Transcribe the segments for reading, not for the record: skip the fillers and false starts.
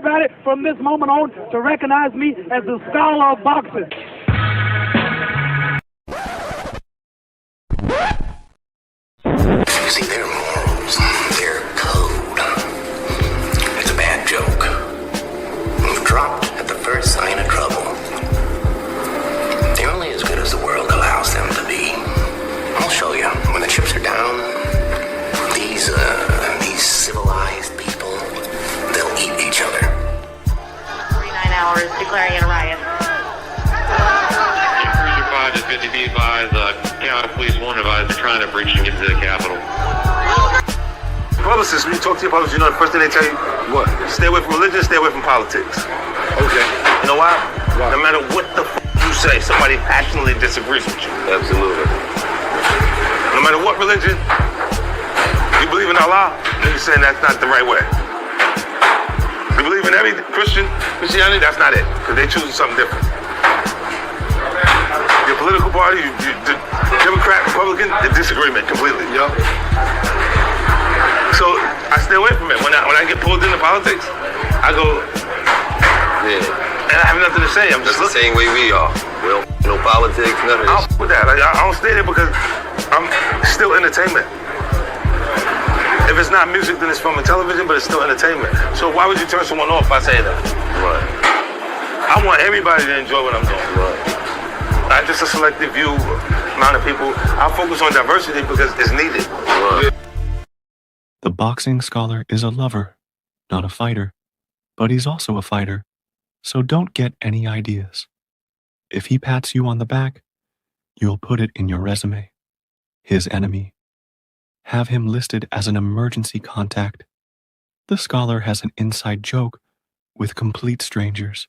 everybody from this moment on to recognize me as the scholar of boxing. You see, their morals, their code, it's a bad joke. It's dropped at the first sign of trouble. They're only as good as the world allows them to be. I'll show you. When the chips are down, these civilized people, they'll eat each other. 49 hours declaring it a riot. Cruiser 5 to 50 be advised, County Police 1 advised they're trying to breach and get into the Capitol. Publicists, when you talk to your publicists, you know the first thing they tell you? What? Stay away from religion, stay away from politics. Okay. You know why? Why? No matter what the you say, somebody passionately disagrees with you. Absolutely. No matter what religion, you believe in Allah, then you're saying that's not the right way. You believe in every Christianity, that's not it, because they're choosing something different. Your political party, Democrat, Republican, the disagreement completely. Yep. So I stay away from it. When I get pulled into politics, I go, yeah. And I have nothing to say. I'm just the same way we are. We don't no politics, nothing. I'll with that. I don't stay there because I'm still entertainment. If it's not music, then it's film and television, but it's still entertainment. So why would you turn someone off by saying that? Right. I want everybody to enjoy what I'm doing. Right. Not just a selective few amount of people. I focus on diversity because it's needed. Right. The boxing scholar is a lover, not a fighter, but he's also a fighter, so don't get any ideas. If he pats you on the back, you'll put it in your resume. His enemy. Have him listed as an emergency contact. The scholar has an inside joke with complete strangers.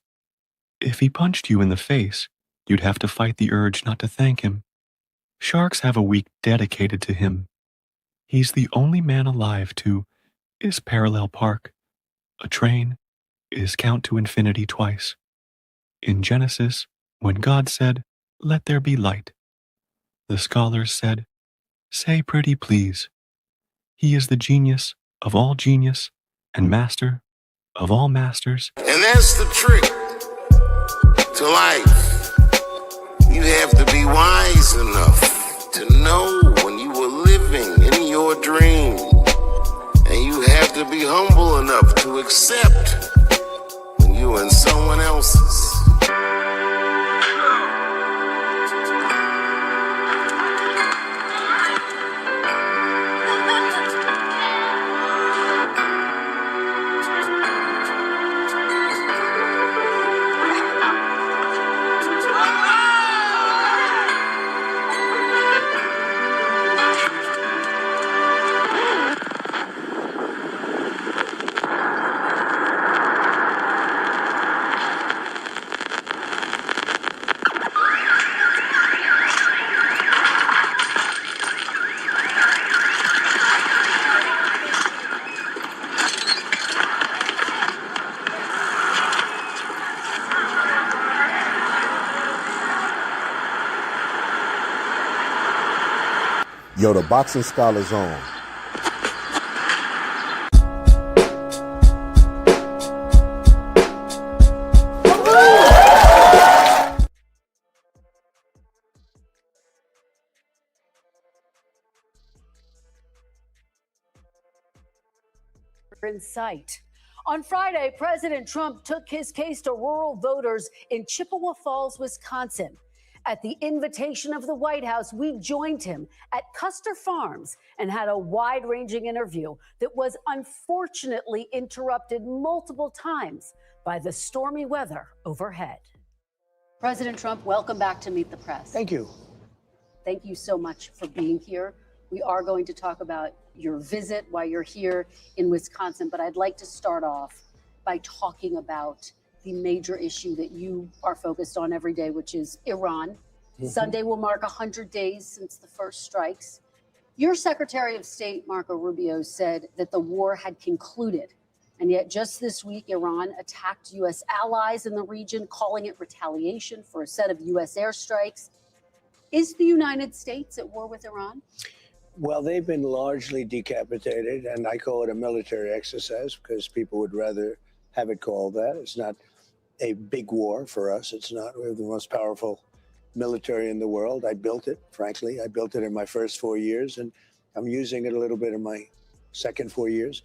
If he punched you in the face, you'd have to fight the urge not to thank him. Sharks have a week dedicated to him. He's the only man alive to is parallel park. A train is count to infinity twice. In Genesis, when God said, "Let there be light," the scholars said, "Say pretty please." He is the genius of all genius and master of all masters. And that's the trick to life. You have to be wise enough to know when you were living in your dream. And you have to be humble enough to accept when you're in someone else's. Yo, the Boxing Scholar's on. In sight. On Friday, President Trump took his case to rural voters in Chippewa Falls, Wisconsin. At the invitation of the White House, we joined him at Custer Farms and had a wide-ranging interview that was unfortunately interrupted multiple times by the stormy weather overhead. President Trump, welcome back to Meet the Press. Thank you. Thank you so much for being here. We are going to talk about your visit while you're here in Wisconsin, but I'd like to start off by talking about the major issue that you are focused on every day, which is Iran. Sunday will mark 100 days since the first strikes. Your Secretary of State, Marco Rubio, said that the war had concluded. And yet just this week, Iran attacked U.S. allies in the region, calling it retaliation for a set of U.S. airstrikes. Is the United States at war with Iran? Well, they've been largely decapitated, and I call it a military exercise because people would rather have it called that. It's not a big war for us. It's not. We have the most powerful military in the world. I built it, frankly. I built it in my first 4 years, and I'm using it a little bit in my second 4 years.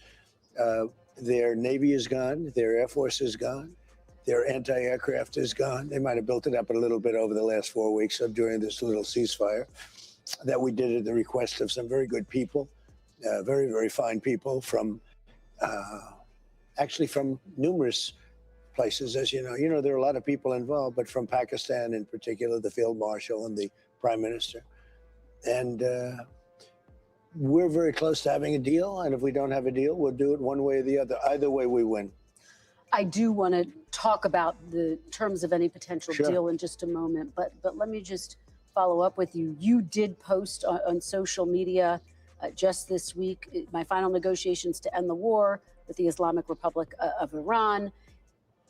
Their Navy is gone. Their Air Force is gone. Their anti-aircraft is gone. They might have built it up a little bit over the last 4 weeks during this little ceasefire that we did at the request of some very good people, very, very fine people from, actually from numerous places, as you know. You know, there are a lot of people involved, but from Pakistan in particular, the Field Marshal and the Prime Minister. And we're very close to having a deal. And if we don't have a deal, we'll do it one way or the other. Either way, we win. I do want to talk about the terms of any potential Sure. deal in just a moment, but let me just follow up with you. You did post on social media just this week, my final negotiations to end the war with the Islamic Republic of Iran.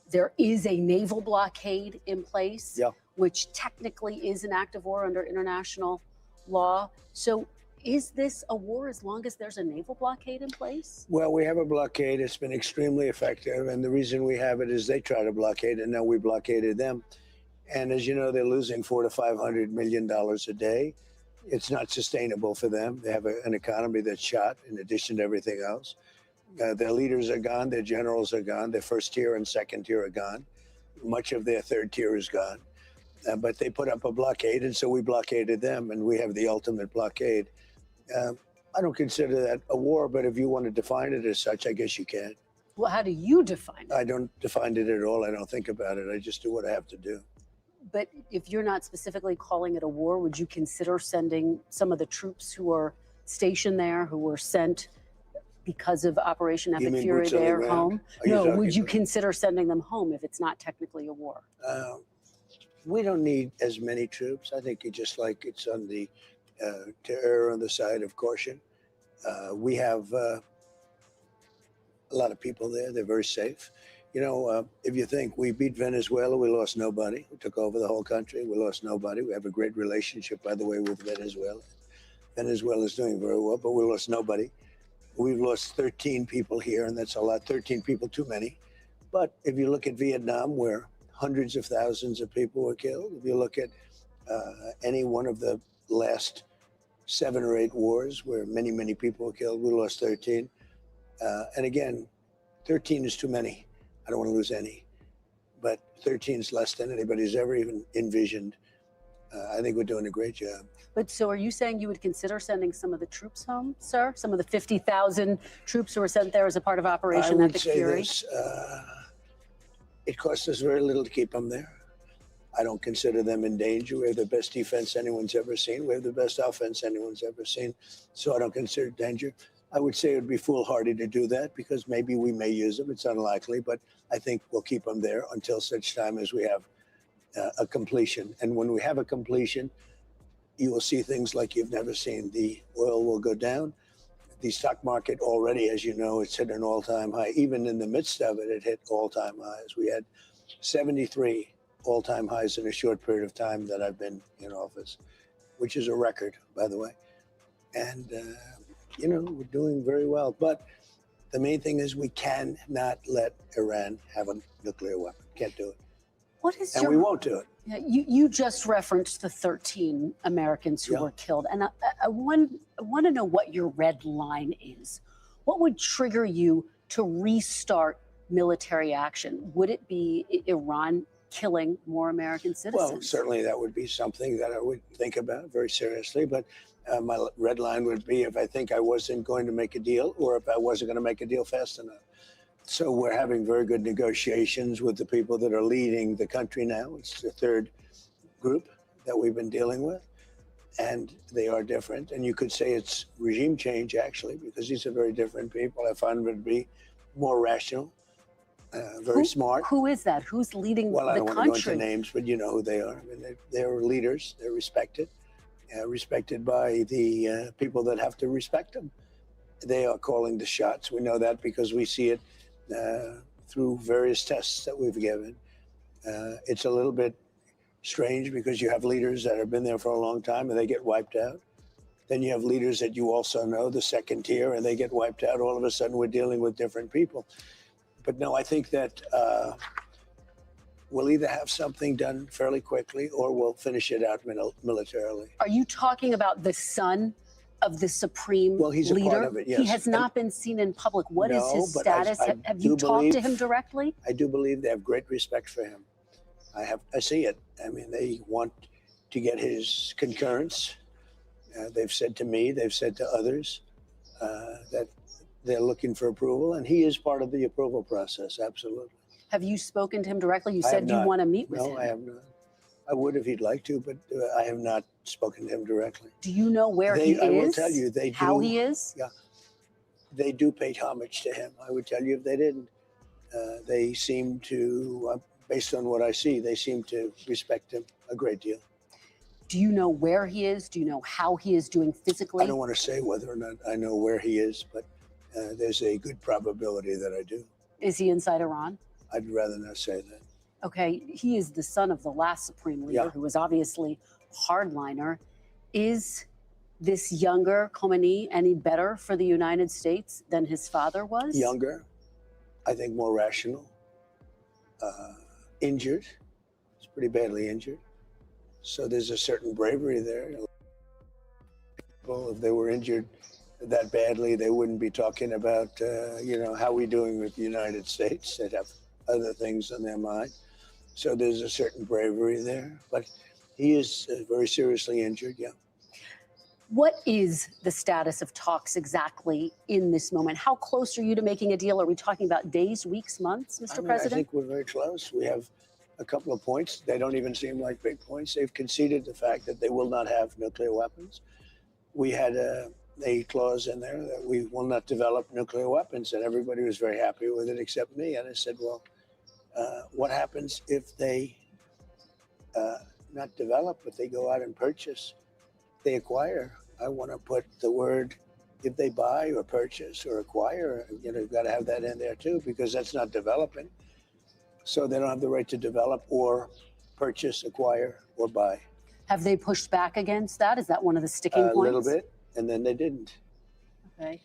There is a naval blockade in place, Yeah. which technically is an act of war under international law. So is this a war as long as there's a naval blockade in place? Well, we have a blockade. It's been extremely effective. And the reason we have it is they try to blockade it. Now we blockaded them. And as you know, they're losing $400 to $500 million a day. It's not sustainable for them. They have an economy that's shot in addition to everything else. Their leaders are gone. Their generals are gone. Their first tier and second tier are gone. Much of their third tier is gone. But they put up a blockade, and so we blockaded them, and we have the ultimate blockade. I don't consider that a war, but if you want to define it as such, I guess you can. Well, how do you define it? I don't define it at all. I don't think about it. I just do what I have to do. But if you're not specifically calling it a war, would you consider sending some of the troops who are stationed there, who were sent because of Operation You Epic mean Fury boots on the there ground? home? Are you No, talking would you about- consider sending them home if it's not technically a war? We don't need as many troops. I think it's just like it's on the to err on the side of caution. We have a lot of people there. They're very safe. You know, if you think we beat Venezuela, we lost nobody. We took over the whole country. We lost nobody. We have a great relationship, by the way, with Venezuela. Venezuela is doing very well, but we lost nobody. We've lost 13 people here, and that's a lot. 13 people too many. But if you look at Vietnam, where hundreds of thousands of people were killed, if you look at any one of the last 7 or 8 wars where many, many people were killed, we lost 13. And again, 13 is too many. I don't want to lose any. But 13 is less than anybody's ever even envisioned. I think we're doing a great job. But so are you saying you would consider sending some of the troops home, sir? Some of the 50,000 troops who were sent there as a part of I Operation would Epic say Fury? this, it costs us very little to keep them there. I don't consider them in danger. We have the best defense anyone's ever seen. We have the best offense anyone's ever seen. So I don't consider it danger. I would say it would be foolhardy to do that because maybe we may use them. It's unlikely, but I think we'll keep them there until such time as we have a completion. And when we have a completion, you will see things like you've never seen. The oil will go down. The stock market already, as you know, it's hit an all-time high. Even in the midst of it, it hit all-time highs. We had 73 all-time highs in a short period of time that I've been in office, which is a record, by the way. And, you know, we're doing very well. But the main thing is we cannot let Iran have a nuclear weapon. Can't do it. What is And your... we won't do it. Yeah, you just referenced the 13 Americans who Yeah. were killed. And I want to know what your red line is. What would trigger you to restart military action? Would it be Iran killing more American citizens? Well, certainly that would be something that I would think about very seriously. But my red line would be if I think I wasn't going to make a deal or if I wasn't going to make a deal fast enough. So we're having very good negotiations with the people that are leading the country now. It's the third group that we've been dealing with. And they are different. And you could say it's regime change, actually, because these are very different people. I find them to be more rational, very smart. Who is that? Who's leading Well, I the don't want to go country? into names, but you know who they are. I mean, they're leaders. They're respected, respected by the people that have to respect them. They are calling the shots. We know that because we see it through various tests that we've given. It's a little bit strange because you have leaders that have been there for a long time and they get wiped out. Then you have leaders that you also know, the second tier, and they get wiped out. All of a sudden, we're dealing with different people. But no, I think that we'll either have something done fairly quickly or we'll finish it out militarily. Are you talking about the son of the supreme Well, he's leader? a part of it, yes. He has not been seen in public. What is No, his but I status? Have do you talked to believe- him directly? I do believe they have great respect for him. I see it. I mean, they want to get his concurrence. They've said to me, they've said to others that they're looking for approval, and he is part of the approval process, absolutely. Have you spoken to him directly? You I have said you not. want to meet with him. No, I have not. I would if he'd like to, but I have not spoken to him directly. Do you know where he is? I will tell you, they do. How he is? Yeah. They do pay homage to him. I would tell you if they didn't. They seem to, based on what I see, they seem to respect him a great deal. Do you know where he is? Do you know how he is doing physically? I don't want to say whether or not I know where he is, but there's a good probability that I do. Is he inside Iran? I'd rather not say that. Okay, he is the son of the last supreme leader, Yeah. who was obviously hardliner. Is this younger Khomeini any better for the United States than his father was? Younger, I think more rational, injured. He's pretty badly injured. So there's a certain bravery there. Well, if they were injured that badly, they wouldn't be talking about, how we doing with the United States. They'd have other things on their mind. So there's a certain bravery there. But he is very seriously injured, yeah. What is the status of talks exactly in this moment? How close are you to making a deal? Are we talking about days, weeks, months, Mr. President? I think we're very close. We have a couple of points. They don't even seem like big points. They've conceded the fact that they will not have nuclear weapons. We had a clause in there that we will not develop nuclear weapons, and everybody was very happy with it except me. And I said, well, what happens if they not develop, but they go out and purchase, they acquire? I want to put the word, if they buy or purchase or acquire, you've got to have that in there too, because that's not developing. So they don't have the right to develop or purchase, acquire, or buy. Have they pushed back against that? Is that one of the sticking points? A little bit, and then they didn't. Okay.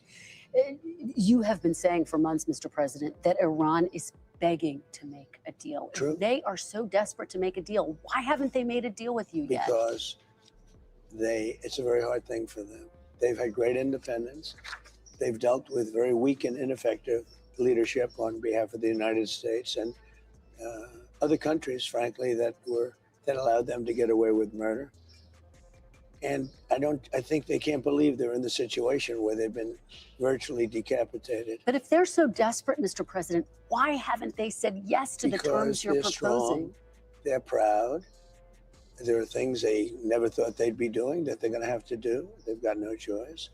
You have been saying for months, Mr. President, that Iran is begging to make a deal. True. If they are so desperate to make a deal, why haven't they made a deal with you yet? Because it's a very hard thing for them. They've had great independence. They've dealt with very weak and ineffective leadership on behalf of the United States and other countries, frankly, that allowed them to get away with murder. And I think they can't believe they're in the situation where they've been virtually decapitated. But if they're so desperate, Mr. President, why haven't they said yes to the terms you're they're proposing? strong, they're proud. There are things they never thought they'd be doing that they're going to have to do. They've got no choice.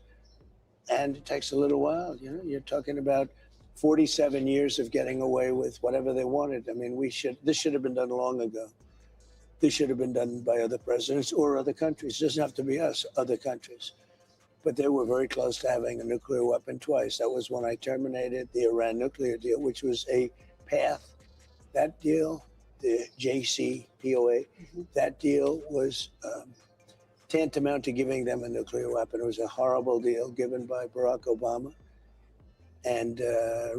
And it takes a little while. You're talking about 47 years of getting away with whatever they wanted. I mean, this should have been done long ago. This should have been done by other presidents or other countries. It doesn't have to be us, other countries. But they were very close to having a nuclear weapon twice. That was when I terminated the Iran nuclear deal, which was a path. That deal, the JCPOA, that deal was tantamount to giving them a nuclear weapon. It was a horrible deal given by Barack Obama and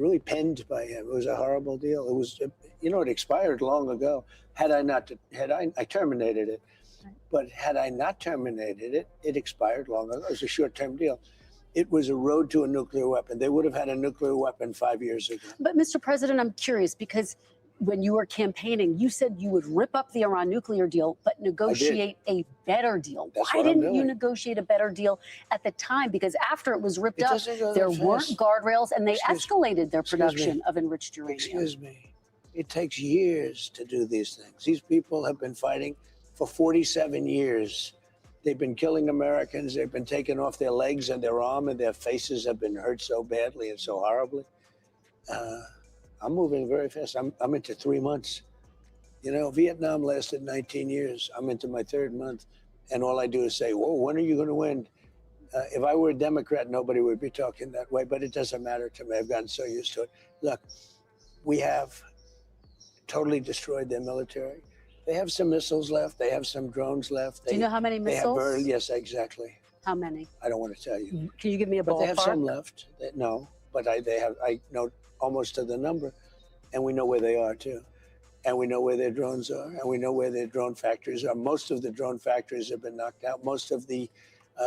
really penned by him. It was a horrible deal. It was, it expired long ago. I terminated it, but had I not terminated it, it expired long ago. It was a short-term deal. It was a road to a nuclear weapon. They would have had a nuclear weapon 5 years ago. But Mr. President, I'm curious because when you were campaigning, you said you would rip up the Iran nuclear deal, but negotiate a better deal. That's Why what I'm didn't you doing. negotiate a better deal at the time? Because after it was ripped It up, doesn't go that there weren't fast. guardrails and they Excuse- escalated their excuse me. production of enriched uranium. Excuse me. It takes years to do these things. These people have been fighting for 47 years. They've been killing Americans. They've been taking off their legs and their arm, and their faces have been hurt so badly and so horribly. I'm moving very fast. I'm into 3 months. Vietnam lasted 19 years. I'm into my 3rd month, and all I do is say, whoa, when are you going to win? If I were a Democrat, nobody would be talking that way, but it doesn't matter to me. I've gotten so used to it. Look, we have totally destroyed their military. They have some missiles left. They have some drones left. Do you know how many They have missiles? yes, exactly. How many? I don't want to tell you. Can you give me a But ballpark? they have some left. No, but I know almost to the number. and we know where they are too. And we know where their drones are, and we know where their drone factories are. Most of the drone factories have been knocked out. Most of the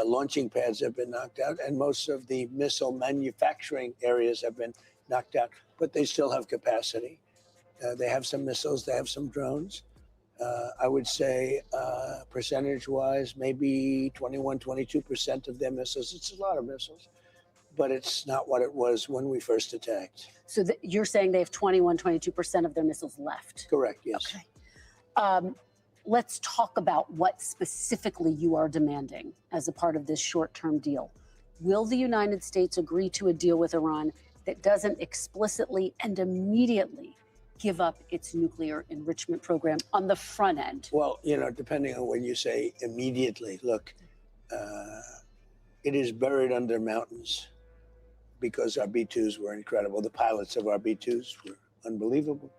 launching pads have been knocked out, and most of the missile manufacturing areas have been knocked out. But they still have capacity. They have some missiles, they have some drones. I would say percentage-wise, maybe 21, 22% of their missiles. It's a lot of missiles, but it's not what it was when we first attacked. So you're saying they have 21, 22% of their missiles left? Correct, yes. Okay. Let's talk about what specifically you are demanding as a part of this short-term deal. Will the United States agree to a deal with Iran that doesn't explicitly and immediately give up its nuclear enrichment program on the front end? Well, depending on when you say immediately, look, it is buried under mountains because our B-2s were incredible. The pilots of our B-2s were unbelievable.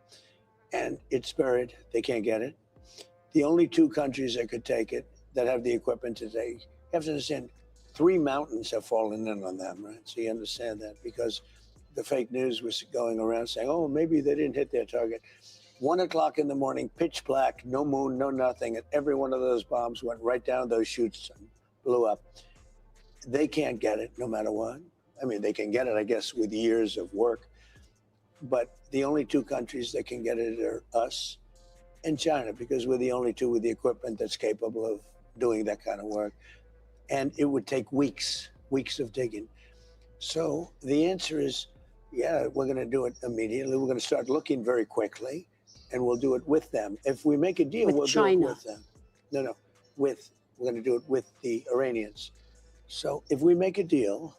And it's buried. They can't get it. The only two countries that could take it, that have the equipment to take, you have to understand, 3 mountains have fallen in on them, right? So you understand that, because the fake news was going around saying, oh, maybe they didn't hit their target. 1 o'clock in the morning, pitch black, no moon, no nothing, and every one of those bombs went right down those chutes and blew up. They can't get it no matter what. I mean, they can get it, I guess, with years of work. But the only 2 countries that can get it are us and China, because we're the only 2 with the equipment that's capable of doing that kind of work. And it would take weeks of digging. So the answer is, yeah, we're going to do it immediately. We're going to start looking very quickly, and we'll do it with them. If we make a deal, we'll China. do it with them. No, we're going to do it with the Iranians. So if we make a deal,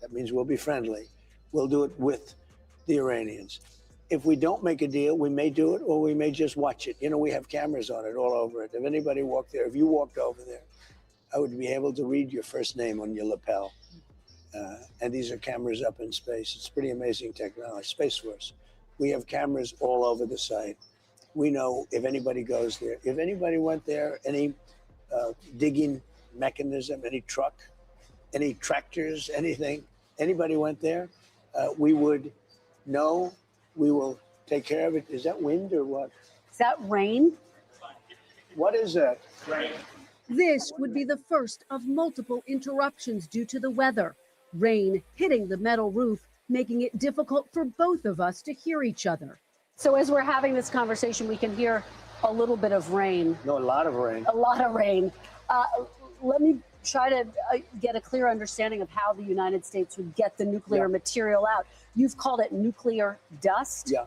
that means we'll be friendly. We'll do it with the Iranians. If we don't make a deal, we may do it, or we may just watch it. We have cameras on it all over it. If anybody walked there, if you walked over there, I would be able to read your first name on your lapel. And these are cameras up in space. It's pretty amazing technology. Space Force. We have cameras all over the site. We know if anybody goes there. If anybody went there, any digging mechanism, any truck, any tractors, anything, anybody went there, we would know. We will take care of it. Is that wind or what? Is that rain? What is that? Rain. This would be the first of multiple interruptions due to the weather. Rain hitting the metal roof, making it difficult for both of us to hear each other. So as we're having this conversation, we can hear a little bit of rain. No, a lot of rain. A lot of rain. Let me try to get a clear understanding of how the United States would get the nuclear material out. You've called it nuclear dust. Yeah.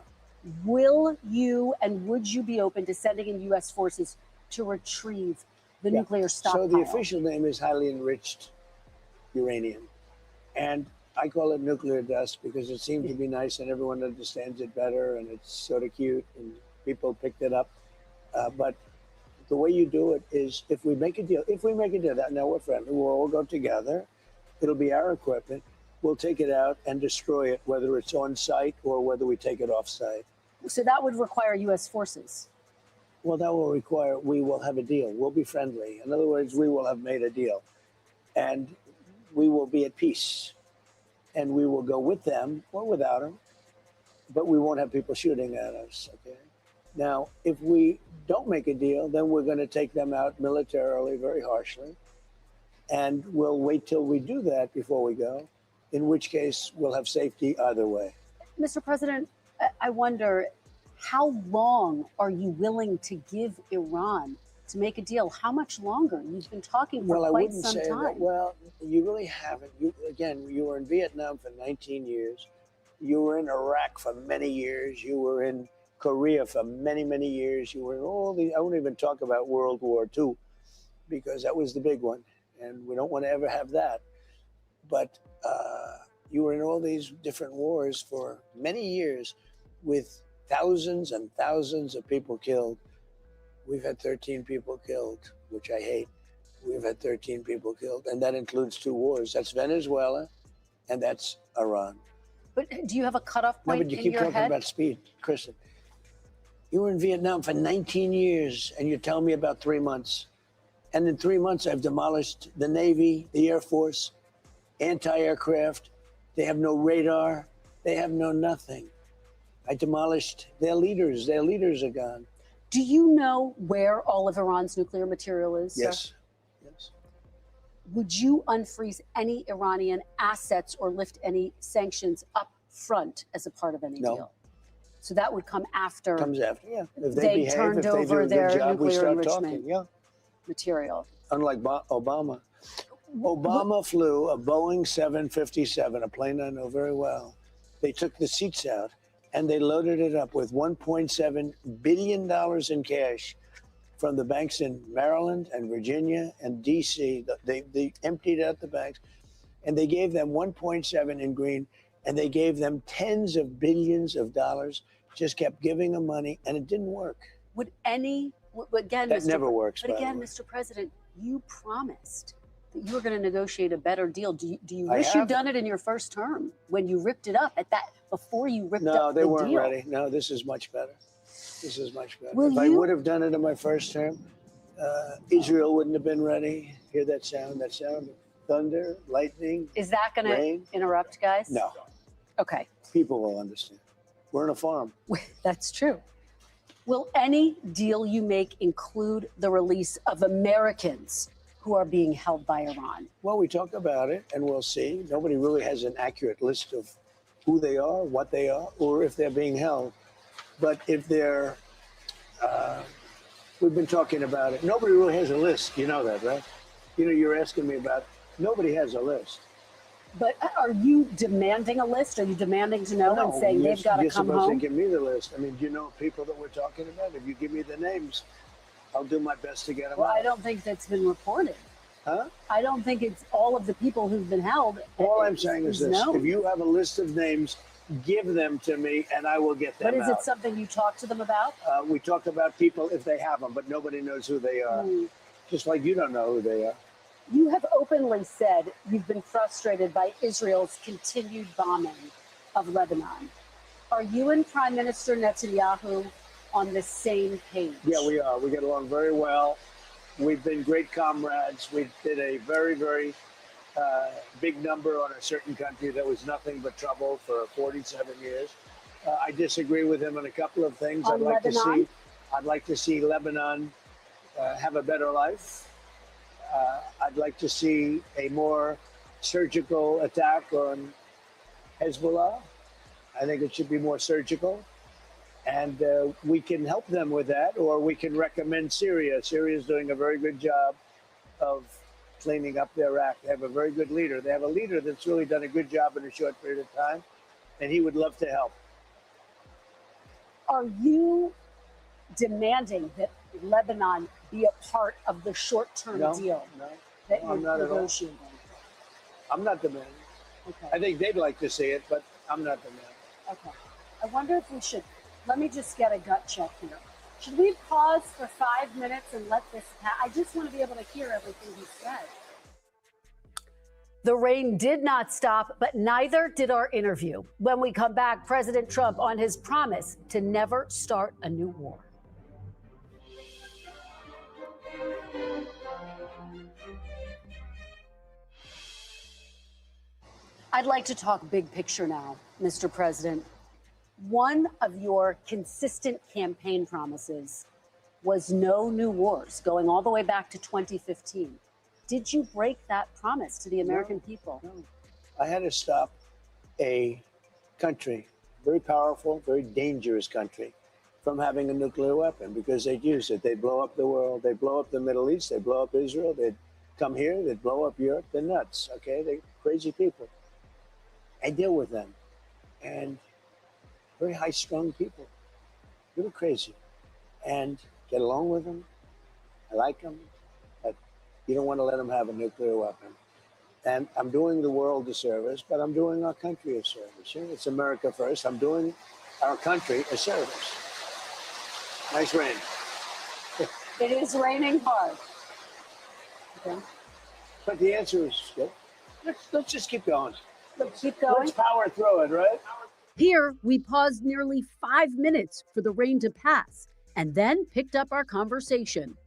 Will you and would you be open to sending in U.S. forces to retrieve the nuclear stockpile? So the official name is highly enriched uranium. And I call it nuclear dust because it seems to be nice and everyone understands it better and it's sort of cute and people picked it up. But the way you do it is if we make a deal, now we're friendly, we'll all go together. It'll be our equipment. We'll take it out and destroy it, whether it's on site or whether we take it off site. So that would require U.S. forces. Well, that will require, we will have a deal. We'll be friendly. In other words, we will have made a deal. And we will be at peace. And we will go with them or without them. But we won't have people shooting at us, okay? Now, if we don't make a deal, then we're going to take them out militarily, very harshly. And we'll wait till we do that before we go, in which case we'll have safety either way. Mr. President, I wonder, how long are you willing to give Iran to make a deal? How much longer? You've been talking for quite some time. That. Well, you really haven't. You were in Vietnam for 19 years. You were in Iraq for many years. You were in Korea for many, many years. You were in all the, I won't even talk about World War II because that was the big one. And we don't want to ever have that. But you were in all these different wars for many years with thousands and thousands of people killed. We've had 13 people killed, which I hate. We've had 13 people killed, and that includes 2 wars. That's Venezuela, and that's Iran. But do you have a cutoff point in your head? No, but you keep talking about speed, Kristen. You were in Vietnam for 19 years, and you're telling me about 3 months. And in 3 months, I've demolished the Navy, the Air Force, anti-aircraft. They have no radar. They have no nothing. I demolished their leaders. Their leaders are gone. Do you know where all of Iran's nuclear material is, sir? Yes. Yes. Would you unfreeze any Iranian assets or lift any sanctions up front as a part of any No. deal? So that would come after Comes after, yeah. If they behave, turned if they over do a their good job, we nuclear start enrichment talking. Yeah. material. Unlike Obama. Obama flew a Boeing 757, a plane I know very well. They took the seats out and they loaded it up with $1.7 billion in cash from the banks in Maryland and Virginia and D.C. They emptied out the banks and they gave them 1.7 in green, and they gave them tens of billions of dollars, just kept giving them money, and it didn't work. Would any, again, That never works, But by the again, way. Mr. President, you promised that you were going to negotiate a better deal. Do you I wish have. you'd done it in your first term when you ripped it up at that, before you ripped No, up the they weren't deal? ready. No, this is much better. This is much better. Will If I you- would have done it in my first term, Israel wouldn't have been ready. Hear that sound? That sound of thunder, lightning. Is that going Rain? to interrupt, guys? No, Okay, people will understand. We're in a farm. that's true. Will any deal you make include the release of Americans who are being held by Iran? Well, we talk about it and we'll see. Nobody really has an accurate list of who they are, what they are, or if they're being held. But if they're, we've been talking about it. Nobody really has a list. You know that, right? You know, you're asking me about, nobody has a list. But are you demanding a list? Are you demanding to know and saying they've got to you're come supposed home? to give me the list. I mean, do you know people that we're talking about? If you give me the names, I'll do my best to get them Well, out. I don't think that's been reported. Huh? I don't think it's all of the people who've been held. All I'm saying is this. known. If you have a list of names, give them to me and I will get them But is out. it something you talk to them about? We talk about people if they have them, but nobody knows who they are. Just like you don't know who they are. You have openly said you've been frustrated by Israel's continued bombing of Lebanon. Are you and Prime Minister Netanyahu on the same page? Yeah, we are. We get along very well. We've been great comrades. We did a very, very big number on a certain country that was nothing but trouble for 47 years. I disagree with him on a couple of things. On Lebanon? I'd like to see Lebanon have a better life. I'd like to see a more surgical attack on Hezbollah. I think it should be more surgical. And we can help them with that, or we can recommend Syria. Syria is doing a very good job of cleaning up their act. They have a very good leader. They have a leader that's really done a good job in a short period of time, and he would love to help. Are you demanding that Lebanon be a part of the short-term No, deal no, that no, you're I'm not at all. negotiating? I'm not demanding. Okay. I think they'd like to see it, but I'm not demanding. Okay. I wonder if we should, let me just get a gut check here. Should we pause for 5 minutes and let this pass? I just want to be able to hear everything he said. The rain did not stop, but neither did our interview. When we come back, President Trump on his promise to never start a new war. I'd like to talk big picture now, Mr. President. One of your consistent campaign promises was no new wars, going all the way back to 2015. Did you break that promise to the American people? No. I had to stop a country, very powerful, very dangerous country, from having a nuclear weapon because they'd use it. They'd blow up the world. They'd blow up the Middle East. They'd blow up Israel. They'd come here. They'd blow up Europe. They're nuts, okay? They're crazy people. I deal with them. And very high-strung people, a little crazy, and get along with them. I like them, but you don't want to let them have a nuclear weapon. And I'm doing the world a service, but I'm doing our country a service. You know, it's America first. I'm doing our country a service. Nice rain. It is raining hard. Okay. But the answer is good. Let's just keep going. Let's keep going. Let's power through it, right? Here, we paused nearly 5 minutes for the rain to pass and then picked up our conversation.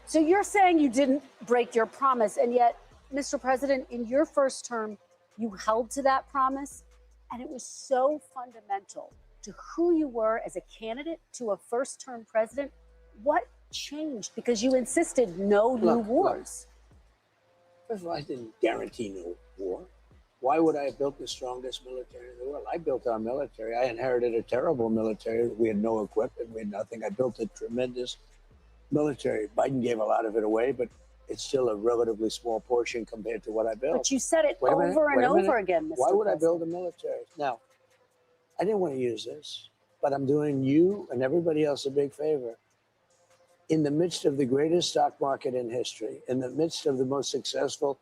So you're saying you didn't break your promise, and yet, Mr. President, in your first term, you held to that promise, and it was so fundamental to who you were as a candidate to a first-term president. What changed? Because you insisted no new wars. First of all, I didn't guarantee no war. Why would I have built the strongest military in the world? I built our military. I inherited a terrible military. We had no equipment. We had nothing. I built a tremendous military. Biden gave a lot of it away, but it's still a relatively small portion compared to what I built. But you said it over and over again, Mr. Why would I President. build a military? Now, I didn't want to use this, but I'm doing you and everybody else a big favor. In the midst of the greatest stock market in history, in the midst of the most successful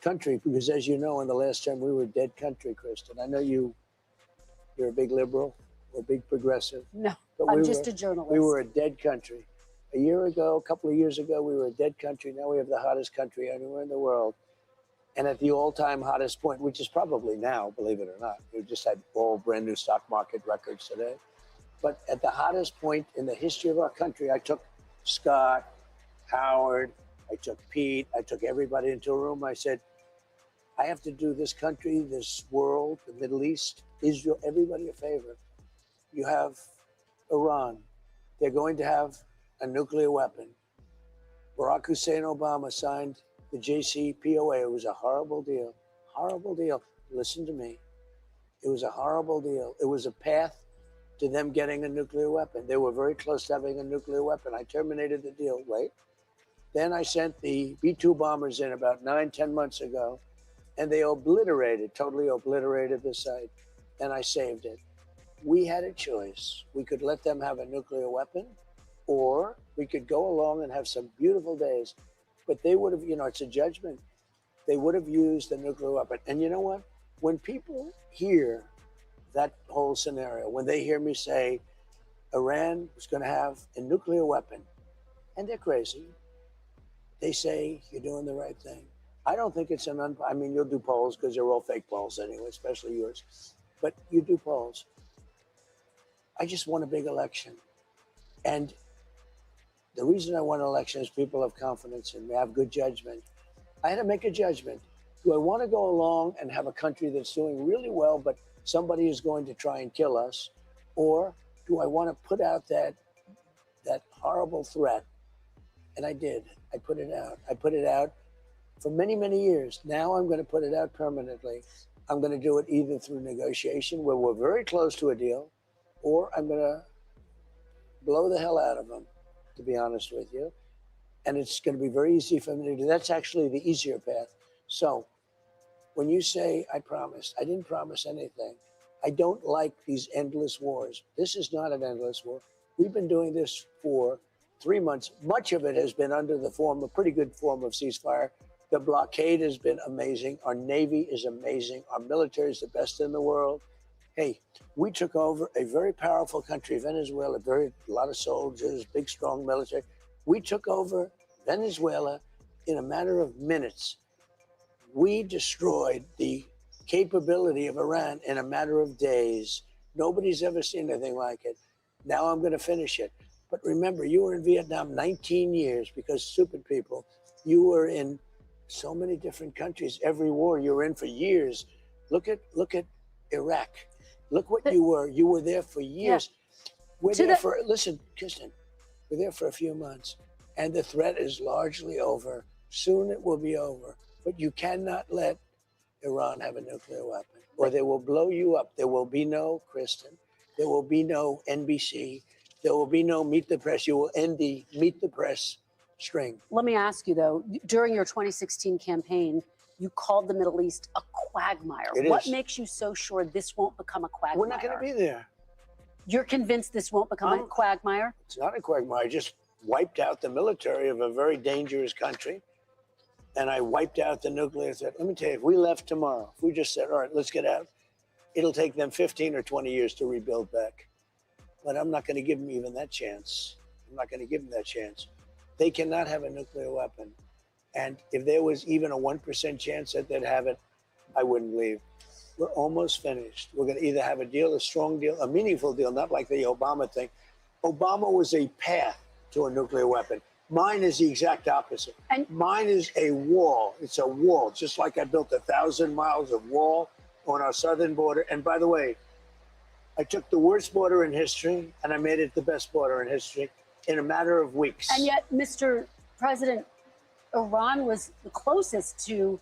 country, because as you know, in the last term, we were a dead country, Kristen. I know you're a big liberal or a big progressive. No, but I'm just a journalist. We were a dead country. A year ago, a couple of years ago, we were a dead country. Now we have the hottest country anywhere in the world. And at the all-time hottest point, which is probably now, believe it or not, we just had all brand new stock market records today. But at the hottest point in the history of our country, I took Scott, Howard, I took Pete, I took everybody into a room. I said, I have to do this country, this world, the Middle East, Israel, everybody a favor. You have Iran. They're going to have a nuclear weapon. Barack Hussein Obama signed the JCPOA. It was a horrible deal. Horrible deal. Listen to me. It was a horrible deal. It was a path to them getting a nuclear weapon. They were very close to having a nuclear weapon. I terminated the deal. Wait. Then I sent the B-2 bombers in about 9-10 months ago, and they totally obliterated the site, and I saved it. We had a choice. We could let them have a nuclear weapon, or we could go along and have some beautiful days. But they would have, it's a judgment. They would have used the nuclear weapon. And you know what? When people hear that whole scenario, when they hear me say Iran was going to have a nuclear weapon, and they're crazy, they say you're doing the right thing. I don't think it's I mean, you'll do polls because they're all fake polls anyway, especially yours. But you do polls. I just won a big election. And the reason I won an election is people have confidence in me, have good judgment. I had to make a judgment. Do I want to go along and have a country that's doing really well, but somebody is going to try and kill us? Or do I want to put out that horrible threat? And I did. I put it out. I put it out for many, many years. Now I'm going to put it out permanently. I'm going to do it either through negotiation, where we're very close to a deal, or I'm going to blow the hell out of them, to be honest with you. And it's going to be very easy for me to do. That's actually the easier path. So when you say I promised, I didn't promise anything. I don't like these endless wars. This is not an endless war. We've been doing this for 3 months. Much of it has been under the form, a pretty good form of ceasefire. The blockade has been amazing. Our Navy is amazing. Our military is the best in the world. Hey, we took over a very powerful country, Venezuela, a lot of soldiers, big, strong military. We took over Venezuela in a matter of minutes. We destroyed the capability of Iran in a matter of days. Nobody's ever seen anything like it. Now I'm going to finish it. But remember, you were in Vietnam 19 years because stupid people. You were in so many different countries. Every war you were in for years. Look at Iraq. Look what you were. You were there for years. Yeah. We're there for, listen, Kristen, we're there for a few months. And the threat is largely over. Soon it will be over. But you cannot let Iran have a nuclear weapon, or they will blow you up. There will be no, Kristen, there will be no NBC. There will be no Meet the Press. You will end the Meet the Press string. Let me ask you, though, during your 2016 campaign, you called the Middle East a quagmire. What makes you so sure this won't become a quagmire? We're not going to be there. You're convinced this won't become a quagmire? It's not a quagmire. I just wiped out the military of a very dangerous country, and I wiped out the nuclear threat. Let me tell you, if we left tomorrow, if we just said, all right, let's get out, it'll take them 15 or 20 years to rebuild back. But I'm not going to give them even that chance. I'm not going to give them that chance. They cannot have a nuclear weapon. And if there was even a 1% chance that they'd have it, I wouldn't leave. We're almost finished. We're going to either have a deal, a strong deal, a meaningful deal, not like the Obama thing. Obama was a path to a nuclear weapon. Mine is the exact opposite. And mine is a wall. It's a wall, just like I built 1,000 miles of wall on our southern border. And by the way, I took the worst border in history and I made it the best border in history in a matter of weeks. And yet, Mr. President, Iran was the closest to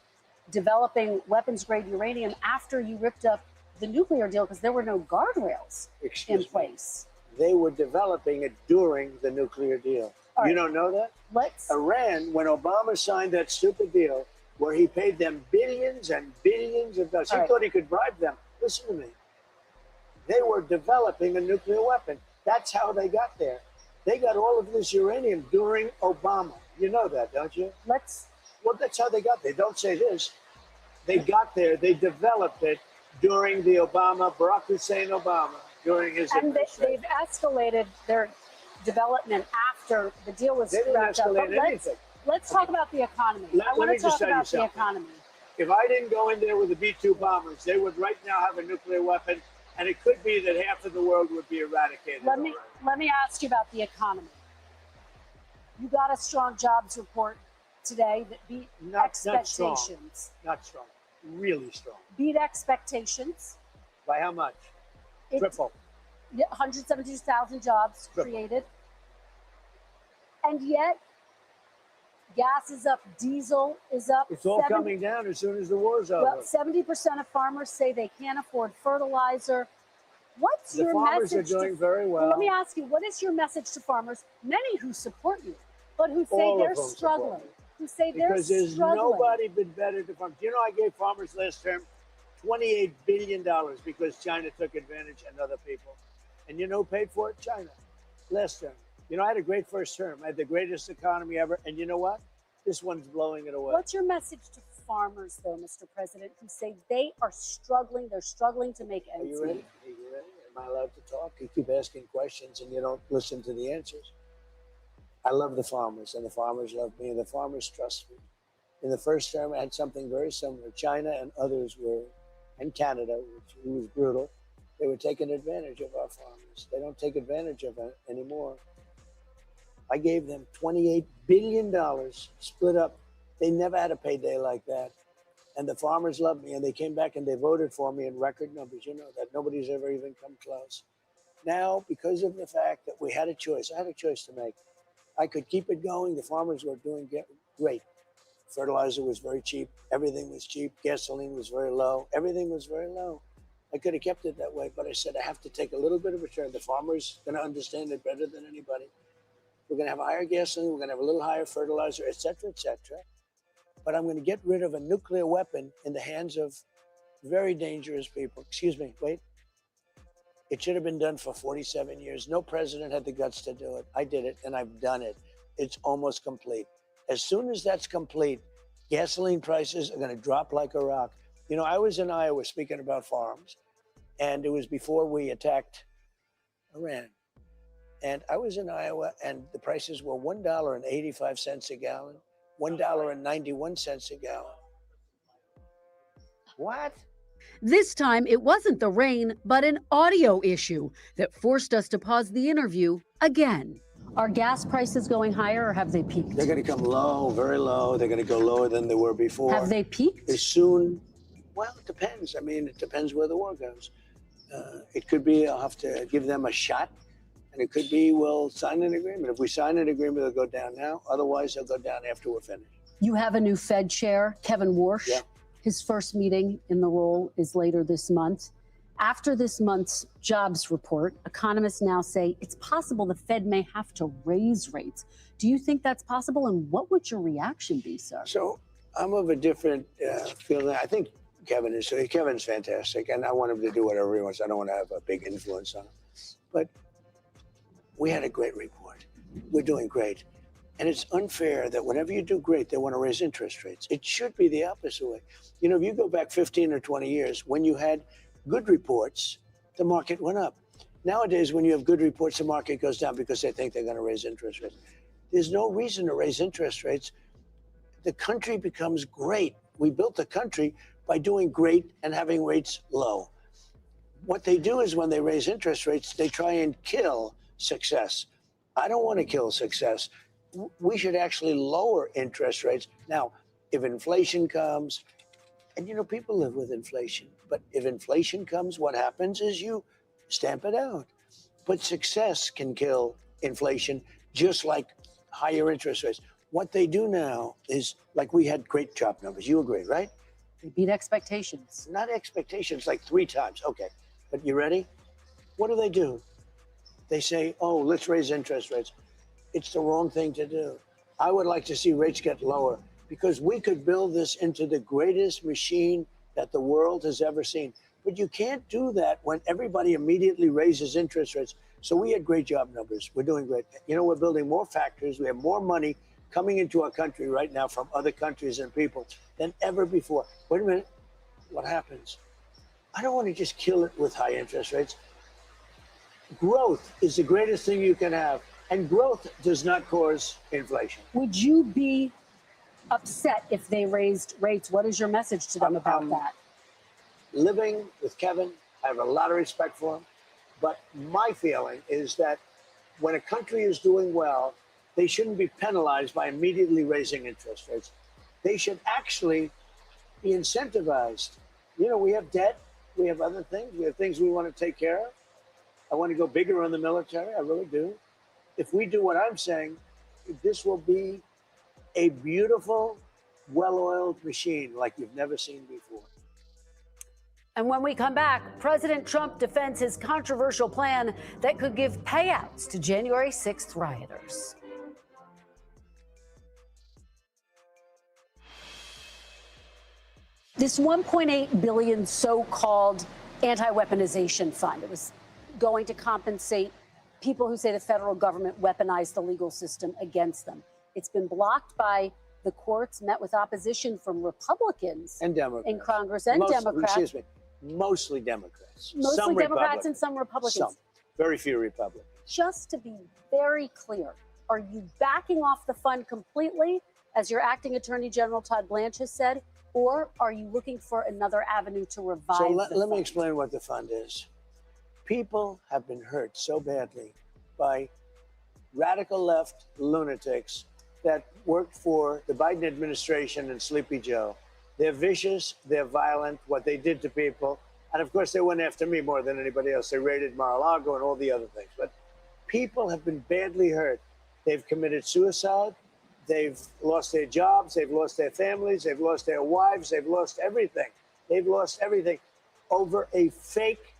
developing weapons-grade uranium after you ripped up the nuclear deal because there were no guardrails in place. They were developing it during the nuclear deal. All You right. don't know that? Let's Iran, when Obama signed that stupid deal where he paid them billions and billions of dollars, he All right. thought he could bribe them. Listen to me. They were developing a nuclear weapon. That's how they got there. They got all of this uranium during Obama. You know that, don't you? let's Well, that's how they got there. Don't say this. They got there. They developed it during the Barack Hussein Obama, during his and administration. they've escalated their development after the deal was They didn't wrapped up. escalate But anything. let's talk about the economy. Let I want me to just talk tell you about the something. economy. If I didn't go in there with the B-2 bombers, they would right now have a nuclear weapon, and it could be that half of the world would be eradicated. Let me already. ask you about the economy. You got a strong jobs report today that beat Not strong. expectations. Not strong. Really strong. Beat expectations. By how much? It- Triple. 172,000 jobs Triple. created. And yet, gas is up, diesel is up. It's all coming down as soon as the war's over. Well, 70% of farmers say they can't afford fertilizer. What's The your farmers are message doing to, very well. Let me ask you, what is your message to farmers, many who support you, but who say All of they're them support struggling? me. Who say Because they're there's struggling. nobody been better to farm. Do you know I gave farmers last term $28 billion because China took advantage and other people. And you know who paid for it? China. Last term. You know, I had a great first term. I had the greatest economy ever. And you know what? This one's blowing it away. What's your message to farmers, though, Mr. President, who say they are struggling? They're struggling to make Are ends you ready? meet. Are you ready? Am I allowed to talk? You keep asking questions and you don't listen to the answers. I love the farmers, and the farmers love me, and the farmers trust me. In the first term, I had something very similar. China and others were, and Canada, which was brutal, they were taking advantage of our farmers. They don't take advantage of it anymore. I gave them $28 billion split up. They never had a payday like that. And the farmers loved me, and they came back and they voted for me in record numbers. You know that nobody's ever even come close. Now, because of the fact that we had a choice, I had a choice to make. I could keep it going. The farmers were doing great. Fertilizer was very cheap. Everything was cheap. Gasoline was very low. Everything was very low. I could have kept it that way, but I said I have to take a little bit of a turn. The farmer's going to understand it better than anybody. We're going to have higher gasoline. We're going to have a little higher fertilizer, et cetera, et cetera. But I'm going to get rid of a nuclear weapon in the hands of very dangerous people. Excuse me, wait. It should have been done for 47 years. No president had the guts to do it. I did it, and I've done it. It's almost complete. As soon as that's complete, gasoline prices are going to drop like a rock. You know, I was in Iowa speaking about farms, and it was before we attacked Iran. And I was in Iowa, and the prices were $1.85 a gallon, $1.91 a gallon. What? This time, it wasn't the rain, but an audio issue that forced us to pause the interview again. Are gas prices going higher, or have they peaked? They're going to come low, very low. They're going to go lower than they were before. Have they peaked? As soon, well, it depends. I mean, it depends where the war goes. It could be I'll have to give them a shot, and it could be we'll sign an agreement. If we sign an agreement, they'll go down now. Otherwise, they'll go down after we're finished. You have a new Fed chair, Kevin Warsh. Yeah. His first meeting in the role is later this month. After this month's jobs report, economists now say it's possible the Fed may have to raise rates. Do you think that's possible, and what would your reaction be, sir? So I'm of a different feeling. I think Kevin's fantastic, and I want him to do whatever he wants. I don't want to have a big influence on him. But we had a great report. We're doing great. And it's unfair that whenever you do great, they want to raise interest rates. It should be the opposite way. You know, if you go back 15 or 20 years, when you had good reports, the market went up. Nowadays, when you have good reports, the market goes down because they think they're going to raise interest rates. There's no reason to raise interest rates. The country becomes great. We built the country by doing great and having rates low. What they do is when they raise interest rates, they try and kill success. I don't want to kill success. We should actually lower interest rates. Now, if inflation comes, and you know, people live with inflation, but if inflation comes, what happens is you stamp it out. But success can kill inflation, just like higher interest rates. What they do now is, like, we had great job numbers. You agree, right? They beat expectations. Not expectations, like 3 times. Okay, but you ready? What do? They say, oh, let's raise interest rates. It's the wrong thing to do. I would like to see rates get lower, because we could build this into the greatest machine that the world has ever seen. But you can't do that when everybody immediately raises interest rates. So we had great job numbers. We're doing great. You know, we're building more factories. We have more money coming into our country right now from other countries and people than ever before. Wait a minute. What happens? I don't want to just kill it with high interest rates. Growth is the greatest thing you can have. And growth does not cause inflation. Would you be upset if they raised rates? What is your message to them about that? Living with Kevin, I have a lot of respect for him. But my feeling is that when a country is doing well, they shouldn't be penalized by immediately raising interest rates. They should actually be incentivized. You know, we have debt. We have other things. We have things we want to take care of. I want to go bigger on the military. I really do. If we do what I'm saying, this will be a beautiful, well-oiled machine like you've never seen before. And when we come back, President Trump defends his controversial plan that could give payouts to January 6th rioters. This $1.8 billion so-called anti-weaponization fund, it was going to compensate people who say the federal government weaponized the legal system against them. It's been blocked by the courts, met with opposition from Republicans and Democrats in Congress and Democrats. Excuse me, mostly Democrats. Mostly some Democrats and some Republicans. Some, very few Republicans. Just to be very clear, are you backing off the fund completely, as your acting Attorney General Todd Blanche has said, or are you looking for another avenue to revive So the let me fund? explain what the fund is. People have been hurt so badly by radical left lunatics that worked for the Biden administration and Sleepy Joe. They're vicious, they're violent, what they did to people. And of course, they went after me more than anybody else. They raided Mar-a-Lago and all the other things. But people have been badly hurt. They've committed suicide. They've lost their jobs. They've lost their families. They've lost their wives. They've lost everything. They've lost everything over a fake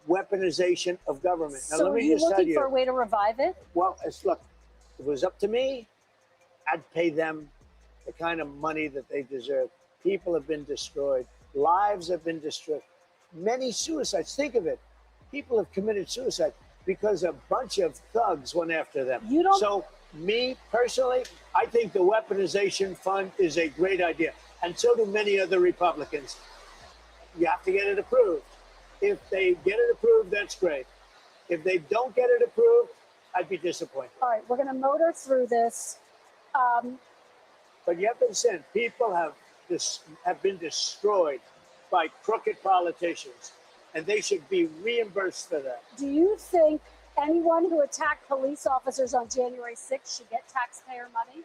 weaponization of government. Now, So let are me you just tell looking you. for a way to revive it? Well, look, if it was up to me, I'd pay them the kind of money that they deserve. People have been destroyed. Lives have been destroyed. Many suicides. Think of it. People have committed suicide because a bunch of thugs went after them. You don't- So, me personally, I think the weaponization fund is a great idea. And so do many other Republicans. You have to get it approved. If they get it approved, that's great. If they don't get it approved, I'd be disappointed. All right, we're going to motor through this. But you have to understand, people have been destroyed by crooked politicians, and they should be reimbursed for that. Do you think anyone who attacked police officers on January 6th should get taxpayer money?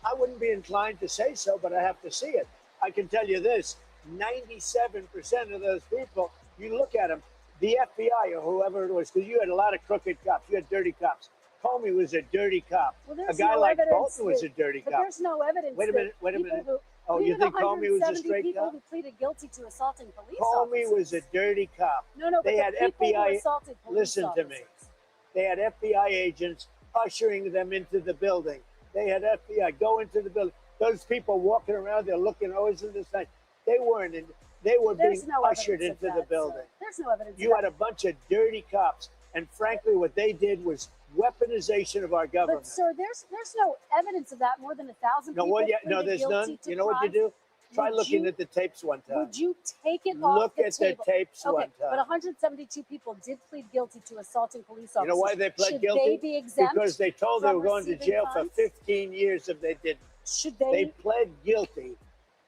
I wouldn't be inclined to say so, but I have to see it. I can tell you this, 97% of those people, you look at them, the FBI or whoever it was, because you had a lot of crooked cops, you had dirty cops. Comey was a dirty cop. Well, A there's guy no like evidence Bolton was a that- dirty But cop. there's no evidence. Wait a that minute, wait a people minute. who- Oh, we you had think Comey was a 170 straight people cop? who pleaded guilty to assaulting police Comey officers. was a dirty cop. No, but They the had people who FBI assaulted police listen to me. officers. They had FBI agents ushering them into the building. They had FBI go into the building. Those people walking around, they're looking always in the side. They weren't in, they were There's being no ushered evidence of into the that, building. sir. There's no evidence You of had that. a bunch of dirty cops. And frankly, what they did was weaponization of our government. But sir, there's no evidence of that. More than 1,000 No, people well, yeah, no, pleaded there's guilty none. to You know what you crimes. do? Try Would looking you- at the tapes one time. Would you take it off Look the at table? the tapes Okay, one but time. 172 people did plead guilty to assaulting police officers. You know why they pled Should guilty? they be exempt Because they told they from were going to receiving jail funds? for 15 years if they didn't. Should They they? pled guilty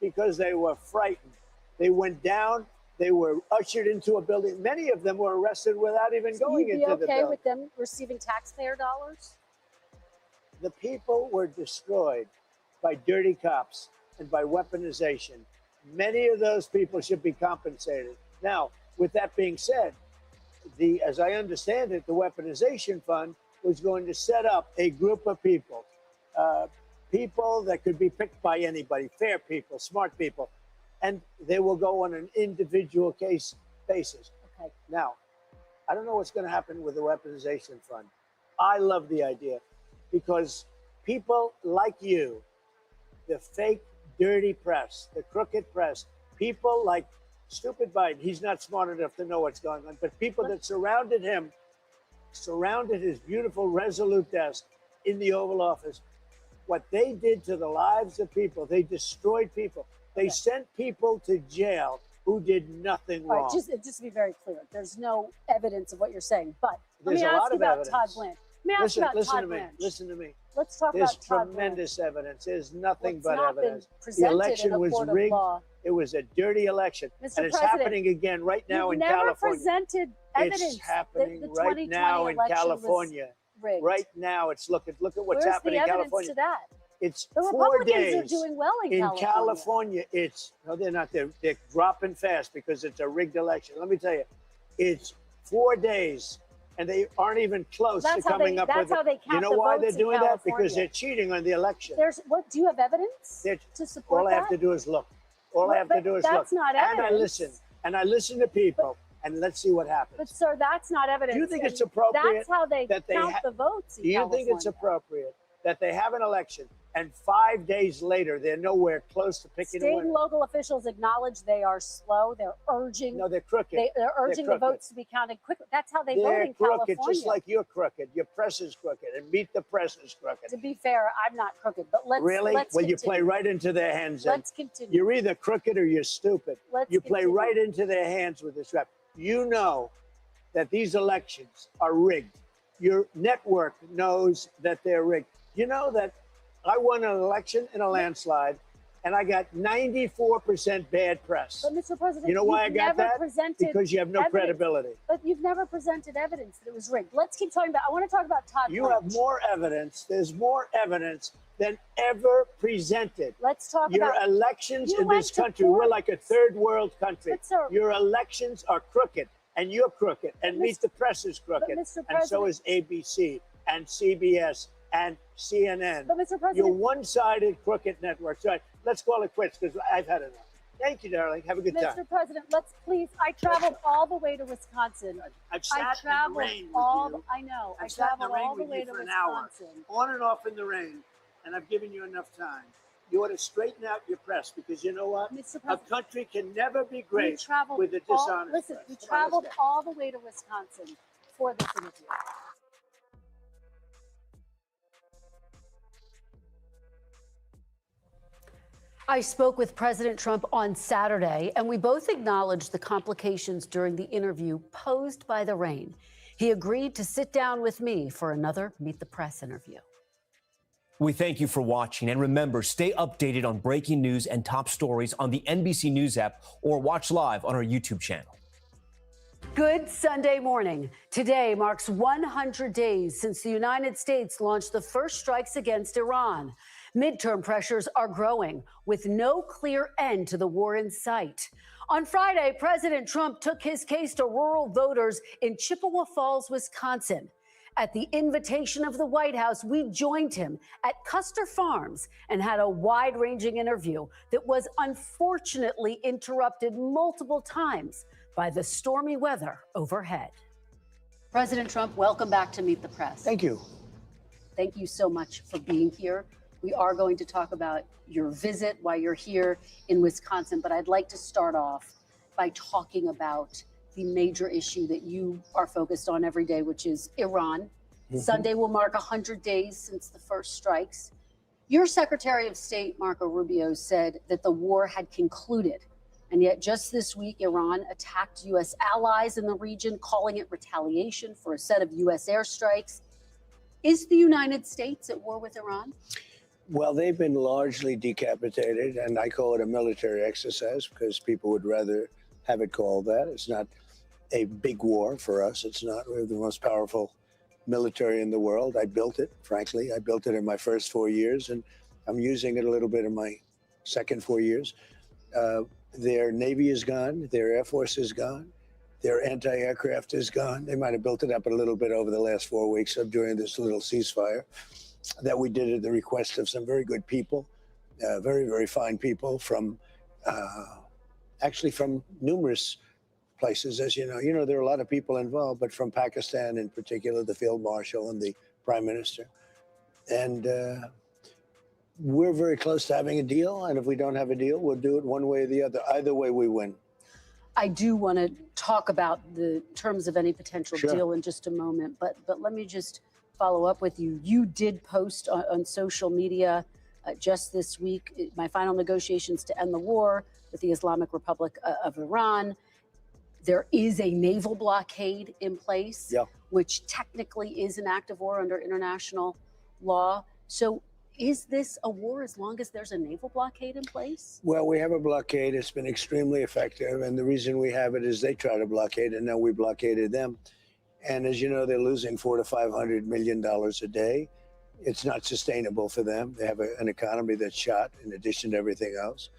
because they were frightened. They went down. They were ushered into a building. Many of them were arrested without even going You'd be into the okay building. with them receiving taxpayer dollars? The people were destroyed by dirty cops and by weaponization. Many of those people should be compensated. Now, with that being said, as I understand it, the weaponization fund was going to set up a group of people, people that could be picked by anybody, fair people, smart people, and they will go on an individual case basis. Okay. Now, I don't know what's going to happen with the weaponization fund. I love the idea because people like you, the fake, dirty press, the crooked press, people like stupid Biden, he's not smart enough to know what's going on, but people that surrounded him, surrounded his beautiful, resolute desk in the Oval Office, what they did to the lives of people, they destroyed people. They sent people to jail who did nothing All wrong. right, just to be very clear, there's no evidence of what you're saying. But There's let me a lot ask you of about evidence. Todd Blanche. Let me ask you about Listen Todd to me. Blanche. Listen to me. Let's talk There's about Todd tremendous evidence. There's nothing Well, it's but not been evidence. The presented in election a was court of rigged. law. It was a dirty election. Mr. And it's President, happening again right now You've in never California. presented evidence It's happening that the right 2020 now in election California. was rigged. Right now, it's look at what's Where's happening the in evidence California. to that? It's The 4 Republicans days. are doing well in California. California, it's no, they're not. They're dropping fast because it's a rigged election. Let me tell you, it's 4 days, and they aren't even close to coming up with. That's how they count You know the why votes they're doing in that? Because California. they're cheating on the election. There's what? Do you have evidence They're- to support All I that? have to do is look. All I have to But do is look. that's not And I evidence. listen. And I listen to people. And let's see what happens. But sir, that's not evidence. Do you think and it's appropriate That's how they that they count ha- the votes in Do you California. think it's appropriate that they have an election and 5 days later they're nowhere close to picking a State winner? and local officials acknowledge they are slow. They're urging. No, they're crooked. They're urging the crooked. votes to be counted quickly. That's how they vote They're in crooked, California. just like you're crooked. Your press is crooked, and Meet the Press is crooked. To be fair, I'm not crooked, but let's Really? Let's Well, continue. you play right into their hands. Then. Let's continue. You're either crooked or you're stupid. Let's You play continue. right into their hands with this rap. You know that these elections are rigged. Your network knows that they're rigged. You know that I won an election in a landslide, and I got 94% bad press. But Mr. President, You know why I you've got never that? presented Because you have no evidence. credibility. But you've never presented evidence that it was rigged. Let's keep talking about. I want to talk about Todd You Blanche. have more evidence. There's more evidence than ever presented. Let's talk Your about elections You in went this to country, court. we're like a third world country. But, sir- Your elections are crooked, and you're crooked, and But Meet the Press is crooked, Mr. and so President- is ABC and CBS and CNN. But Mr. You're President, one-sided crooked networks. All right, let's call it quits because I've had enough. Thank you, darling. Have a good time. Mr. President, let's please. I traveled all the way to Wisconsin. I've I sat in the traveled rain with all. you. I know. I I've sat in the traveled rain all the with way you to for an hour, Wisconsin. on and off in the rain, and I've given you enough time. You ought to straighten out your press because you know what? Mr. A President, country can never be we great traveled with a all, dishonest listen, press. we Come on, let's traveled go. all the way to Wisconsin for this interview. I spoke with President Trump on Saturday, and we both acknowledged the complications during the interview posed by the rain. He agreed to sit down with me for another Meet the Press interview. We thank you for watching, and remember, stay updated on breaking news and top stories on the NBC News app or watch live on our YouTube channel. Good Sunday morning. Today marks 100 days since the United States launched the first strikes against Iran. Midterm pressures are growing, with no clear end to the war in sight. On Friday, President Trump took his case to rural voters in Chippewa Falls, Wisconsin. At the invitation of the White House, we joined him at Custer Farms and had a wide-ranging interview that was unfortunately interrupted multiple times by the stormy weather overhead. President Trump, welcome back to Meet the Press. Thank you. Thank you so much for being here. We are going to talk about your visit while you're here in Wisconsin, but I'd like to start off by talking about the major issue that you are focused on every day, which is Iran. Sunday will mark 100 days since the first strikes. Your Secretary of State, Marco Rubio, said that the war had concluded. And yet just this week, Iran attacked U.S. allies in the region, calling it retaliation for a set of U.S. airstrikes. Is the United States at war with Iran? Well, they've been largely decapitated, and I call it a military exercise because people would rather have it called that. It's not a big war for us. It's not. We're the most powerful military in the world. I built it, frankly. I built it in my first 4 years, and I'm using it a little bit in my second 4 years. Their Navy is gone. Their Air Force is gone. Their anti-aircraft is gone. They might have built it up a little bit over the last 4 weeks during this little ceasefire that we did at the request of some very good people, very, very fine people from, actually from numerous places, as you know. You know, there are a lot of people involved, but from Pakistan in particular, the field marshal and the prime minister. And we're very close to having a deal. And if we don't have a deal, we'll do it one way or the other. Either way, we win. I do want to talk about the terms of any potential Sure. deal in just a moment, but let me just follow up with you. You did post on social media just this week, my final negotiations to end the war with the Islamic Republic of Iran. There is a naval blockade in place, which technically is an act of war under international law. So is this a war as long as there's a naval blockade in place? Well, we have a blockade. It's been extremely effective. And the reason we have it is they try to blockade, and now we blockaded them. And as you know, they're losing $400 to $500 million a day. It's not sustainable for them. They have an economy that's shot in addition to everything else.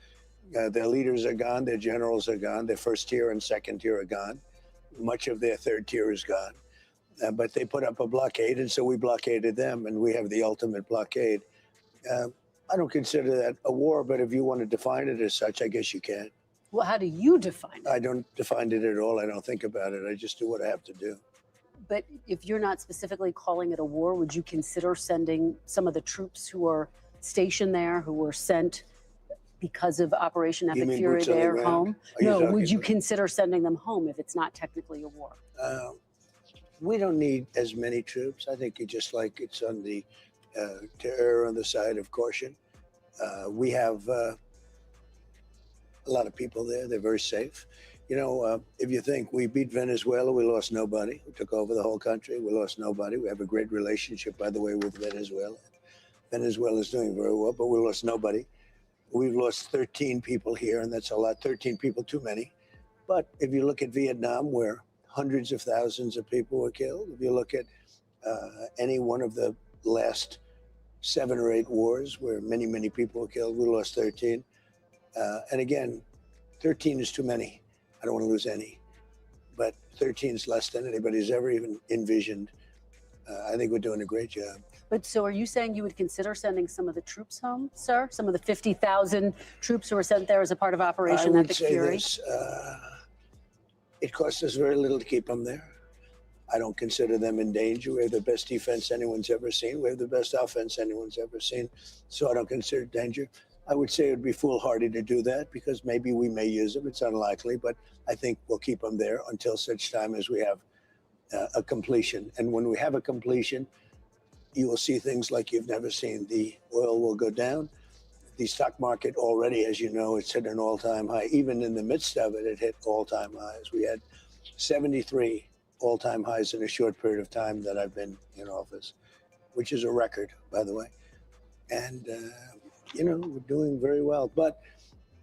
Their leaders are gone. Their generals are gone. Their first tier and second tier are gone. Much of their third tier is gone. But they put up a blockade, and so we blockaded them, and we have the ultimate blockade. I don't consider that a war, but if you want to define it as such, I guess you can. Well, how do you define it? I don't define it at all. I don't think about it. I just do what I have to do. But if you're not specifically calling it a war, would you consider sending some of the troops who are stationed there, who were sent because of Operation You Epic mean Fury boots on the there ground? home? Are you No, talking would you about- consider sending them home if it's not technically a war? We don't need as many troops. I think it's just like it's on the to err on the side of caution. We have a lot of people there. They're very safe. You know, if you think we beat Venezuela, we lost nobody. We took over the whole country. We lost nobody. We have a great relationship, by the way, with Venezuela. Venezuela is doing very well, but we lost nobody. We've lost 13 people here, and that's a lot. 13 people too many. But if you look at Vietnam, where hundreds of thousands of people were killed, if you look at any one of the last 7 or 8 wars where many, many people were killed, we lost 13. And again, 13 is too many. I don't want to lose any. But 13 is less than anybody's ever even envisioned. I think we're doing a great job. But so are you saying you would consider sending some of the troops home, sir? Some of the 50,000 troops who were sent there as a part of Operation I would Epic say Fury? this, it costs us very little to keep them there. I don't consider them in danger. We have the best defense anyone's ever seen. We have the best offense anyone's ever seen. So I don't consider it danger. I would say it would be foolhardy to do that because maybe we may use them. It's unlikely, but I think we'll keep them there until such time as we have a completion. And when we have a completion, you will see things like you've never seen. The oil will go down. The stock market already, as you know, it's hit an all-time high. Even in the midst of it, it hit all-time highs. We had 73 all-time highs in a short period of time that I've been in office, which is a record, by the way. And, you know, we're doing very well. But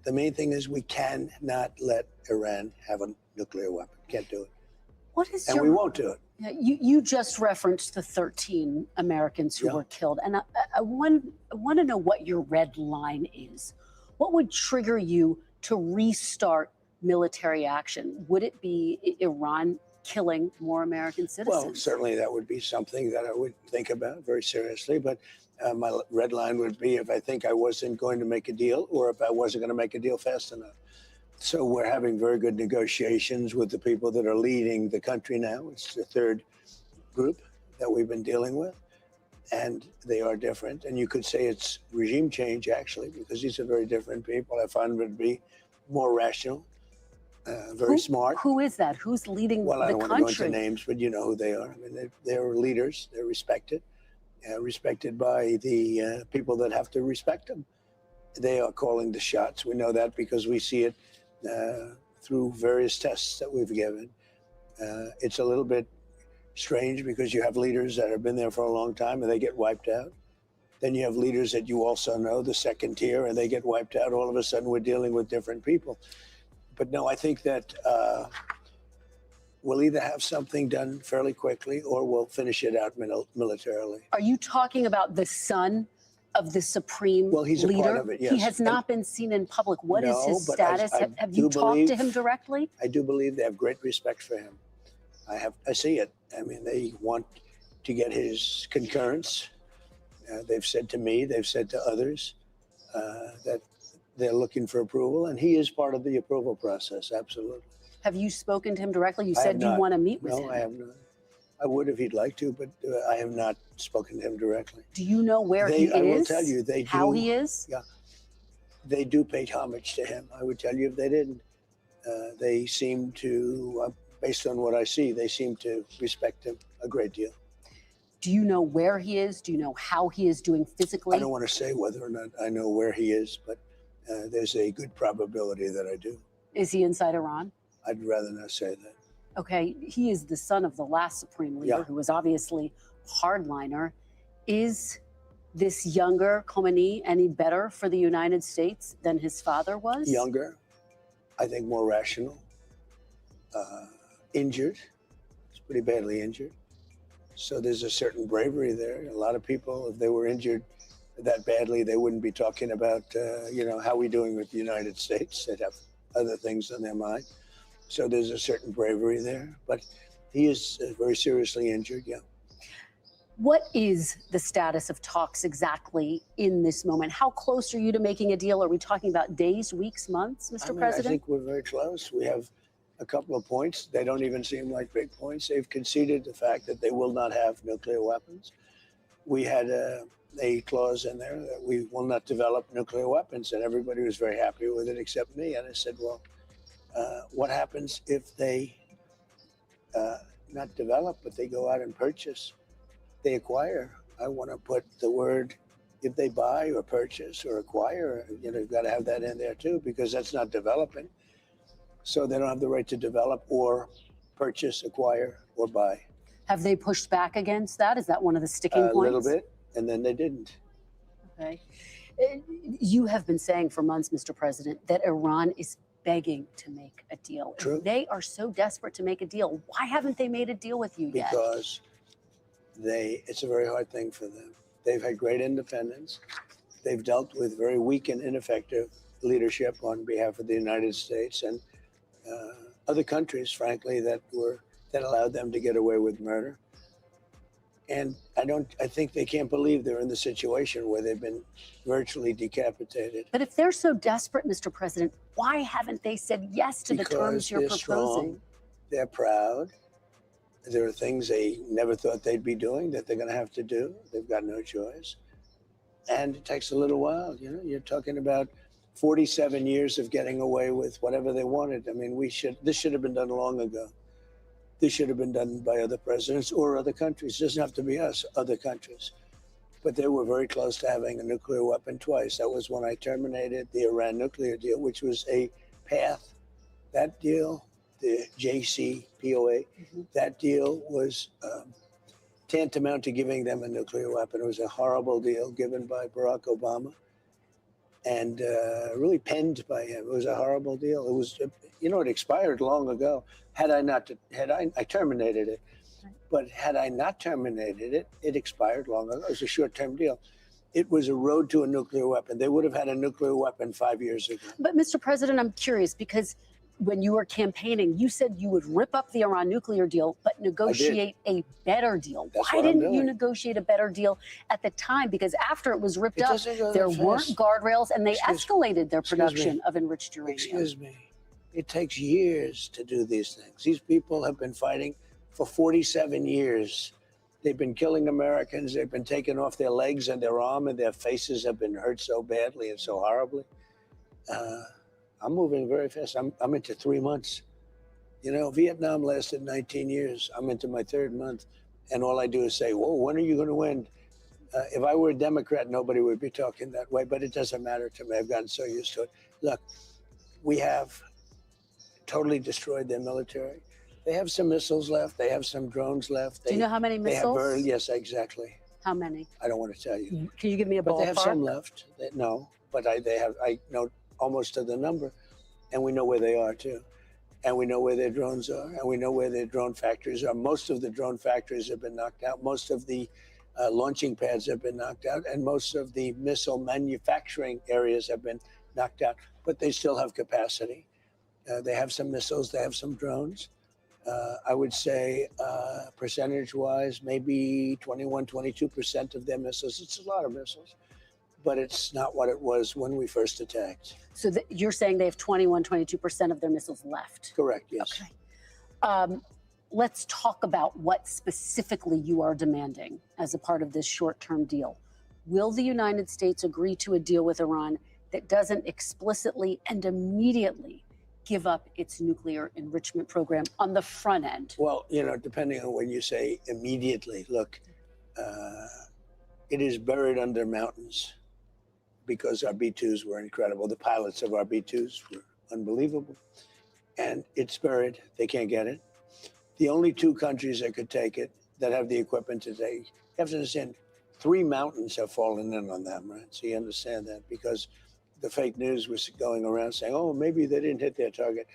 the main thing is we cannot let Iran have a nuclear weapon. Can't do it. What is And your... we won't do it. Yeah, you just referenced the 13 Americans who were killed. And I want to know what your red line is. What would trigger you to restart military action? Would it be Iran killing more American citizens? Well, certainly that would be something that I would think about very seriously. But my red line would be if I think I wasn't going to make a deal or if I wasn't going to make a deal fast enough. So we're having very good negotiations with the people that are leading the country now. It's the third group that we've been dealing with, and they are different. And you could say it's regime change, actually, because these are very different people. I find them to be more rational, very smart. Who is that? Who's leading Well, I the don't want to go country? into names, but you know who they are. I mean, they're leaders. They're respected, respected by the people that have to respect them. They are calling the shots. We know that because we see it through various tests that we've given. It's a little bit strange because you have leaders that have been there for a long time and they get wiped out. Then you have leaders that you also know, the second tier, and they get wiped out. All of a sudden, we're dealing with different people. But no, I think that we'll either have something done fairly quickly or we'll finish it out militarily. Are you talking about the son of the supreme Well, he's a leader? part of it, yes. He has not been seen in public. What is No, his but status? Have you do talked to believe- him directly? I do believe they have great respect for him. I see it. I mean, they want to get his concurrence. They've said to me, they've said to others that they're looking for approval, and he is part of the approval process, absolutely. Have you spoken to him directly? You I have said you not. want to meet with him. No, I have not. I would if he'd like to, but I have not spoken to him directly. Do you know where he is? I will tell you, they do. How he is? Yeah. They do pay homage to him. I would tell you if they didn't. They seem to, based on what I see, they seem to respect him a great deal. Do you know where he is? Do you know how he is doing physically? I don't want to say whether or not I know where he is, but there's a good probability that I do. Is he inside Iran? I'd rather not say that. Okay, he is the son of the last supreme leader, Yeah. who was obviously hardliner. Is this younger Khomeini any better for the United States than his father was? Younger, I think more rational, injured. He's pretty badly injured. So there's a certain bravery there. A lot of people, if they were injured that badly, they wouldn't be talking about, how we doing with the United States. They'd have other things on their mind. So there's a certain bravery there. But he is very seriously injured, yeah. What is the status of talks exactly in this moment? How close are you to making a deal? Are we talking about days, weeks, months, Mr. President? I think we're very close. We have a couple of points. They don't even seem like big points. They've conceded the fact that they will not have nuclear weapons. We had a clause in there that we will not develop nuclear weapons, and everybody was very happy with it except me. And I said, well, what happens if they not develop, but they go out and purchase? They acquire. I want to put the word, if they buy or purchase or acquire, you've got to have that in there too, because that's not developing. So they don't have the right to develop or purchase, acquire, or buy. Have they pushed back against that? Is that one of the sticking points? A little bit, and then they didn't. Okay. You have been saying for months, Mr. President, that Iran is begging to make a deal. True. If they are so desperate to make a deal, why haven't they made a deal with you yet? Because it's a very hard thing for them. They've had great independence. They've dealt with very weak and ineffective leadership on behalf of the United States and other countries, frankly, that allowed them to get away with murder. And I think they can't believe they're in the situation where they've been virtually decapitated. But if they're so desperate, Mr. President, why haven't they said yes to the terms you're they're proposing? strong, they're proud. There are things they never thought they'd be doing that they're going to have to do. They've got no choice. And it takes a little while. You're talking about 47 years of getting away with whatever they wanted. I mean, this should have been done long ago. This should have been done by other presidents or other countries. It doesn't have to be us, other countries. But they were very close to having a nuclear weapon twice. That was when I terminated the Iran nuclear deal, which was a path. That deal, the JCPOA, that deal was tantamount to giving them a nuclear weapon. It was a horrible deal given by Barack Obama and really penned by him. It was a horrible deal. It was, it expired long ago. I terminated it. But had I not terminated it, it expired long ago. It was a short-term deal. It was a road to a nuclear weapon. They would have had a nuclear weapon 5 years ago. But Mr. President, I'm curious because when you were campaigning, you said you would rip up the Iran nuclear deal, but negotiate a better deal. That's Why what I'm didn't you doing. negotiate a better deal at the time? Because after it was ripped It up, doesn't go that there weren't fast. guardrails and they Excuse- escalated their excuse me. production of enriched uranium. Excuse me. It takes years to do these things. These people have been fighting for 47 years. They've been killing Americans. They've been taking off their legs and their arm, and their faces have been hurt so badly and so horribly. I'm moving very fast. I'm into 3 months. Vietnam lasted 19 years. I'm into my 3rd month. And all I do is say, whoa, when are you going to win? If I were a Democrat, nobody would be talking that way, but it doesn't matter to me. I've gotten so used to it. Look, we have totally destroyed their military. They have some missiles left. They have some drones left. Do you know how many They have missiles? yes, exactly. How many? I don't want to tell you. Can you give me a But ballpark? they have some left. No, but I know almost to the number, and we know where they are too, and we know where their drones are, and we know where their drone factories are. Most of the drone factories have been knocked out. Most of the Launching pads have been knocked out, and most of the missile manufacturing areas have been knocked out, but they still have capacity. They have some missiles, they have some drones. I would say percentage-wise, maybe 21, 22% of their missiles. It's a lot of missiles, but it's not what it was when we first attacked. So you're saying they have 21, 22% of their missiles left? Correct, yes. Okay. Let's talk about what specifically you are demanding as a part of this short-term deal. Will the United States agree to a deal with Iran that doesn't explicitly and immediately give up its nuclear enrichment program on the front end? Well, you know, depending on when you say immediately, look, it is buried under mountains because our B-2s were incredible. The pilots of our B-2s were unbelievable. And it's buried. They can't get it. The only two countries that could take it, that have the equipment to take, you have to understand, 3 mountains have fallen in on them, right? So you understand that, because the fake news was going around saying, oh, maybe they didn't hit their target.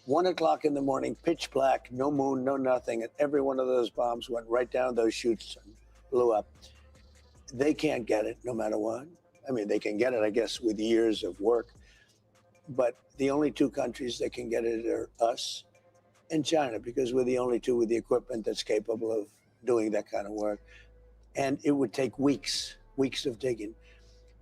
1 o'clock in the morning, pitch black, no moon, no nothing, and every one of those bombs went right down those chutes and blew up. They can't get it no matter what. I mean, they can get it, I guess, with years of work. But the only 2 countries that can get it are us and China, because we're the only 2 with the equipment that's capable of doing that kind of work. And it would take weeks of digging.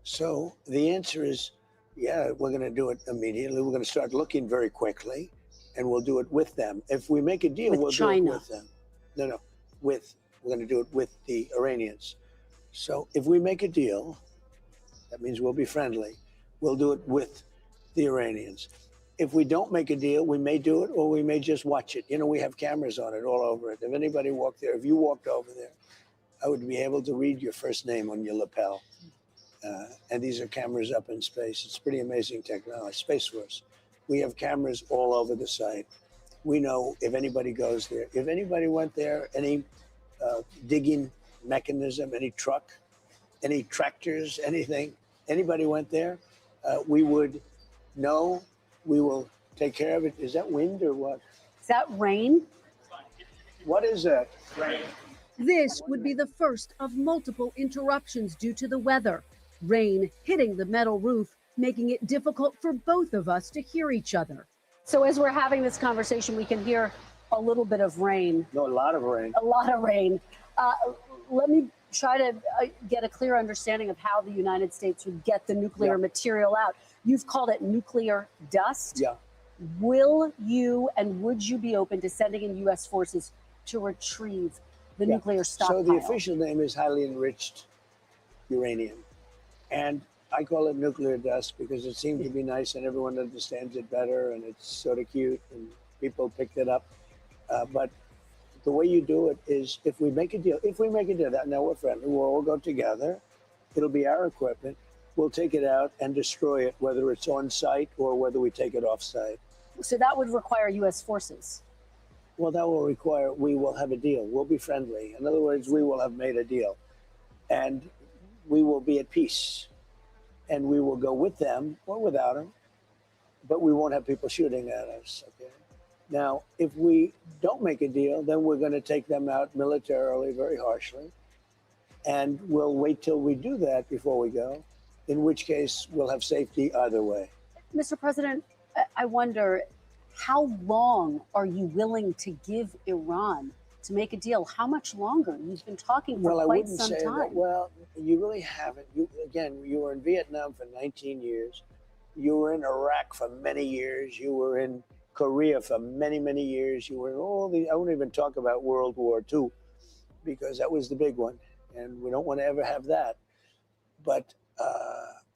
So the answer is, yeah, we're going to do it immediately. We're going to start looking very quickly, and we'll do it with them. If we make a deal, With we'll China. do it with them. No, we're going to do it with the Iranians. So if we make a deal, that means we'll be friendly. We'll do it with the Iranians. If we don't make a deal, we may do it, or we may just watch it. You know, we have cameras on it all over it. If anybody walked there, if you walked over there, I would be able to read your first name on your lapel. And these are cameras up in space. It's pretty amazing technology. Space Force. We have cameras all over the site. We know if anybody goes there. If anybody went there, any digging mechanism, any truck, any tractors, anything, anybody went there, we would know. We will take care of it. Is that wind or what? Is that rain? What is that? Rain. This would be the first of multiple interruptions due to the weather. Rain hitting the metal roof, making it difficult for both of us to hear each other. So as we're having this conversation, we can hear a little bit of rain. No, a lot of rain. A lot of rain. Let me try to get a clear understanding of how the United States would get the nuclear material out. You've called it nuclear dust. Yeah. Will you and would you be open to sending in U.S. forces to retrieve the nuclear stockpile? So the official name is highly enriched uranium. And I call it nuclear dust because it seemed to be nice and everyone understands it better and it's sort of cute and people picked it up. But the way you do it is if we make a deal, that now we're friendly, we'll all go together. It'll be our equipment. We'll take it out and destroy it, whether it's on site or whether we take it off site. So that would require U.S. forces. Well, that will require, we will have a deal. We'll be friendly. In other words, we will have made a deal. And we will be at peace. And we will go with them or without them. But we won't have people shooting at us, okay? Now, if we don't make a deal, then we're going to take them out militarily very harshly. And we'll wait till we do that before we go, in which case we'll have safety either way. Mr. President, I wonder, how long are you willing to give Iran to make a deal? How much longer? You've been talking for quite some time. That. Well, you really haven't. You were in Vietnam for 19 years. You were in Iraq for many years. You were in Korea for many, many years. You were in all the, I won't even talk about World War II because that was the big one. And we don't want to ever have that. But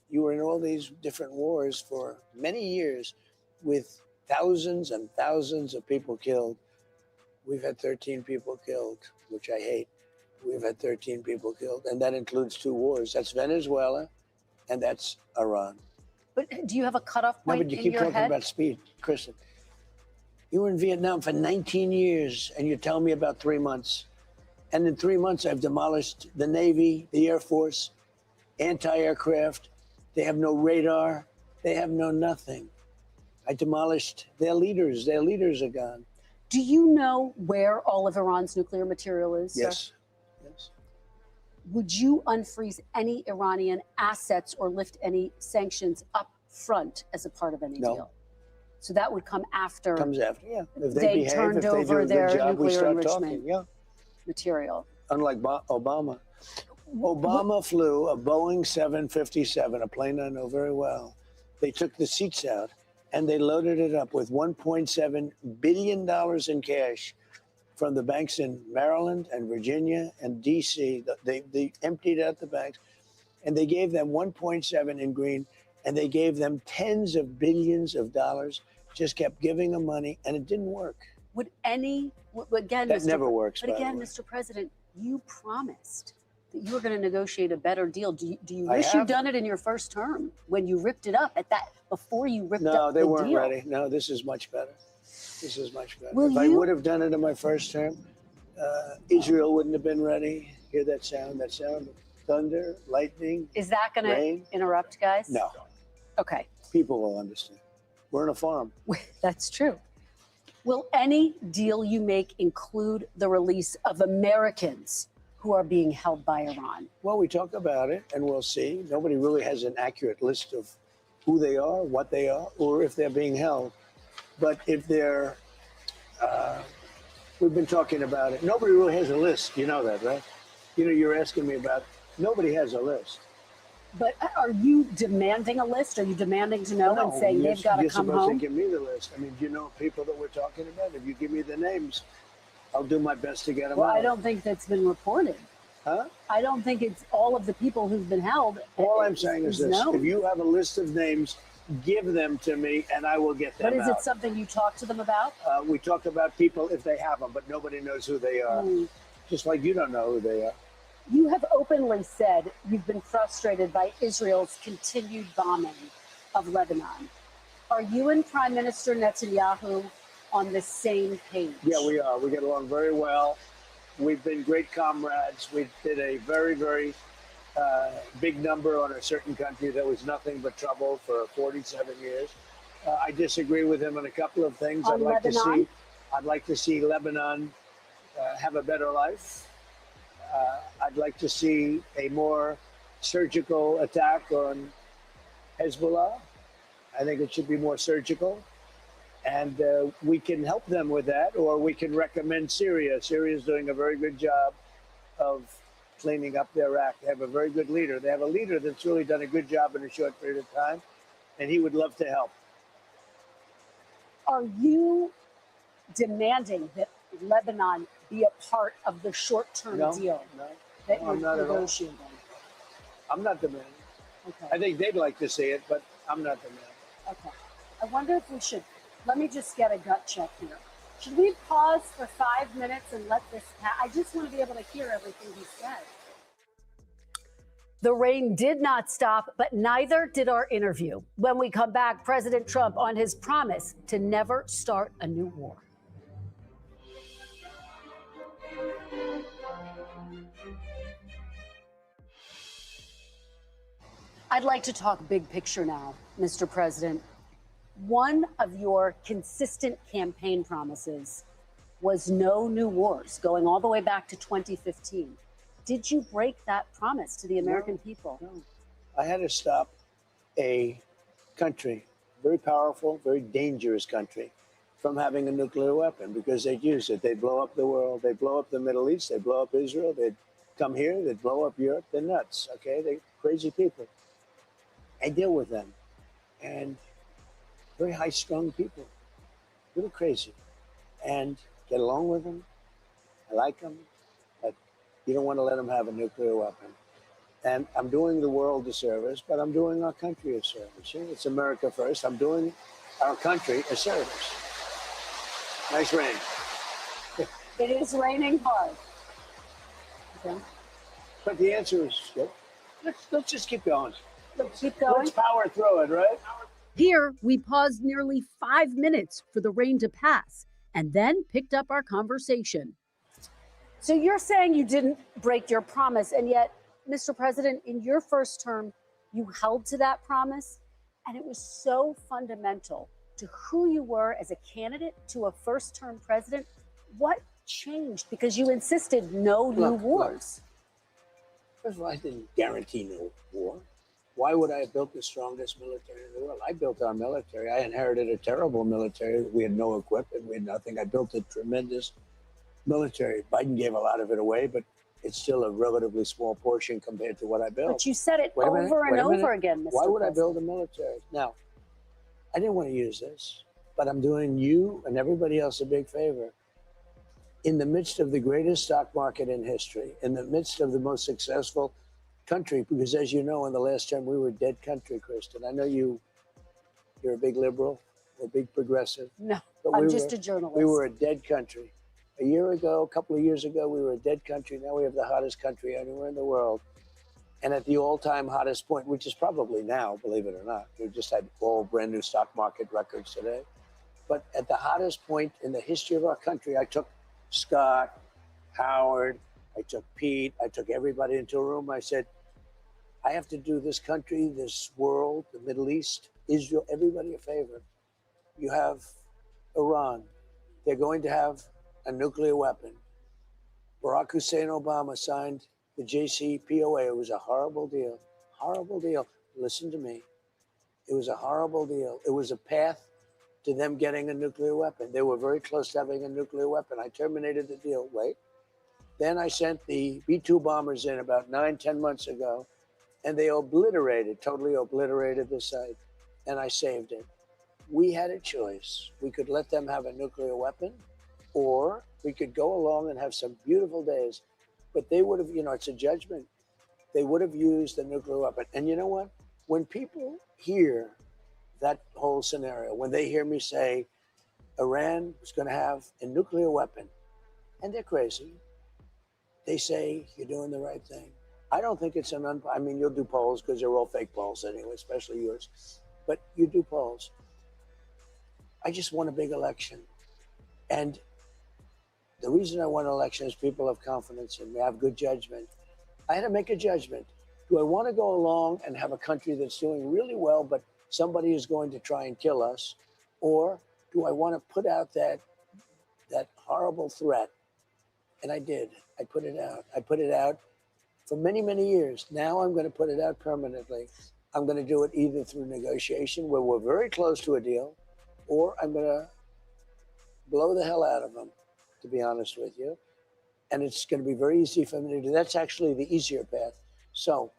you were in all these different wars for many years with thousands and thousands of people killed. We've had 13 people killed, which I hate. We've had 13 people killed, and that includes 2 wars. That's Venezuela, and that's Iran. But do you have a cutoff point in your head? No, but you keep talking about speed, Kristen. You were in Vietnam for 19 years, and you tell me about 3 months. And in 3 months, I've demolished the Navy, the Air Force, anti-aircraft. They have no radar. They have no nothing. I demolished their leaders. Their leaders are gone. Do you know where all of Iran's nuclear material is? Yes. Sir? Yes. would you unfreeze any Iranian assets or lift any sanctions up front as a part of any No. deal? So that would come after Comes after, yeah. If they they behave, turned if they do over a good their job, we nuclear start enrichment talking, yeah. material. Unlike Obama. Obama flew a Boeing 757, a plane I know very well. They took the seats out and they loaded it up with $1.7 billion in cash from the banks in Maryland and Virginia and D.C. They emptied out the banks and they gave them 1.7 in green, and they gave them tens of billions of dollars, just kept giving them money, and it didn't work. Would any, again, That never works, But by the again, way. Mr. President, you promised that you were going to negotiate a better deal. Do you I wish you'd have. done it in your first term when you ripped it up at that, before you ripped No, up they the weren't deal? ready. No, this is much better. This is much better. Will If I you- would have done it in my first term, Israel wouldn't have been ready. Hear that sound? That sound of thunder, lightning. Is that going to Rain? interrupt, guys? No. Okay. People will understand. We're in a farm. That's true. Will any deal you make include the release of Americans who are being held by Iran? Well, we talk about it and we'll see. Nobody really has an accurate list of who they are, what they are, or if they're being held. But if they're, we've been talking about it. Nobody really has a list. You know that, right? You know, you're asking me about, nobody has a list. But are you demanding a list? Are you demanding to know and saying they've got to you're come supposed home? to give me the list. I mean, do you know people that we're talking about? If you give me the names, I'll do my best to get them Well, out. I don't think that's been reported. Huh? I don't think it's all of the people who've been held. All I'm saying is this. known. If you have a list of names, give them to me and I will get them But is out. it something you talk to them about? We talk about people if they have them, but nobody knows who they are. Just like you don't know who they are. You have openly said you've been frustrated by Israel's continued bombing of Lebanon. Are you and Prime Minister Netanyahu on the same page? Yeah, we are. We get along very well. We've been great comrades. We did a very, very big number on a certain country that was nothing but trouble for 47 years. I disagree with him on a couple of things. On Lebanon? I'd like to see Lebanon have a better life. I'd like to see a more surgical attack on Hezbollah. I think it should be more surgical. And we can help them with that, or we can recommend Syria. Syria is doing a very good job of cleaning up their act. They have a very good leader. They have a leader that's really done a good job in a short period of time, and he would love to help. Are you demanding that Lebanon be a part of the short-term No, deal no, that no, you're I'm not at all. negotiating? I'm not demanding. Okay. I think they'd like to see it, but I'm not demanding. Okay. I wonder if we should, let me just get a gut check here. Should we pause for 5 minutes and let this pass? I just want to be able to hear everything he said. The rain did not stop, but neither did our interview. When we come back, President Trump on his promise to never start a new war. I'd like to talk big picture now, Mr. President. One of your consistent campaign promises was no new wars, going all the way back to 2015. Did you break that promise to the American people? No. I had to stop a country, very powerful, very dangerous country, from having a nuclear weapon because they'd use it. They'd blow up the world. They'd blow up the Middle East. They'd blow up Israel. They'd come here. They'd blow up Europe. They're nuts, okay? They're crazy people. I deal with them. And very high-strung people, really crazy. And get along with them. I like them. But you don't want to let them have a nuclear weapon. And I'm doing the world a service, but I'm doing our country a service. You know, it's America first. I'm doing our country a service. Nice rain. It is raining hard. Okay. But the answer is, let's just keep going. Let's keep going. Let's power through it, right? Here, we paused nearly 5 minutes for the rain to pass and then picked up our conversation. So you're saying you didn't break your promise, and yet, Mr. President, in your first term, you held to that promise, and it was so fundamental to who you were as a candidate to a first-term president. What changed? Because you insisted no new wars. First of all, I didn't guarantee no war. Why would I have built the strongest military in the world? I built our military. I inherited a terrible military. We had no equipment. We had nothing. I built a tremendous military. Biden gave a lot of it away, but it's still a relatively small portion compared to what I built. But you said it Wait a minute, over and wait a minute. over again, Mr. Why would I President. build a military? Now, I didn't want to use this, but I'm doing you and everybody else a big favor. In the midst of the greatest stock market in history, in the midst of the most successful country, because as you know, in the last term, we were a dead country, Kristen. I know you're a big liberal, or a big progressive. No, but I'm just a journalist. We were a dead country. A year ago, a couple of years ago, we were a dead country. Now we have the hottest country anywhere in the world. And at the all-time hottest point, which is probably now, believe it or not, we just had all brand new stock market records today. But at the hottest point in the history of our country, I took Scott, Howard, I took Pete, I took everybody into a room. I said, I have to do this country, this world, the Middle East, Israel, everybody a favor. You have Iran. They're going to have a nuclear weapon. Barack Hussein Obama signed the JCPOA. It was a horrible deal. Horrible deal. Listen to me. It was a horrible deal. It was a path to them getting a nuclear weapon. They were very close to having a nuclear weapon. I terminated the deal. Wait. Then I sent the B-2 bombers in about 9-10 months ago, and they totally obliterated the site, and I saved it. We had a choice. We could let them have a nuclear weapon, or we could go along and have some beautiful days. But they would have, it's a judgment. They would have used the nuclear weapon. And you know what? When people hear that whole scenario, when they hear me say Iran is going to have a nuclear weapon, and they're crazy, they say you're doing the right thing. I don't think it's I mean, you'll do polls because they're all fake polls anyway, especially yours. But you do polls. I just won a big election. And the reason I won an election is people have confidence in me. I have good judgment. I had to make a judgment. Do I want to go along and have a country that's doing really well, but somebody is going to try and kill us? Or do I want to put out that horrible threat? And I did. I put it out. I put it out for many, many years. Now I'm going to put it out permanently. I'm going to do it either through negotiation, where we're very close to a deal, or I'm going to blow the hell out of them, to be honest with you. And it's going to be very easy for me to do. That's actually the easier path. So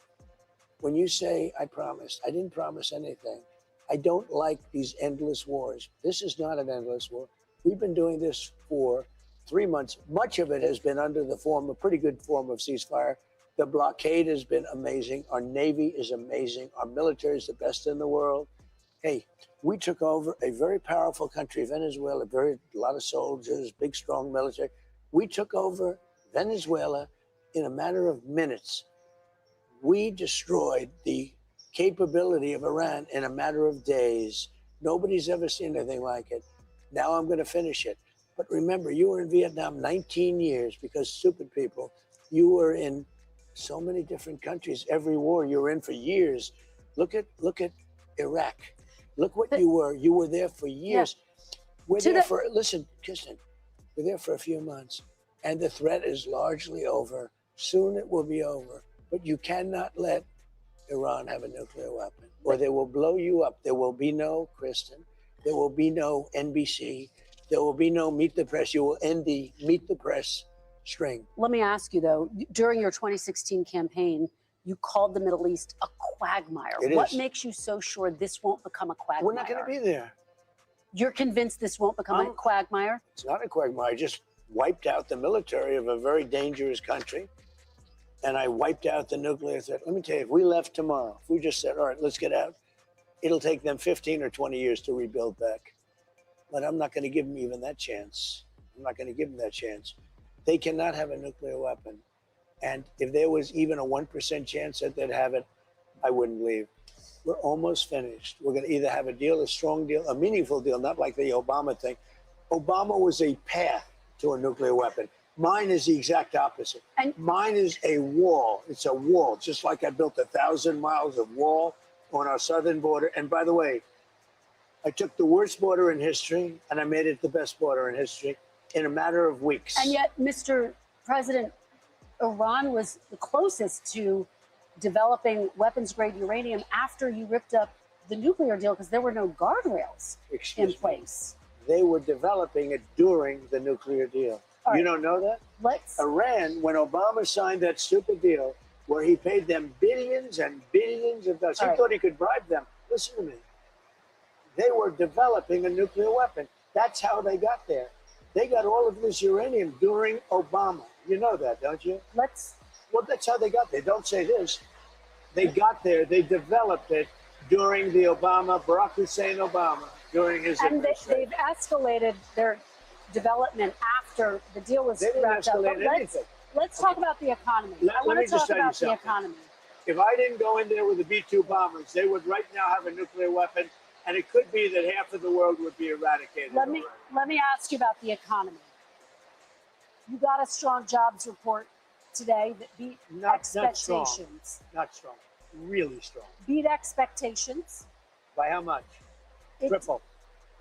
when you say I promised, I didn't promise anything. I don't like these endless wars. This is not an endless war. We've been doing this for 3 months. Much of it has been under the form, a pretty good form of ceasefire. The blockade has been amazing. Our Navy is amazing. Our military is the best in the world. Hey, we took over a very powerful country, Venezuela, a lot of soldiers, big, strong military. We took over Venezuela in a matter of minutes. We destroyed the capability of Iran in a matter of days. Nobody's ever seen anything like it. Now I'm going to finish it. But remember, you were in Vietnam 19 years because stupid people. You were in so many different countries. Every war you were in for years. Look at Iraq. Look what you were. You were there for years. Yeah. We're there for, listen, Kristen, we're there for a few months. And the threat is largely over. Soon it will be over. But you cannot let Iran have a nuclear weapon, or they will blow you up. There will be no, Kristen, there will be no NBC. There will be no Meet the Press. You will end the Meet the Press string. Let me ask you, though, during your 2016 campaign, you called the Middle East a quagmire. What makes you so sure this won't become a quagmire? We're not going to be there. You're convinced this won't become a quagmire? It's not a quagmire. I just wiped out the military of a very dangerous country, and I wiped out the nuclear threat. Let me tell you, if we left tomorrow, if we just said, all right, let's get out, it'll take them 15 or 20 years to rebuild back. But I'm not going to give them even that chance. I'm not going to give them that chance. They cannot have a nuclear weapon. And if there was even a 1% chance that they'd have it, I wouldn't leave. We're almost finished. We're going to either have a deal, a strong deal, a meaningful deal, not like the Obama thing. Obama was a path to a nuclear weapon. Mine is the exact opposite. And mine is a wall. It's a wall, just like I built 1,000 miles of wall on our southern border. And by the way, I took the worst border in history and I made it the best border in history in a matter of weeks. And yet, Mr. President, Iran was the closest to developing weapons-grade uranium after you ripped up the nuclear deal because there were no guardrails in place. They were developing it during the nuclear deal. You don't know that? Iran, when Obama signed that stupid deal where he paid them billions and billions of dollars, he thought he could bribe them. Listen to me. They were developing a nuclear weapon. That's how they got there. They got all of this uranium during Obama. You know that, don't you? Well, that's how they got there. Don't say this. They got there. They developed it during the Barack Hussein Obama, during his administration. They've escalated their development after the deal was wrapped up. But let's talk about the economy. I want to talk about the economy. If I didn't go in there with the B-2 bombers, they would right now have a nuclear weapon, and it could be that half of the world would be eradicated. Let me ask you about the economy. You got a strong jobs report today that beat expectations. Not strong. Really strong. Beat expectations. By how much? Triple.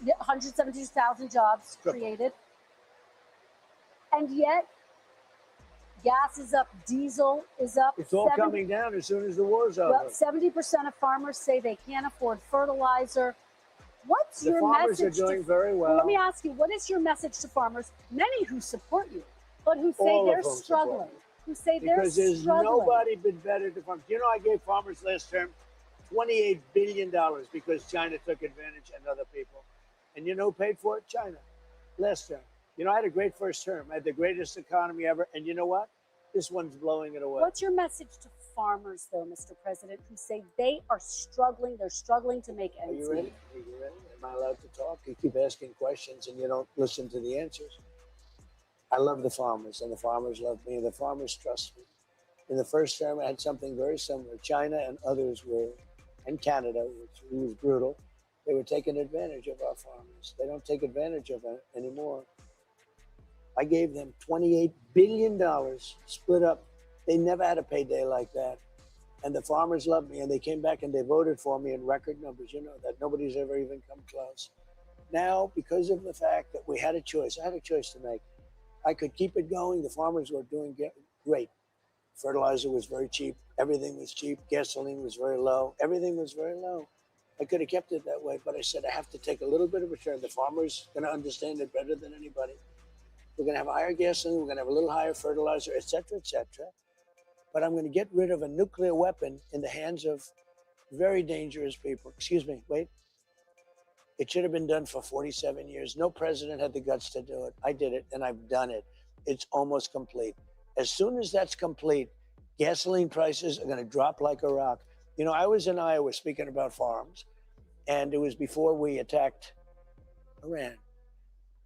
172,000 jobs created. And yet, gas is up, diesel is up. It's all coming down as soon as the war's over. Well, 70% of farmers say they can't afford fertilizer. What's your message? The farmers are doing very well. Let me ask you, what is your message to farmers, many who support you, but who say they're struggling? Who say they're struggling? Because there's nobody been better to farmers. You know, I gave farmers last term $28 billion because China took advantage and other people. And you know who paid for it? China. Last term. You know, I had a great first term. I had the greatest economy ever. And you know what? This one's blowing it away. What's your message to farmers, though, Mr. President, who say they are struggling? They're struggling to make ends meet. Are you ready? Am I allowed to talk? You keep asking questions and you don't listen to the answers. I love the farmers, and the farmers love me, and the farmers trust me. In the first term, I had something very similar. China and others were, and Canada, which was brutal, they were taking advantage of our farmers. They don't take advantage of it anymore. I gave them $28 billion split up. They never had a payday like that. And the farmers loved me, and they came back and they voted for me in record numbers. You know that nobody's ever even come close. Now, because of the fact that we had a choice, I had a choice to make. I could keep it going. The farmers were doing great. Fertilizer was very cheap. Everything was cheap. Gasoline was very low. Everything was very low. I could have kept it that way, but I said I have to take a little bit of a turn. The farmers are going to understand it better than anybody. We're going to have higher gasoline. We're going to have a little higher fertilizer, et cetera, et cetera. But I'm going to get rid of a nuclear weapon in the hands of very dangerous people. Excuse me, wait. It should have been done for 47 years. No president had the guts to do it. I did it, and I've done it. It's almost complete. As soon as that's complete, gasoline prices are going to drop like a rock. You know, I was in Iowa speaking about farms, and it was before we attacked Iran.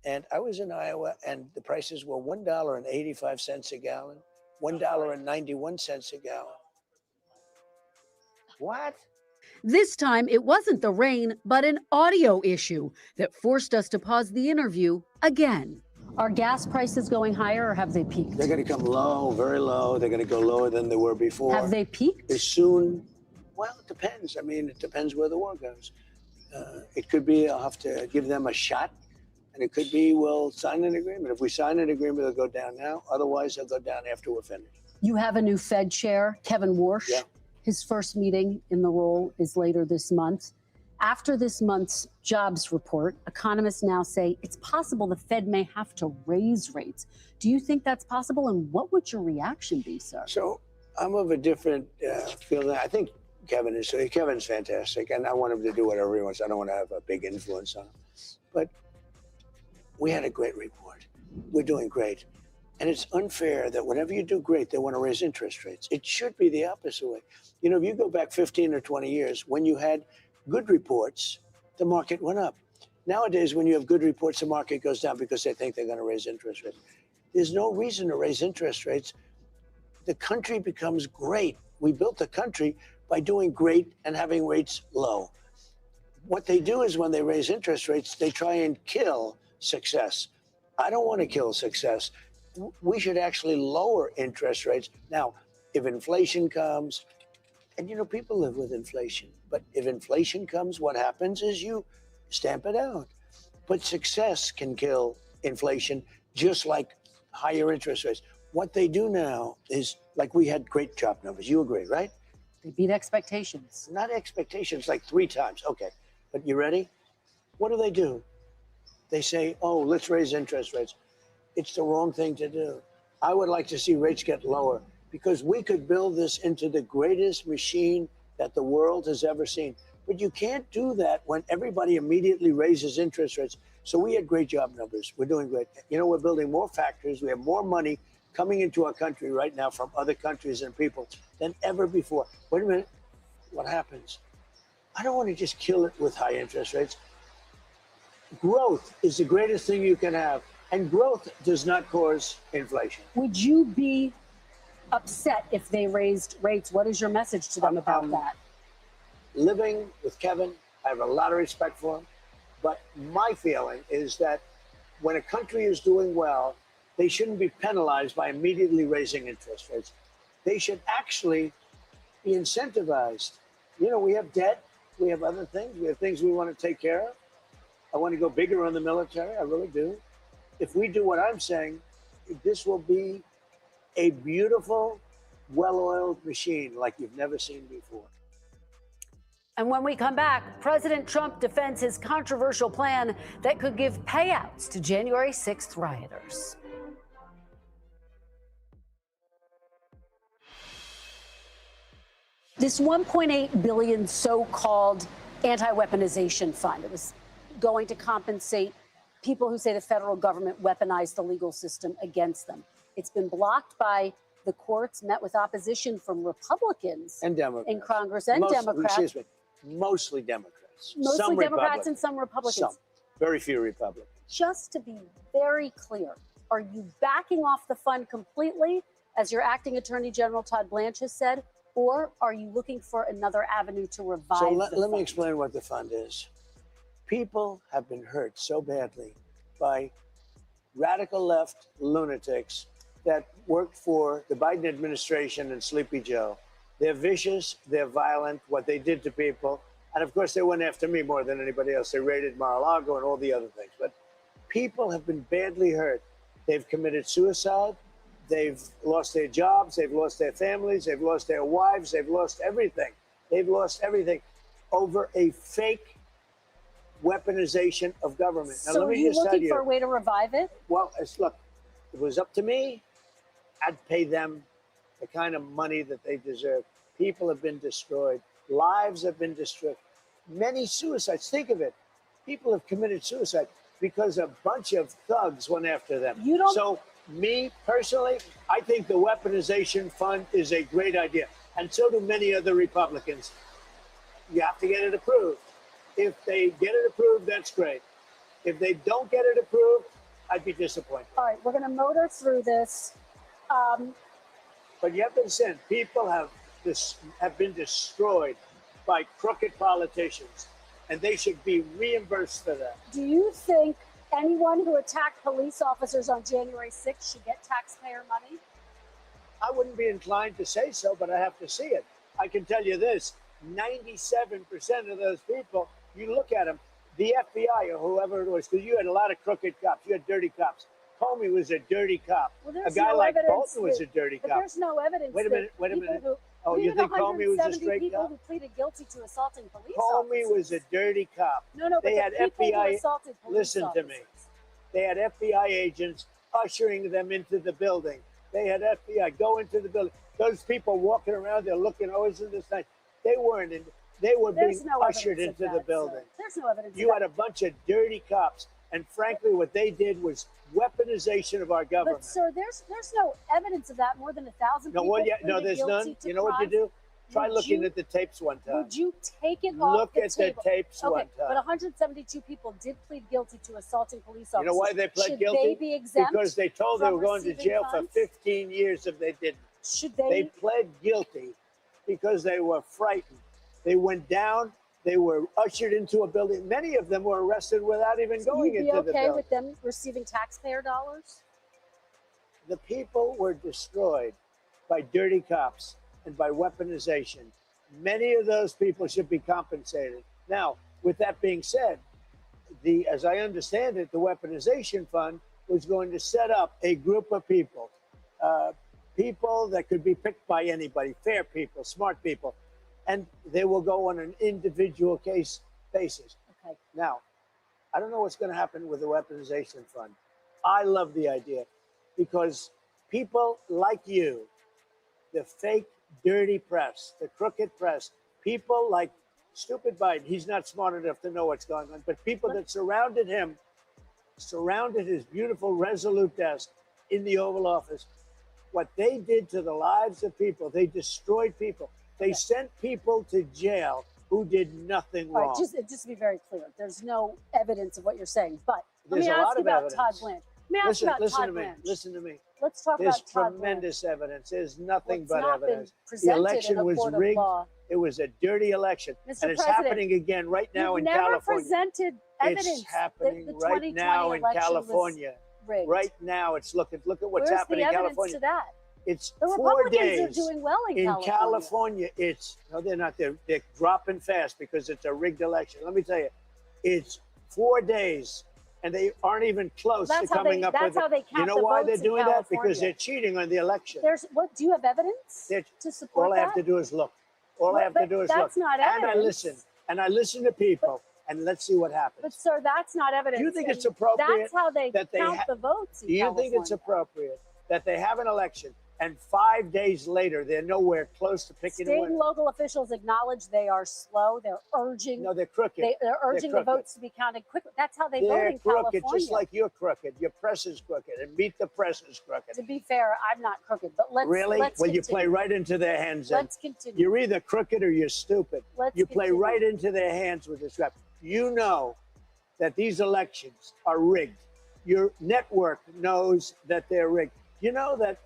And I was in Iowa, and the prices were $1.85 a gallon, $1.91 a gallon. What? This time, it wasn't the rain, but an audio issue that forced us to pause the interview again. Are gas prices going higher, or have they peaked? They're going to come low, very low. They're going to go lower than they were before. Have they peaked? As soon, well, it depends. I mean, it depends where the war goes. It could be I'll have to give them a shot, and it could be we'll sign an agreement. If we sign an agreement, they'll go down now. Otherwise, they'll go down after we're finished. You have a new Fed chair, Kevin Warsh. Yeah. His first meeting in the role is later this month. After this month's jobs report, economists now say it's possible the Fed may have to raise rates. Do you think that's possible, and what would your reaction be, sir? So I'm of a different feeling. I think Kevin's fantastic, and I want him to do whatever he wants. I don't want to have a big influence on him. But we had a great report. We're doing great. And it's unfair that whenever you do great, they want to raise interest rates. It should be the opposite way. You know, if you go back 15 or 20 years, when you had good reports, the market went up. Nowadays, when you have good reports, the market goes down because they think they're going to raise interest rates. There's no reason to raise interest rates. The country becomes great. We built the country by doing great and having rates low. What they do is when they raise interest rates, they try and kill success. I don't want to kill success. We should actually lower interest rates. Now, if inflation comes, and you know, people live with inflation, but if inflation comes, what happens is you stamp it out. But success can kill inflation just like higher interest rates. What they do now is, like, we had great job numbers. You agree, right? They beat expectations. Not expectations, like 3 times. Okay, but you ready? What do? They say, oh, let's raise interest rates. It's the wrong thing to do. I would like to see rates get lower because we could build this into the greatest machine that the world has ever seen. But you can't do that when everybody immediately raises interest rates. So we had great job numbers. We're doing great. You know, we're building more factories. We have more money coming into our country right now from other countries and people than ever before. Wait a minute. What happens? I don't want to just kill it with high interest rates. Growth is the greatest thing you can have. And growth does not cause inflation. Would you be upset if they raised rates? What is your message to them about that? Living with Kevin, I have a lot of respect for him. But my feeling is that when a country is doing well, they shouldn't be penalized by immediately raising interest rates. They should actually be incentivized. You know, we have debt. We have other things. We have things we want to take care of. I want to go bigger on the military. I really do. If we do what I'm saying, this will be a beautiful, well-oiled machine like you've never seen before. And when we come back, President Trump defends his controversial plan that could give payouts to January 6th rioters. This $1.8 billion so-called anti-weaponization fund, it was going to compensate people who say the federal government weaponized the legal system against them. It's been blocked by the courts, met with opposition from Republicans and Democrats in Congress and Democrats. Excuse me, mostly Democrats. Mostly some Democrats and some Republicans. Some, very few Republicans. Just to be very clear, are you backing off the fund completely, as your acting Attorney General Todd Blanche has said, or are you looking for another avenue to revive So the let me fund? explain what the fund is. People have been hurt so badly by radical left lunatics that worked for the Biden administration and Sleepy Joe. They're vicious, they're violent, what they did to people. And of course, they went after me more than anybody else. They raided Mar-a-Lago and all the other things. But people have been badly hurt. They've committed suicide. They've lost their jobs. They've lost their families. They've lost their wives. They've lost everything. They've lost everything over a fake weaponization of government. Now, So let are me you just tell looking you, for a way to revive it? well, look, if it was up to me, I'd pay them the kind of money that they deserve. People have been destroyed. Lives have been destroyed. Many suicides. Think of it. People have committed suicide because a bunch of thugs went after them. You don't- So, me personally, I think the weaponization fund is a great idea. And so do many other Republicans. You have to get it approved. If they get it approved, that's great. If they don't get it approved, I'd be disappointed. All right, we're going to motor through this. But you have to understand, people have been destroyed by crooked politicians, and they should be reimbursed for that. Do you think anyone who attacked police officers on January 6th should get taxpayer money? I wouldn't be inclined to say so, but I have to see it. I can tell you this, 97% of those people, you look at them, the FBI or whoever it was, because you had a lot of crooked cops, you had dirty cops. Comey was a dirty cop. Well, A there's guy no like evidence Bolton was a that- dirty But cop. there's no evidence. Wait a that minute, wait a people minute. who- Oh, you even think Comey was a 170 straight people cop? who pleaded guilty to assaulting police Comey officers. was a dirty cop. No, but They the had people who FBI. assaulted police Listen to officers. me. They had FBI agents ushering them into the building. They had FBI go into the building. Those people walking around, they're looking always in the side. They weren't in. They were There's being no ushered evidence of into the that, building. sir. There's no evidence. You of had that. a bunch of dirty cops, and frankly, what they did was weaponization of our government. But sir, there's no evidence of that. More than 1,000 No, people. well, yeah, no, pleaded there's guilty none. to You know what you crimes. do? Try Would looking you- at the tapes one time. Would you take it off Look the at the table? tapes Okay, one time. but 172 people did plead guilty to assaulting police officers. You know why they pled Should guilty? they be exempt Because they told they from were going to receiving jail funds? for 15 years if they didn't. Should They they? pled guilty because they were frightened. They went down. They were ushered into a building. Many of them were arrested without even going You'd be into the okay building. with them receiving taxpayer dollars? The people were destroyed by dirty cops and by weaponization. Many of those people should be compensated. Now, with that being said, as I understand it, the weaponization fund was going to set up a group of people, people that could be picked by anybody, fair people, smart people, and they will go on an individual case basis. Okay. Now, I don't know what's going to happen with the weaponization fund. I love the idea because people like you, the fake, dirty press, the crooked press, people like stupid Biden, he's not smart enough to know what's going on, but people that surrounded him, surrounded his beautiful, resolute desk in the Oval Office, what they did to the lives of people, they destroyed people. They sent people to jail who did nothing All wrong. right, just to be very clear, there's no evidence of what you're saying. But There's let me a ask lot you of about evidence. Todd Blanche. Let me ask you about Listen Todd to me. Blanche. Listen to me. Let's talk There's about Todd tremendous evidence. There's nothing Well, it's but not been evidence. The presented in election a was court of rigged. law. It was a dirty election. Mr. And it's President, happening again right now You've in never California. presented evidence It's happening that the right 2020 now in election was California. rigged. Right now, it's look at what's Where's happening the in evidence California. to that? It's The 4 Republicans days. are doing well in California. California, it's no, they're not. They're dropping fast because it's a rigged election. Let me tell you, it's 4 days, and they aren't even close to coming up with. That's how they count You know the why votes they're in doing that? Because California. they're cheating on the election. There's what? Do you have evidence to support All I have to do is look. All I have to do is look. That's not And I evidence. listen. And I listen to people. And let's see what happens. But sir, that's not evidence. Do you think and it's appropriate That's how they that they count ha- the votes in Do you think it's California. appropriate that they have an election and 5 days later they're nowhere close to picking a State winner? and local officials acknowledge they are slow. They're urging. No, they're crooked. They're urging the crooked. votes to be counted quickly. That's how they vote They're in crooked, California. just like you're crooked. Your press is crooked, and Meet the Press is crooked. To be fair, I'm not crooked, but let's Really? Let's Well, you continue. play right into their hands. Then. Let's continue. You're either crooked or you're stupid. Let's you play continue. right into their hands with this rap. You know that these elections are rigged. Your network knows that they're rigged. You know that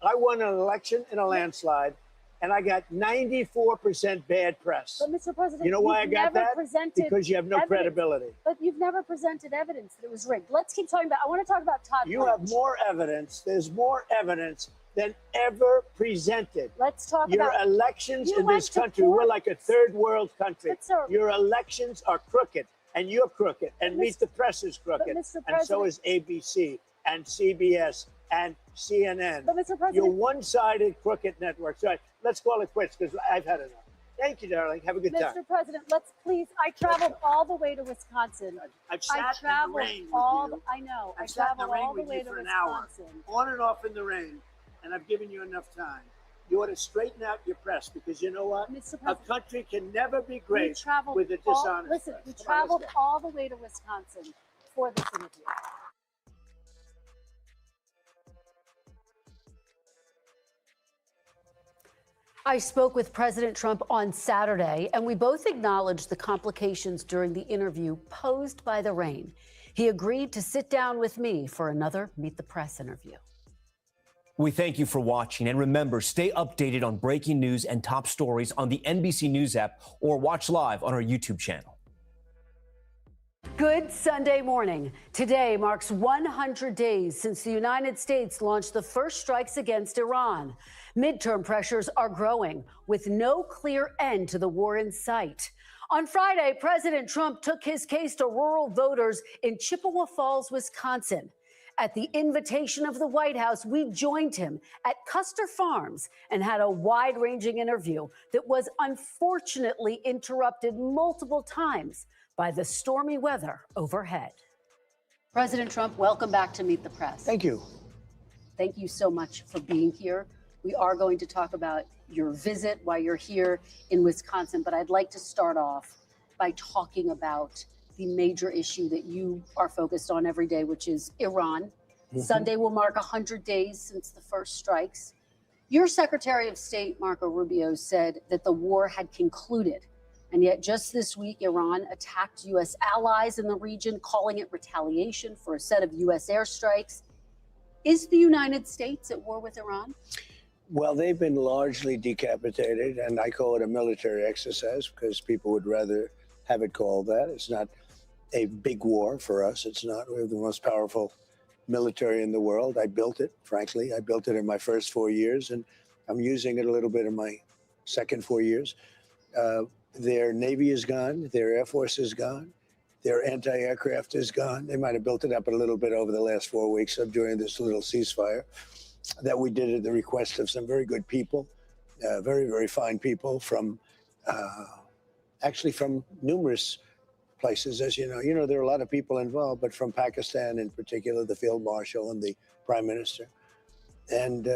I won an election in a landslide, and I got 94% bad press. But Mr. President, You know why I you've got never that? presented Because you have no evidence. credibility. But you've never presented evidence that it was rigged. Let's keep talking about. I want to talk about Todd. You Blanche. have more evidence. There's more evidence than ever presented. Let's talk Your about elections You in went this to country, court. we're like a third world country. But, sir- Your elections are crooked, and you're crooked, and But Meet Mr. the Press is crooked, Mr. and so President- is ABC and CBS and CNN. But, Mr. You're President- one-sided crooked networks. All right, let's call it quits because I've had enough. Thank you, darling. Have a good time. Mr. President, let's please. I traveled all the way to Wisconsin. I've sat I in the traveled rain with all. you. I know. I I've sat in the traveled rain all the with way you to for an hour, Wisconsin. on and off in the rain, and I've given you enough time. You ought to straighten out your press because you know what? Mr. A President, country can never be we great traveled with a all, dishonest listen, press. we Come on, traveled let's go. all the way to Wisconsin for this interview. I spoke with President Trump on Saturday, and we both acknowledged the complications during the interview posed by the rain. He agreed to sit down with me for another Meet the Press interview. We thank you for watching. And remember, stay updated on breaking news and top stories on the NBC News app or watch live on our YouTube channel. Good Sunday morning. Today marks 100 days since the United States launched the first strikes against Iran. Midterm pressures are growing, with no clear end to the war in sight. On Friday, President Trump took his case to rural voters in Chippewa Falls, Wisconsin. At the invitation of the White House, we joined him at Custer Farms and had a wide-ranging interview that was unfortunately interrupted multiple times by the stormy weather overhead. President Trump, welcome back to Meet the Press. Thank you. Thank you so much for being here. We are going to talk about your visit while you're here in Wisconsin, but I'd like to start off by talking about the major issue that you are focused on every day, which is Iran. Sunday will mark 100 days since the first strikes. Your Secretary of State, Marco Rubio, said that the war had concluded. And yet just this week, Iran attacked U.S. allies in the region, calling it retaliation for a set of U.S. airstrikes. Is the United States at war with Iran? Well, they've been largely decapitated, and I call it a military exercise because people would rather have it called that. It's not a big war for us. It's not. We have the most powerful military in the world. I built it, frankly. I built it in my first 4 years, and I'm using it a little bit in my second 4 years. Their Navy is gone. Their Air Force is gone. Their anti-aircraft is gone. They might have built it up a little bit over the last 4 weeks during this little ceasefire. that we did at the request of some very good people, very, very fine people from actually from numerous places. As you know, there are a lot of people involved, but from Pakistan in particular, the field marshal and the prime minister. And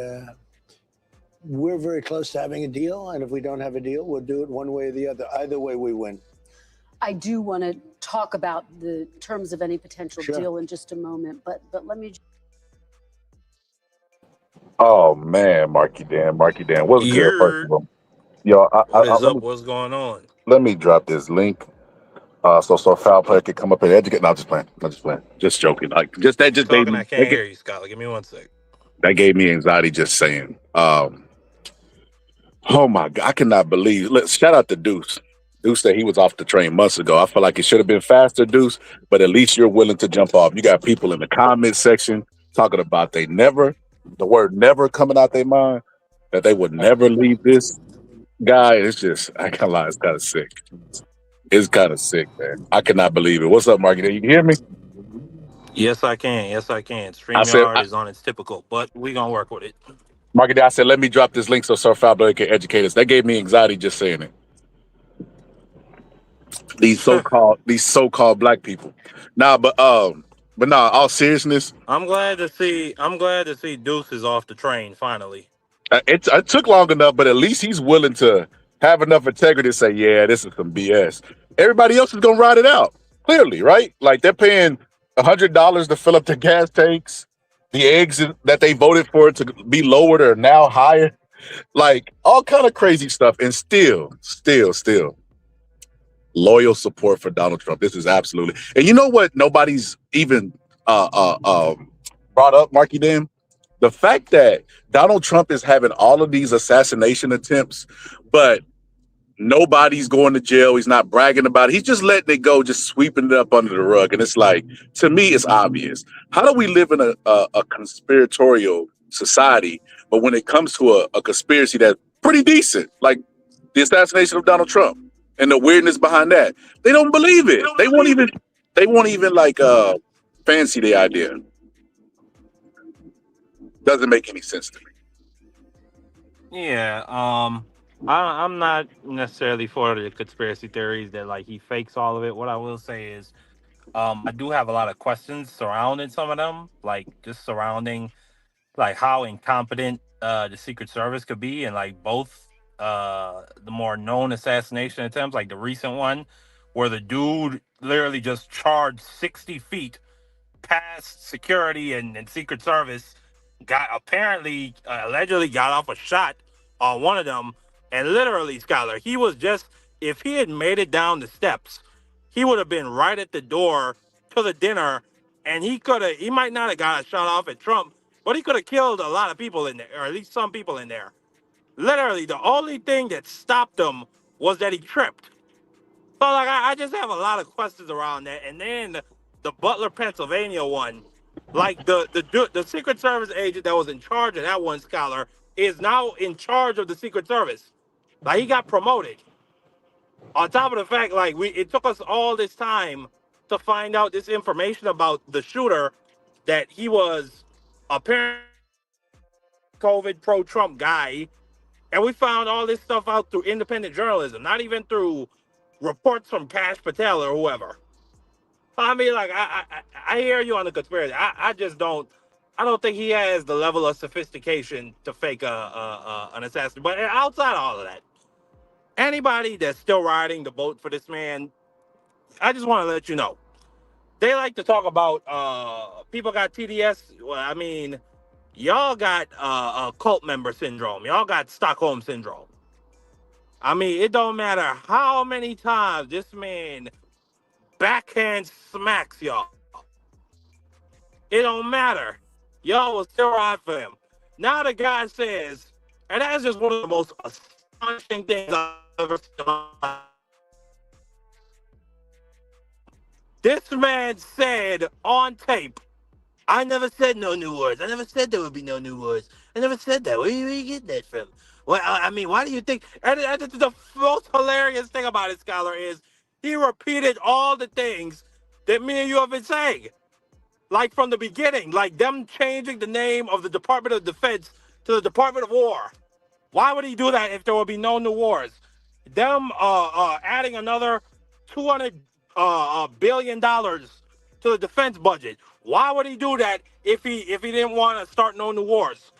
we're very close to having a deal. And if we don't have a deal, we'll do it one way or the other. Either way, we win. I do want to talk about the terms of any potential Sure. deal in just a moment, but let me. Oh man, Marky Dan, what's good? First of all, yo, What is up? What's going on? let me drop this link, so foul player can come up and educate. No, I'm just playing, just joking. Like just that, just Talking, I can't hear you, Scott. Give me 1 sec. that gave me anxiety just saying. Oh my God, I cannot believe. Shout out to Deuce. Deuce said he was off the train months ago. I feel like it should have been faster, Deuce, but at least you're willing to jump off. You got people in the comment section talking about the word never coming out their mind, that they would never leave this guy. It's just, I can't lie, it's kind of sick. It's kind of sick, man. I cannot believe it. What's up, Marky? You can hear me? Yes, I can. Yes, I can. I said, StreamYard is on its typical, but we gonna work with it. Marky, I said, let me drop this link so Sir Fabio can educate us. That gave me anxiety just saying it. These so-called black people. But all seriousness, I'm glad to see Deuce is off the train finally. it took long enough, but at least he's willing to have enough integrity to say, yeah, this is some BS. Everybody else is gonna ride it out. Clearly, right? Like they're paying $100 to fill up their gas tanks. The eggs that they voted for to be lowered are now higher. Like all kind of crazy stuff, and still loyal support for Donald Trump. This is absolutely, and you know what? Nobody's even brought up, Marky Dan, the fact that Donald Trump is having all of these assassination attempts, but nobody's going to jail. He's not bragging about it. He's just letting it go, just sweeping it up under the rug. And it's like, to me, it's obvious. How do we live in a conspiratorial society, but when it comes to a conspiracy that's pretty decent, like the assassination of Donald Trump and the weirdness behind that, they don't believe it. They won't even like fancy the idea. Doesn't make any sense to me. Yeah, I'm not necessarily for the conspiracy theories that like he fakes all of it. What I will say is, I do have a lot of questions surrounding some of them, like just surrounding like how incompetent the Secret Service could be, and like both the more known assassination attempts, like the recent one where the dude literally just charged 60 feet past security and Secret Service, allegedly got off a shot on one of them, and literally, Skylar, he was just, if he had made it down the steps, he would have been right at the door to the dinner, and he might not have got a shot off at Trump, but he could have killed a lot of people in there, or at least some people in there. Literally, the only thing that stopped him was that he tripped. So, like, I just have a lot of questions around that. And then the Butler, Pennsylvania one, like the Secret Service agent that was in charge of that one, Scholar, is now in charge of the Secret Service. Like, he got promoted. On top of the fact, like, it took us all this time to find out this information about the shooter, that he was apparently COVID pro-Trump guy. And we found all this stuff out through independent journalism, not even through reports from Kash Patel or whoever. I mean, like, I hear you on the conspiracy. I just don't. I don't think he has the level of sophistication to fake an assassin. But outside of all of that, anybody that's still riding the boat for this man, I just want to let you know. They like to talk about people got TDS. Well, I mean, y'all got cult member syndrome. Y'all got Stockholm syndrome. I mean, it don't matter how many times this man backhand smacks y'all. It don't matter. Y'all will still ride for him. Now the guy says, and that's just one of the most astonishing things I've ever seen in my life. This man said on tape, I never said no new words. I never said there would be no new words. I never said that. Where are you getting that from? Well, I mean, why do you think? And the most hilarious thing about it, Scholar, is he repeated all the things that me and you have been saying. like from the beginning, like them changing the name of the Department of Defense to the Department of War. Why would he do that if there would be no new wars? Them adding another $200 billion to the defense budget. Why would he do that if he didn't want to start no new wars?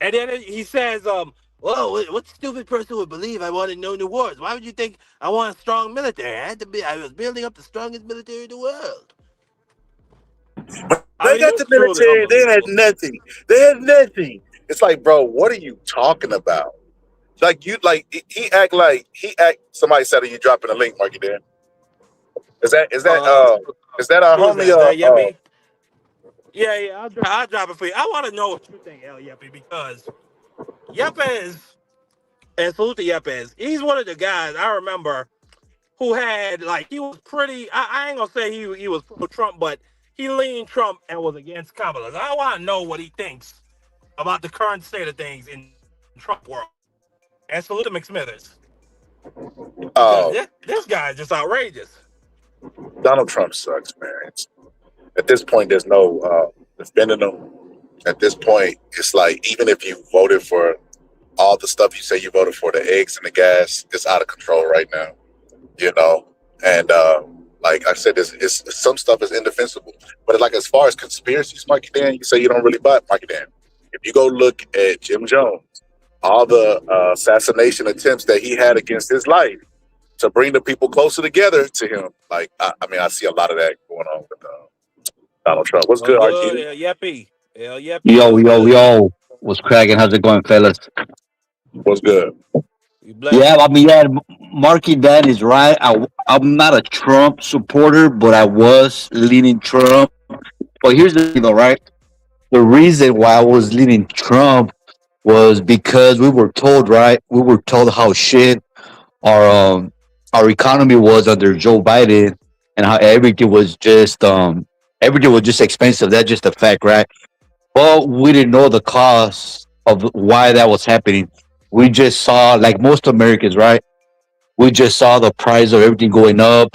And then he says, "Well, what stupid person would believe I wanted no new wars? Why would you think I want a strong military? I was building up the strongest military in the world." They got the military. They had nothing. They had nothing. It's like, bro, what are you talking about? Like he act. Somebody said, "Are you dropping a link, Marky Dan?" Is that our homie? Yeah, I'll drop it for you. I want to know what you think, El Yeppe, because Yepes, and salute to Yepes, he's one of the guys I remember who had, like, he was pretty, I ain't gonna say he was pro-Trump, but he leaned Trump and was against Kamala. I want to know what he thinks about the current state of things in Trump world. And salute to McSmithers. This guy is just outrageous. Donald Trump sucks, man. At this point, there's no defending him. At this point, it's like, even if you voted for all the stuff you say you voted for, the eggs and the gas, it's out of control right now, you know? And like I said, some stuff is indefensible. But like, as far as conspiracies, Marky Dan, you say you don't really buy it, Marky Dan. If you go look at Jim Jones, all the assassination attempts that he had against his life to bring the people closer together to him, like, I mean, I see a lot of that going on with Donald Trump. What's good, RG? Yeppy. Yo. What's cracking? How's it going, fellas? What's good? Yeah, I mean, Marky Dan is right. I'm not a Trump supporter, but I was leaning Trump. But here's the thing, though, right? The reason why I was leaning Trump was because we were told, right? We were told how shit our economy was under Joe Biden, and how everything was just expensive. That's just a fact, right? But we didn't know the cost of why that was happening. We just saw, like most Americans, right? We just saw the price of everything going up.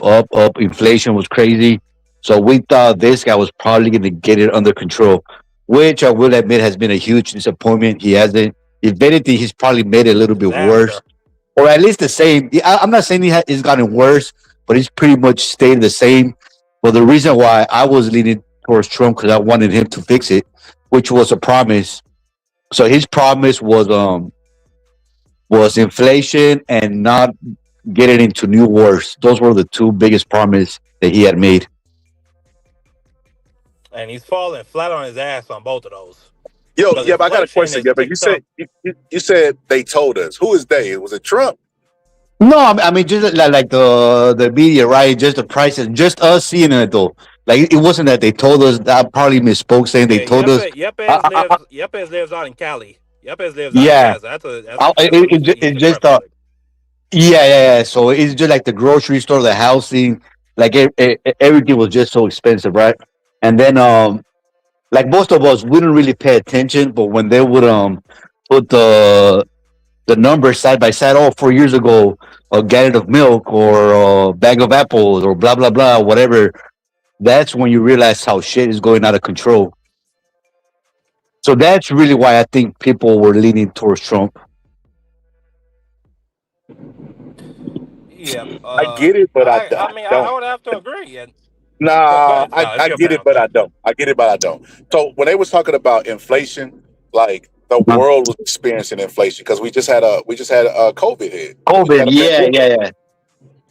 Inflation was crazy. So we thought this guy was probably going to get it under control, which I will admit has been a huge disappointment. He hasn't. If anything, he's probably made it a little bit worse, or at least the same. I'm not saying he's gotten worse, but he's pretty much stayed the same. But the reason why I was leaning towards Trump, because I wanted him to fix it, which was a promise. So his promise was inflation and not getting into new wars. Those were the two biggest promises that he had made. And he's falling flat on his ass on both of those. Yo, yeah, but I got a question. Yeah, but you said they told us. Who is they? Was it Trump? No, I mean just like the media, right? Just the prices, just us seeing it though. Like, it wasn't that they told us. I probably misspoke saying they told us. Yepes lives out in Cali. Yepes lives out in Cali. It's just yeah. So it's just like the grocery store, the housing, like everything was just so expensive, right? And then like most of us, we didn't really pay attention, but when they would put the numbers side by side, 4 years ago, a gallon of milk or a bag of apples or blah blah blah, whatever. That's when you realize how shit is going out of control. So that's really why I think people were leaning towards Trump. Yeah, I get it, but I mean, I would have to agree. Nah, I get it, but I don't. I get it, but I don't. So when they was talking about inflation, like the world was experiencing inflation because we just had a COVID hit. COVID, yeah.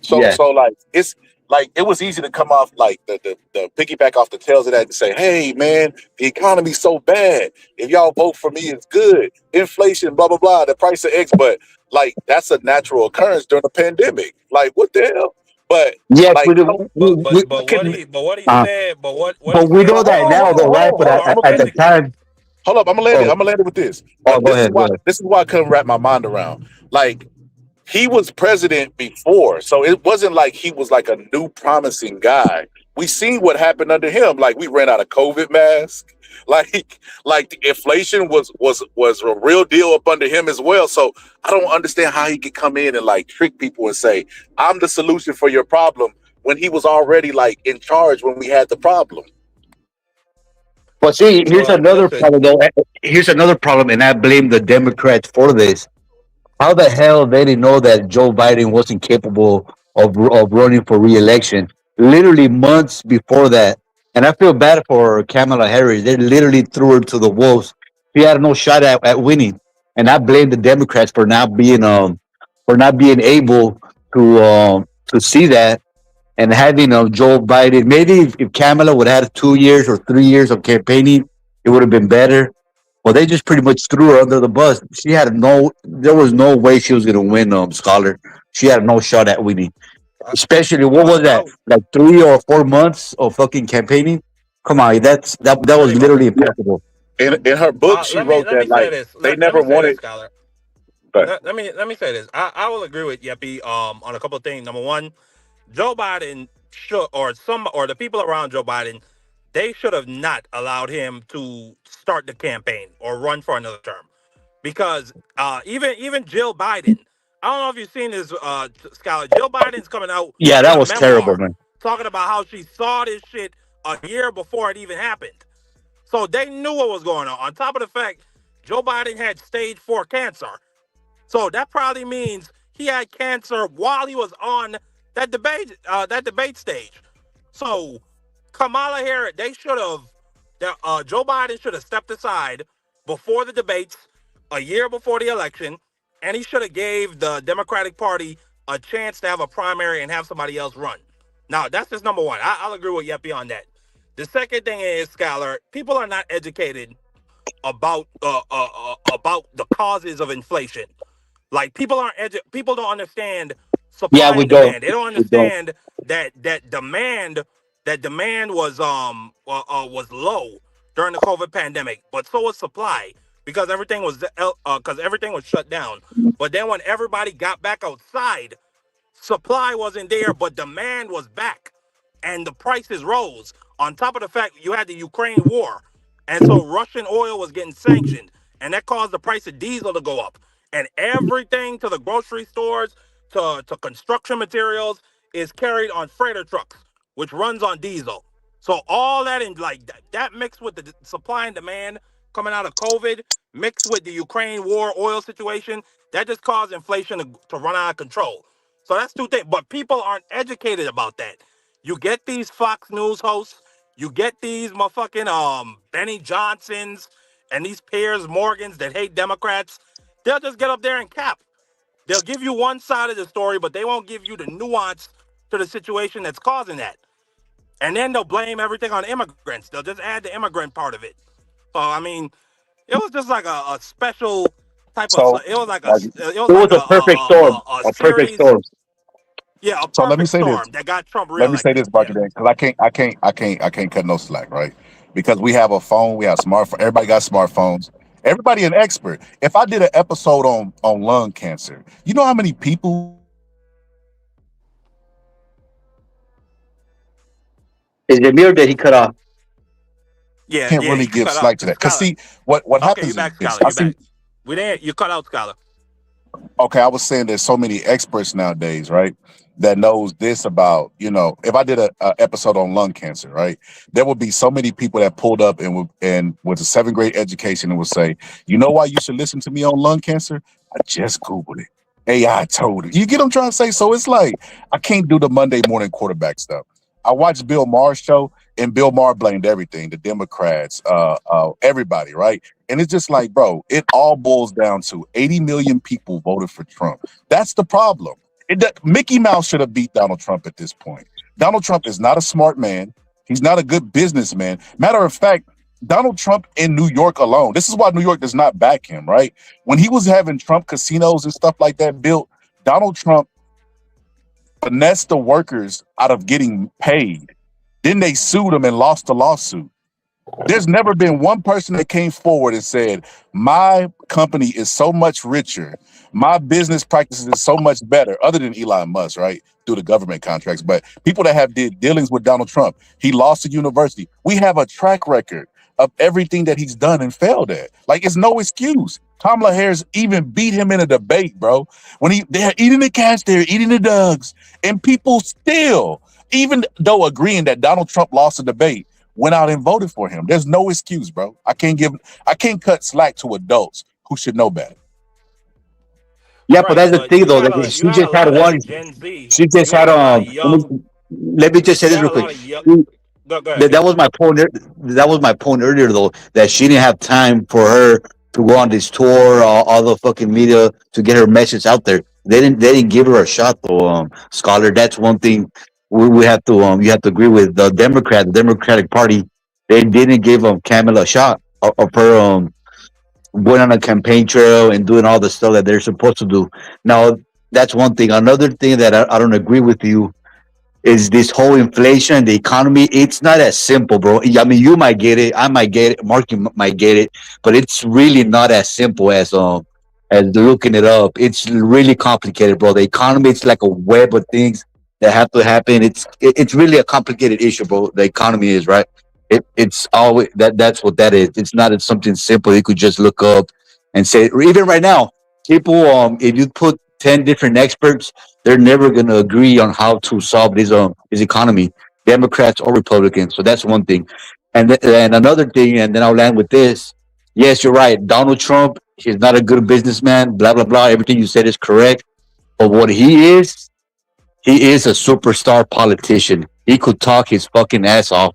So like it's. Like, it was easy to come off like the piggyback off the tails of that and say, hey, man, the economy's so bad. If y'all vote for me, it's good. Inflation, blah, blah, blah, the price of eggs. But, like, that's a natural occurrence during a pandemic. Like, what the hell? But, yeah, like, but we know that now, though, right? But at the time. Hold up, I'm going to land it with this. This is why I couldn't wrap my mind around. Like, he was president before, so it wasn't like he was like a new promising guy. We seen what happened under him. Like, we ran out of COVID masks. Like the inflation was a real deal up under him as well. So I don't understand how he could come in and like trick people and say, I'm the solution for your problem when he was already like in charge when we had the problem. But see, So here's another listen, problem, though. Here's another problem, and I blame the Democrats for this. How the hell they didn't know that Joe Biden wasn't capable of running for re-election? Literally months before that, and I feel bad for Kamala Harris. They literally threw her to the wolves. She had no shot at winning, and I blame the Democrats for not being able to see that and having Joe Biden. Maybe if Kamala would have had 2 years or 3 years of campaigning, it would have been better. Well, they just pretty much threw her under the bus. There was no way she was going to win, Scholar. She had no shot at winning. Especially, what was that? Like 3 or 4 months of fucking campaigning? Come on, that was pretty much. literally impossible. In her book, she Let me wrote let me that say like this. they Let never me say this, wanted. Scholar. But Let me say this. I will agree with Yeppy on a couple of things. Number one, Joe Biden should, or the people around Joe Biden, they should have not allowed him to start the campaign or run for another term, because even Jill Biden, I don't know if you've seen this, Scholar. Jill Biden's coming out Yeah, with that a was terrible, memoir man. talking about how she saw this shit a year before it even happened. So they knew what was going on. On top of the fact, Joe Biden had stage 4 cancer. So that probably means he had cancer while he was on that debate stage. So Kamala Harris, Joe Biden should have stepped aside before the debates, a year before the election, and he should have gave the Democratic Party a chance to have a primary and have somebody else run. Now, that's just number one. I'll agree with Yeppy on that. The second thing is, Scholar, people are not educated about the causes of inflation. Like people don't understand Yeah, supply we and don't. demand. They don't We don't. understand that demand was low during the COVID pandemic, but so was supply because everything was shut down. But then when everybody got back outside, supply wasn't there, but demand was back, and the prices rose. On top of the fact you had the Ukraine war, and so Russian oil was getting sanctioned, and that caused the price of diesel to go up. And everything to the grocery stores, to construction materials, is carried on freighter trucks, which runs on diesel. So all that in like that mixed with the supply and demand coming out of COVID, mixed with the Ukraine war oil situation, that just caused inflation to run out of control. So that's two things. But people aren't educated about that. You get these Fox News hosts, you get these motherfucking Benny Johnsons and these Piers Morgans that hate Democrats. They'll just get up there and cap. They'll give you one side of the story, but they won't give you the nuance to the situation that's causing that. And then they'll blame everything on immigrants. They'll just add the immigrant part of it. So I mean, it was just like a special type so of. It was like like, It was a perfect storm. a A perfect series. storm. Yeah, a so let me perfect say this. storm that got Trump Let me say reelected. this, Marky Dan, because I can't cut no slack, right? Because we have a phone, we have smartphone. Everybody got smartphones. Everybody an expert. If I did an episode on lung cancer, you know how many people Is the mirror that he cut off? Yeah, can't yeah, really you give cut out. slack to that? Because Scholar. see, what Okay, happens you back, is Scholar. I You see. back. We didn't. You cut out, Scholar. Okay, I was saying there's so many experts nowadays, right? That knows this about, if I did a episode on lung cancer, right? There would be so many people that pulled up and with a 7th grade education and would say, you know why you should listen to me on lung cancer? I just Googled it. AI told it. You get what I'm trying to say? So it's like, I can't do the Monday morning quarterback stuff. I watched Bill Maher's show, and Bill Maher blamed everything, the Democrats, everybody, right? And it's just like, bro, it all boils down to 80 million people voted for Trump. That's the problem. Mickey Mouse should have beat Donald Trump at this point. Donald Trump is not a smart man. He's not a good businessman. Matter of fact, Donald Trump in New York alone, this is why New York does not back him, right? When he was having Trump casinos and stuff like that built, Donald Trump finessed the workers out of getting paid. Then they sued him and lost the lawsuit. There's never been one person that came forward and said, my company is so much richer, my business practices is so much better, other than Elon Musk, right? Through the government contracts. But people that have did dealings with Donald Trump, he lost a university. We have a track record of everything that he's done and failed at. Like, it's no excuse. Kamala Harris even beat him in a debate, bro. When they're eating the cats, they're eating the dogs. And people still, even though agreeing that Donald Trump lost a debate, went out and voted for him. There's no excuse, bro. I can't cut slack to adults who should know better. Yeah, but that's the But thing, you though. got That a she you had just a had lot of one. Gen Z. She just You had had a lot of young. Let me just say You this had real a lot quick. of young. She- Go ahead. That was my point. That was my point earlier, though, that she didn't have time for her to go on this tour, all the fucking media to get her message out there. They didn't give her a shot, though. Scholar, that's one thing we have to you have to agree with the Democratic Party. They didn't give Kamala a shot of her going on a campaign trail and doing all the stuff that they're supposed to do. Now, that's one thing. Another thing that I don't agree with you is this whole inflation, the economy. It's not as simple, bro. I mean, you might get it, I might get it, Mark you might get it, but it's really not as simple as looking it up. It's really complicated, bro. The economy, it's like a web of things that have to happen. It's really a complicated issue, bro. The economy is right. It's always that's what that is. It's not something simple you could just look up and say. Even right now, people if you put 10 different experts, they're never going to agree on how to solve this economy, Democrats or Republicans. So that's one thing. And another thing, and then I'll land with this. Yes, you're right. Donald Trump, he's not a good businessman, blah, blah, blah. Everything you said is correct. But what he is a superstar politician. He could talk his fucking ass off.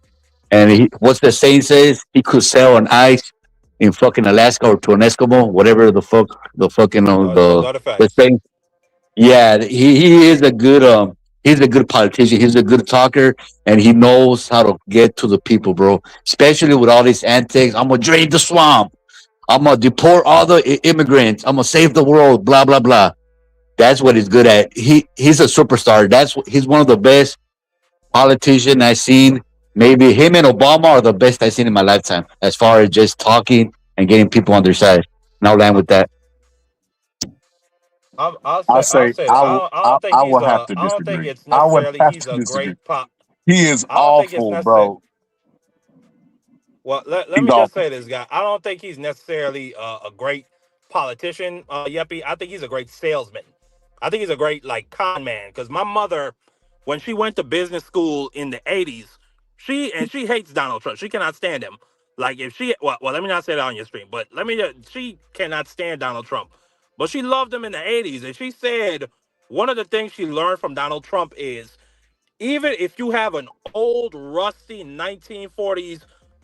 And what's the saying says? He could sell an ice in fucking Alaska or to an Eskimo, whatever the fucking Those are the the facts. thing. Yeah, he is a good he's a good politician. He's a good talker, and he knows how to get to the people, bro. Especially with all these antics. I'm gonna drain the swamp. I'm gonna deport all the immigrants. I'm gonna save the world. Blah blah blah. That's what he's good at. He's a superstar. He's one of the best politician I've seen. Maybe him and Obama are the best I've seen in my lifetime, as far as just talking and getting people on their side. And I'll land with that. I'll say this. I don't think I he's will have to I don't think disagree. it's I would necessarily have he's to a disagree. great pop. He is I don't think it's awful, necessary. bro. Well, let He's me just awful. say this, guy. I don't think he's necessarily a great politician, Yeppy. I think he's a great salesman. I think he's a great like con man. Because my mother, when she went to business school in the '80s, she hates Donald Trump. She cannot stand him. Like if she let me not say that on your stream, but she cannot stand Donald Trump. But she loved him in the '80s, and she said one of the things she learned from Donald Trump is even if you have an old, rusty 1940s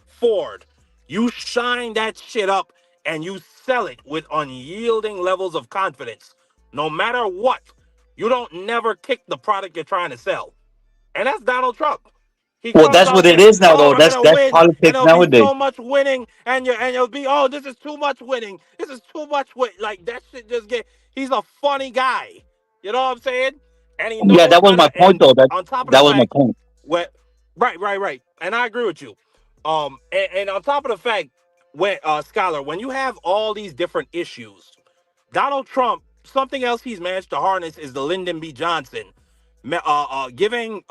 Ford, you shine that shit up and you sell it with unyielding levels of confidence. No matter what, you don't never kick the product you're trying to sell. And that's Donald Trump. He Well, comes that's out what it there, is now, oh, though. I'm gonna That's win, and politics there'll be nowadays. so much winning, and you'll be, oh, this is too much winning. This is too much win. Like that shit just get. He's a funny guy. You know what I'm saying? And he Yeah, knows that was how my to. point, And though. on top of the That was my fact, point. what, right, and I agree with you. And on top of the fact, when Scholar, when you have all these different issues, Donald Trump, something else he's managed to harness is the Lyndon B. Johnson, giving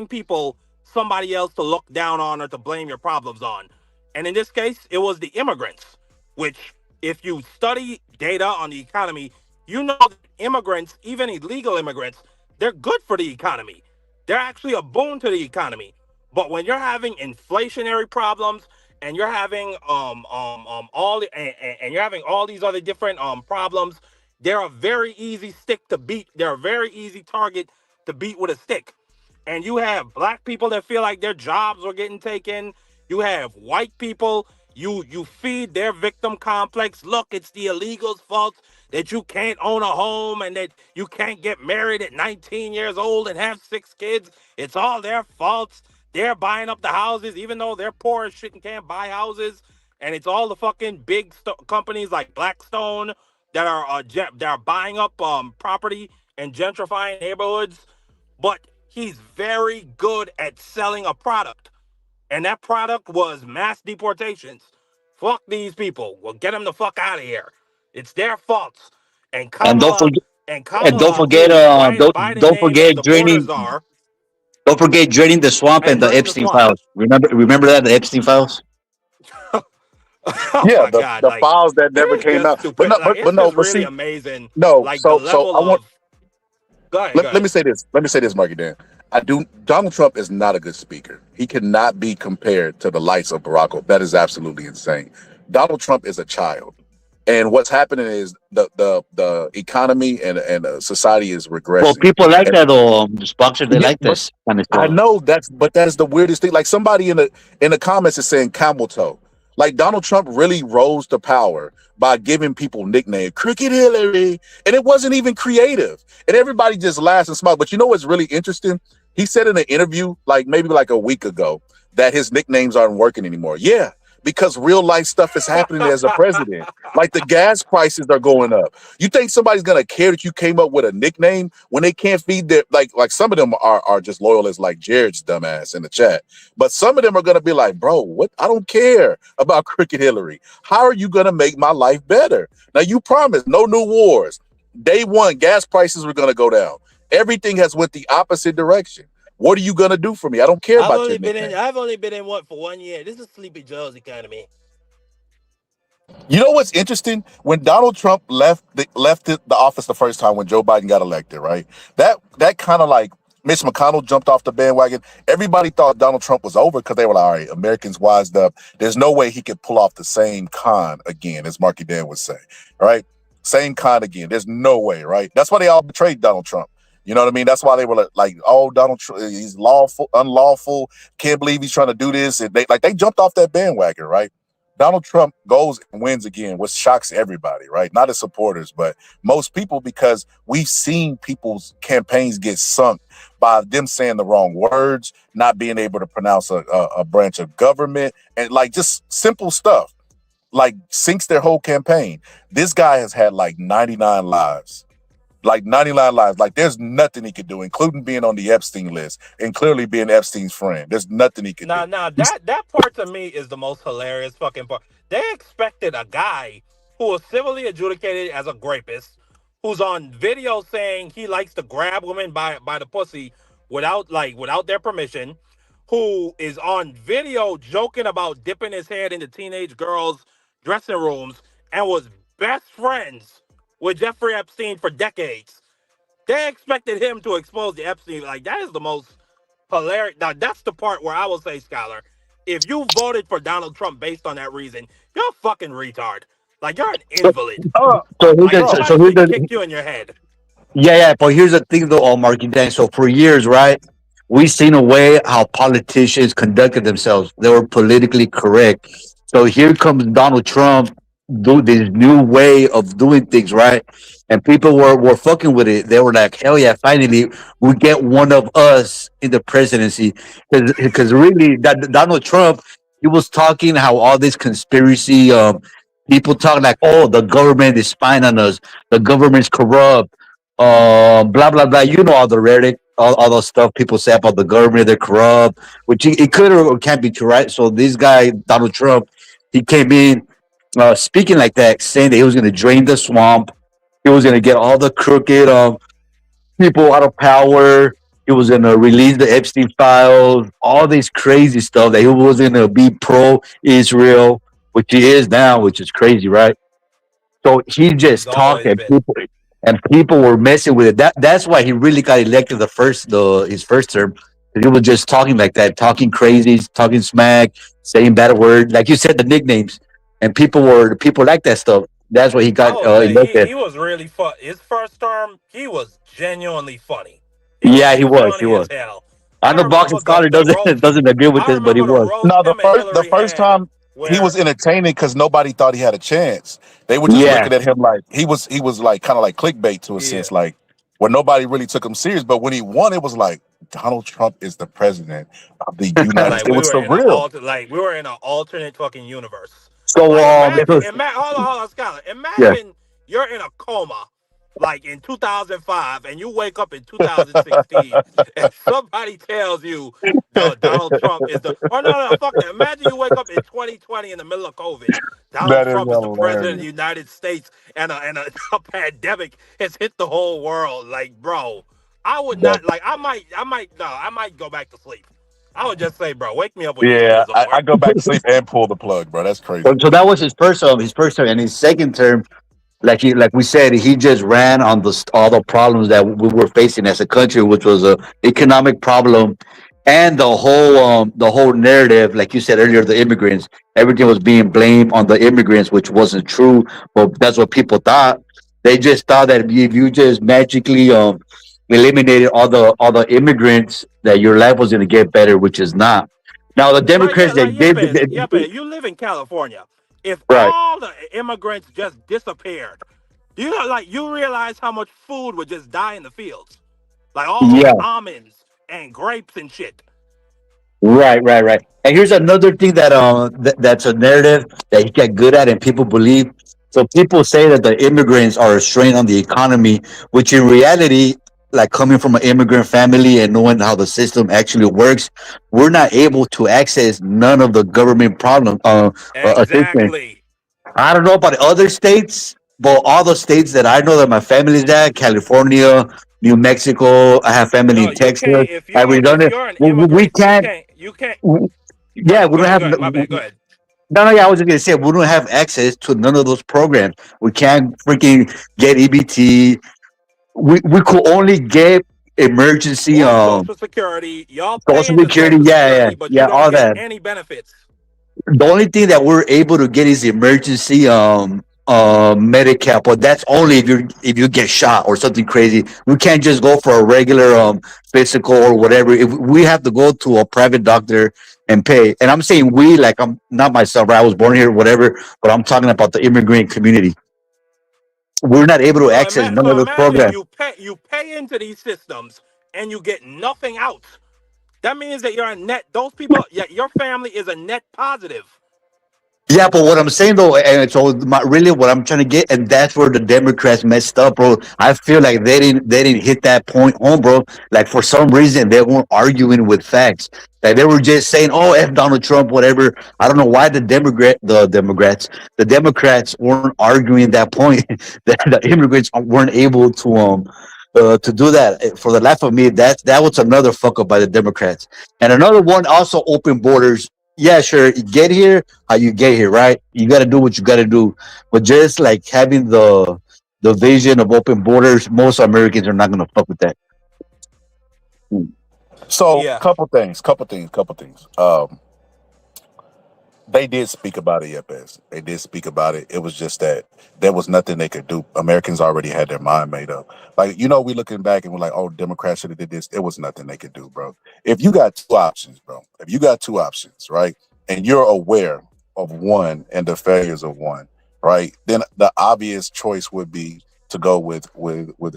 people somebody else to look down on or to blame your problems on. And in this case, it was the immigrants, which if you study data on the economy, you know that immigrants, even illegal immigrants, they're good for the economy. They're actually a boon to the economy. But when you're having inflationary problems and you're having you're having all these other different problems, they're a very easy stick to beat. They're a very easy target to beat with a stick. And you have black people that feel like their jobs are getting taken. You have white people. You feed their victim complex. Look, it's the illegals' fault that you can't own a home and that you can't get married at 19 years old and have 6 kids. It's all their faults. They're buying up the houses, even though they're poor as shit and can't buy houses. And it's all the fucking big companies like Blackstone that are buying up property and gentrifying neighborhoods. But he's very good at selling a product. And that product was mass deportations. Fuck these people. We'll get them the fuck out of here. It's their faults. And And don't Kamala, forget, and and don't Kamala, forget, who Biden don't named as forget the border draining, czar, don't forget draining the swamp and and the drain the Epstein swamp. files. Remember that, the Epstein files. Oh Yeah, my God! the Like files that it never is came just out. But stupid. no, Like it's no, just but really see, amazing. no. Like the So level I want of. Go ahead. Go let me ahead. say this. Let me say this, Marky Dan. Donald Trump is not a good speaker. He cannot be compared to the likes of Barack Obama. That is absolutely insane. Donald Trump is a child. And what's happening is the economy and society is regressing. Well, people like And that, though. The sponsor, they like but this kind of I stuff. know that is the weirdest thing. Like somebody in the comments is saying camel toe. Like Donald Trump really rose to power by giving people nicknames, Crooked Hillary, and it wasn't even creative. And everybody just laughs and smiles. But you know what's really interesting? He said in an interview, like maybe like a week ago, that his nicknames aren't working anymore. Yeah, because real life stuff is happening as a president. Like the gas prices are going up. You think somebody's gonna care that you came up with a nickname when they can't feed their like some of them are just loyal as like Jared's dumbass in the chat. But some of them are gonna be like, bro, what? I don't care about Crooked Hillary. How are you gonna make my life better? Now you promised no new wars. Day one, gas prices were gonna go down. Everything has went the opposite direction. What are you gonna do for me? I don't care about your nickname. I've only been in one for 1 year. This is Sleepy Joe's economy. You know what's interesting? When Donald Trump left the office the first time when Joe Biden got elected, right? That kind of like Mitch McConnell jumped off the bandwagon. Everybody thought Donald Trump was over because they were like, all right, Americans wised up. There's no way he could pull off the same con again, as Marky Dan would say, right? Same con again. There's no way, right? That's why they all betrayed Donald Trump. You know what I mean? That's why they were like, oh, Donald Trump, he's lawful, unlawful. Can't believe he's trying to do this. And they jumped off that bandwagon, right? Donald Trump goes and wins again, which shocks everybody, right? Not his supporters, but most people, because we've seen people's campaigns get sunk by them saying the wrong words, not being able to pronounce a branch of government, and like just simple stuff, like sinks their whole campaign. This guy has had like 99 lives. Like 99 lives. Like there's nothing he could do, including being on the Epstein list and clearly being Epstein's friend. There's nothing he could do. That part to me is the most hilarious fucking part. They expected a guy who was civilly adjudicated as a rapist, who's on video saying he likes to grab women by the pussy without their permission, who is on video joking about dipping his head into teenage girls' dressing rooms and was best friends with Jeffrey Epstein for decades. They expected him to expose the Epstein. Like, that is the most hilarious. Now, that's the part where I will say, Scholar, if you voted for Donald Trump based on that reason, you're a fucking retard. Like, you're an invalid. Somebody kicked you in your head. Yeah. But here's the thing, though, Marky Dan. So for years, right, we've seen a way how politicians conducted themselves. They were politically correct. So here comes Donald Trump, do this new way of doing things, right? And people were fucking with it. They were like, hell yeah, finally we get one of us in the presidency. Because really, that Donald Trump, he was talking how all this conspiracy, people talking like, oh, the government is spying on us, the government's corrupt, blah blah blah. You know all the rhetoric, all those stuff people say about the government, they're corrupt, which it could or can't be true, right? So this guy, Donald Trump, he came in speaking like that, saying that he was going to drain the swamp, he was going to get all the crooked people out of power, he was going to release the Epstein files, all this crazy stuff, that he was going to be pro-Israel, which he is now, which is crazy, right? So he just talked, and people were messing with it. That's why he really got elected his first term. He was just talking like that, talking crazy, talking smack, saying bad words, like you said, the nicknames. And people like that stuff. That's why he got elected. He was really fun. His first term, he was genuinely funny. He was. I know Boxing Scholar doesn't agree with this, but he was. No, the first time he was entertaining because nobody thought he had a chance. They were just looking at him like he was like kind of like clickbait to a sense, like where nobody really took him serious. But when he won, it was like Donald Trump is the president of the United States. It was surreal. We were in an alternate fucking universe. So hold on, Scholar. Imagine you're in a coma, like in 2005, and you wake up in 2016, and somebody tells you, no, Donald Trump is the. Oh no, fuck that. Imagine you wake up in 2020 in the middle of COVID. Donald Trump is the president of the United States, and a pandemic has hit the whole world. Like, bro, I would not like. I might go back to sleep. I would just say, bro, wake me up when I go back to sleep and pull the plug, bro. That's crazy. So that was his first term. And his second term, like we said, he just ran on all the problems that we were facing as a country, which was a economic problem, and the whole narrative, like you said earlier, the immigrants, everything was being blamed on the immigrants, which wasn't true, but that's what people thought. They just thought that if you just magically eliminated all the immigrants, that your life was going to get better, which is not. Now the Democrats, they did, You live in California. If right. all the immigrants just disappeared, do you know, like, you realize how much food would just die in the fields? Like all those Yeah. almonds and grapes and shit. Right. And here's another thing that's a narrative that he got good at and people believe. So people say that the immigrants are a strain on the economy, which in reality, like coming from an immigrant family and knowing how the system actually works, we're not able to access none of the government assistance. Exactly. I don't know about other states, but all the states that I know that my family's at, California, New Mexico, I have family No, in you Texas, can't. If Arizona. you're an We immigrant, can't. you can't. Yeah, we Go don't ahead, have. go ahead. My bad. Go ahead. No, yeah, I was just gonna say we don't have access to none of those programs. We can't freaking get EBT. We could only get emergency Social Security. Y'all pay Social into Security. Social Yeah, Security, but you yeah, don't all get that. any benefits. The only thing that we're able to get is emergency Medicare, but that's only if you get shot or something crazy. We can't just go for a regular physical or whatever. If we have to go to a private doctor and pay. And I'm saying we, like, I'm not myself, right? I was born here, whatever, but I'm talking about the immigrant community. We're not able to access none of So those imagine programs. you pay into these systems and you get nothing out. That means that you're a net. Those people, yeah, your family is a net positive. Yeah, but what I'm saying though, and so really what I'm trying to get, and that's where the Democrats messed up, bro. I feel like they didn't hit that point home, bro. Like for some reason they weren't arguing with facts. Like they were just saying, "Oh, f Donald Trump," whatever. I don't know why the Democrats weren't arguing that point that the immigrants weren't able to do that. For the life of me, that was another fuck up by the Democrats. And another one, also open borders. Yeah, sure. Get here how you get here, right? You got to do what you got to do. But just like having the vision of open borders, most Americans are not going to fuck with that. So, Yeah. couple things. They did speak about it, Yepes. They did speak about it. It was just that there was nothing they could do. Americans already had their mind made up. Like, we looking back and we're like, oh, Democrats should have did this. There was nothing they could do, bro. If you got two options, right, and you're aware of one and the failures of one, right, then the obvious choice would be to go with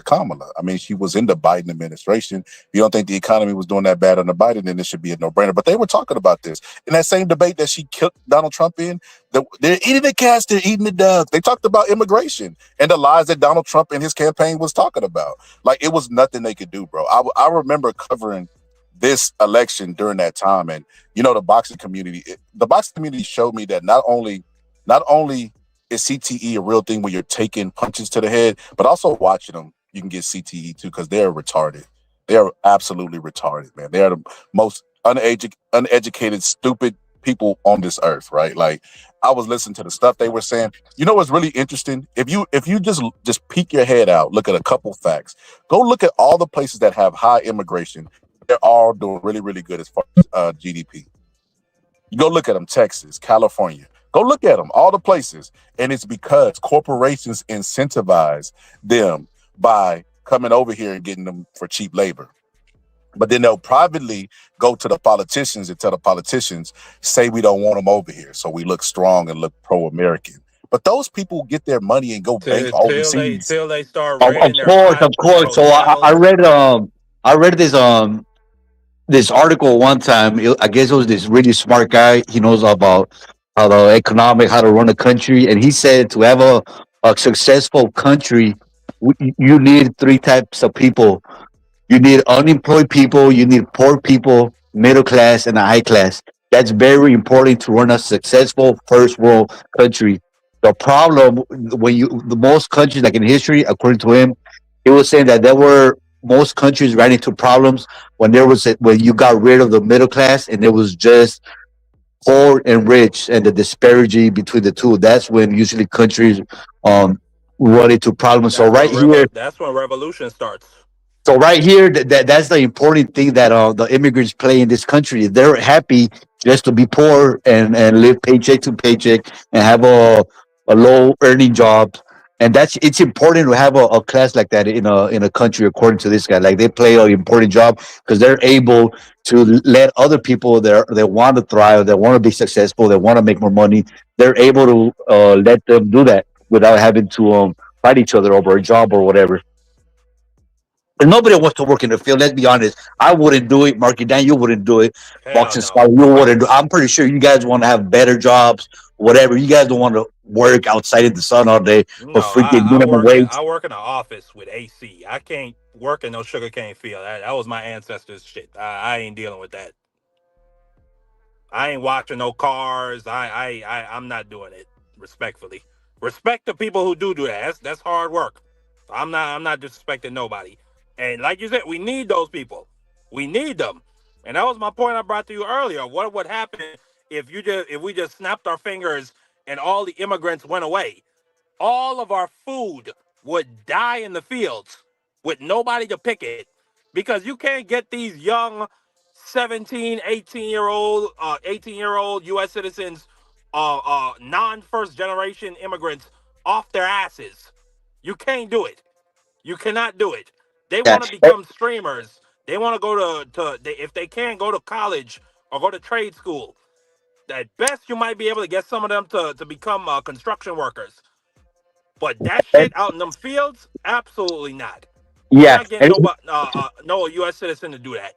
Kamala. I mean, she was in the Biden administration. If you don't think the economy was doing that bad under Biden, then it should be a no-brainer. But they were talking about this in that same debate that she killed Donald Trump in. They're eating the cats, they're eating the dove. They talked about immigration and the lies that Donald Trump and his campaign was talking about. Like, it was nothing they could do, bro. I remember covering this election during that time, and the boxing community showed me that not only is CTE a real thing where you're taking punches to the head, but also watching them, you can get CTE too, because they're retarded. They are absolutely retarded, man. They are the most uneducated, stupid people on this earth, right? Like, I was listening to the stuff they were saying. You know what's really interesting? If you just peek your head out, look at a couple facts. Go look at all the places that have high immigration. They're all doing really, really good as far as GDP. You go look at them, Texas, California. Go look at them, all the places. And it's because corporations incentivize them by coming over here and getting them for cheap labor. But then they'll privately go to the politicians and tell the politicians, say we don't want them over here, so we look strong and look pro-American. But those people get their money and go bank overseas. Till they start Of raiding their course. So I read this article one time. I guess it was this really smart guy. He knows about how to run a country, and he said to have a successful country, you need three types of people. You need unemployed people, you need poor people, middle class, and a high class. That's very important to run a successful first world country. The problem the most countries, like in history, according to him, he was saying that there were most countries ran into problems when you got rid of the middle class and it was just poor and rich, and the disparity between the two. That's when usually countries run into problems. So right here, That's when revolution starts. so right here, that's the important thing that the immigrants play in this country. They're happy just to be poor and live paycheck to paycheck and have a low earning job. And it's important to have a class like that in a country. According to this guy, like they play an important job because they're able to let other people that want to thrive, that want to be successful, that want to make more money. They're able to let them do that without having to fight each other over a job or whatever. And nobody wants to work in the field. Let's be honest. I wouldn't do it. Marky Dan, you wouldn't do it. Boxing Scholar, you wouldn't do it. I'm pretty sure you guys want to have better jobs, whatever. You guys don't want to work outside in the sun all day for freaking minimum wage. I work in an office with AC. I can't work in no sugarcane field. That was my ancestors' shit. I ain't dealing with that. I ain't watching no cars. I'm not doing it. Respectfully, respect the people who do that. That's hard work. I'm not disrespecting nobody. And like you said, we need those people. We need them. And that was my point I brought to you earlier. What would happen if we just snapped our fingers and all the immigrants went away? All of our food would die in the fields with nobody to pick it, because you can't get these young 17, 18-year-old U.S. citizens, non-first generation immigrants off their asses. You can't do it. You cannot do it. They want to become streamers. They want to go to if they can't go to college or go to trade school. At best, you might be able to get some of them to become construction workers. But that shit out in them fields, absolutely not. Yeah. You're not getting no U.S. citizen to do that.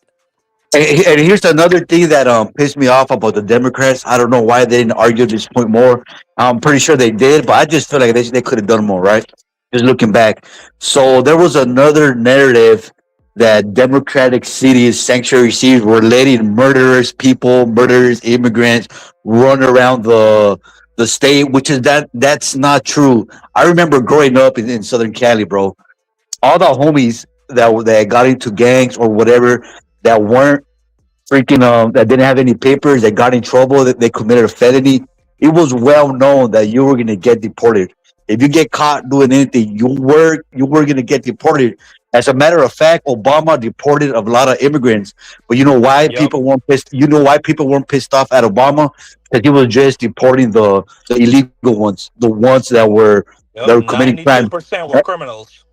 And here's another thing that pissed me off about the Democrats. I don't know why they didn't argue this point more. I'm pretty sure they did, but I just feel like they could have done more, right? Just looking back. So there was another narrative that Democratic cities, sanctuary cities, were letting murderers, immigrants run around the state, which is that's not true. I remember growing up in Southern Cali, bro. All the homies that got into gangs or whatever that weren't freaking that didn't have any papers, that got in trouble, that they committed a felony. It was well known that you were gonna get deported. If you get caught doing anything, you were gonna get deported. As a matter of fact, Obama deported a lot of immigrants. But you know why people weren't pissed? You know why people weren't pissed off at Obama? Because he was just deporting the illegal ones, the ones that were committing crime. 92% were criminals.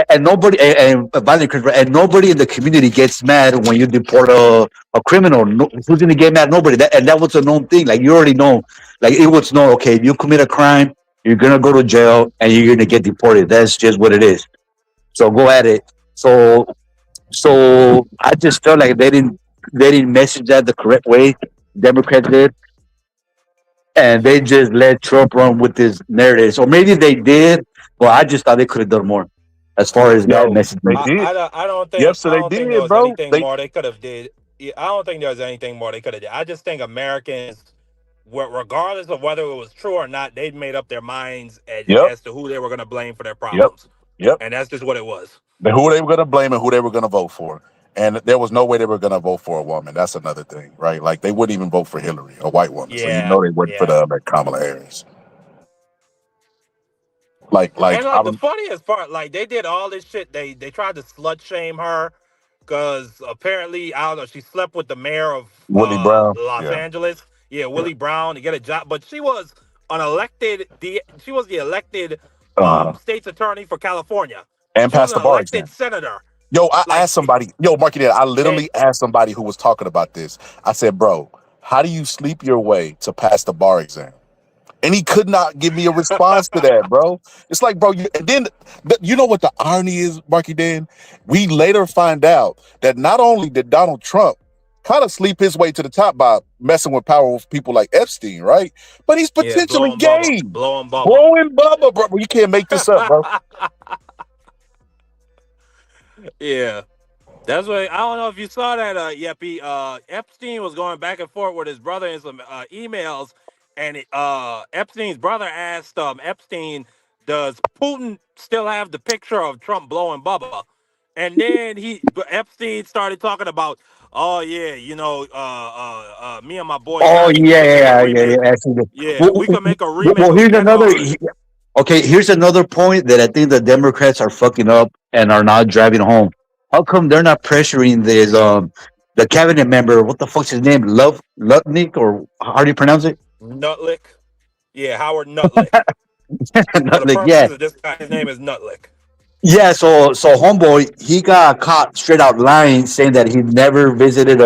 And nobody and nobody in the community gets mad when you deport a criminal. Who's gonna get mad? Nobody. That was a known thing. Like you already know. Like it was known. Okay, if you commit a crime, you're gonna go to jail and you're gonna get deported. That's just what it is. So go at it. So I just felt like they didn't message that the correct way. Democrats did, and they just let Trump run with this narrative. So maybe they did, but I just thought they could have done more. As far as that message, I don't think. Yes, so I don't they think did, there was bro. anything more they could have did. Yeah, I don't think there was anything more they could have did. I just think Americans, regardless of whether it was true or not, they'd made up their minds as to who they were going to blame for their problems. Yep. And that's just what it was. Who they were going to blame and who they were going to vote for. And there was no way they were going to vote for a woman. That's another thing, right? Like they wouldn't even vote for Hillary, a white woman. So you know they wouldn't put Kamala Harris. And the funniest part, like they did all this shit. They tried to slut shame her because apparently, I don't know, she slept with the mayor of Willie Brown. Los Angeles. Yeah, Willie Brown, to get a job. But she was the elected state's attorney for California. And passed the bar elected senator. Yo, I asked somebody, Marky, I literally asked somebody who was talking about this. I said, bro, how do you sleep your way to pass the bar exam? And he could not give me a response to that, bro. It's like, bro, and then you know what the irony is, Marky Dan? We later find out that not only did Donald Trump kind of sleep his way to the top by messing with powerful people like Epstein, right? But he's potentially gay. Blowing Bubba, bro. You can't make this up, bro. Yeah. That's what I don't know if you saw that, Yeppy. Epstein was going back and forth with his brother in some emails. And Epstein's brother asked Epstein, does Putin still have the picture of Trump blowing Bubba? And then Epstein started talking about, oh yeah, me and my boy. Oh yeah. Yeah, we could make a remake. Well, here's another. Okay, here's another point that I think the Democrats are fucking up and are not driving home. How come they're not pressuring this the cabinet member? What the fuck's his name? Lutnick, or how do you pronounce it? Nutlick. Yeah, Howard Nutlick. For the Nutlick, yeah. purposes of this guy, his name is Nutlick. Yeah, so homeboy, he got caught straight out lying, saying that he never visited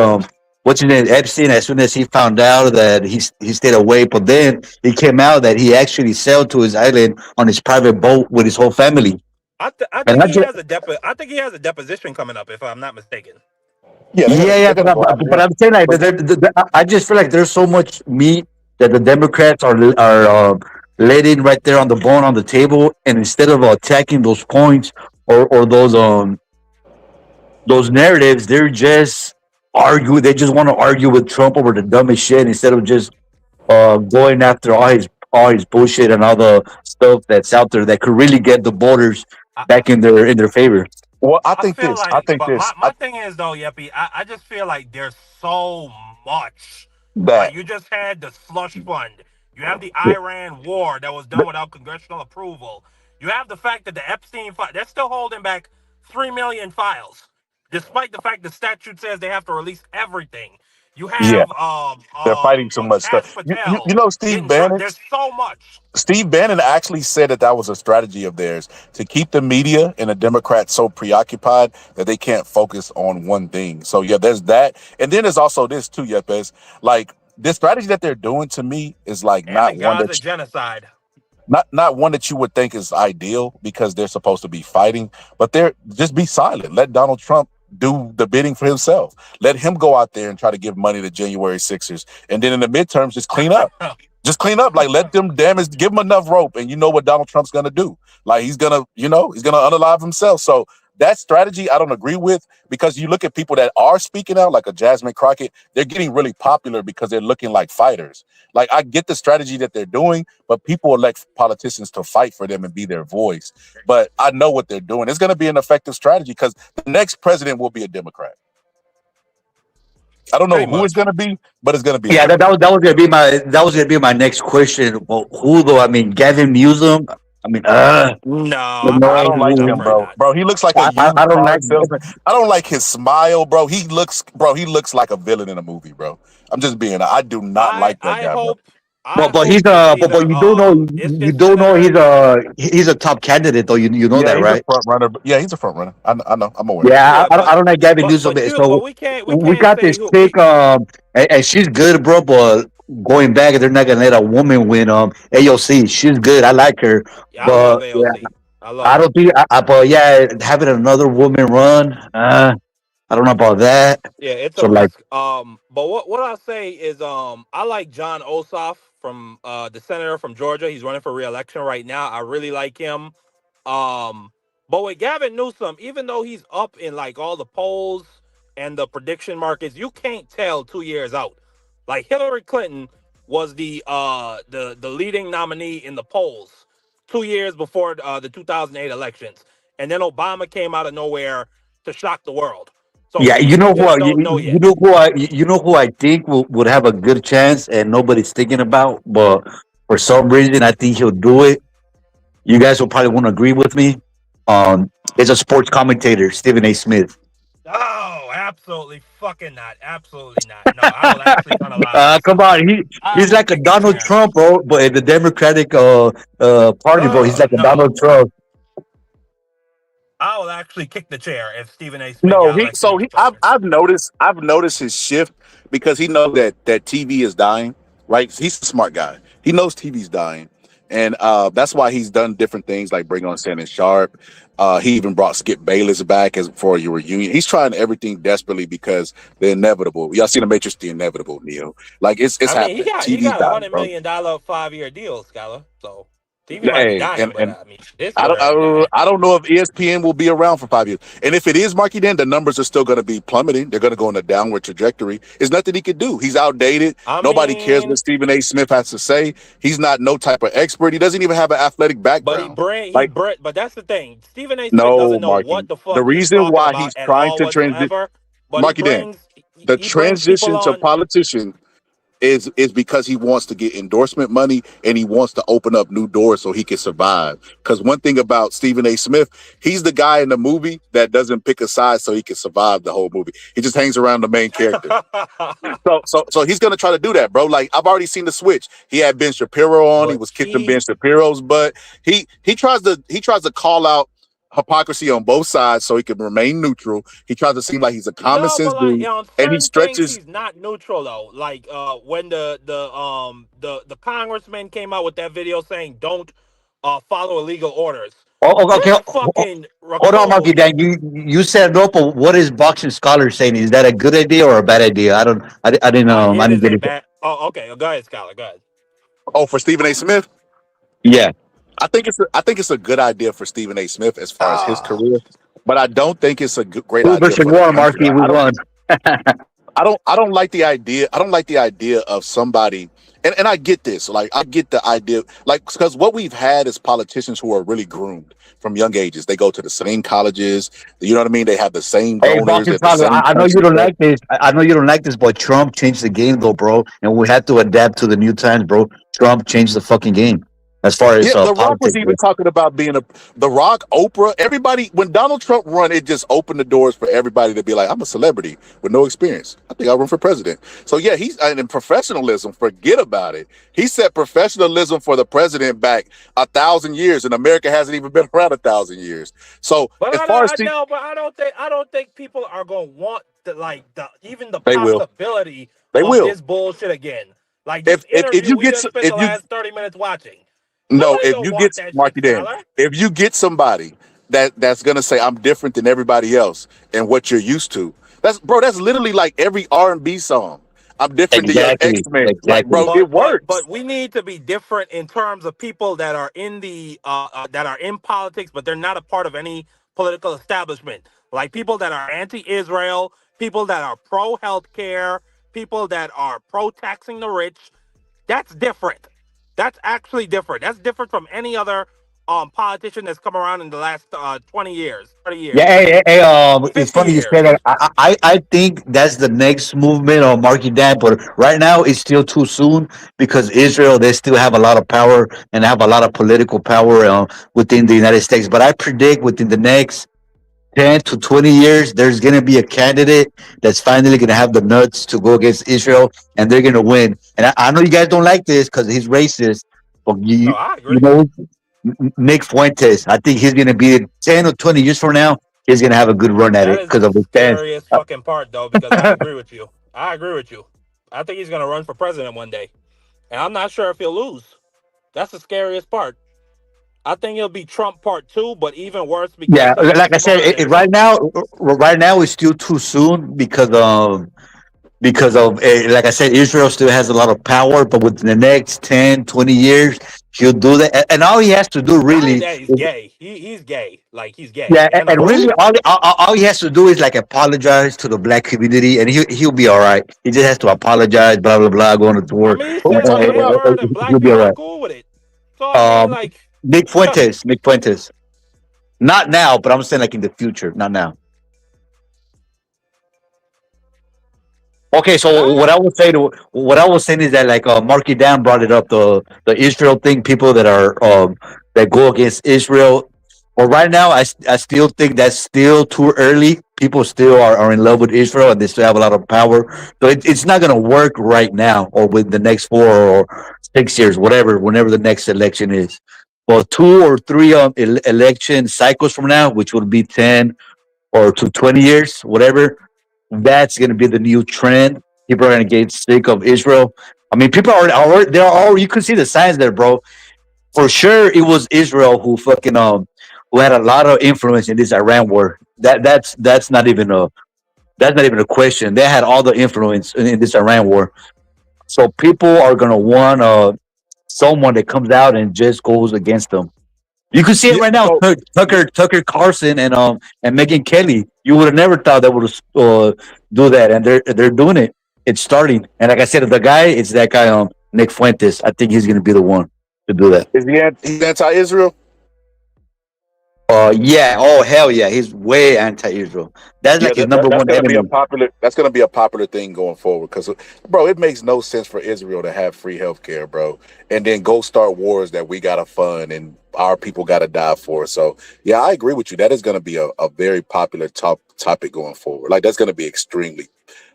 what's his name, Epstein. As soon as he found out that he stayed away, but then it came out that he actually sailed to his island on his private boat with his whole family. I And think I he just, has I think he has a deposition coming up, if I'm not mistaken. yeah, but I'm saying like, I just feel like there's so much meat that the Democrats are letting right there on the bone on the table, and instead of attacking those points or those narratives, they're just argue. They just want to argue with Trump over the dumbest shit instead of just going after all his bullshit and all the stuff that's out there that could really get the voters back in their favor. Well, I I think feel this. like, I think but this. my thing is though, Yeppy, I just feel like there's so much. That Like you just had the slush fund. You have the Iran war that was done without congressional approval. You have the fact that the Epstein file, they're still holding back 3 million files, despite the fact the statute says they have to release everything. You yeah, have they're fighting so much Kash stuff. Patel You know, Steve getting tried. Bannon. There's so much. Steve Bannon actually said that was a strategy of theirs to keep the media and the Democrats so preoccupied that they can't focus on one thing. So yeah, there's that, and then there's also this too, Yepes. Like this strategy that they're doing to me is like And not the one Gaza that genocide. not one that you would think is ideal because they're supposed to be fighting, but they're just be silent. Let Donald Trump do the bidding for himself. Let him go out there and try to give money to January 6ers, and then in the midterms, just clean up. Just clean up, like let them damage, give him enough rope, and you know what Donald Trump's gonna do. Like he's gonna unalive himself. So that strategy I don't agree with because you look at people that are speaking out, like a Jasmine Crockett, they're getting really popular because they're looking like fighters. Like I get the strategy that they're doing, but people elect politicians to fight for them and be their voice. But I know what they're doing. It's gonna be an effective strategy because the next president will be a Democrat. I don't know Pretty who much. it's gonna be, but it's gonna be. Yeah, that was gonna be my next question. Well, who though? I mean, Gavin Newsom. I mean, No, I don't like him, bro. Bro, he looks like a used I don't car like. salesman. I don't like his smile, bro. He looks like a villain in a movie, bro. I'm just being. I do not like that guy, bro. But he's but you do know he's a top candidate though. You know Yeah, that, he's right? a front runner. Yeah, he's a front runner. I know. I'm aware. Yeah, I don't like Gavin Newsom. but So we can't we got say this who. chick, and she's good, bro. But going back, they're not gonna let a woman win. AOC, she's good. I like her, I love but AOC. I don't think. But yeah, having another woman run, I don't know about that. Yeah, it's So a like, risk. But what I'll say is, I like John Ossoff from the senator from Georgia. He's running for re-election right now. I really like him. But with Gavin Newsom, even though he's up in like all the polls and the prediction markets, you can't tell 2 years out. Like Hillary Clinton was the leading nominee in the polls 2 years before the 2008 elections, and then Obama came out of nowhere to shock the world. So yeah, you know just who don't know yet. you know who I think would have a good chance, and nobody's thinking about, but for some reason I think he'll do it. You guys will probably won't agree with me. It's a sports commentator, Stephen A. Smith. Oh, absolutely fucking not. Absolutely not. No, I will actually not allow Come on, he's like a Donald Trump, bro. But in the Democratic party, bro, he's like a Donald Trump. I will actually kick the chair if Stephen A. Smith. No, I've noticed his shift because he knows that TV is dying, right? He's a smart guy. He knows TV's dying. And that's why he's done different things like bring on Shannon Sharp. He even brought Skip Bayless back for your reunion. He's trying everything desperately because the inevitable. Y'all seen The Matrix, the inevitable, Neo. Like it's happening. He got a dying, $100 bro. million 5-year deal, Scholar. So TV might be dying, but I mean, this I don't know if ESPN will be around for 5 years. And if it is Marky Den, the numbers are still going to be plummeting. They're going to go in a downward trajectory. There's nothing he could do. He's outdated. Nobody cares what Stephen A. Smith has to say. He's not no type of expert. He doesn't even have an athletic background. But that's the thing. Stephen A. Smith doesn't know Marky. what the fuck. The reason why he's trying to transition, Marky Den, the transition to politician is because he wants to get endorsement money and he wants to open up new doors so he can survive. Because one thing about Stephen A. Smith, he's the guy in the movie that doesn't pick a side so he can survive the whole movie. He just hangs around the main character. So he's gonna try to do that, bro. Like I've already seen the switch. He had Ben Shapiro on. He was kicking Ben Shapiro's butt. He tries to call out hypocrisy on both sides so he can remain neutral. He tries to seem like he's a common sense dude, and he stretches. He's not neutral though. Like when the congressman came out with that video saying don't follow illegal orders. Oh, okay. Hold on, Marky Dan. You said no, but what is Boxing Scholar saying? Is that a good idea or a bad idea? I didn't know. I didn't get it. Oh, okay. Go ahead, Scholar. Go ahead. Oh, for Stephen A. Smith? Yeah. I think it's a good idea for Stephen A. Smith as far as his career, but I don't think it's a great idea. Versus war, Marky, we won. I don't like the idea. I don't like the idea of somebody, and I get this. Like I get the idea, like because what we've had is politicians who are really groomed from young ages. They go to the same colleges. You know what I mean? They have the same donors. I know you don't like this. I know you don't like this, but Trump changed the game, though, bro, and we had to adapt to the new times, bro. Trump changed the fucking game. As far as The Rock was even talking about being The Rock, Oprah, everybody. When Donald Trump run, it just opened the doors for everybody to be like, I'm a celebrity with no experience. I think I'll run for president. So yeah, he's in professionalism. Forget about it. He set professionalism for the president back 1,000 years, and America hasn't even been around 1,000 years. So But I don't think people are gonna want even the possibility of this bullshit again. Like this interview we just spent the last 30 minutes watching. No, if you get Marky Dan, if you get somebody that's gonna say I'm different than everybody else and what you're used to, that's literally like every R&B song. I'm different than your X-Men. Exactly. Like, bro, it works. But we need to be different in terms of people that are in the that are in politics, but they're not a part of any political establishment. Like people that are anti-Israel, people that are pro-healthcare, people that are pro-taxing the rich. That's different. That's actually different. That's different from any other politician that's come around in the last 20 years, 30 years. Yeah, it's funny you say that. I think that's the next movement on Marky Dan, but right now it's still too soon because Israel, they still have a lot of power and have a lot of political power within the United States. But I predict within the next 10 to 20 years, there's going to be a candidate that's finally going to have the nuts to go against Israel, and they're going to win. And I know you guys don't like this because he's racist, but you know, Nick Fuentes, I think he's going to be 10 or 20 years from now, he's going to have a good run at it because of the scariest fucking part, though, because I agree with you. I think he's going to run for president one day, and I'm not sure if he'll lose. That's the scariest part. I think it'll be Trump part 2, but even worse because like I said, right now it's still too soon because of like I said, Israel still has a lot of power, but within the next 10, 20 years, he'll do that. And all he has to do really he's gay. He's gay. Like he's gay. Yeah, and really all he has to do is like apologize to the black community, and he'll be all right. He just has to apologize, blah blah blah, going to work. I mean, he'll be all right. Cool with it. So I mean, Nick Fuentes. Not now, but I'm saying like in the future, not now. Okay, so what I was saying is that like Marky Dan brought it up, the Israel thing, people that are that go against Israel. Well, right now I still think that's still too early. People still are in love with Israel and they still have a lot of power. So it's not gonna work right now or with the next 4 or 6 years, whenever the next election is. Well, 2 or 3 election cycles from now, which would be 10 or to 20 years, whatever, that's going to be the new trend. People are going to get sick of Israel. I mean, people are there. You can see the signs there, bro. For sure, it was Israel who fucking who had a lot of influence in this Iran war. That's not even a question. They had all the influence in this Iran war. So people are going to want someone that comes out and just goes against them. You can see it right now. Tucker Carlson and Megyn Kelly. You would have never thought they would do that, and they're doing it. It's starting. And like I said, the guy, it's that guy, Nick Fuentes. I think he's going to be the one to do that. Is he anti-Israel? Yeah. Oh hell yeah, he's way anti-Israel. That's Yeah, like his number that's one gonna be a enemy. popular. That's gonna be a popular thing going forward. Because, bro, it makes no sense for Israel to have free healthcare, bro, and then go start wars that we gotta fund and our people gotta die for. So, yeah, I agree with you. That is gonna be a very popular topic going forward. Like that's gonna be extremely,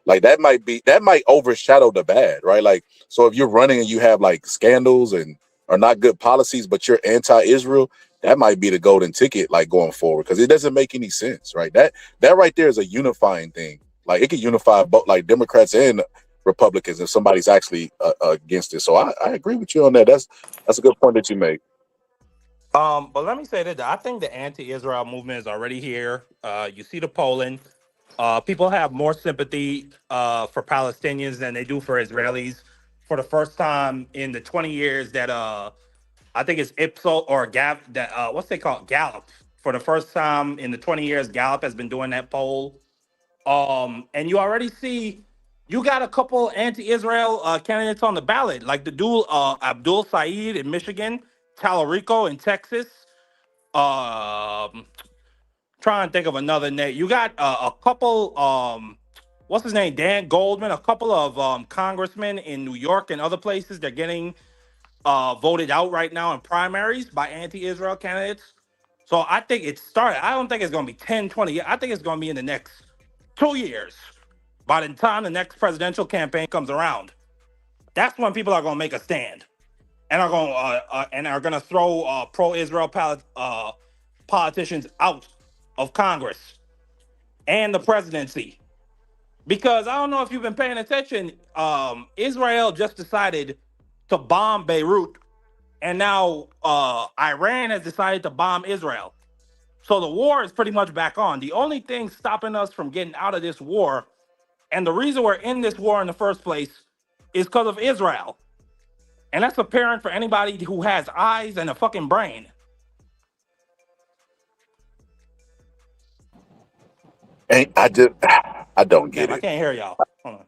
like that might overshadow the bad, right? Like, so if you're running and you have like scandals and are not good policies, but you're anti-Israel, that might be the golden ticket, like going forward, because it doesn't make any sense, right? That right there is a unifying thing. Like it can unify both, like Democrats and Republicans, if somebody's actually against it. So I agree with you on that. That's a good point that you make. But let me say that I think the anti-Israel movement is already here. You see the polling. People have more sympathy for Palestinians than they do for Israelis. For the first time in the 20 years that I think it's Ipsos or Gap that what's they call Gallup. For the first time in the 20 years, Gallup has been doing that poll. And you already see you got a couple anti-Israel candidates on the ballot, like the dude Abdul Saeed in Michigan, Talarico in Texas. Trying to think of another name. You got a couple. What's his name? Dan Goldman. A couple of congressmen in New York and other places. They're getting voted out right now in primaries by anti-Israel candidates. So I think it started. I don't think it's going to be 10, 20 years. I think it's going to be in the next 2 years. By the time the next presidential campaign comes around, that's when people are going to make a stand and are going to throw pro-Israel politicians out of Congress and the presidency. Because I don't know if you've been paying attention, Israel just decided to bomb Beirut, and now Iran has decided to bomb Israel. So the war is pretty much back on. The only thing stopping us from getting out of this war, and the reason we're in this war in the first place, is because of Israel. And that's apparent for anybody who has eyes and a fucking brain. And I don't get Damn, I it. can't hear y'all. Hold on.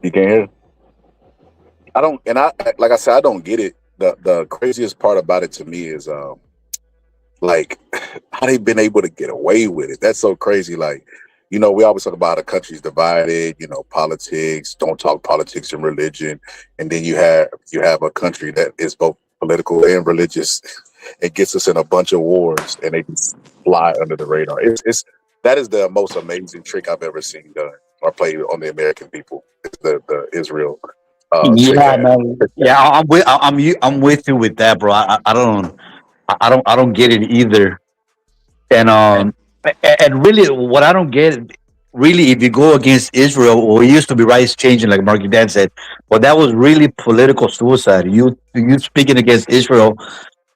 You can't hear? I don't, and I like I said, I don't get it. The craziest part about it to me is like how they've been able to get away with it. That's so crazy. Like, you know, we always talk about how the country's divided, you know, politics, don't talk politics and religion. And then you have a country that is both political and religious. It gets us in a bunch of wars and they just fly under the radar. It's that is the most amazing trick I've ever seen done or played on the American people. It's the Israel Yeah, man. Yeah, I'm with you with that, bro. I don't get it either. And really, what I don't get, really, if you go against Israel, or it used to be rights changing, like Marky Dan said, but that was really political suicide. You speaking against Israel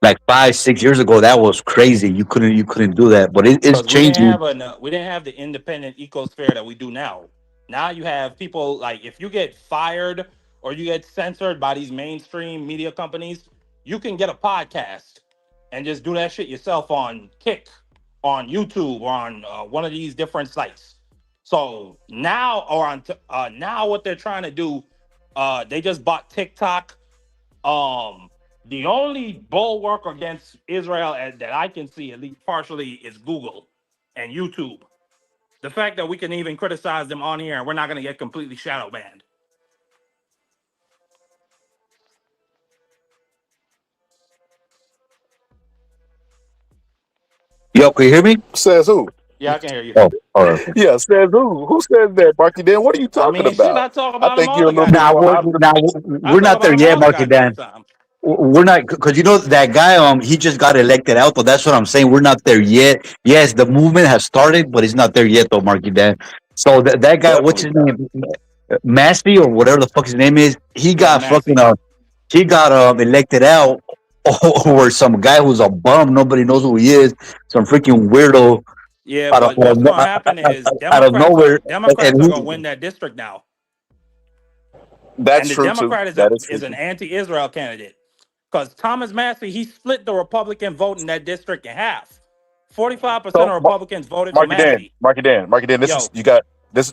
like 5-6 years ago, that was crazy. You couldn't do that, but it's Because changing. we didn't have the independent ecosphere that we do now. Now you have people like if you get fired or you get censored by these mainstream media companies, you can get a podcast and just do that shit yourself on Kick, on YouTube, or on one of these different sites. So now, now what they're trying to do, they just bought TikTok. The only bulwark against Israel that I can see, at least partially, is Google and YouTube. The fact that we can even criticize them on here and we're not going to get completely shadow banned. Yo, can you hear me? Says who? Yeah, I can hear you. Oh, all right. Yeah, says who? Who says that, Marky Dan? What are you talking Shit, about? I talk about I think them you're a all the little goddamn bit time. We're not there yet, Marky Dan. Time. We're not, because you know that guy. He just got elected out, though. That's what I'm saying. We're not there yet. Yes, the movement has started, but it's not there yet, though, Marky Dan. So that guy, what's his name, Massey or whatever the fuck his name is, he got elected out over some guy who's a bum. Nobody knows who he is. Some freaking weirdo. Yeah, but what's going to happen is out of nowhere, Democrats are going to win that district now. That's and the true Democrat too. is an anti-Israel candidate. Because Thomas Massey, he split the Republican vote in that district in half. 45% of Republicans voted for Massey. Marky Dan, this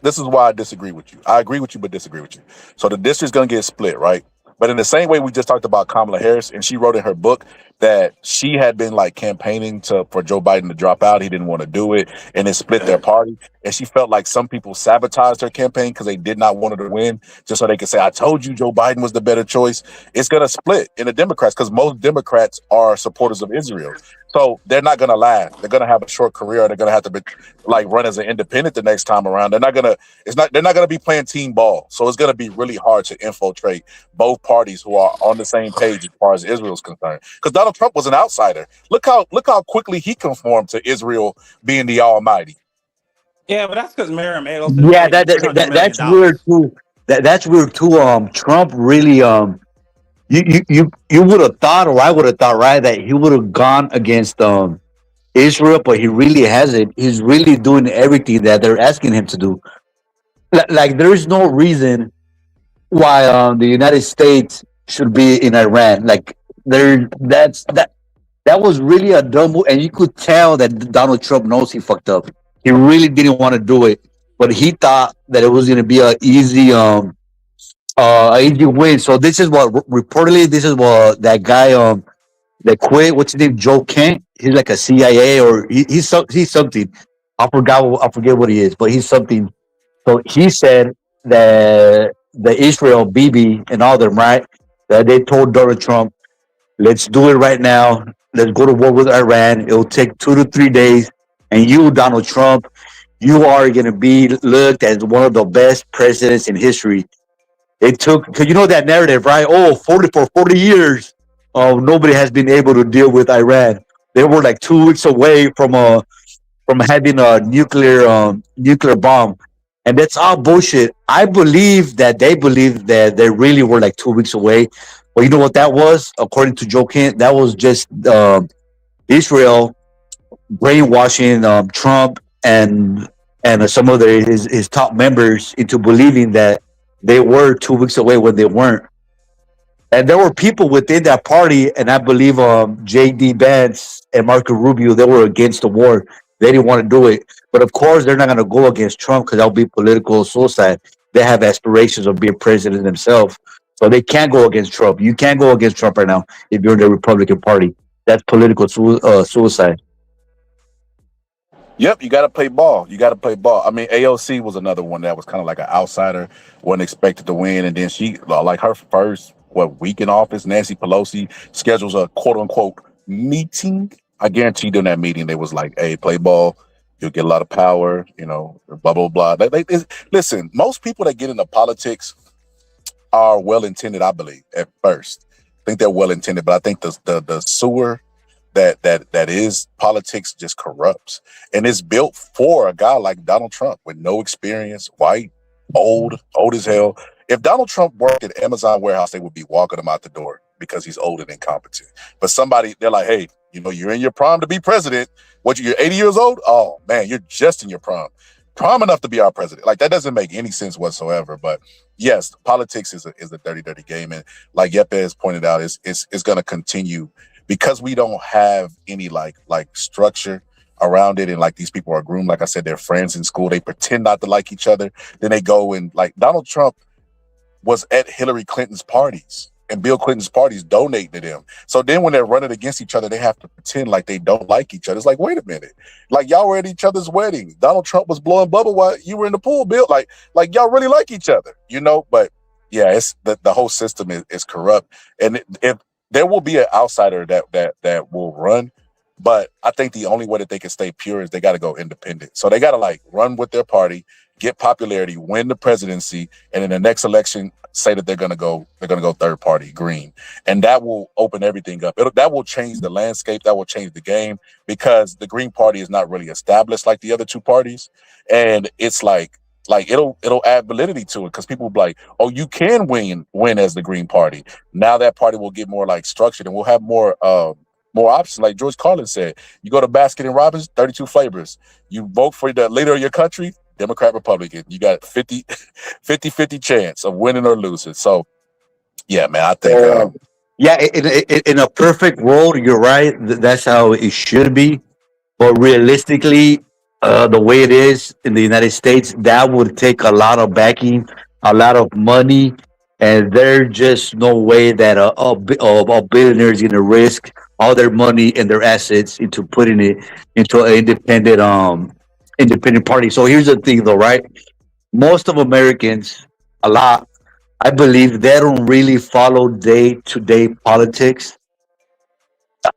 is why I disagree with you. I agree with you, but disagree with you. So the district's gonna get split, right? But in the same way we just talked about Kamala Harris, and she wrote in her book that she had been like campaigning for Joe Biden to drop out. He didn't want to do it, and it split their party. And she felt like some people sabotaged her campaign because they did not want her to win, just so they could say, "I told you Joe Biden was the better choice." It's gonna split in the Democrats because most Democrats are supporters of Israel. So they're not going to last. They're going to have a short career. They're going to have to be like run as an independent the next time around. They're not going to be playing team ball. So it's going to be really hard to infiltrate both parties who are on the same page as far as Israel's concerned. Because Donald Trump was an outsider. Look how quickly he conformed to Israel being the Almighty. Yeah, but that's because Miriam Adelson. Yeah, that's weird too. That's weird too. Trump really you would have thought, or I would have thought, right, that he would have gone against Israel, but he really hasn't. He's really doing everything that they're asking him to do. Like there is no reason why the United States should be in Iran. Like that was really a dumb move, and you could tell that Donald Trump knows he fucked up. He really didn't want to do it, but he thought that it was going to be an easy win. So this is what reportedly that guy that quit. What's his name? Joe Kent. He's like a CIA or he's something. I forget what he is, but he's something. So he said that the Israel, Bibi, and all them, right? That they told Donald Trump, "Let's do it right now. Let's go to war with Iran. It'll take 2 to 3 days, and you, Donald Trump, you are going to be looked as one of the best presidents in history." It took, because you know that narrative, right? Oh, for 40 years, nobody has been able to deal with Iran. They were like 2 weeks away from having a nuclear bomb, and that's all bullshit. I believe that they believe that they really were like 2 weeks away. But you know what that was? According to Joe Kent, that was just Israel brainwashing Trump and some of his top members into believing that they were 2 weeks away when they weren't. And there were people within that party, and I believe J.D. Vance and Marco Rubio, they were against the war. They didn't want to do it. But of course, they're not going to go against Trump because that would be political suicide. They have aspirations of being president themselves. So they can't go against Trump. You can't go against Trump right now if you're in the Republican Party. That's political suicide. Yep, you got to play ball. I mean, AOC was another one that was kind of like an outsider, wasn't expected to win, and then she, like her first week in office, Nancy Pelosi schedules a quote unquote meeting. I guarantee during that meeting they was like, "Hey, play ball. You'll get a lot of power. You know, blah blah blah." Listen, most people that get into politics are well intended. I believe at first, I think they're well intended, but I think the sewer that is politics just corrupts, and it's built for a guy like Donald Trump with no experience, white, old as hell. If Donald Trump worked at Amazon warehouse, they would be walking him out the door because he's old and incompetent. But they're like, "Hey, you know, you're in your prime to be president. You're 80 years old? Oh man, you're just in your prime enough to be our president." Like that doesn't make any sense whatsoever. But yes, politics is a dirty game, and like Yepes pointed out, it's going to continue. Because we don't have any like structure around it, and like these people are groomed. Like I said, they're friends in school. They pretend not to like each other. Then they go and like Donald Trump was at Hillary Clinton's parties and Bill Clinton's parties donating to them. So then when they're running against each other, they have to pretend like they don't like each other. It's like, wait a minute. Like y'all were at each other's weddings. Donald Trump was blowing bubble while you were in the pool, Bill. Like y'all really like each other, you know? But yeah, it's the whole system is corrupt. And if there will be an outsider that will run, but I think the only way that they can stay pure is they got to go independent. So they got to like run with their party, get popularity, win the presidency, and in the next election say that they're gonna go third party, green, and that will open everything up. That will change the landscape. That will change the game because the Green Party is not really established like the other two parties, and it's like it'll add validity to it because people will be like, "Oh, you can win as the Green Party." Now that party will get more like structured, and we'll have more options. Like George Carlin said, you go to Baskin and Robbins, 32 flavors. You vote for the leader of your country, Democrat, Republican. You got 50 chance of winning or losing. So, yeah, man, I think. In a perfect world, you're right. That's how it should be. But realistically, the way it is in the United States, that would take a lot of backing, a lot of money, and there's just no way that a billionaire is going to risk all their money and their assets into putting it into an independent party. So here's the thing, though, right? Most of Americans, a lot, I believe, they don't really follow day to day politics.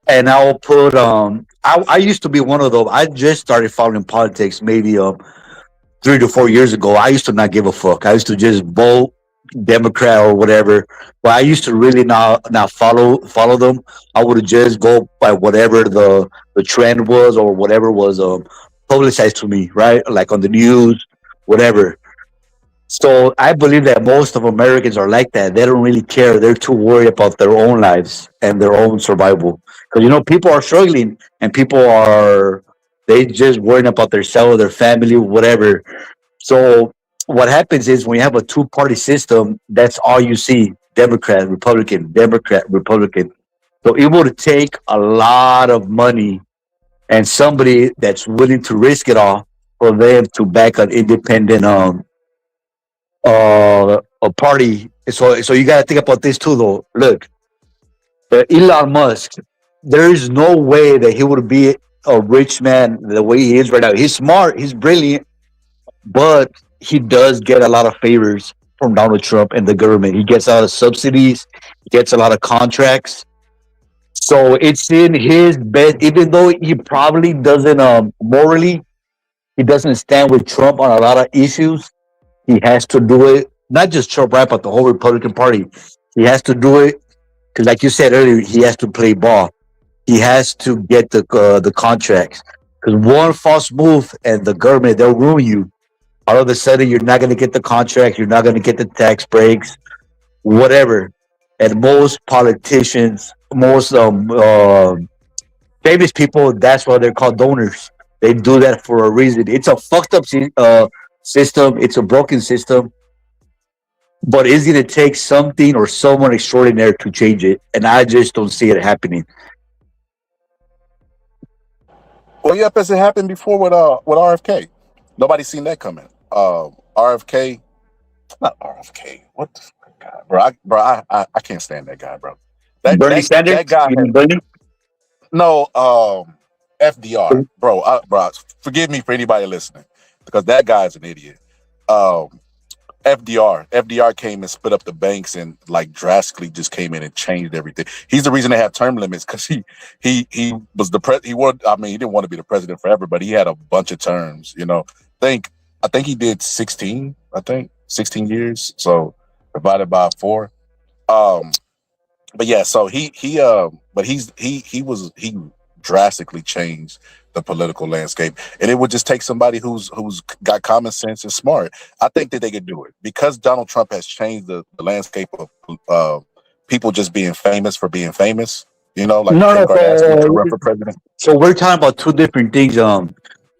And I'll put I used to be one of those. I just started following politics maybe 3 to 4 years ago. I used to not give a fuck. I used to just vote Democrat or whatever. But I used to really not follow them. I would just go by whatever the trend was or whatever was publicized to me, right? Like on the news, whatever. So I believe that most of Americans are like that. They don't really care. They're too worried about their own lives and their own survival. Because people are struggling and people are they just worrying about themselves, their family, whatever. So what happens is when you have a two-party system, that's all you see: Democrat, Republican, Democrat, Republican. So it would take a lot of money and somebody that's willing to risk it all for them to back an independent a party. So you got to think about this too, though. Look, Elon Musk, there is no way that he would be a rich man the way he is right now. He's smart, he's brilliant, but he does get a lot of favors from Donald Trump and the government. He gets a lot of subsidies, he gets a lot of contracts. So it's in his best, even though he probably doesn't morally, he doesn't stand with Trump on a lot of issues. He has to do it, not just Trump, right, but the whole Republican Party. He has to do it because, like you said earlier, he has to play ball. He has to get the contracts. Because one false move and the government, they'll ruin you. All of a sudden, you're not going to get the contract. You're not going to get the tax breaks, whatever. And most politicians, most famous people, that's why they're called donors. They do that for a reason. It's a fucked up system. It's a broken system. But it's going to take something or someone extraordinary to change it. And I just don't see it happening. Well, yeah, because it happened before with RFK. Nobody's seen that coming. RFK, not RFK. What the fuck, guy, bro? I can't stand that guy, bro. Bernie Sanders? That guy. No, FDR, bro. Bro, forgive me for anybody listening, because that guy's an idiot. FDR came and split up the banks and like drastically just came in and changed everything. He's the reason they have term limits, because he was the he didn't want to be the president forever, but he had a bunch of terms. I think he did 16 years, so divided by 4. But yeah, so he drastically changed the political landscape, and it would just take somebody who's got common sense and smart. I think that they could do it, because Donald Trump has changed the landscape of people just being famous for being famous. Kim Kardashian to run for president. So we're talking about two different things.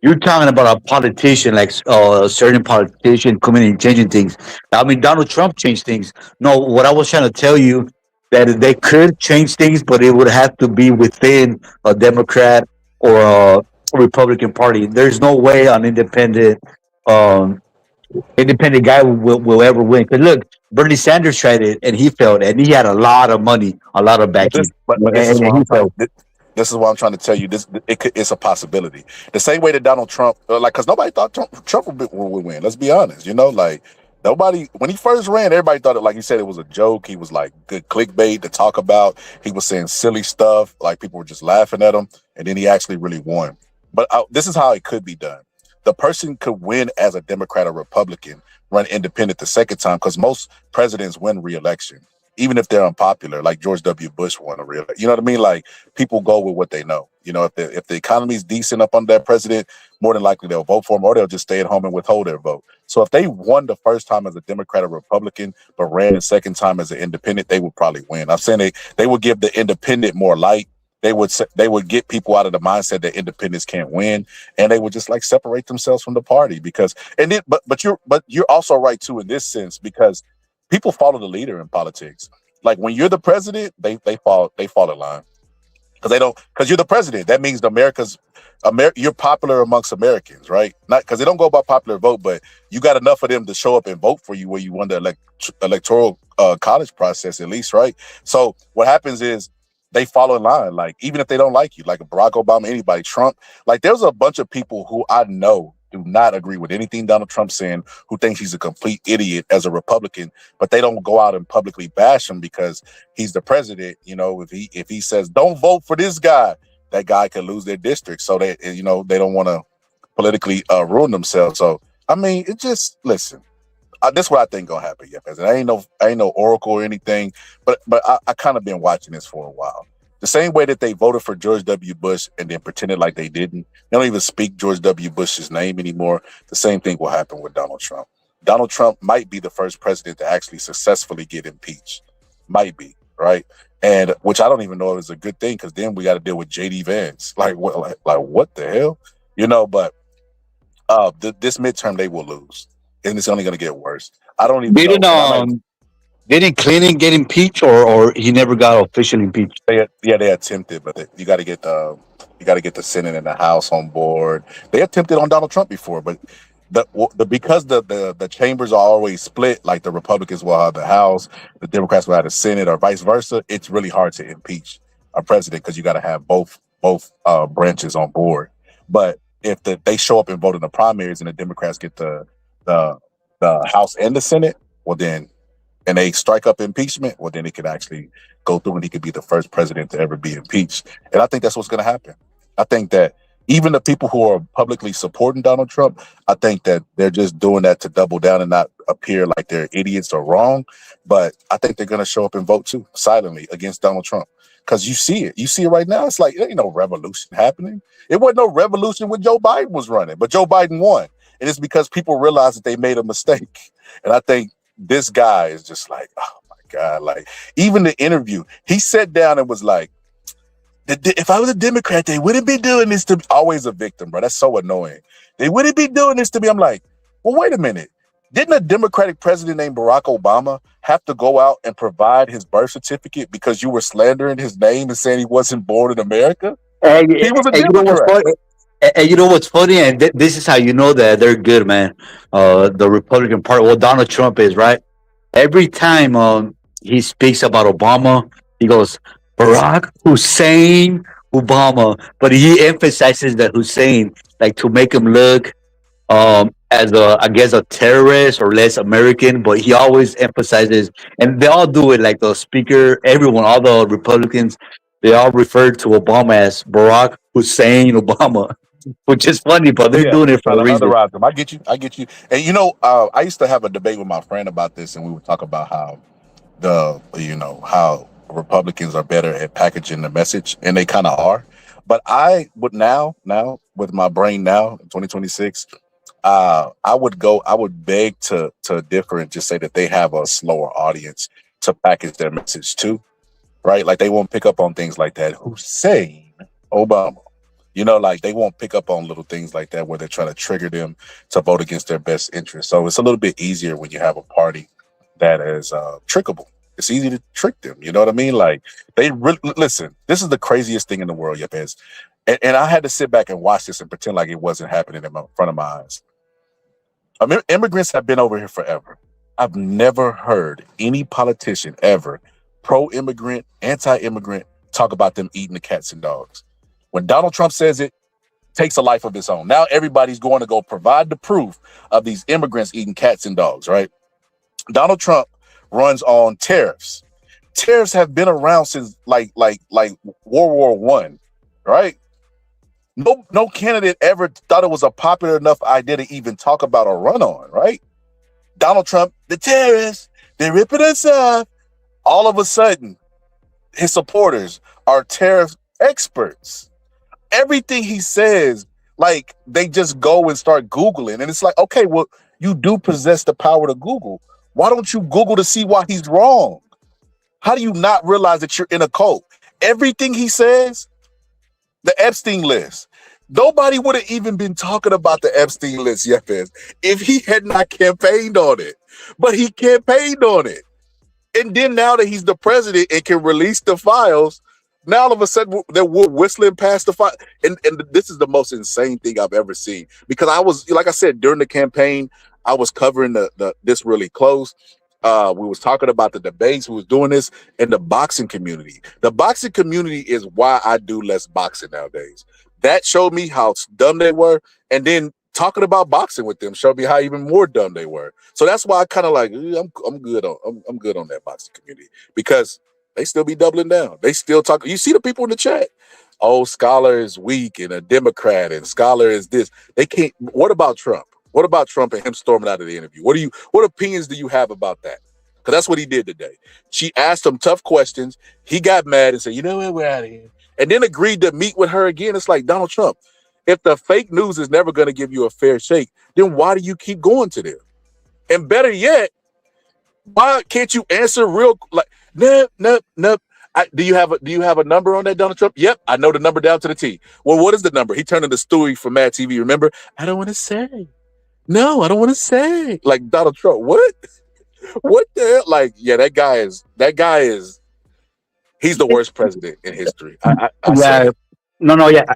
You're talking about a politician, like a certain politician coming and changing things. I mean, Donald Trump changed things. No, what I was trying to tell you, that they could change things, but it would have to be within a Democrat or a Republican Party. There's no way an independent guy will ever win. Because look, Bernie Sanders tried it and he failed, and he had a lot of money, a lot of backing. This is what I'm trying to tell you. It's a possibility. The same way that Donald Trump, because nobody thought Trump would win. Let's be honest. Nobody, when he first ran, everybody thought it, like you said, it was a joke. He was like good clickbait to talk about. He was saying silly stuff, like people were just laughing at him, and then he actually really won. But this is how it could be done. The person could win as a Democrat or Republican, run independent the second time, because most presidents win re-election, even if they're unpopular, like George W. Bush won a re-election. You know what I mean? Like, people go with what they know. If the economy's decent up under that president, more than likely they'll vote for him, or they'll just stay at home and withhold their vote. So if they won the first time as a Democrat or Republican, but ran the second time as an independent, they would probably win. I'm saying they would give the independent more light. They would get people out of the mindset that independents can't win, and they would just like separate themselves from the party. But you're also right too in this sense, because people follow the leader in politics. Like when you're the president, they fall in line. because you're the president. That means you're popular amongst Americans, right? Not because they don't go by popular vote, but you got enough of them to show up and vote for you where you won the electoral college process, at least, right? So what happens is they fall in line, like even if they don't like you, like Barack Obama, anybody, Trump. Like there's a bunch of people who I know do not agree with anything Donald Trump's saying, who thinks he's a complete idiot as a Republican, but they don't go out and publicly bash him because he's the president. You know, if he says don't vote for this guy, that guy could lose their district. So they don't want to politically ruin themselves. So I mean, it just listen. This is what I think gonna happen, yeah. I ain't no oracle or anything, but I kind of been watching this for a while. The same way that they voted for George W. Bush and then pretended like they didn't. They don't even speak George W. Bush's name anymore. The same thing will happen with Donald Trump. Donald Trump might be the first president to actually successfully get impeached. Might be, right? And which I don't even know if it's a good thing, because then we got to deal with J.D. Vance. Like what the hell? You know, but this midterm they will lose. And it's only going to get worse. I don't even know. Didn't Clinton get impeached, or he never got officially impeached? They attempted, but you got to get the Senate and the House on board. They attempted on Donald Trump before, but because the chambers are always split, like the Republicans will have the House, the Democrats will have the Senate, or vice versa. It's really hard to impeach a president because you got to have both branches on board. But if they show up and vote in the primaries and the Democrats get the House and the Senate, and they strike up impeachment, well, then it could actually go through and he could be the first president to ever be impeached. And I think that's what's going to happen. I think that even the people who are publicly supporting Donald Trump, I think that they're just doing that to double down and not appear like they're idiots or wrong. But I think they're going to show up and vote too, silently, against Donald Trump. Because you see it. You see it right now. It's like, there ain't no revolution happening. It wasn't no revolution when Joe Biden was running, but Joe Biden won. And it's because people realized that they made a mistake. And I think this guy is just like, oh my God. Like, even the interview, he sat down and was like, if I was a Democrat, they wouldn't be doing this to me. Always a victim, bro. That's so annoying. They wouldn't be doing this to me. I'm like, well, wait a minute. Didn't a Democratic president named Barack Obama have to go out and provide his birth certificate because you were slandering his name and saying he wasn't born in America? He was a Democrat. And you know what's funny? And this is how you know that they're good, man. The Republican Party, well, Donald Trump is, right? Every time he speaks about Obama, he goes, Barack Hussein Obama. But he emphasizes that Hussein, like, to make him look as a terrorist or less American. But he always emphasizes, and they all do it, like the speaker, everyone, all the Republicans, they all refer to Obama as Barack Hussein Obama. Which is funny, but they're doing it for a reason. I get you. And you know, I used to have a debate with my friend about this, and we would talk about how how Republicans are better at packaging the message, and they kind of are. But I would now with my brain now in 2026, I would beg to differ and just say that they have a slower audience to package their message to, right? Like they won't pick up on things like that. Hussein Obama. You know, like they won't pick up on little things like that where they're trying to trigger them to vote against their best interest. So it's a little bit easier when you have a party that is trickable. It's easy to trick them. You know what I mean? Like listen, this is the craziest thing in the world, Yepes. And I had to sit back and watch this and pretend like it wasn't happening in front of my eyes. Immigrants have been over here forever. I've never heard any politician ever, pro-immigrant, anti-immigrant, talk about them eating the cats and dogs. When Donald Trump says it, takes a life of its own. Now everybody's going to go provide the proof of these immigrants eating cats and dogs, right? Donald Trump runs on tariffs. Tariffs have been around since like World War I, right? No candidate ever thought it was a popular enough idea to even talk about or run on, right? Donald Trump, the tariffs, they're ripping us off. All of a sudden, his supporters are tariff experts. Everything he says, like, they just go and start Googling. And it's like, okay, well, you do possess the power to Google. Why don't you Google to see why he's wrong? How do you not realize that you're in a cult? Everything he says, the Epstein list. Nobody would have even been talking about the Epstein list yet if he had not campaigned on it. But he campaigned on it. And then now that he's the president and can release the files, Now all of a sudden they're whistling past the fight, and this is the most insane thing I've ever seen. Because I was, like I said, during the campaign, I was covering this really close. We was talking about the debates. We was doing this in the boxing community. The boxing community is why I do less boxing nowadays. That showed me how dumb they were, and then talking about boxing with them showed me how even more dumb they were. So that's why I kind of like I'm good on that boxing community, because they still be doubling down. They still talk. You see the people in the chat. Oh, Scholar is weak and a Democrat, and Scholar is this. They can't. What about Trump? What about Trump and him storming out of the interview? What opinions do you have about that? Because that's what he did today. She asked him tough questions. He got mad and said, "You know what? We're out of here." And then agreed to meet with her again. It's like, Donald Trump, if the fake news is never going to give you a fair shake, then why do you keep going to them? And better yet, why can't you answer real like, nope. Do you have a number on that, Donald Trump? Yep, I know the number down to the T. Well, what is the number? He turned into Stewie from Mad TV. Remember? I don't want to say. No, I don't want to say. Like Donald Trump. What? What the hell? Like, yeah, that guy is. He's the worst president in history. Yeah.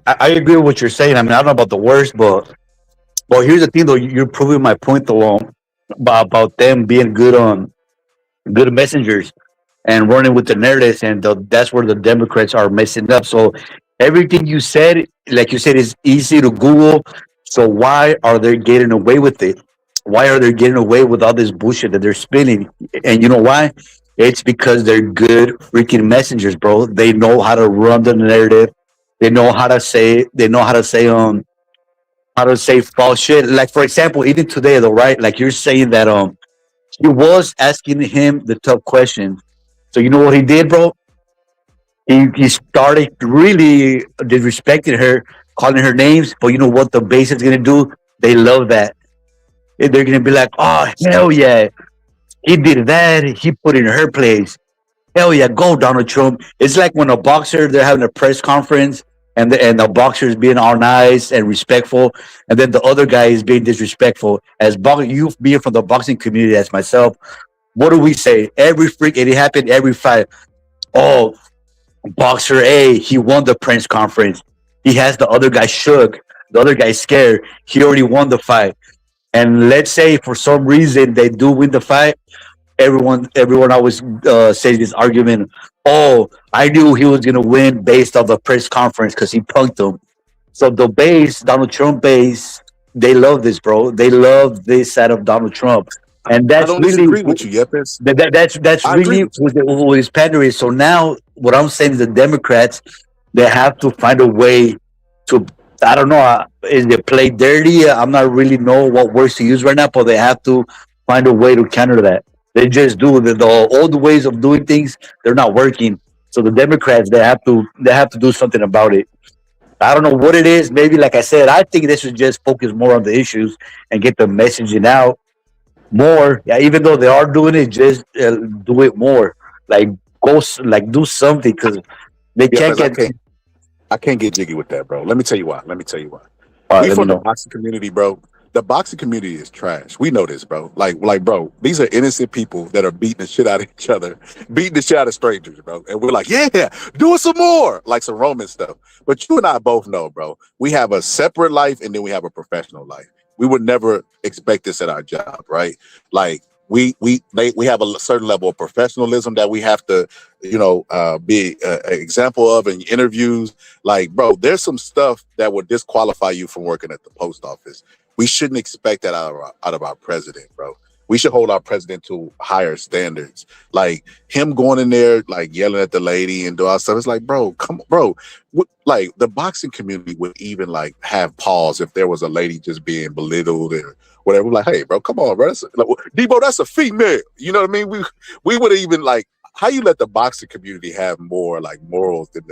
I agree with what you're saying. I mean, I don't know about the worst, but here's the thing, though. You're proving my point along about them being good messengers and running with the narratives, and that's where the Democrats are messing up. So everything you said, like you said, is easy to Google. So why are they getting away with it? Why are they getting away with all this bullshit that they're spinning? And you know why? It's because they're good freaking messengers, bro. They know how to run the narrative. They know how to say false shit. Like, for example, even today, though, right? Like you're saying that he was asking him the tough questions. So you know what he did, bro? He started really disrespecting her, calling her names. But you know what the base is gonna do? They love that. They're gonna be like, "Oh hell yeah, he did that. He put in her place. Hell yeah, go Donald Trump." It's like when a boxer, they're having a press conference, and the boxer is being all nice and respectful, and then the other guy is being disrespectful. As you being from the boxing community as myself, what do we say? It happened every fight. Oh, boxer A, he won the press conference. He has the other guy shook. The other guy's scared. He already won the fight. And let's say for some reason they do win the fight. Everyone always says this argument. Oh, I knew he was gonna win based on the press conference because he punked him. So the base, Donald Trump base, they love this, bro. They love this side of Donald Trump, and that's I don't really disagree with you, Yepes. that's I agree really with you. who his pandering is. So now, what I'm saying is the Democrats, they have to find a way to. I don't know. Is they play dirty? I'm not really know what words to use right now, but they have to find a way to counter that. They just do the old ways of doing things. They're not working. So the Democrats, they have to do something about it. I don't know what it is. Maybe, like I said, I think they should just focus more on the issues and get the messaging out more. Yeah, even though they are doing it, just do it more. Like do something, because they can't Yepes, get. I can't get jiggy with that, bro. Let me tell you why. All right, We let me from the know. boxing community, bro. The boxing community is trash. We know this, bro. Like, bro, these are innocent people that are beating the shit out of each other, beating the shit out of strangers, bro. And we're like, yeah, do it some more, like some Roman stuff. But you and I both know, bro, we have a separate life and then we have a professional life. We would never expect this at our job, right? Like, we have a certain level of professionalism that we have to, be an example of in interviews. Like, bro, there's some stuff that would disqualify you from working at the post office. We shouldn't expect that out of our president, bro. We should hold our president to higher standards. Like him going in there, like yelling at the lady and do all stuff. It's like, bro, come on, bro. Like the boxing community would even like have pause if there was a lady just being belittled or whatever. We're like, hey, bro, come on, bro. Debo, that's a female. You know what I mean? We would even like, how you let the boxing community have more like morals than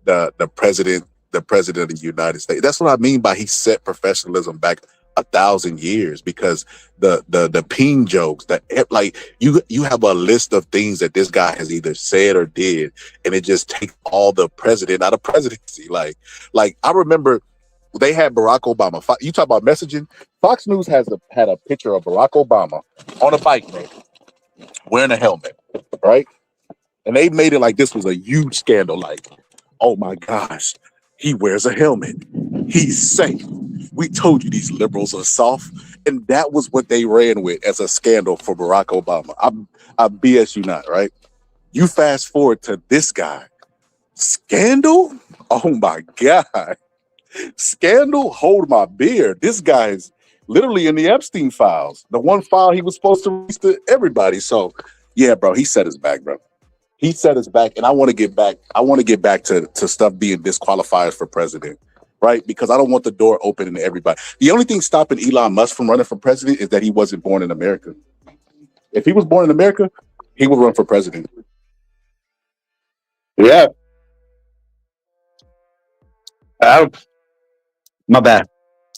the president of the United States. That's what I mean by he set professionalism back 1,000 years, because the peen jokes that like you have a list of things that this guy has either said or did, and it just takes all the president out of presidency. Like I remember they had Barack Obama. You talk about messaging. Fox News had a picture of Barack Obama on a bike, bro, wearing a helmet, right? And they made it like this was a huge scandal. Like oh my gosh, he wears a helmet. He's safe. We told you these liberals are soft. And that was what they ran with as a scandal for Barack Obama. I BS you not, right? You fast forward to this guy. Scandal? Oh my God. Scandal? Hold my beer. This guy is literally in the Epstein files. The one file he was supposed to release to everybody. So yeah, bro, he set his back, bro. He set us back, and I want to get back. I want to get back to stuff being disqualifiers for president, right? Because I don't want the door open to everybody. The only thing stopping Elon Musk from running for president is that he wasn't born in America. If he was born in America, he would run for president. Yeah. My bad.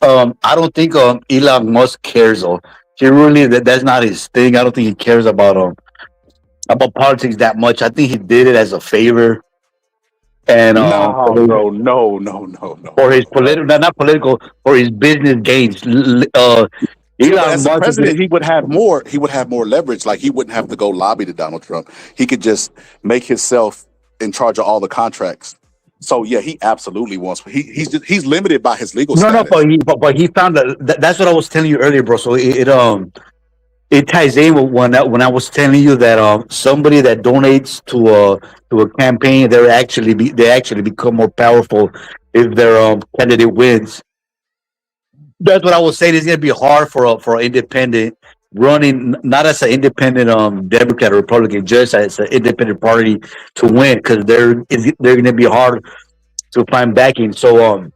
I don't think Elon Musk cares. He really that's not his thing. I don't think he cares about politics that much. I think he did it as a favor, and No, bro, no. for his political, not political, for his business gains. Yeah, but Elon as a Musk is president, he would have more. He would have more leverage. Like he wouldn't have to go lobby to Donald Trump. He could just make himself in charge of all the contracts. So yeah, he absolutely wants. He's limited by his legal no, status. but he found that's what I was telling you earlier, bro. So it ties in with when I was telling you that somebody that donates to a campaign, they actually become more powerful if their candidate wins. That's what I was saying. It's gonna be hard for an independent running, not as an independent Democrat or Republican, just as an independent party to win, because they're gonna be hard to find backing. So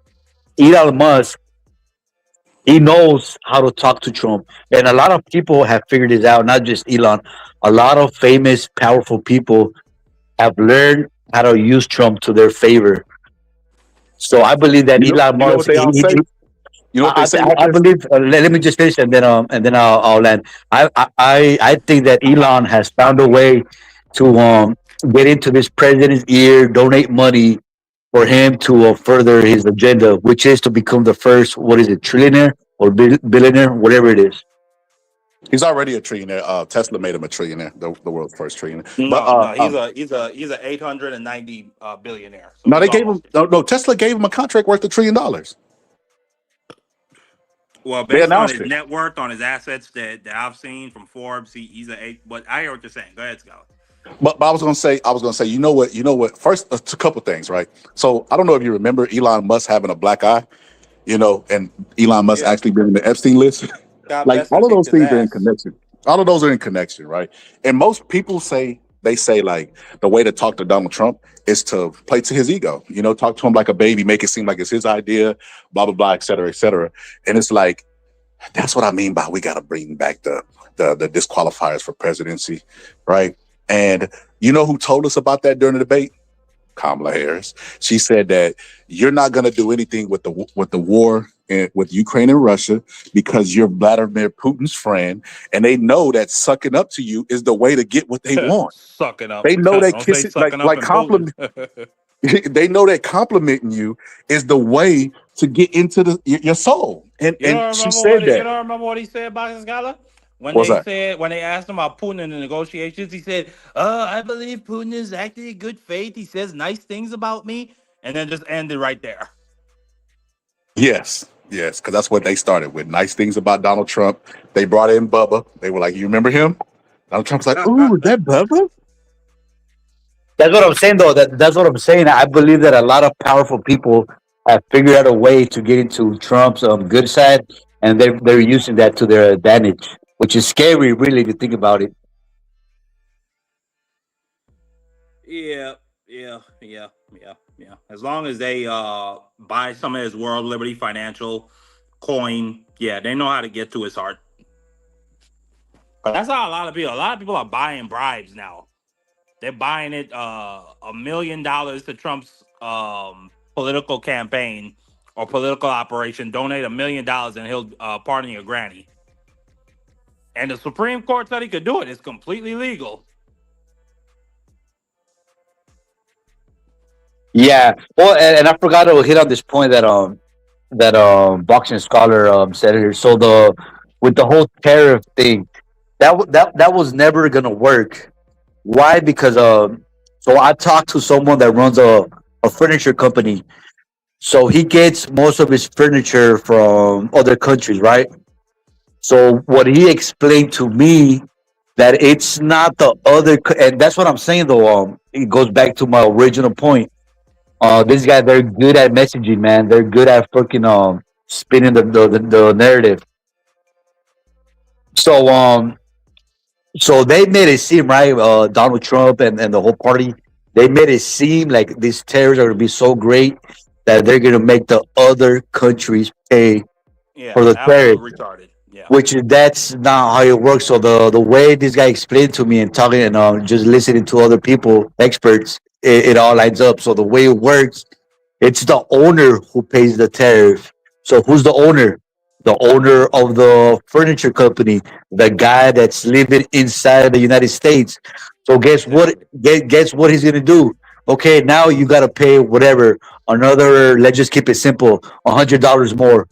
Elon Musk, he knows how to talk to Trump, and a lot of people have figured this out. Not just Elon, a lot of famous, powerful people have learned how to use Trump to their favor. So I believe that Elon You know what Musk, they all say? You know what they say? I believe. Let me just finish, and then I'll land. I think that Elon has found a way to get into this president's ear, donate money for him to further his agenda, which is to become the first, what is it, trillionaire or billionaire, whatever it is. He's already a trillionaire. Tesla made him a trillionaire, the world's first trillionaire. No, he's a 890 billionaire. So No, they gave him. No, Tesla gave him a contract worth $1 trillion. Well, They based on announced his it. net worth, on his assets that I've seen from Forbes, he's a eight. But I hear what you're saying. Go ahead, Scott. But I was gonna say, you know what? First, a couple things, right? So I don't know if you remember Elon Musk having a black eye, and Elon Musk actually being in the Epstein list. God Like bless all of him, those kicked his things are in ass. connection. All of those are in connection, right? And most people say like the way to talk to Donald Trump is to play to his ego. Talk to him like a baby, make it seem like it's his idea, blah blah blah, et cetera, et cetera. And it's like that's what I mean by we got to bring back the disqualifiers for presidency, right? And you know who told us about that during the debate? Kamala Harris. She said that you're not going to do anything with the war with Ukraine and Russia because you're Vladimir Putin's friend, and they know that sucking up to you is the way to get what they want. Sucking up. They know that Don't say kissing sucking up like and compliment. Putin. They know that complimenting you is the way to get into your soul. And You don't she remember said what he, you that. don't remember what he said about his scholar? When What's they asked him about Putin in the negotiations, he said, I believe Putin is acting in good faith. He says nice things about me, and then just ended right there. Yes, because that's what they started with. Nice things about Donald Trump. They brought in Bubba. They were like, you remember him? Donald Trump's like, ooh, is that Bubba? That's what I'm saying, though. That's what I'm saying. I believe that a lot of powerful people have figured out a way to get into Trump's good side, and they're using that to their advantage, which is scary, really, to think about it. Yeah. As long as they buy some of his World Liberty Financial coin, they know how to get to his heart. But that's how a lot of people are buying bribes now. They're buying it $1 million to Trump's political campaign or political operation. Donate $1 million and he'll pardon your granny. And the Supreme Court said he could do it. It's completely legal. Yeah. Well, and I forgot to hit on this point that boxing scholar said here. So with the whole tariff thing, that was never gonna work. Why? Because so I talked to someone that runs a a furniture company. So he gets most of his furniture from other countries, right? So what he explained to me that it's not the other, and that's what I'm saying though. It goes back to my original point. This guy, they're good at messaging, man. They're good at fucking spinning the narrative. So so they made it seem right. Donald Trump and the whole party, they made it seem like these tariffs are gonna be so great that they're gonna make the other countries pay Yeah, for the tariff. absolutely retarded. Yeah. Which that's not how it works. So the way this guy explained to me and talking and just listening to other people, experts, it all lines up. So the way it works, it's the owner who pays the tariff. So who's the owner? The owner of the furniture company, the guy that's living inside the United States. So guess what? Guess what he's gonna do? Okay, now you gotta pay whatever another. Let's just keep it simple, $100 more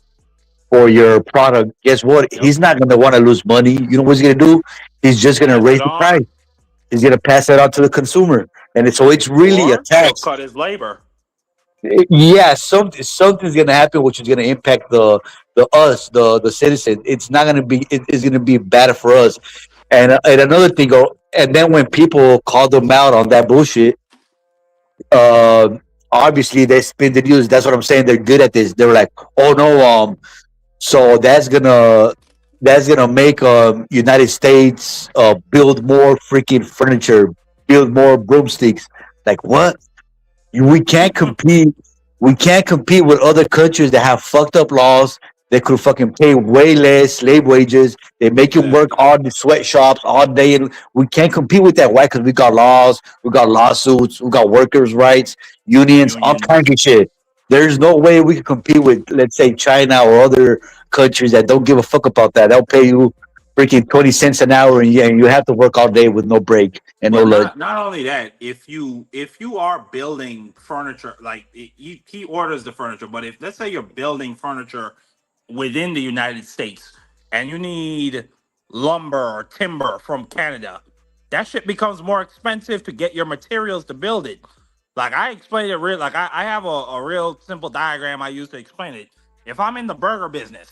for your product. Guess what? He's not going to want to lose money. You know what he's going to do? He's just going to raise the price. He's going to pass it on to the consumer, and so it's really a tax. Cut his labor. Yeah, something's going to happen, which is going to impact the citizen. It's not going to be. It's going to be bad for us. And another thing, and then when people call them out on that bullshit, obviously they spin the news. That's what I'm saying. They're good at this. They're like, oh no, so that's gonna make United States build more freaking furniture, build more broomsticks. Like what? We can't compete. We can't compete with other countries that have fucked up laws. They could fucking pay way less slave wages. They make you work hard in sweatshops all day, and we can't compete with that. Why? Because we got laws, we got lawsuits, we got workers' rights, unions, all kinds of shit. There's no way we can compete with, let's say, China or other countries that don't give a fuck about that. They'll pay you freaking 20 cents an hour, and you have to work all day with no break and no lunch. Not only that, if you are building furniture, like he orders the furniture, but if let's say you're building furniture within the United States and you need lumber or timber from Canada, that shit becomes more expensive to get your materials to build it. Like I explained it real, like I have a real simple diagram I use to explain it. If I'm in the burger business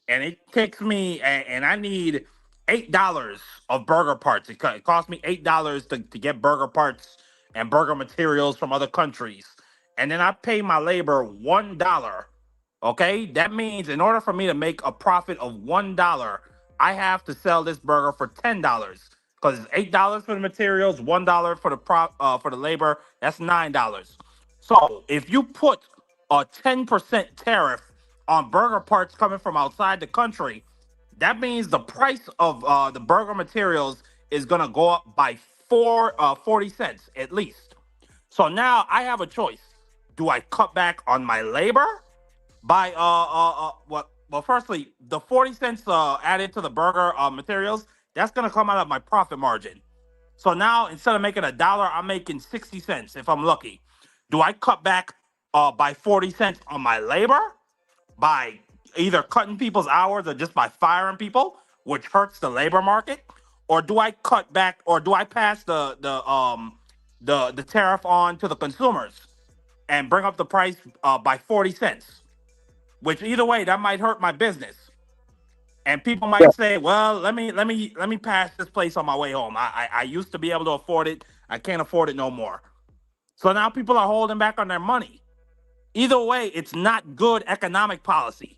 and it takes me, and I need $8 of burger parts, it costs me $8 to get burger parts and burger materials from other countries, and then I pay my labor $1. Okay, that means in order for me to make a profit of $1, I have to sell this burger for $10. Because it's $8 for the materials, $1 for the labor. That's $9. So if you put a 10% tariff on burger parts coming from outside the country, that means the price of the burger materials is gonna go up by 40 cents at least. So now I have a choice. Do I cut back on my labor by well, firstly, the 40 cents added to the burger materials, that's gonna come out of my profit margin. So now instead of making $1, I'm making 60 cents if I'm lucky. Do I cut back by 40 cents on my labor by either cutting people's hours or just by firing people, which hurts the labor market? Or do I cut back, or do I pass the tariff on to the consumers and bring up the price by 40 cents? Which either way, that might hurt my business. And people might say, well, let me pass this place on my way home. I used to be able to afford it. I can't afford it no more. So now people are holding back on their money. Either way, it's not good economic policy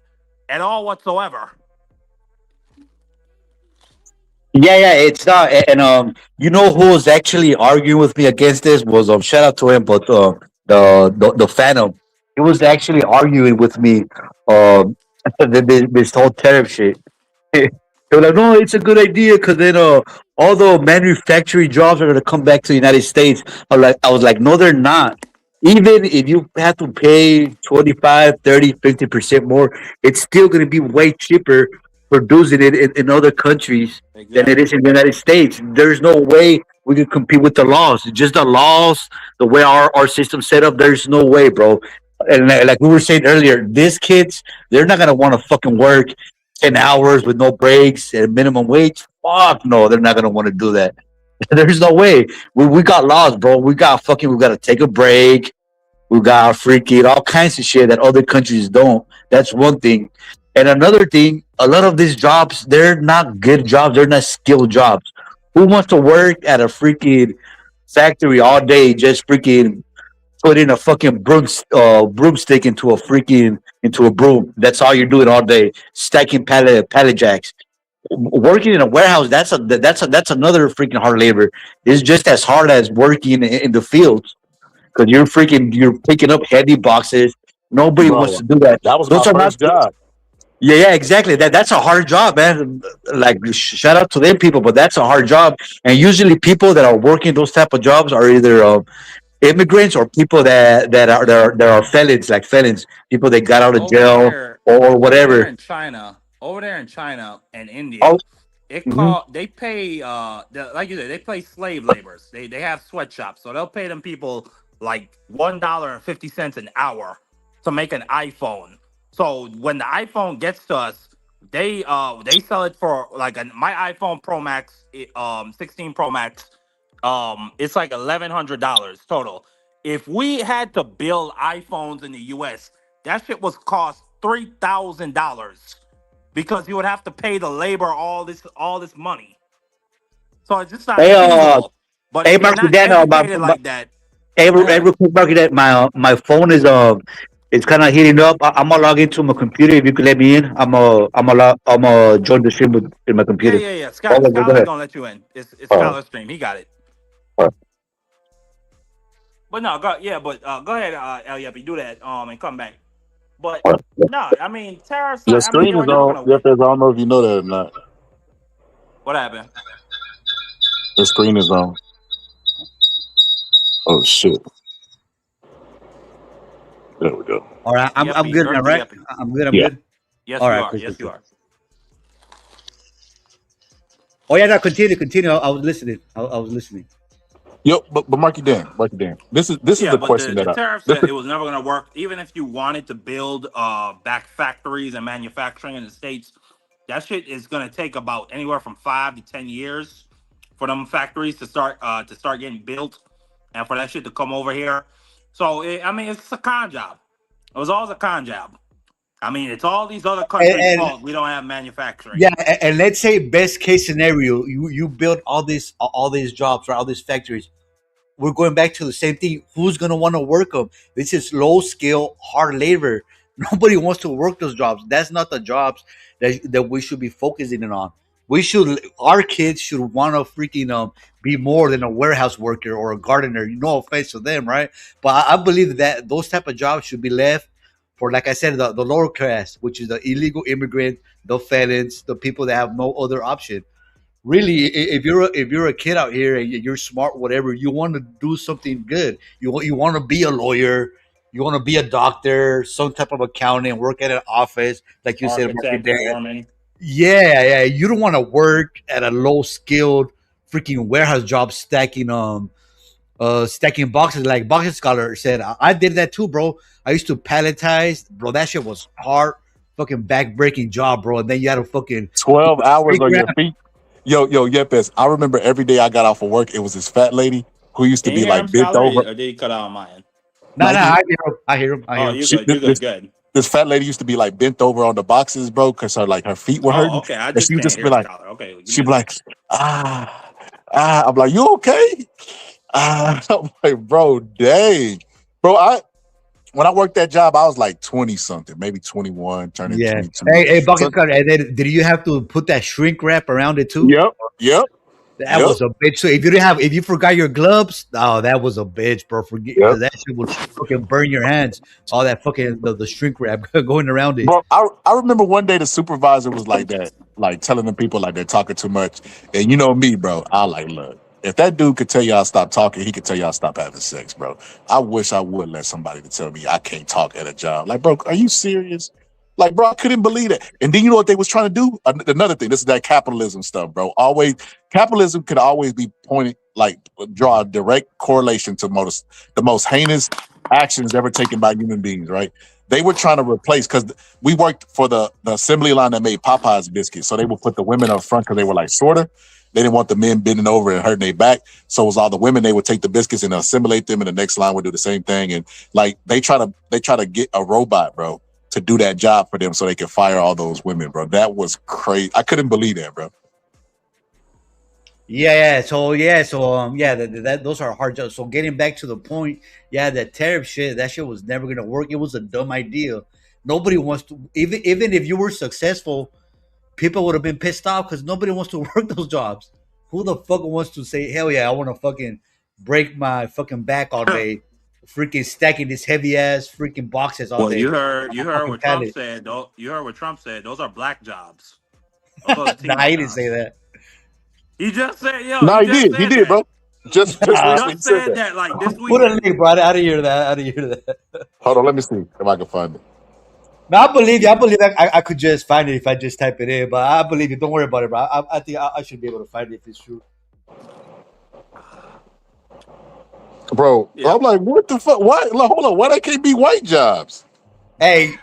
at all whatsoever. Yeah, it's not. And you know who was actually arguing with me against this was shout out to him, but the Phantom, he was actually arguing with me this whole tariff shit. They were like, no, it's a good idea because then all the manufacturing jobs are going to come back to the United States. I was like, no, they're not. Even if you have to pay 25, 30, 50% more, it's still going to be way cheaper producing it in other countries than it is in the United States. There's no way we can compete with the laws. Just the laws, the way our system's set up, there's no way, bro. And like we were saying earlier, these kids, they're not going to want to fucking work 10 hours with no breaks at minimum wage. Fuck no, they're not gonna want to do that. There's no way. We got laws, bro. We got to take a break. We got freaking all kinds of shit that other countries don't. That's one thing. And another thing, a lot of these jobs, they're not good jobs. They're not skilled jobs. Who wants to work at a freaking factory all day, just freaking putting a fucking broomstick into a broom? That's all you're doing all day, stacking pallet jacks. Working in a warehouse, that's another freaking hard labor. It's just as hard as working in the fields because you're picking up heavy boxes. Nobody wants Bro, to do that. that was Those my are not. first job. Yeah, exactly. That's a hard job, man. Like shout out to them people, but that's a hard job. And usually, people that are working those type of jobs are either immigrants or people that are felons, like felons, people that got out of jail or whatever. Over there in China and India, Oh, they pay like you said, they pay slave laborers. They have sweatshops, so they'll pay them people like $1.50 an hour to make an iPhone. So when the iPhone gets to us, they sell it for like my iPhone Pro Max, 16 Pro Max, it's like $1,100 total. If we had to build iPhones in the US, that shit was cost $3,000 because you would have to pay the labor all this money. So it's just not hey, feasible. But hey, if you're Marky not Dan, educated like that, every quick Marky Dan, my phone is it's kind of heating up. I'm gonna log into my computer. If you could let me in, I'm gonna join the stream in my computer. yeah. Go Skylar's ahead. gonna let you in. It's All right. Skylar's stream. He got it. All right. But no, go ahead, Yeppy, do that and come back. But no, I mean tariffs. Your I mean, screen you're is never on. gonna Yep, win. I don't know if you know that or not. What happened? The screen is on. Oh shit! There we go. All right, I'm Yeppy, good now, Earthy right? Yeppy. I'm good. I'm Yeah. good. Yes, All you right, are. cool, Yes, cool, you cool. are. Oh yeah, no, continue. I was listening. I was listening. Yo, but Marky Dan, this is Yeah, the but question the that tariffs this said is, it was never going to work. Even if you wanted to build back factories and manufacturing in the states, that shit is going to take about anywhere from 5 to 10 years for them factories to start getting built and for that shit to come over here. So I mean, it's a con job. It was always a con job. I mean, it's all these other countries' And fault we don't have manufacturing. yeah, and let's say best case scenario, you build all these jobs, right? All these factories. We're going back to the same thing. Who's gonna want to work them? This is low skill, hard labor. Nobody wants to work those jobs. That's not the jobs that we should be focusing on. Our kids should want to freaking be more than a warehouse worker or a gardener. No offense to them, right? But I believe that those type of jobs should be left for, like I said, the lower class, which is the illegal immigrant, the felons, the people that have no other option. Really, if you're a kid out here and you're smart, whatever, you want to do something good. You want to be a lawyer, you want to be a doctor, some type of accountant, work at an office, like you said, Marky Architect, Dan. foreman. Yeah. You don't want to work at a low skilled freaking warehouse job stacking boxes. Like Boxing Scholar said, I did that too, bro. I used to palletize, bro. That shit was hard, fucking back breaking job, bro. And then you had to fucking 12 hours on your grab- feet. Yo, Yepes, I remember every day I got off of work, it was this fat lady who used to Can be you hear him, like bent Skylar, over. or did he cut out on my end? No, Like, I hear him. Oh, you She- good. You good. this fat lady used to be like bent over on the boxes, bro, because her feet were hurting. Oh, okay. I And just she would can't just hear be like, Skylar. Okay. give she'd me be a like, I'm like, you okay? I'm like, bro, dang. Bro, when I worked that job, I was like 20 something, maybe 21, turning Yeah. 22. Hey, So- Bucket Cutter, and then did you have to put that shrink wrap around it too? Yep. That was a bitch. So if you forgot your gloves, oh, that was a bitch, bro. Forget because that shit would fucking burn your hands. All that fucking the shrink wrap going around it. Bro, I remember one day the supervisor was like that, like telling the people like they're talking too much. And you know me, bro. I like, look, if that dude could tell y'all stop talking, he could tell y'all stop having sex, bro. I wish I would let somebody to tell me I can't talk at a job. Like, bro, are you serious? Like, bro, I couldn't believe it. And then you know what they was trying to do? Another thing, this is that capitalism stuff, bro. Capitalism could always be pointed, like, draw a direct correlation to the most heinous actions ever taken by human beings, right? They were trying to replace, because we worked for the assembly line that made Popeye's biscuits. So they would put the women up front because they were like shorter. They didn't want the men bending over and hurting their back. So it was all the women. They would take the biscuits and assimilate them, and the next line would do the same thing. And like they try to get a robot, bro, to do that job for them so they could fire all those women, bro. That was crazy. I couldn't believe that, bro. That those are hard jobs. So getting back to the point, that tariff shit, that shit was never gonna work. It was a dumb idea. Nobody wants to, even if you were successful, people would have been pissed off because nobody wants to work those jobs. Who the fuck wants to say, hell yeah, I want to fucking break my fucking back all day, freaking stacking these heavy ass freaking boxes all day. You heard what Trump said. You heard what Trump said. Those are black jobs. Nah, he didn't say that. He just said, No, he did. He did, bro. Just recently said that like this week. Put a link, bro. I didn't hear that. Hold on, let me see if I can find it. No, I believe you. I could just find it if I just type it in. But I believe you. Don't worry about it, bro. I think I should be able to find it if it's true. Bro, I'm like, what the fuck? Why? Like, hold on. Why they can't be white jobs? Hey,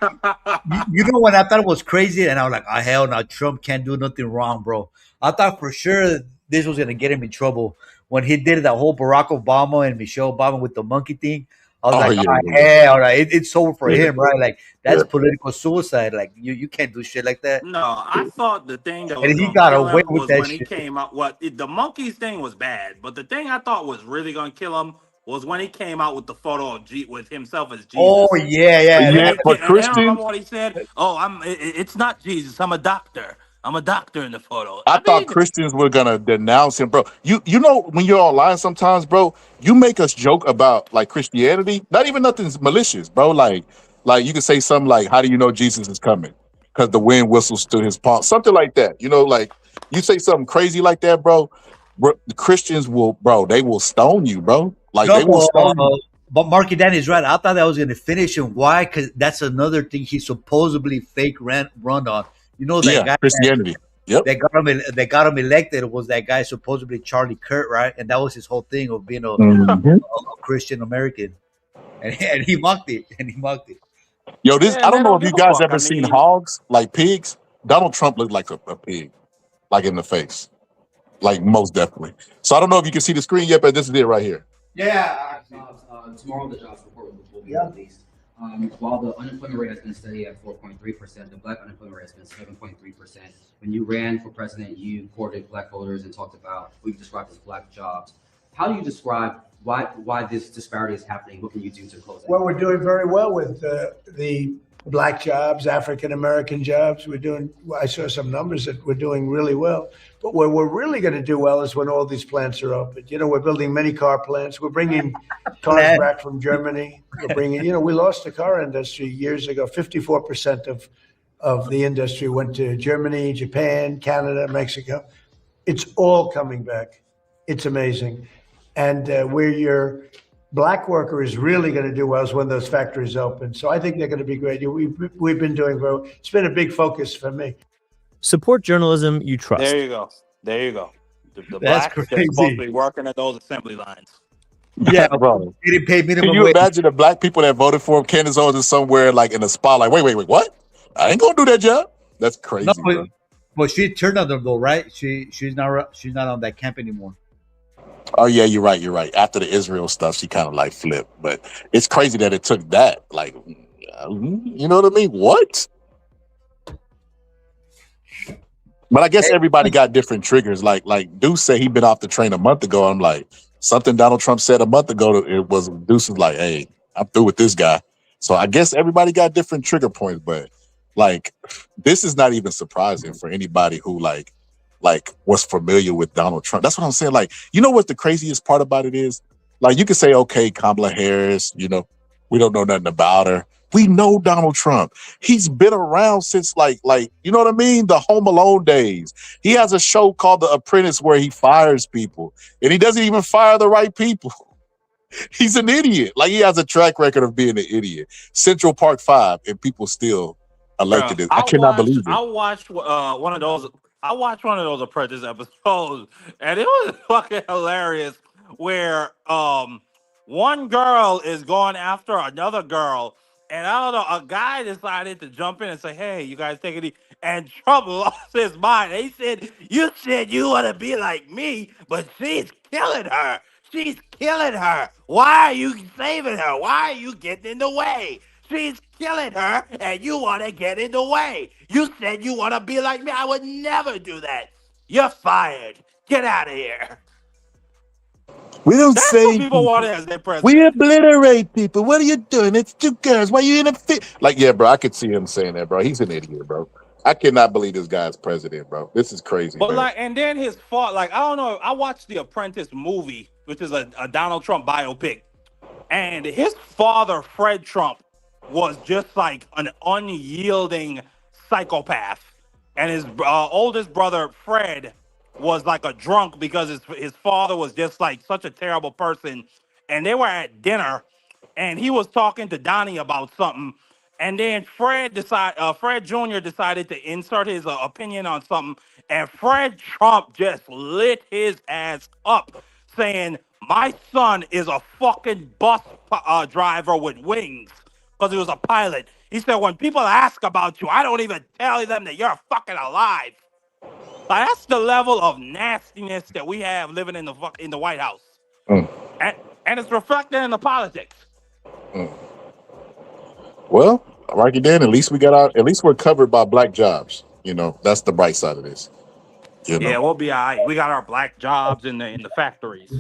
you know what I thought it was crazy? And I was like, oh, hell no, Trump can't do nothing wrong, bro. I thought for sure this was going to get him in trouble. When he did that whole Barack Obama and Michelle Obama with the monkey thing, I was hell no. It's over for him, right? Like, that's political suicide. Like, you can't do shit like that. No, I thought the thing that and he got away with that when shit. He came out. The monkeys thing was bad, but the thing I thought was really going to kill him was when he came out with the photo of with himself as Jesus. Oh yeah. For Christians, remember what he said? Oh, it's not Jesus. I'm a doctor. I'm a doctor in the photo. I thought Christians were gonna denounce him, bro. You know when you're online sometimes, bro, you make us joke about like Christianity. Not even nothing's malicious, bro. Like you can say something like, "How do you know Jesus is coming?" Because the wind whistles through his palm, something like that. You know, like you say something crazy like that, bro. The Christians will, bro. They will stone you, bro. Like they will stone you. But Marky Dan is right. I thought that was gonna finish him. Why? Because that's another thing he supposedly fake run on. You know that guy, Christianity. Yep. That got him elected was that guy supposedly Charlie Kirk, right? And that was his whole thing of being a Christian American, and he mocked it. Yo, I don't know if you guys ever seen hogs, like pigs. Donald Trump looked like a pig, like in the face, like most definitely. So I don't know if you can see the screen yet, but this is it right here. Tomorrow the jobs report will be released. While the unemployment rate has been steady at 4.3%, the black unemployment rate has been 7.3%. When you ran for president, you courted black voters and talked about what you described as black jobs. How do you describe why this disparity is happening? What can you do to close that? Well, we're doing very well with the black jobs, African American jobs. I saw some numbers that we're doing really well. But where we're really going to do well is when all these plants are open. You know, we're building many car plants. We're bringing cars back from Germany. We're bringing, we lost the car industry years ago. 54% of the industry went to Germany, Japan, Canada, Mexico. It's all coming back. It's amazing. And where your black worker is really going to do well is when those factories open. So I think they're going to be great. We've been doing well. It's been a big focus for me. Support journalism you trust. There you go. The That's blacks crazy. are supposed to be working at those assembly lines. Yeah, bro. He didn't pay minimum Can you wage. imagine the black people that voted for him? Candace Owens is somewhere like in a spa. Like, wait, what? I ain't gonna do that job. That's crazy. No, bro. but she turned on them though, right? She's not on that camp anymore. Oh yeah, you're right. After the Israel stuff, she kind of like flipped. But it's crazy that it took that. Like, you know what I mean? What? But I guess everybody got different triggers. Like Deuce said he'd been off the train a month ago. I'm like, something Donald Trump said a month ago, it was Deuce was like, hey, I'm through with this guy. So I guess everybody got different trigger points, but like this is not even surprising for anybody who like was familiar with Donald Trump. That's what I'm saying. Like, you know what the craziest part about it is? Like you can say, okay, Kamala Harris, we don't know nothing about her. We know Donald Trump. He's been around since like, you know what I mean? The Home Alone days. He has a show called The Apprentice where he fires people and he doesn't even fire the right people. He's an idiot. Like he has a track record of being an idiot. Central Park 5 and people still elected him. I cannot believe it. I watched one of those Apprentice episodes and it was fucking hilarious where one girl is going after another girl And I don't know, a guy decided to jump in and say, "Hey, you guys take it easy." And Trump lost his mind. He said, "You said you want to be like me, but she's killing her. She's killing her. Why are you saving her? Why are you getting in the way? She's killing her, and you want to get in the way. You said you want to be like me. I would never do that. You're fired. Get out of here." We don't That's say what people want as their president. we obliterate people. What are you doing? It's two girls. Why are you in a fit? Like, yeah, bro, I could see him saying that, bro. He's an idiot, bro. I cannot believe this guy's president, bro. This is crazy, But man. like, and then his fault, like, I don't know. I watched The Apprentice movie, which is a Donald Trump biopic, and his father, Fred Trump, was just like an unyielding psychopath, and his oldest brother, Fred, was like a drunk because his father was just like such a terrible person, and they were at dinner, and he was talking to Donnie about something. And then Fred Jr. decided to insert his opinion on something, and Fred Trump just lit his ass up, saying, "My son is a fucking bus driver with wings," because he was a pilot. He said, "When people ask about you, I don't even tell them that you're fucking alive." Like, that's the level of nastiness that we have living in the White House, and it's reflected in the politics. Well, Rocky Dan, at least we're covered by black jobs. You know, that's the bright side of this. You know? Yeah, we'll be all right. We got our black jobs in the factories.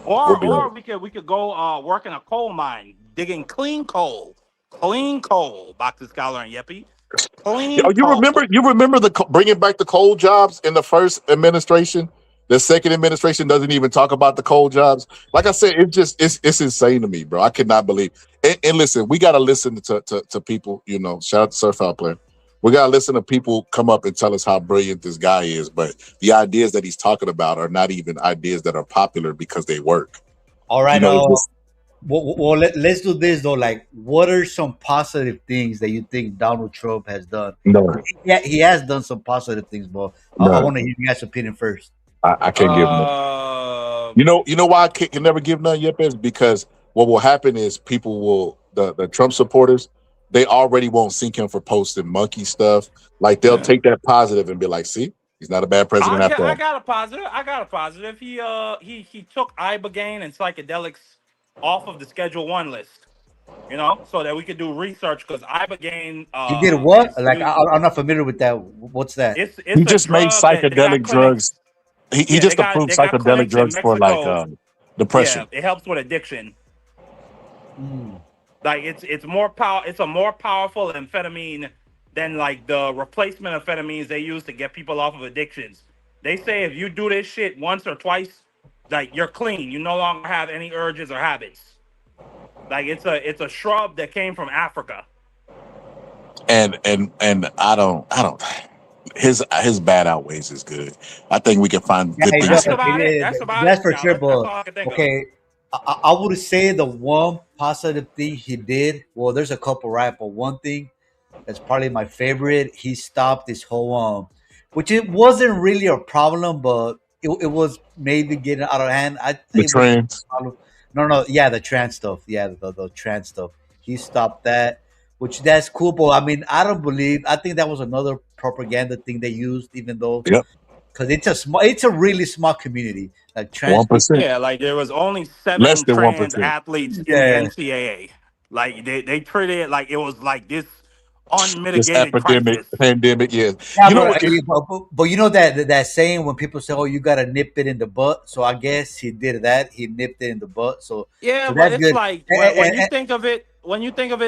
Or we could go work in a coal mine, digging clean coal. Boxing Scholar and Yeppy. Clean Oh, you remember bringing back the coal jobs in the first administration? The second administration doesn't even talk about the coal jobs. Like I said, it's insane to me, bro. I cannot believe. And listen, we gotta listen to people. You know, shout out to Surf Out Player. We gotta listen to people come up and tell us how brilliant this guy is. But the ideas that he's talking about are not even ideas that are popular because they work. All right. You know, Well, let's do this though. Like, what are some positive things that you think Donald Trump has done? No. Yeah, he has done some positive things, but I want to hear you guys' opinion first. I can't give none. You know why I can never give none yet, is because what will happen is people will the Trump supporters, they already won't sink him for posting monkey stuff. Like, they'll take that positive and be like, see, he's not a bad president after all. I got a positive. He took ibogaine and psychedelics off of the Schedule 1 list, you know, so that we could do research, because ibogaine. He did what? Like, I'm not familiar with that. What's that? He just made psychedelic drugs. He just approved psychedelic drugs for like depression. Yeah, it helps with addiction. Like, it's a more powerful amphetamine than like the replacement amphetamines they use to get people off of addictions. They say if you do this shit once or twice, like, you're clean. You no longer have any urges or habits. Like, it's a shrub that came from Africa. And I don't. His bad outweighs his good. I think we can find good things. That's about it. That's for sure. But okay, I would say the one positive thing he did. Well, there's a couple, right? But one thing that's probably my favorite. He stopped this whole which it wasn't really a problem, but it was maybe getting out of hand. I think the trans. The trans stuff. Yeah, the trans stuff. He stopped that, which that's cool. But I mean, I think that was another propaganda thing they used, even though, because it's a really small community. Like, trans 1%. Yeah, like, there was only 7 Less than trans 1%. athletes in the NCAA. Like, they treated it like it was like this unmitigated crisis. Pandemic, yeah. But you know that saying when people say, "Oh, you gotta nip it in the butt." So I guess he did that. He nipped it in the butt. So yeah, so but it's good. like when you think of it,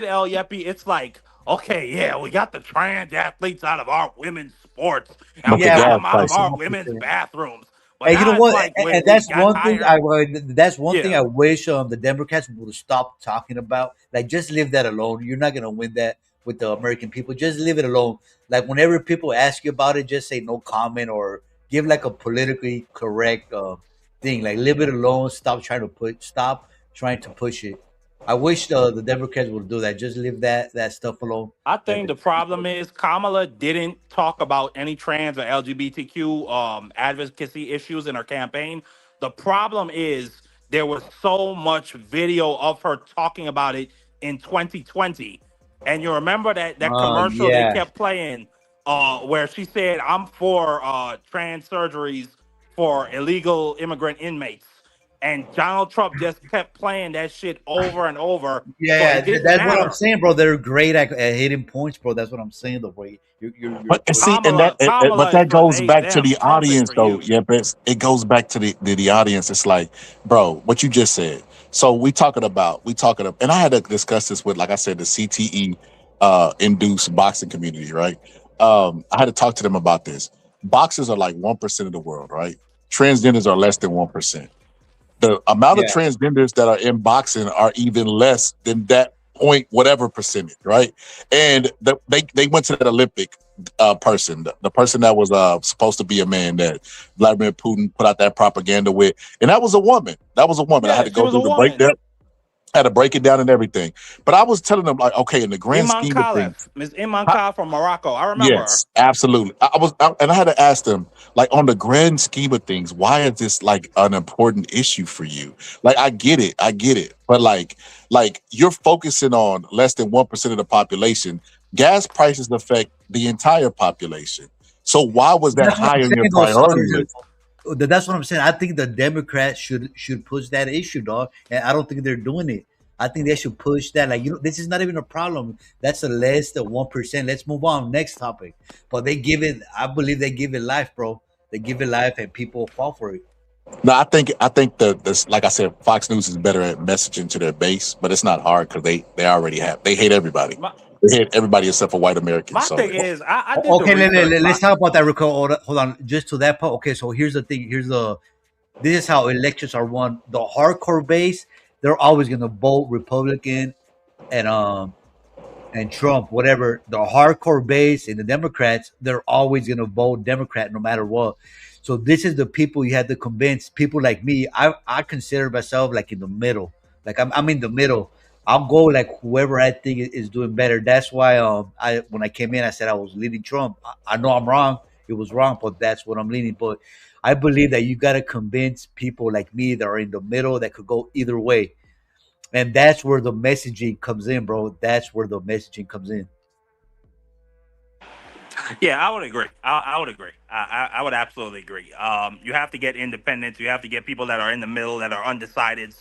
El Yeppy, it's like, okay, yeah, we got the trans athletes out of our women's sports, and we got them out of our women's bathrooms. But you know now what? it's like, And that's one thing tired. thing I wish the Democrats would stop talking about. Like, just leave that alone. You're not gonna win that with the American people. Just leave it alone. Like, whenever people ask you about it, just say no comment, or give like a politically correct thing. Like, leave it alone. Stop trying to push it. I wish the Democrats would do that. Just leave that stuff alone. I think the problem is Kamala didn't talk about any trans or LGBTQ advocacy issues in her campaign. The problem is there was so much video of her talking about it in 2020. And you remember that Oh commercial they yeah, kept playing where she said, I'm for trans surgeries for illegal immigrant inmates. And Donald Trump just kept playing that shit over and over. So yeah. it didn't That's what I'm matter. saying, bro. They're great at hitting points, bro. That's what I'm saying, though, bro. You're But and see, and that, but Kamala is that for goes they back to them. the Trump is audience, for though. you. Yeah, but it goes back to the audience. It's like, bro, what you just said. So we talking about, and I had to discuss this with, like I said, the CTE induced boxing community, right? I had to talk to them about this. Boxers are like 1% of the world, right? Transgenders are less than 1%. The amount of Yeah. transgenders that are in boxing are even less than that point whatever percentage, right? And they went to that Olympic person, the person that was supposed to be a man that Vladimir Putin put out that propaganda with, and that was a woman. That was a woman. I had to She go was a through the woman. breakdown. Had to break it down and everything. But I was telling them, like, okay, in the grand Iman scheme of things, Khalef, Ms. Iman Khalef from Morocco. I remember her. yes, absolutely. And I had to ask them, like, on the grand scheme of things, why is this like an important issue for you? Like, I get it, but like you're focusing on less than 1% of the population. Gas prices affect the entire population. So why was that That's what high I'm on your saying, though, priority Sarge. list? That's what I'm saying. I think the Democrats should push that issue, dog. And I don't think they're doing it. I think they should push that. Like, this is not even a problem. That's a less than 1%. Let's move on. Next topic. But they give it. I believe they give it life, bro. They give it life, and people fall for it. No, I think this, like I said, Fox News is better at messaging to their base, but it's not hard because they already they hate everybody. They hate everybody except for white Americans. My So thing is, I did Okay, the research. let's talk about that, Rico. Hold on, just to that part. Okay, so here's the thing. This is how elections are won. The hardcore base, they're always gonna vote Republican and Trump, whatever. The hardcore base and the Democrats, they're always gonna vote Democrat no matter what. So this is the people you have to convince. People like me, I consider myself like in the middle. Like I'm in the middle. I'll go like whoever I think is doing better. That's why when I came in, I said I was leading Trump. I know I'm wrong. It was wrong, but that's what I'm leaning. But I believe that you got to convince people like me that are in the middle that could go either way. And that's where the messaging comes in, bro. That's where the messaging comes in. Yeah, I would agree. I would agree. I would absolutely agree. You have to get independents. You have to get people that are in the middle, that are undecided.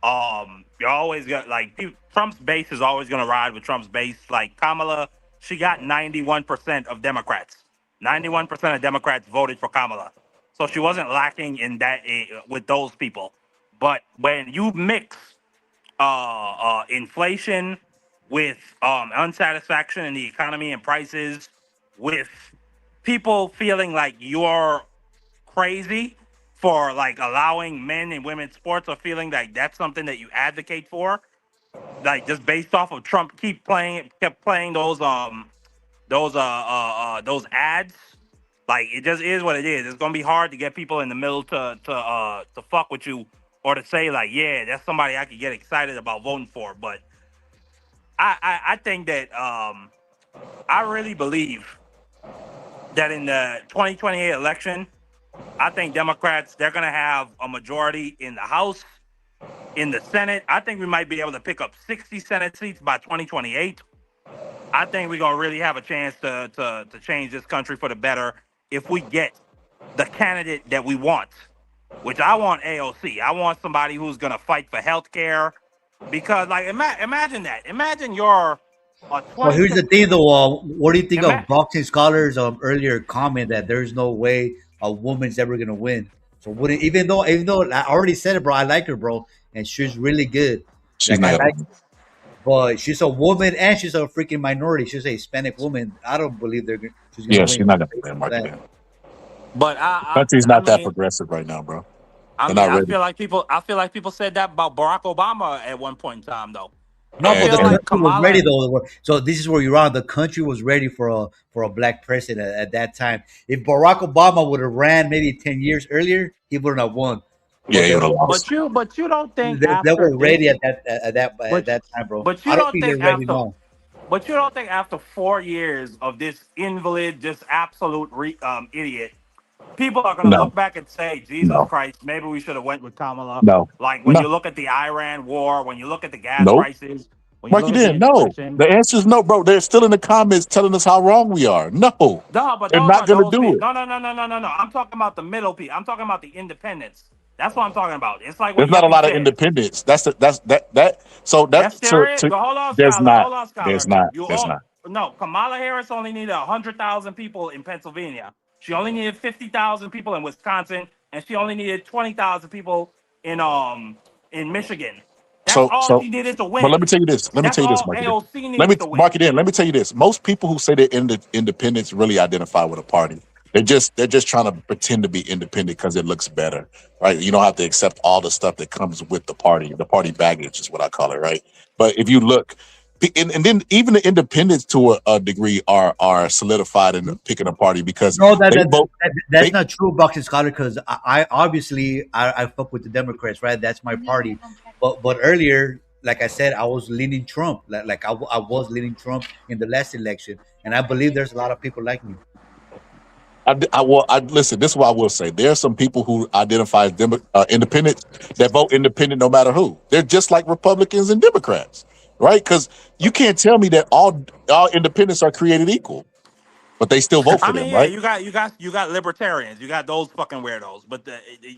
You're always got Trump's base is always going to ride with Trump's base. Like Kamala, she got 91% of Democrats. 91% of Democrats voted for Kamala, so she wasn't lacking in that with those people. But when you mix inflation with unsatisfaction in the economy and prices, with people feeling like you're crazy for like allowing men and women's sports, or feeling like that's something that you advocate for, like just based off of Trump kept playing those ads. Like, it just is what it is. It's gonna be hard to get people in the middle to fuck with you, or to say like, yeah, that's somebody I could get excited about voting for. But I think that I really believe that in the 2028 election, I think Democrats, they're gonna have a majority in the House, in the Senate. I think we might be able to pick up 60 Senate seats by 2028. I think we're gonna really have a chance to change this country for the better if we get the candidate that we want, which I want AOC. I want somebody who's gonna fight for health care, because like imagine that. Imagine you're a 20. Well, here's the thing, though. What do you think of Boxing Scholar's earlier comment that there's no way a woman's ever gonna win? So even though I already said it, bro, I like her, bro, and she's really good. She's Like, not. but she's a woman and she's a freaking minority. She's a Hispanic woman. I don't believe she's gonna Yeah, win. she's not gonna win, Mark. The But country's not that progressive right now, bro. I They're mean, not ready. I feel like people said that about Barack Obama at one point in time, though. No, I but the feel like country was Kamala. ready though. So this is where you're on. The country was ready for a black president at that time. If Barack Obama would have ran maybe 10 years earlier, he wouldn't have won. Yeah, he would have lost. But you don't think They after were ready this, at that time, bro. but you I don't don't think think they're ready after now. But you don't think after 4 years of this invalid, just absolute idiot, people are going to No. look back and say, Jesus No. Christ, maybe we should have went with Kamala. No. Like when No. you look at the Iran war, when you look at the gas Nope. prices, When you Marky look at the Dan, no. insurrection, The answer is no, bro. They're still in the comments telling us how wrong we are. No, no, but they're those not are gonna those do people. it. No. I'm talking about the middle people. I'm talking about the independents. That's what I'm talking about. It's like There's what not a Yuppie lot of said. independence. That. So Yes, that's there is. to But hold on, there's Scholar. not. Hold on, Scholar. There's not. You There's all not. no. Kamala Harris only needed 100,000 people in Pennsylvania. She only needed 50,000 people in Wisconsin, and she only needed 20,000 people in Michigan. That's all she needed to win. But let me tell you this. That's all Marky. AOC needs to win. Mark it in. Let me tell you this. Most people who say they're independents really identify with a party. They're just trying to pretend to be independent because it looks better, right? You don't have to accept all the stuff that comes with the party. The party baggage is what I call it, right? But if you look, and then even the independents to a degree are solidified in picking a party because No, they vote. that's not true, Boxing Scholar, because I obviously I fuck with the Democrats, right? That's my party. But earlier, like I said, I was leaning Trump. Like I was leaning Trump in the last election, and I believe there's a lot of people like me. I listen. This is what I will say. There are some people who identify as independent that vote independent no matter who. They're just like Republicans and Democrats, right? Because you can't tell me that all independents are created equal, but they still vote for them, Yeah, right? you got libertarians, you got those fucking weirdos, but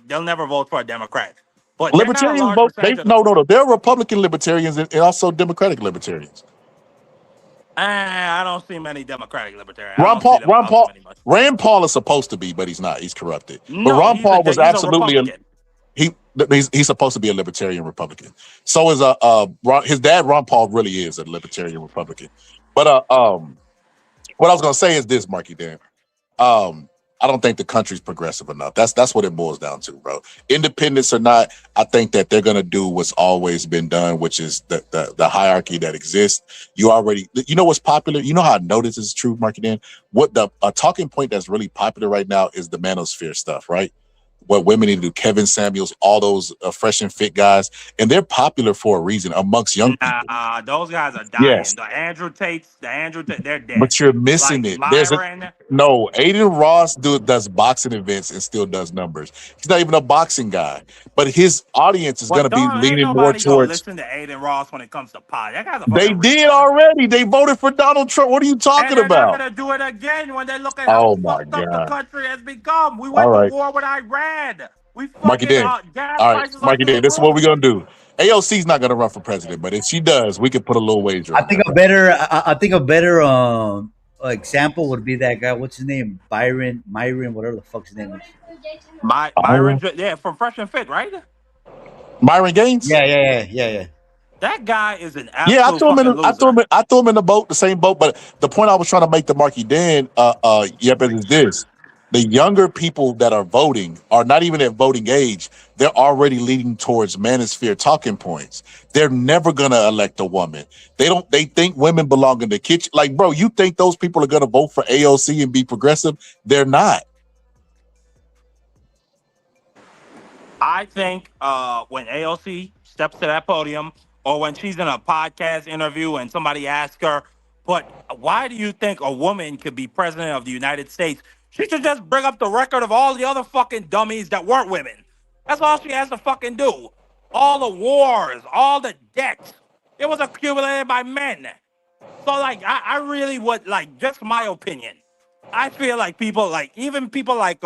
they'll never vote for a Democrat. But Libertarians vote. No. There are Republican libertarians and also Democratic libertarians. I don't see many Democratic libertarians. Rand Paul is supposed to be, but he's not. He's corrupted. No, but Ron Paul was he's absolutely he's supposed to be a libertarian Republican. So is his dad. Ron Paul really is a libertarian Republican. But what I was gonna say is this, Marky Dan. I don't think the country's progressive enough. That's what it boils down to, bro. Independents or not, I think that they're gonna do what's always been done, which is the hierarchy that exists. You know what's popular. You know how I know this is true, Marky Dan. What a talking point that's really popular right now is the manosphere stuff, right? What women need to do, Kevin Samuels, all those fresh and fit guys, and they're popular for a reason amongst young people. Those guys are dying. Yes. The Andrew Tates, they're dead. But you're missing it. No, Aiden Ross does boxing events and still does numbers. He's not even a boxing guy, but his audience is going to be leaning more towards. Listen to Aiden Ross when it comes to pot. That guy's They did already. They voted for Donald Trump. What are you talking about? about? They're going to do it again when they look at how fucked up the country has become. We went to war with Iran. We fucking Marky Dan. All right, Marky Dan. This is what we're gonna do. AOC's not gonna run for president, but if she does, we can put a little wager. I think a better example would be that guy. What's his name? Myron, whatever the fuck's his name is. Myron, yeah, from Fresh and Fit, right? Myron Gaines. Yeah. That guy is an absolute I threw him in the boat, the same boat. But the point I was trying to make to Marky Dan, is this. The younger people that are voting are not even at voting age. They're already leading towards manosphere talking points. They're never going to elect a woman. They think women belong in the kitchen. Like, bro, you think those people are going to vote for AOC and be progressive? They're not. I think when AOC steps to that podium or when she's in a podcast interview and somebody asks her, but why do you think a woman could be president of the United States? She should just bring up the record of all the other fucking dummies that weren't women. That's all she has to fucking do. All the wars, all the debts, it was accumulated by men. So, like, I really would, like, just my opinion. I feel like even people like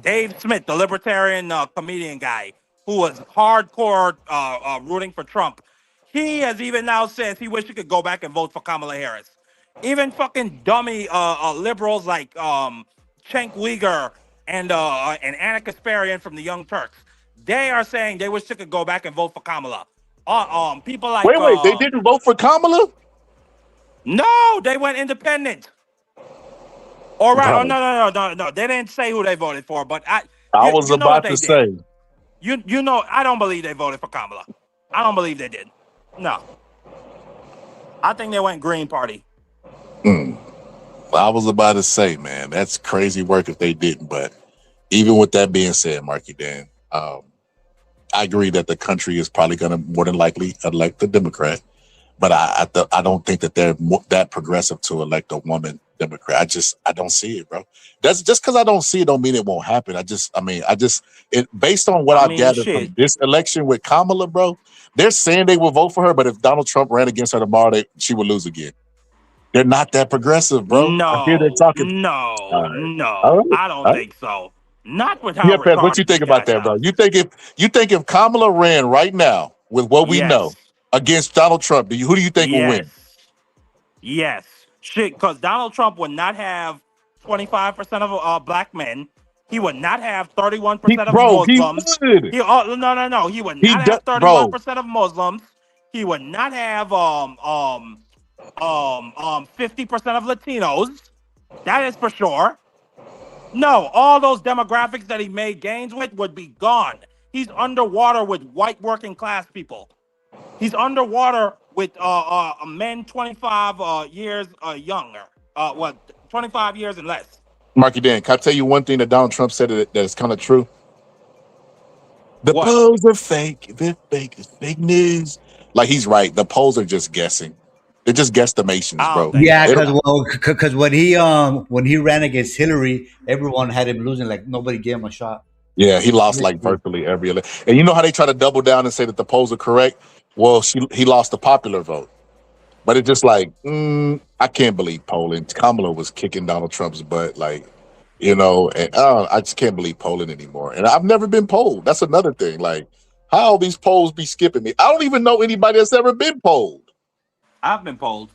Dave Smith, the libertarian comedian guy, who was hardcore rooting for Trump, he has even now said he wished he could go back and vote for Kamala Harris. Even fucking dummy liberals like Cenk Uygur and Anna Kasparian from the Young Turks, they are saying they wish they could go back and vote for Kamala. People like wait, they didn't vote for Kamala? No, they went independent. All right, no, they didn't say who they voted for, but I was about to say. You know, I don't believe they voted for Kamala. I don't believe they did. No, I think they went Green Party. I was about to say, man, that's crazy work if they didn't. But even with that being said, Marky Dan, I agree that the country is probably going to more than likely elect a Democrat. But I don't think that they're that progressive to elect a woman Democrat. I don't see it, bro. That's just because I don't see it don't mean it won't happen. Based on what I I've mean, gathered shit. from this election with Kamala, bro, they're saying they will vote for her, but if Donald Trump ran against her tomorrow, she would lose again. They're not that progressive, bro. I hear they're talking. All right. I don't think so. Not with how Yeah, Pez, what retarded you think these about guys that, bro? are. You think if Kamala ran right now with what we know Yes. against Donald Trump, who do you think will win? Yes. Shit, because Donald Trump would not have 25% of black men. He would not have 31% of He Muslims. would. No. He would not have 31% of Muslims. He would not have 50% of Latinos. That is for sure. No, all those demographics that he made gains with would be gone. He's underwater with white working class people. He's underwater with men 25 years younger. 25 years and less. Marky Dan, can I tell you one thing that Donald Trump said that is kind of true? The polls are fake. They're fake. It's fake news. Like, he's right. The polls are just guessing. They're just guesstimations, bro. Yeah, because when he ran against Hillary, everyone had him losing. Like nobody gave him a shot. Yeah, he lost like virtually every election. And you know how they try to double down and say that the polls are correct? Well, he lost the popular vote. But it's just like, I can't believe polling. Kamala was kicking Donald Trump's butt, like, and I just can't believe polling anymore. And I've never been polled. That's another thing. Like, how these polls be skipping me? I don't even know anybody that's ever been polled. I've been polled.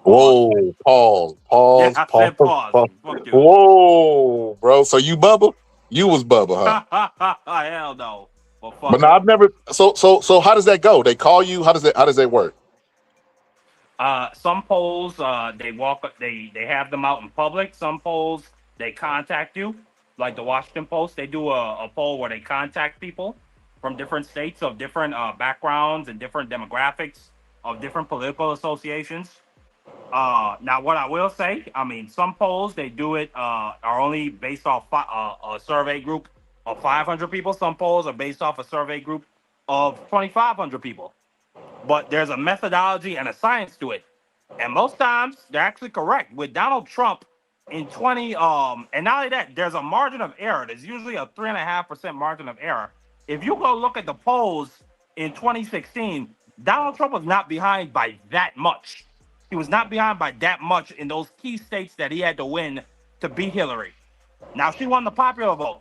Whoa, pause. Yeah, I said pause. Fuck you. Whoa, bro. So you Bubba? You was Bubba, huh? Hell no. But no, I've never. So how does that go? They call you. How does that work? Some polls, they have them out in public. Some polls, they contact you. Like the Washington Post, they do a poll where they contact people from different states of different backgrounds and different demographics of different political associations. Now, what I will say, I mean, some polls, they do it, are only based off a survey group of 500 people. Some polls are based off a survey group of 2,500 people. But there's a methodology and a science to it. And most times, they're actually correct. With Donald Trump in and not only that, there's a margin of error. There's usually a 3.5% margin of error. If you go look at the polls in 2016, Donald Trump was not behind by that much. He was not behind by that much in those key states that he had to win to beat Hillary. Now, she won the popular vote.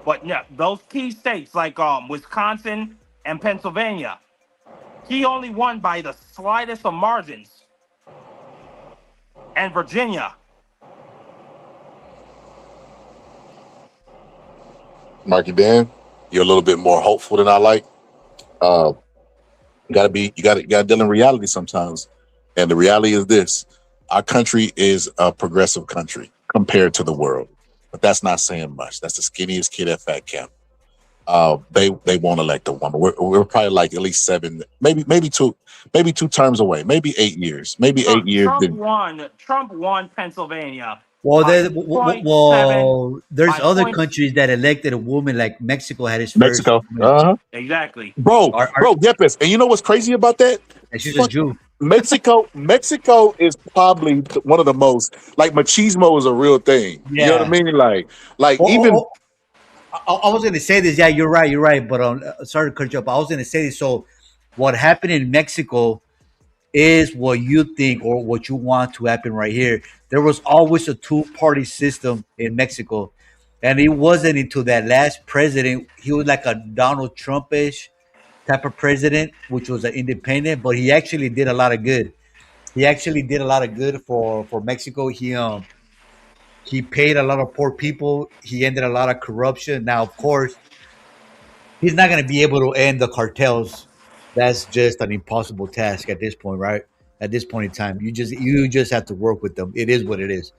But yeah, those key states like Wisconsin and Pennsylvania, he only won by the slightest of margins. And Virginia. Marky Dan, you're a little bit more hopeful than I like. You gotta deal in reality sometimes. And the reality is this: our country is a progressive country compared to the world. But that's not saying much. That's the skinniest kid at fat camp. They won't elect a woman. We're probably like at least 7, maybe two terms away, maybe 8 years, Trump won Pennsylvania. Well, there's other countries that elected a woman, like Mexico had its first. Mexico, exactly, bro, Yepes. And you know what's crazy about that? And she's a Jew. Mexico is probably one of the most, like, machismo is a real thing. Yeah. You know what I mean? Like I was going to say this. Yeah, you're right. But sorry to cut you up. I was going to say this. So what happened in Mexico is what you think or what you want to happen right here. There was always a two-party system in Mexico. And it wasn't until that last president, he was like a Donald Trump-ish type of president, which was an independent, but he actually did a lot of good. He actually did a lot of good for Mexico. He paid a lot of poor people. He ended a lot of corruption. Now, of course, he's not going to be able to end the cartels. That's just an impossible task at this point, right? At this point in time, you just have to work with them. It is what it is.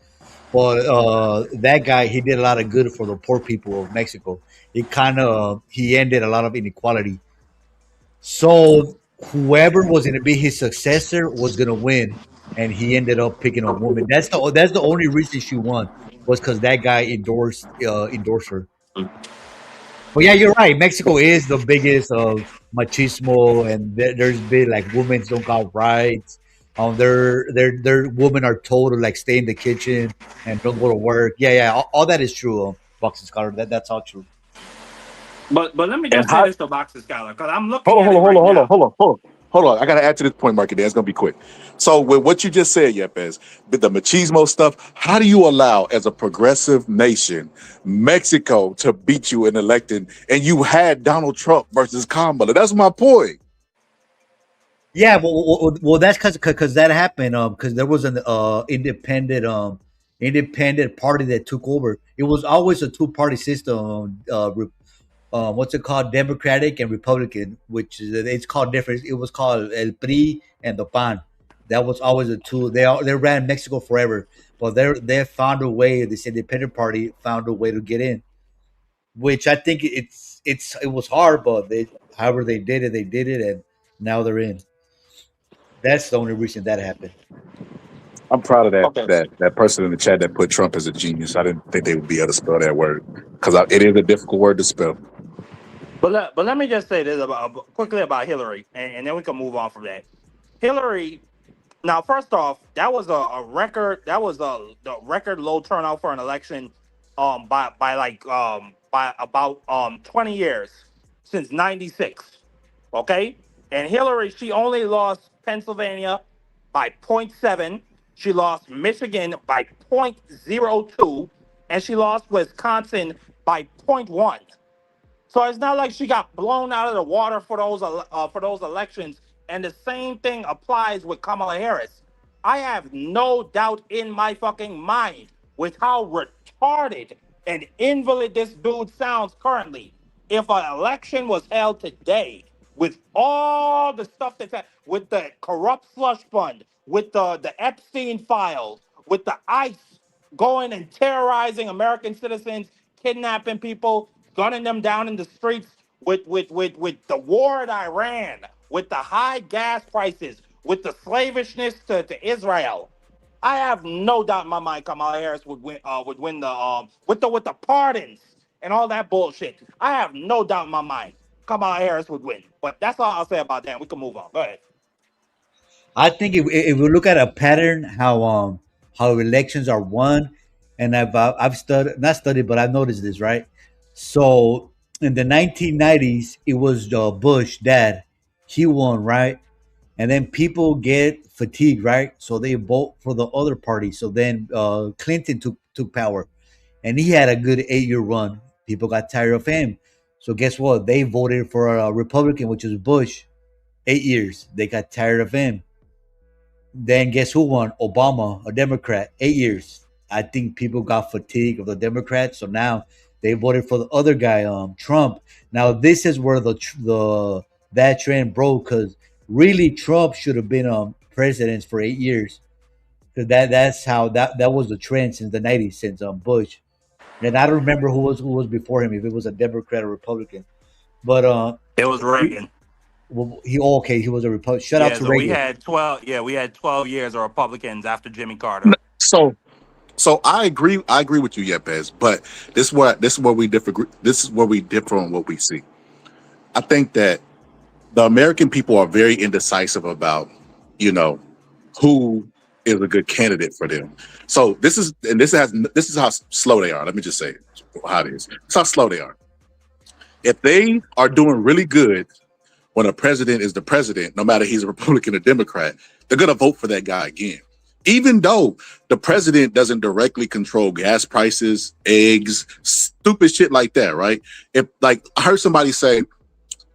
But that guy, he did a lot of good for the poor people of Mexico. He ended a lot of inequality. So whoever was going to be his successor was going to win, and he ended up picking a woman. That's the only reason she won, was because that guy endorsed her. But yeah, you're right. Mexico is the biggest of machismo, and there's been like women don't got rights. Their women are told to like stay in the kitchen and don't go to work. Yeah, all that is true. Boxing Scholar, that's all true. But let me And just say how, this to Boxing Scholar, because I'm looking at it right now. hold on. I gotta add to this point, Marky Dan. It's gonna be quick. So with what you just said, Yepes, with the machismo stuff, how do you allow, as a progressive nation, Mexico to beat you in electing, and you had Donald Trump versus Kamala? That's my point. Yeah, well, that's because that happened. Because there was an independent party that took over. It was always a two-party system. What's it called? Democratic and Republican, which is it's called different. It was called El PRI and the PAN. That was always a two. They ran Mexico forever, but they found a way. This independent party found a way to get in, which I think it was hard, but however they did it, and now they're in. That's the only reason that happened. I'm proud of that person in the chat that put Trump as a genius. I didn't think they would be able to spell that word because it is a difficult word to spell. But let me just say this quickly about Hillary, and then we can move on from that. Hillary. Now, first off, that was a record. That was the record low turnout for an election, by about 20 years since '96. Okay, and Hillary, she only lost Pennsylvania by 0.7. She lost Michigan by 0.02, and she lost Wisconsin by 0.1. So it's not like she got blown out of the water for those elections. And the same thing applies with Kamala Harris. I have no doubt in my fucking mind with how retarded and invalid this dude sounds currently. If an election was held today with all the stuff with the corrupt slush fund, with the Epstein files, with the ICE going and terrorizing American citizens, kidnapping people, gunning them down in the streets, with the war in Iran, with the high gas prices, with the slavishness to Israel, I have no doubt in my mind Kamala Harris would win with the pardons and all that bullshit. I have no doubt in my mind Kamala Harris would win. But that's all I'll say about that. We can move on. Go ahead. I think if we look at a pattern, how elections are won, and I've studied, but I've noticed this, right? So in the 1990s, it was Bush dad. He won, right? And then people get fatigued, right? So they vote for the other party. So then Clinton took power, and he had a good 8-year run. People got tired of him. So guess what? They voted for a Republican, which is Bush. 8 years. They got tired of him. Then guess who won? Obama, a Democrat. 8 years. I think people got fatigued of the Democrats. So now they voted for the other guy, Trump. Now this is where that trend broke, because really Trump should have been president for 8 years. Because that's how that was the trend since the 90s, since Bush. And I don't remember who was before him, if it was a Democrat or Republican. But it was Reagan. He was a Republican. Shout out to Reagan. We had 12 years of Republicans after Jimmy Carter. So I agree with you, Yepes, but this is where we differ. This is where we differ on what we see. I think that the American people are very indecisive about, who is a good candidate for them. So this is how slow they are. Let me just say how it is. It's how slow they are. If they are doing really good when a president is the president, no matter he's a Republican or Democrat, they're gonna vote for that guy again. Even though the president doesn't directly control gas prices, eggs, stupid shit like that, right? If I heard somebody say,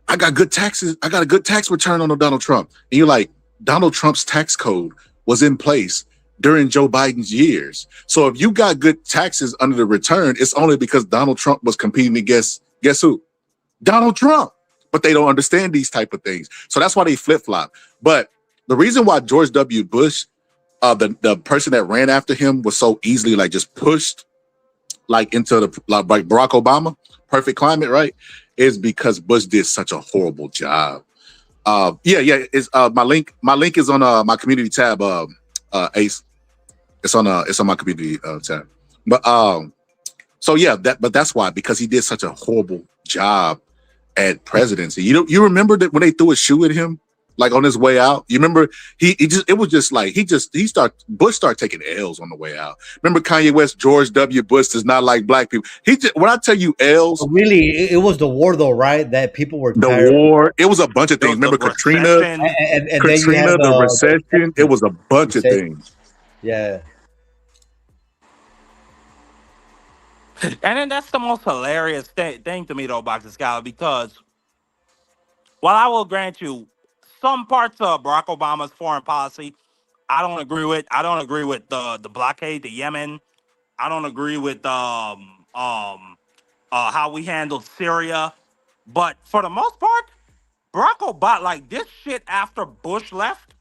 I got good taxes, I got a good tax return on Donald Trump. And you're like, Donald Trump's tax code was in place during Joe Biden's years. So if you got good taxes under the return, it's only because Donald Trump was competing against, guess who? Donald Trump. But they don't understand these type of things. So that's why they flip-flop. But the reason why George W. Bush, the person that ran after him, was so easily just pushed into the Barack Obama, perfect climate, right? Is because Bush did such a horrible job. It's my link is on my community tab, Ace. It's on my community tab. But but that's why, because he did such a horrible job at presidency. You remember that when they threw a shoe at him like on his way out. You remember Bush started taking L's on the way out. Remember Kanye West, George W. Bush does not like black people. When I tell you L's, really, it was the war though, right? That people were the tired. war. It was a bunch of things. Remember Katrina, and Katrina, the recession. It was a bunch of things. Yeah. And then that's the most hilarious thing to me, though, Boxing Scholar, because while I will grant you some parts of Barack Obama's foreign policy, I don't agree with. I don't agree with the blockade to Yemen. I don't agree with how we handle Syria. But for the most part, Barack Obama, like this shit after Bush left,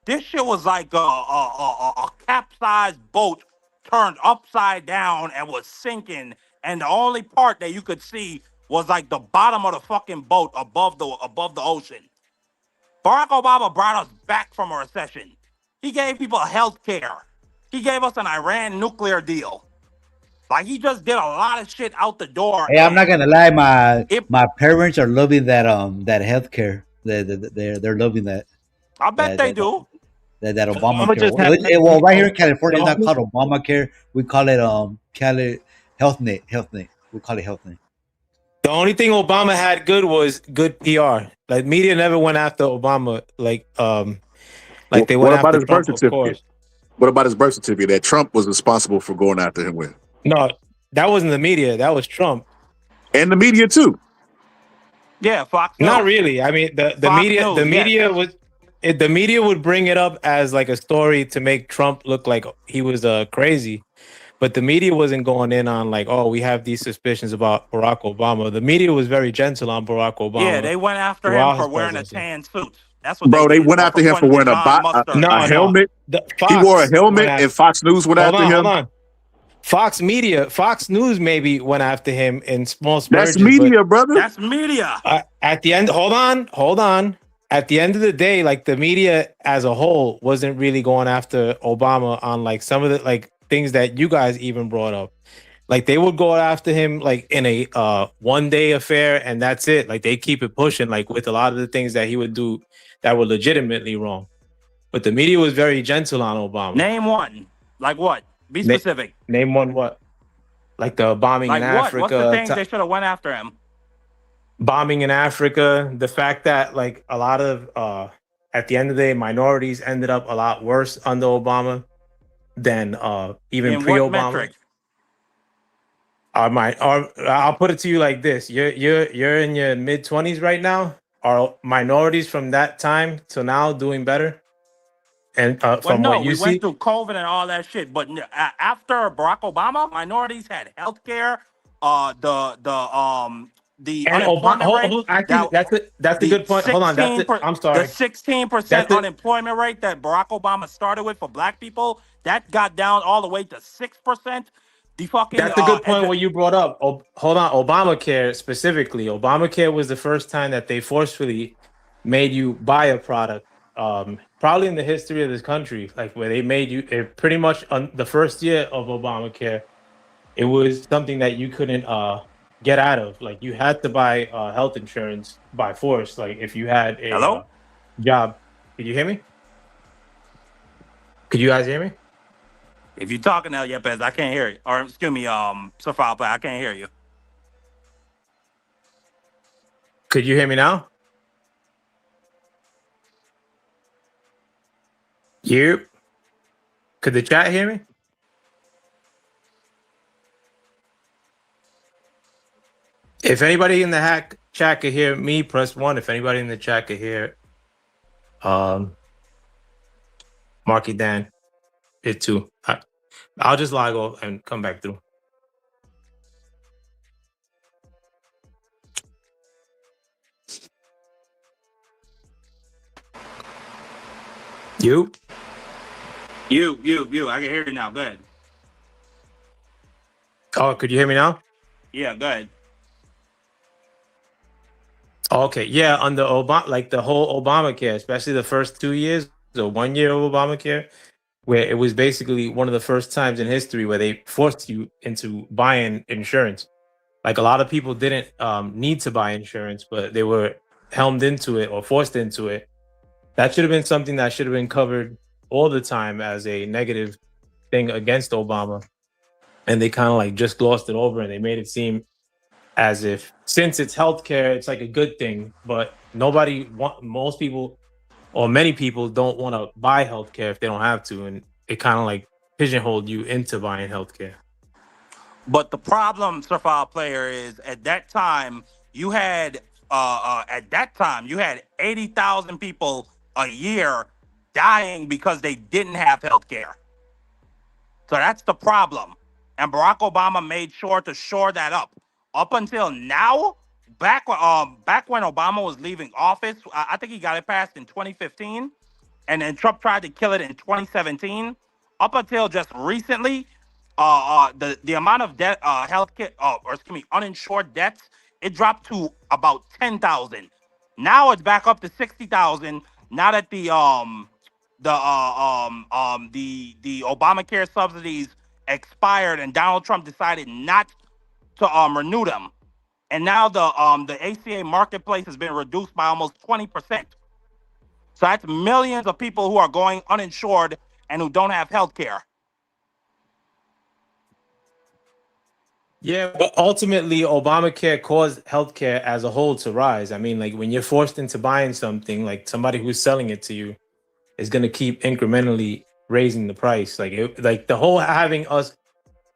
this shit was like a capsized boat turned upside down and was sinking, and the only part that you could see was like the bottom of the fucking boat above the ocean. Barack Obama brought us back from a recession. He gave people health care. He gave us an Iran nuclear deal. Like he just did a lot of shit out the door. Hey, I'm not gonna lie, my parents are loving that healthcare. They're loving that. I bet they do. That Obamacare. Well, right here in California, it's not called Obamacare. We call it HealthNet. HealthNet. We call it HealthNet. The only thing Obama had good was good PR. Like media never went after Obama. They went after his birth Trump, certificate? of course. What about his birth certificate that Trump was responsible for going after him with? No, that wasn't the media. That was Trump. And the media too. Yeah, Fox News. Not really. I mean, the media would bring it up as like a story to make Trump look like he was crazy. But the media wasn't going in on like, oh, we have these suspicions about Barack Obama. The media was very gentle on Barack Obama. Yeah, they went after him for wearing a tan suit. That's what they went after him for wearing a helmet. He wore a helmet, and Fox News went after him. Hold on. Fox News maybe went after him in small That's spurges, media, brother. That's media. At the end, hold on. At the end of the day, like the media as a whole wasn't really going after Obama on like some of the like things that you guys even brought up. Like they would go after him like in a one-day affair, and that's it. Like they keep it pushing, like with a lot of the things that he would do that were legitimately wrong. But the media was very gentle on Obama. Name one. Like what? Be specific. Name one what? Like the bombing in Africa. What's the thing they should have went after him? Bombing in Africa. The fact that like a lot of at the end of the day, minorities ended up a lot worse under Obama than even In pre-Obama. what metric? I'll put it to you like this: you're in your mid-20s right now. Are minorities from that time to now doing better? And from what you we see, went through COVID and all that shit. But after Barack Obama, minorities had health care. The and unemployment rate. That's a good point. Hold on, I'm sorry. The 16% unemployment rate that Barack Obama started with for black people, that got down all the way to 6%. That's a good point what you brought up. Hold on, Obamacare specifically. Obamacare was the first time that they forcefully made you buy a product. Probably in the history of this country, like where they made you pretty much on the first year of Obamacare, it was something that you couldn't get out of. Like you had to buy health insurance by force. Like if you had a job. Could you hear me? Could you guys hear me? If you're talking now, Yepes, I can't hear you. Or excuse me, Safal, I can't hear you. Could you hear me now? You? Could the chat hear me? If anybody in the chat could hear me, press 1. If anybody in the chat could hear Marky Dan, it 2. I'll just log off and come back through. You. I can hear you now. Go ahead. Oh, could you hear me now? Yeah, go ahead. Okay, yeah, under Obama, like the whole Obamacare, especially the first 2 years, the 1 year of Obamacare, where it was basically one of the first times in history where they forced you into buying insurance. Like a lot of people didn't need to buy insurance, but they were helmed into it or forced into it. That should have been something that should have been covered all the time as a negative thing against Obama. And they kind of like just glossed it over, and they made it seem as if since it's healthcare, it's like a good thing. But most people or many people don't want to buy healthcare if they don't have to. And it kind of like pigeonholed you into buying healthcare. But the problem, Sir Foul Player, is at that time you had 80,000 people a year dying because they didn't have health care. So that's the problem. And Barack Obama made sure to shore that up. Up until now, back when Obama was leaving office, I think he got it passed in 2015, and then Trump tried to kill it in 2017. Up until just recently, the amount of debt, uninsured debts, it dropped to about 10,000. Now it's back up to 60,000. Now that the Obamacare subsidies expired and Donald Trump decided not to renew them, and now the ACA marketplace has been reduced by almost 20%. So that's millions of people who are going uninsured and who don't have health care. Yeah, but ultimately, Obamacare caused healthcare as a whole to rise. I mean, like when you're forced into buying something, like somebody who's selling it to you is going to keep incrementally raising the price. Like the whole having us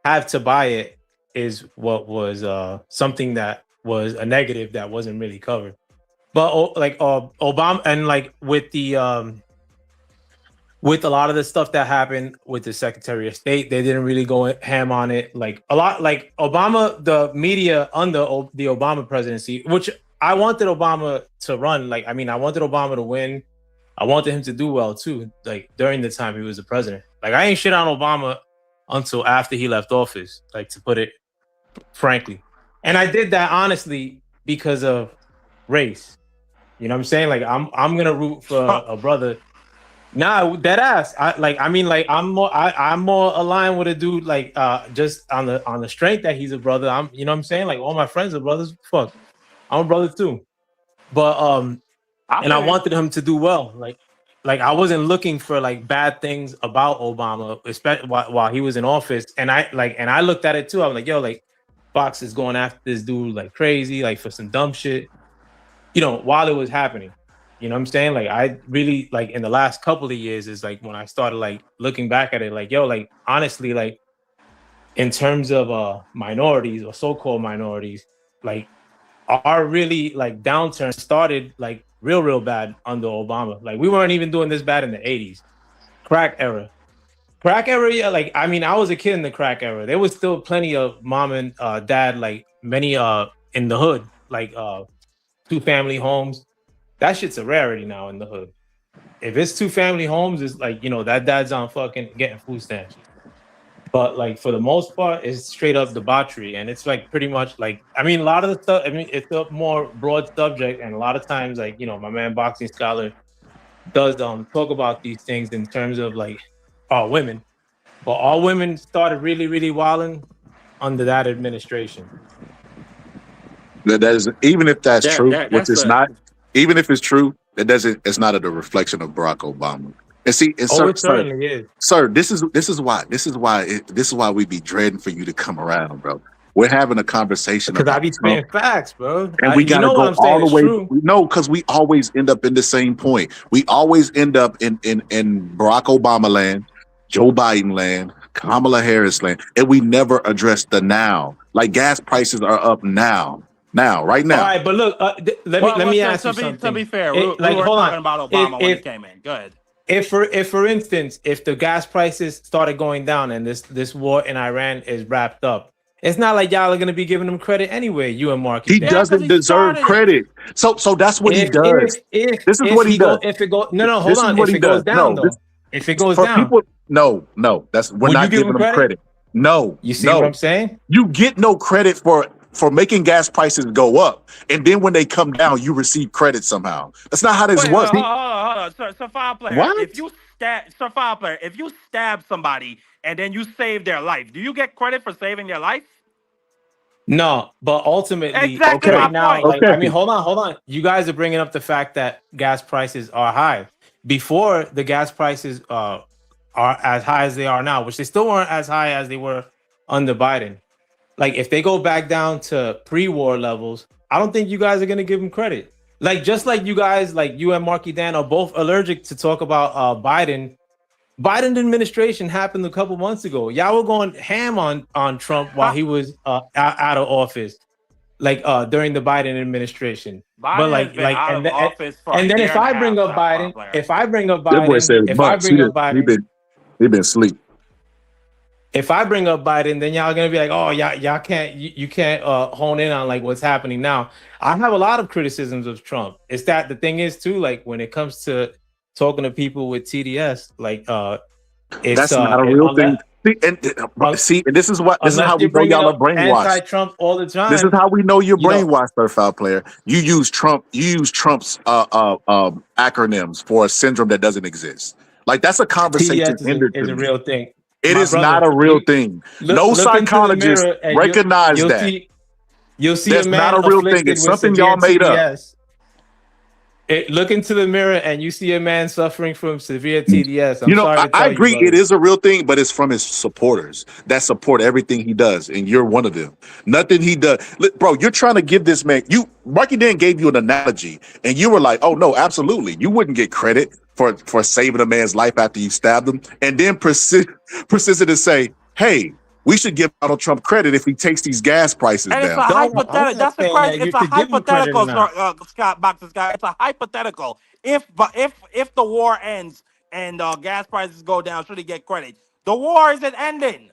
have to buy it is what was something that was a negative that wasn't really covered. But Obama and like with the with a lot of the stuff that happened with the Secretary of State, they didn't really go ham on it. Like a lot, like Obama, the media under the Obama presidency, which I wanted Obama to run. Like, I mean, I wanted Obama to win. I wanted him to do well too. Like during the time he was the president. Like I ain't shit on Obama until after he left office. Like to put it frankly, and I did that honestly because of race. You know what I'm saying? Like I'm gonna root for a brother. Nah, dead ass. I'm more aligned with a dude like just on the strength that he's a brother. You know what I'm saying? Like all my friends are brothers. Fuck, I'm a brother too. But I wanted him to do well. Like I wasn't looking for like bad things about Obama, especially while he was in office. And I looked at it too. I was like, yo, like Fox is going after this dude like crazy, like for some dumb shit. You know, while it was happening. You know what I'm saying? Like I really like in the last couple of years is like when I started like looking back at it, like, yo, like honestly, like in terms of minorities or so-called minorities, like our really like downturn started like real bad under Obama. Like we weren't even doing this bad in the 80s. Crack era, yeah, like I mean, I was a kid in the crack era. There was still plenty of mom and dad, like many in the hood, like 2-family homes. That shit's a rarity now in the hood. If it's 2-family homes, it's like, you know, that dad's on fucking getting food stamps. But like for the most part, it's straight up debauchery. And it's like pretty much like, I mean, a lot of the stuff, I mean, it's a more broad subject. And a lot of times, like, you know, my man Boxing Scholar does talk about these things in terms of like all women. But all women started really wilding under that administration. That is, even if that's true, which is not. Even if it's true, it's not a reflection of Barack Obama. And see, and it certainly is. Sir, this is why we be dreading for you to come around, bro. We're having a conversation because I be spitting facts, bro. And we gotta go all the way. No, because we always end up in the same point. We always end up in Barack Obama land, Joe Biden land, Kamala Harris land, and we never address the now. Like gas prices are up now. Right now. All right, but look, let me ask you something. To be fair, we were talking about Obama when he came in. Go ahead. If for instance, if the gas prices started going down and this war in Iran is wrapped up, it's not like y'all are gonna be giving him credit anyway. You and Mark. He doesn't deserve credit. So that's what he does. This is what he does. If it goes, hold on. If it goes down, though. If it goes down, no, we're not giving him credit. No, you see what I'm saying? You get no credit for making gas prices go up, and then when they come down, you receive credit somehow. That's not how this works. Hold on. Sir Foul Player. What? If you stab somebody and then you save their life, do you get credit for saving their life? No, but ultimately, exactly right now, point. I mean, hold on. You guys are bringing up the fact that gas prices are high. before the gas prices are as high as they are now, which they still weren't as high as they were under Biden. Like if they go back down to pre-war levels, I don't think you guys are gonna give them credit. Like just like you guys, like you and Marky Dan are both allergic to talk about Biden. Biden administration happened a couple months ago. Y'all were going ham on Trump while he was out of office, like during the Biden administration. Biden But has been out of office for and a then year if and a I half, bring up South Biden, Park player. if I bring up That boy said Biden, if I months. bring up Biden, He been asleep. if I bring up Biden, then y'all gonna be like, oh, y'all can't, you can't hone in on like what's happening now. I have a lot of criticisms of Trump. It's that the thing is too, like when it comes to talking to people with TDS, like it's That's not a real thing. See, and this is how we know y'all are brainwashed. Anti-Trump all the time. This is how we know you're brainwashed, Sir Foul Player. You use Trump's acronyms for a syndrome that doesn't exist. Like that's a conversation TDS is a real thing. It My is brother, not a real thing. No look into the psychologist mirror and recognize you'll that. You'll see That's a man not a real thing. afflicted It's with something severe y'all made up. TDS. Look into the mirror and you see a man suffering from severe TDS. I'm sorry to tell I agree. brother. It is a real thing, but it's from his supporters that support everything he does, and you're one of them. Nothing he does, look, bro. You're trying to give this man. Marky Dan gave you an analogy, and you were like, "Oh no, absolutely, you wouldn't get credit for saving a man's life after you stabbed him," and then persisted to say, "Hey, we should give Donald Trump credit if he takes these gas prices And down." it's a hypothetical. That's the question. It's a hypothetical, Scott Boxer Scott. It's a hypothetical. If the war ends and gas prices go down, should he get credit? The war isn't ending.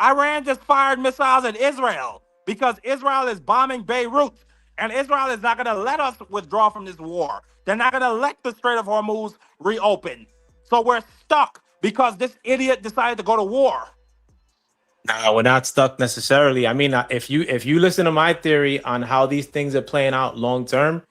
Iran just fired missiles at Israel because Israel is bombing Beirut, and Israel is not going to let us withdraw from this war. They're not going to let the Strait of Hormuz reopen. So we're stuck because this idiot decided to go to war. Nah, we're not stuck necessarily. I mean, if you listen to my theory on how these things are playing out long term,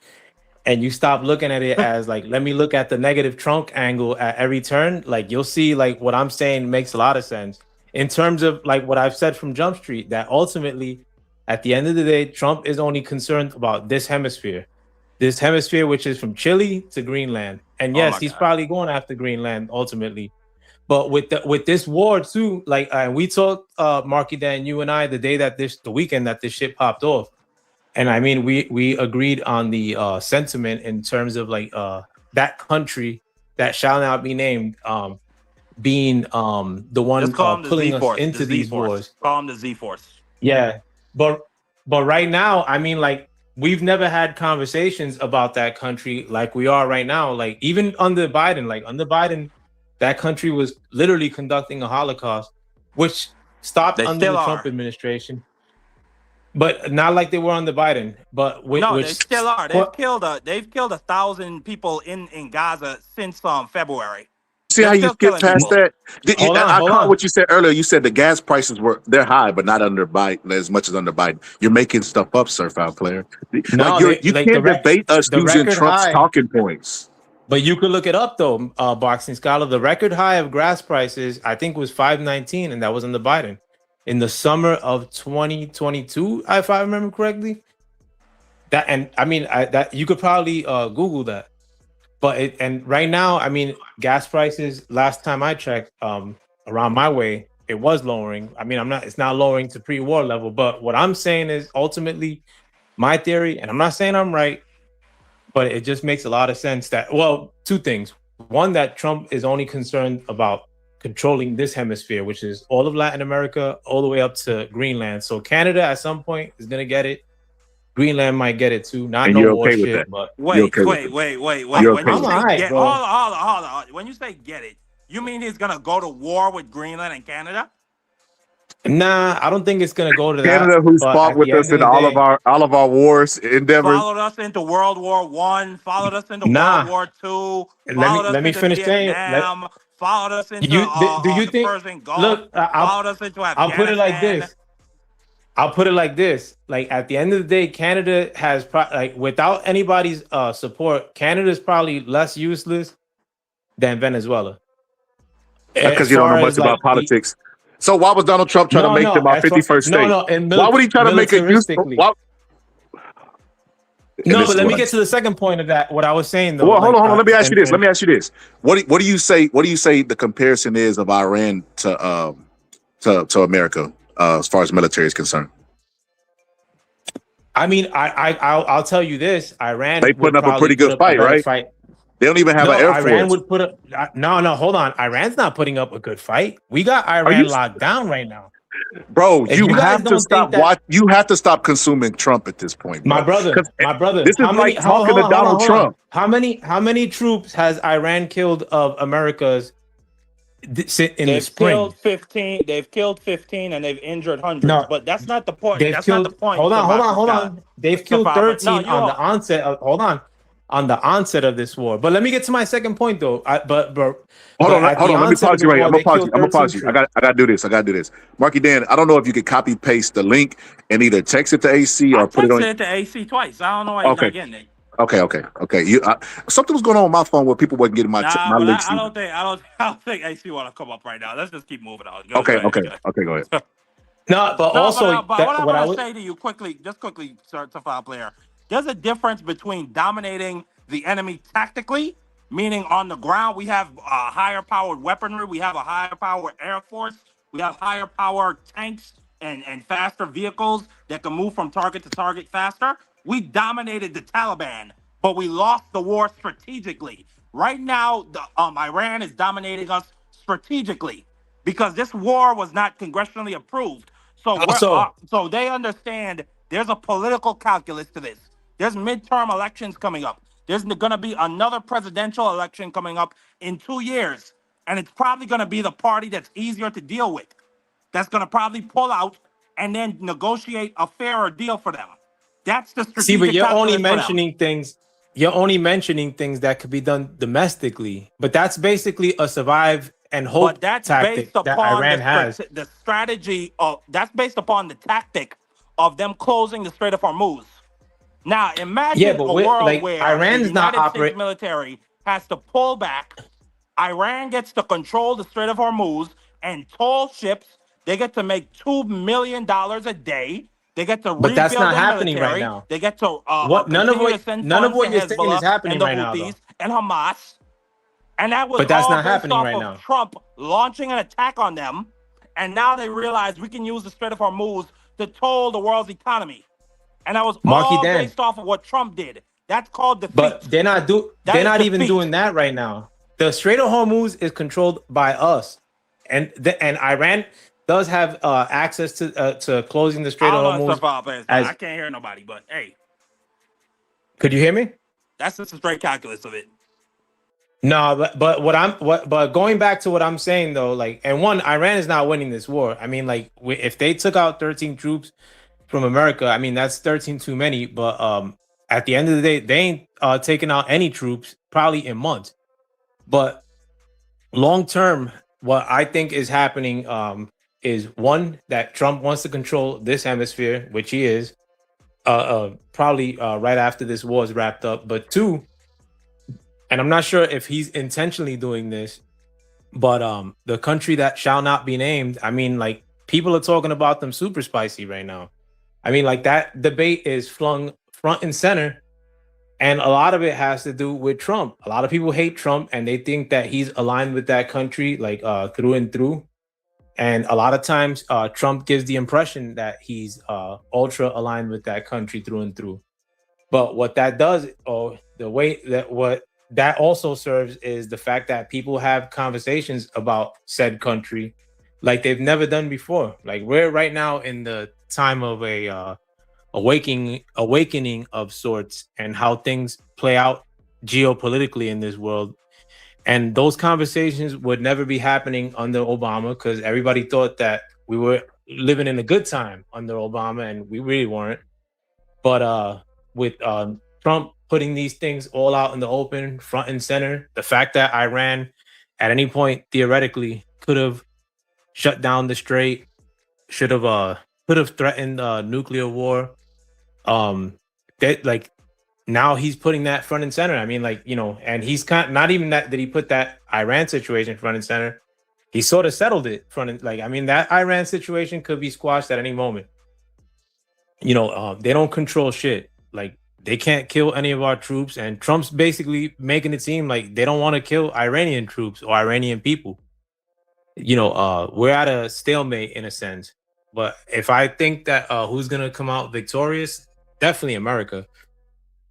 and you stop looking at it as like, let me look at the negative Trump angle at every turn, like you'll see like what I'm saying makes a lot of sense in terms of like what I've said from Jump Street, that ultimately at the end of the day, Trump is only concerned about this hemisphere, which is from Chile to Greenland. And yes, he's probably going after Greenland ultimately. But with this war too, like we talked, Marky Dan, you and I, the weekend that this shit popped off, and I mean we agreed on the sentiment in terms of like that country that shall not be named being the one pulling us into these wars. Call him the Z-Force. Yeah, but right now, I mean, like we've never had conversations about that country like we are right now. Like even under Biden. That country was literally conducting a Holocaust, which stopped under the Trump administration, but not like they were under Biden. But they still are. They've killed 1,000 people in Gaza since February. See how you skip past that? I caught what you said earlier. You said the gas prices they're high, but not under Biden as much as under Biden. You're making stuff up, Sir Foul Player. No, you can't debate us using Trump's talking points. But you could look it up though, Boxing Scholar. The record high of gas prices, I think, was $5.19, and that was under Biden in the summer of 2022, if I remember correctly. That, and I mean, that you could probably Google that. But right now, I mean, gas prices. Last time I checked, around my way, it was lowering. I mean, it's not lowering to pre-war level. But what I'm saying is, ultimately, my theory, and I'm not saying I'm right, but it just makes a lot of sense that, well, two things. One, that Trump is only concerned about controlling this hemisphere, which is all of Latin America, all the way up to Greenland. So Canada at some point is going to get it. Greenland might get it too. Not no war shit, but wait. Hold on. When you say get it, you mean he's going to go to war with Greenland and Canada? Nah, I don't think it's gonna go to Canada, who's fought with us in all of our wars endeavors. Followed us into World War I, followed us into World War II. Let me finish saying. Followed us into do you think? Persian Gulf. Look, followed us into Afghanistan. I'll put it like this. Like at the end of the day, Canada has without anybody's support, Canada's probably less useless than Venezuela. Because you don't know much about politics. So why was Donald Trump trying to make them our 51st state? Why would he try to make it useful? No, this but is let what me I- get to the second point of that. What I was saying though. Well, hold on. like, Let me ask you this. and- Let me ask you this. What do you say? What do you say the comparison is of Iran to America as far as military is concerned? I mean, I'll tell you this. Iran They would putting up a probably pretty put good up fight, a better right? fight. They don't even have No, an air Iran force. would put up. No, hold on. Iran's not putting up a good fight. We got Are Iran you- locked down right now. Bro, If you you guys have to don't stop think that- watch. You have to stop consuming Trump at this point, bro. My brother, 'Cause This is how many? like talking hold to on, Donald hold on. Trump. How many troops has Iran killed of America's in the They've spring? killed 15. They've killed 15, and they've injured hundreds. No. But that's not the point. They've That's killed. not the point. Hold Savannah. on. They've killed Savannah. 13 No, on the onset. Hold on the onset of this war. But let me get to my second point though. Hold on. Let me pause you right here. I'm gonna pause you. I gotta do this. Marky Dan, I don't know if you could copy paste the link and either text it to AC or put it on. Texted it to AC twice. I don't know why you're Okay. not getting it. Okay. Something was going on with my phone where people wasn't getting my Nah, but links. I don't think AC want to come up right now. Let's just keep moving on. Go Okay. ahead. Go ahead. No, but also but that- what I what I want would to say to you quickly, sir, to file player, there's a difference between dominating the enemy tactically, meaning on the ground we have higher powered weaponry, we have a higher powered air force, we have higher powered tanks and faster vehicles that can move from target to target faster. We dominated the Taliban, but we lost the war strategically. Right now, Iran is dominating us strategically because this war was not congressionally approved. So they understand there's a political calculus to this. There's midterm elections coming up. There's going to be another presidential election coming up in 2 years. And it's probably going to be the party that's easier to deal with. That's going to probably pull out and then negotiate a fairer deal for them. That's the strategic see, but you're only calculus for them. mentioning things. You're only mentioning things that could be done domestically, but that's basically a survive and hope But that's tactic based that upon Iran has. the strategy of that's based upon the tactic of them closing the Strait of Hormuz. Now imagine but a we're- world like, where Iran's the not United operate- States military has to pull back. Iran gets to control the Strait of Hormuz and toll ships. They get to make $2 million a day. They get to But that's rebuild not their happening right military. now. They get to What- none of continue what- to send none of funds what to you're saying is Hezbollah happening and the right now, Houthis though. and Hamas. And that was But that's all not based happening off right of now. Trump launching an attack on them. And now they realize we can use the Strait of Hormuz to toll the world's economy. And that was Marky all Dan. based off of what Trump did. That's called defeat. But they're not That they're is not even defeat. doing that right now. The Strait of Hormuz is controlled by us, and Iran does have access to closing the Strait of I don't know, Hormuz. I can't hear nobody, but hey, Could you hear me? that's just a straight calculus of it. No, but going back to what I'm saying though, like, and one, Iran is not winning this war. I mean, like, if they took out 13 troops from America, I mean, that's 13 too many. But at the end of the day, they ain't taking out any troops probably in months. But long term, what I think is happening is one, that Trump wants to control this hemisphere, which he is, probably right after this war is wrapped up. But two, and I'm not sure if he's intentionally doing this, but the country that shall not be named, I mean, like, people are talking about them super spicy right now. I mean, like, that debate is flung front and center, and a lot of it has to do with Trump. A lot of people hate Trump, and they think that he's aligned with that country, like, through and through. And a lot of times, Trump gives the impression that he's ultra aligned with that country through and through. But what that does, or the way that what that also serves, is the fact that people have conversations about said country like they've never done before. Like, we're right now in the time of a awakening of sorts, and how things play out geopolitically in this world. And those conversations would never be happening under Obama, because everybody thought that we were living in a good time under Obama, and we really weren't. But with Trump putting these things all out in the open, front and center, the fact that Iran at any point theoretically could have shut down the strait, could have threatened nuclear war. That, like, now he's putting that front and center. I mean, like, you know, and he's not even that he put that Iran situation front and center. He sort of settled it front and, like, I mean, that Iran situation could be squashed at any moment. You know, they don't control shit. Like, they can't kill any of our troops, and Trump's basically making it seem like they don't want to kill Iranian troops or Iranian people. We're at a stalemate in a sense. But if I think that who's gonna come out victorious, definitely America.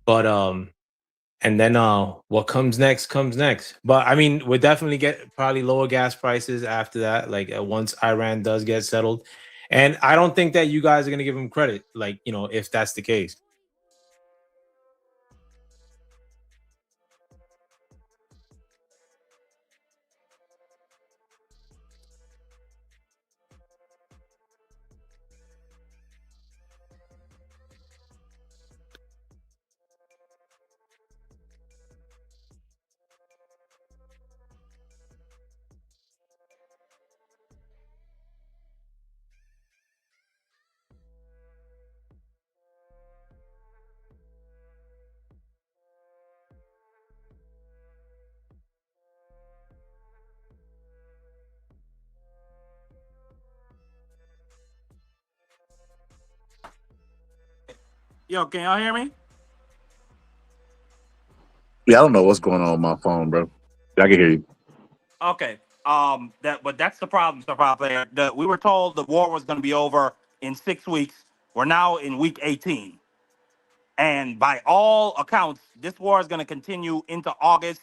But and then what comes next comes next. But I mean, we'll definitely get probably lower gas prices after that, like once Iran does get settled. And I don't think that you guys are gonna give them credit, like, if that's the case. Yo, can y'all hear me? Yeah, I don't know what's going on with my phone, bro. I can hear you. Okay. But that's the problem, Sir Pop Player. We were told the war was going to be over in 6 weeks. We're now in week 18. And by all accounts, this war is going to continue into August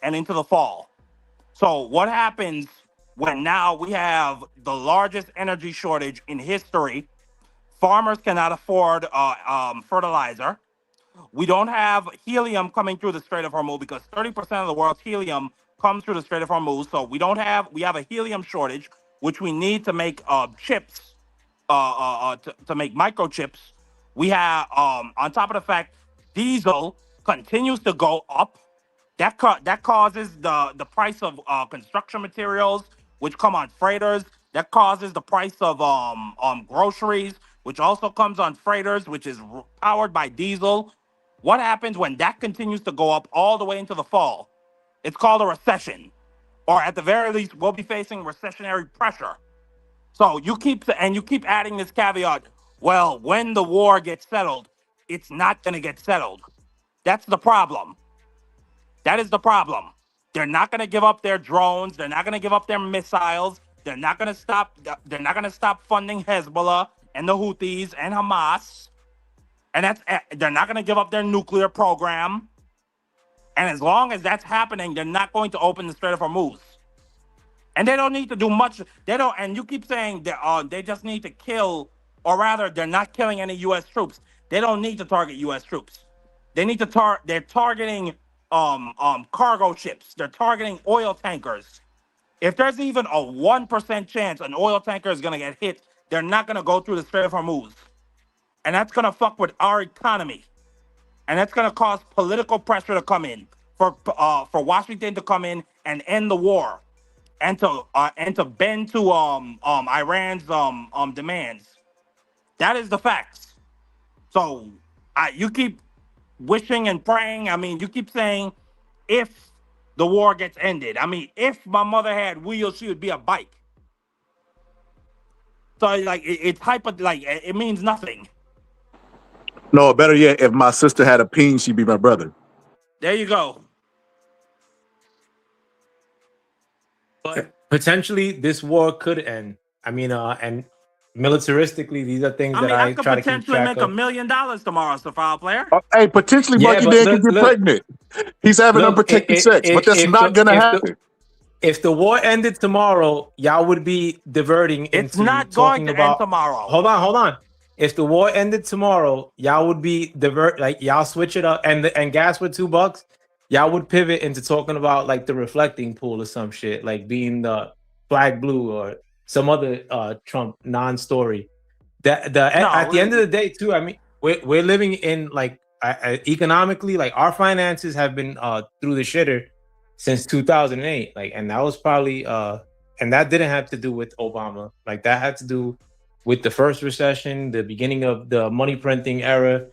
and into the fall. So what happens when now we have the largest energy shortage in history? Farmers cannot afford fertilizer. We don't have helium coming through the Strait of Hormuz because 30% of the world's helium comes through the Strait of Hormuz. So we have a helium shortage, which we need to make chips, to make microchips. We have, on top of the fact, diesel continues to go up. That causes the price of construction materials, which come on freighters. That causes the price of groceries, which also comes on freighters, which is powered by diesel. What happens when that continues to go up all the way into the fall? It's called a recession, or at the very least, we'll be facing recessionary pressure. So you keep adding this caveat. Well, when the war gets settled, it's not going to get settled. That's the problem. That is the problem. They're not going to give up their drones. They're not going to give up their missiles. They're not going to stop. They're not going to stop funding Hezbollah and the Houthis and Hamas. And they're not going to give up their nuclear program. And as long as that's happening, they're not going to open the Strait of Hormuz. And they don't need to do much. They don't. And you keep saying that they just need to kill, or rather, they're not killing any U.S. troops. They don't need to target U.S. troops. They need to They're targeting cargo ships. They're targeting oil tankers. If there's even a 1% chance an oil tanker is going to get hit, they're not going to go through the Strait of Hormuz. And that's going to fuck with our economy. And that's going to cause political pressure to come in for Washington to come in and end the war, and to bend to Iran's demands. That is the facts. So you keep wishing and praying. I mean, you keep saying if the war gets ended. I mean, if my mother had wheels, she would be a bike. So like it means nothing. No, better yet, if my sister had a peen, she'd be my brother. There you go. But potentially this war could end. I mean, and militaristically, these are things that I could try to keep potentially track make $1 of. million tomorrow, Sir Foul Player. Hey, potentially Monkey Dan can get pregnant. He's having unprotected sex, but that's not going to happen. If the war ended tomorrow, y'all would be diverting It's into not talking going to about. end tomorrow. Hold on. If the war ended tomorrow, y'all would be y'all switch it up, and gas with $2, y'all would pivot into talking about like the reflecting pool or some shit, like being the flag blue or some other Trump non-story. At the end of the day, too, I mean, we're living in like economically, like our finances have been through the shitter since 2008, like, and that was probably and that didn't have to do with Obama, like that had to do with the first recession, the beginning of the money printing era.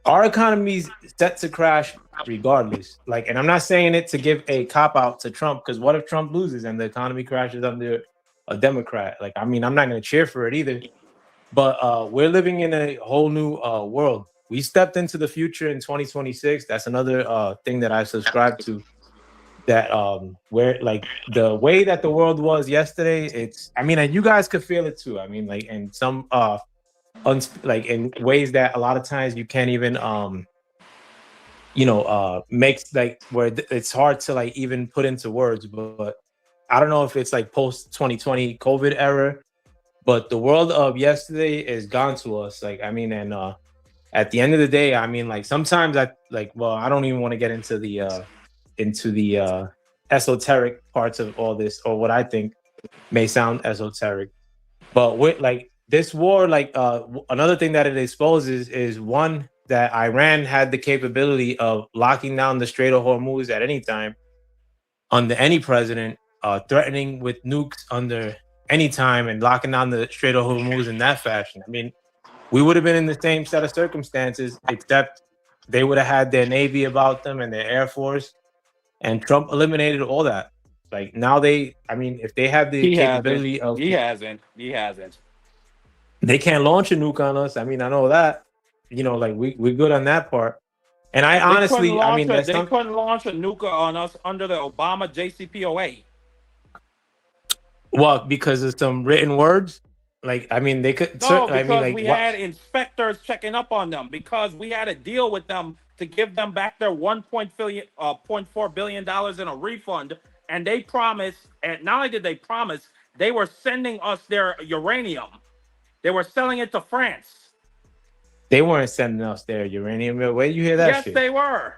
Our economy's set to crash regardless. Like, and I'm not saying it to give a cop out to Trump, because what if Trump loses and the economy crashes under a Democrat? Like, I mean, I'm not going to cheer for it either. But we're living in a whole new world. we stepped into the future in 2026. That's another thing that I subscribe to. That where like the way that the world was yesterday, it's I mean, and you guys could feel it too. I mean, like in some like in ways that a lot of times you can't even makes like where it's hard to like even put into words. But I don't know if it's like post 2020 COVID era, but the world of yesterday is gone to us. Like I mean, and at the end of the day, I mean, like sometimes I don't even want to get into the esoteric parts of all this, or what I think may sound esoteric. But with like this war, like another thing that it exposes is one, that Iran had the capability of locking down the Strait of Hormuz at any time under any president, threatening with nukes under any time and locking down the Strait of Hormuz in that fashion. I mean, we would have been in the same set of circumstances, except they would have had their Navy about them and their Air Force. And Trump eliminated all that. Like now if they have the capability of... He hasn't. They can't launch a nuke on us. I mean, I know that. Like we're good on that part. And I honestly, they couldn't launch a nuke on us under the Obama JCPOA. Well, because of some written words? Like, I mean, they could... No, because we had inspectors checking up on them, because we had a deal with them to give them back their $1.4 billion in a refund. And they promised, and not only did they promise, they were sending us their uranium. They were selling it to France. They weren't sending us their uranium. Where did you hear that Yes, shit? they were.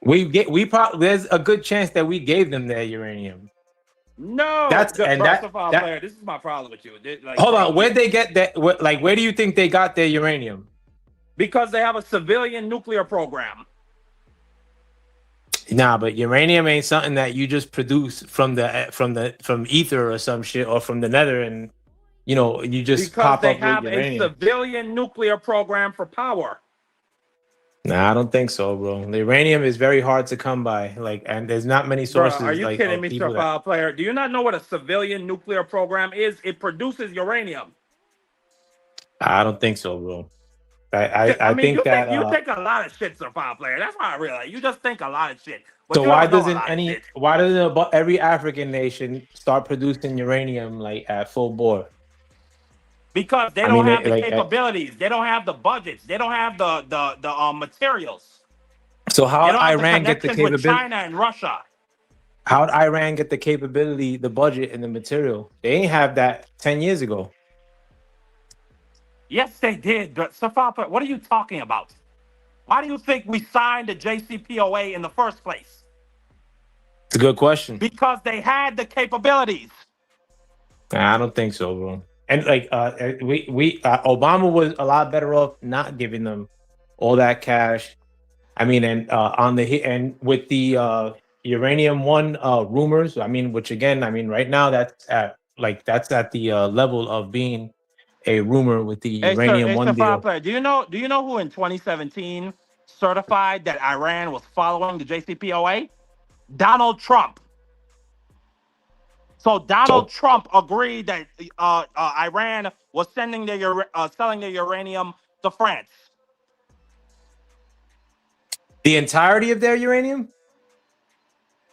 There's a good chance that we gave them their uranium. No, this is my problem with you. Hold on, where'd they get that? Where do you think they got their uranium? Because they have a civilian nuclear program. Nah, but uranium ain't something that you just produce from ether or some shit, or from the nether, and you just pop they up have with a uranium. civilian nuclear program for power. Nah, I don't think so, bro. The uranium is very hard to come by. And there's not many sources. Bro, are you kidding me, Mr. Foul Player? Do you not know what a civilian nuclear program is? It produces uranium. I don't think so, bro. I mean, you think a lot of shit, Sir Foul Player. That's why I realize you just think a lot of shit. So why doesn't every African nation start producing uranium at full bore? Because they don't have the capabilities. They don't have the budgets. They don't have the materials. So how did Iran get the capability? With China and Russia. How did Iran get the capability, the budget, and the material? They ain't have that 10 years ago. Yes, they did. But Safa, what are you talking about? Why do you think we signed the JCPOA in the first place? It's a good question. Because they had the capabilities. Nah, I don't think so, bro. And Obama was a lot better off not giving them all that cash. I mean, and with the Uranium One rumors. I mean, which again, I mean, right now that's at the level of being a rumor with the Uranium One deal. Do you know who in 2017 certified that Iran was following the JCPOA? Donald Trump. So Donald Trump agreed that Iran was selling their uranium to France. The entirety of their uranium?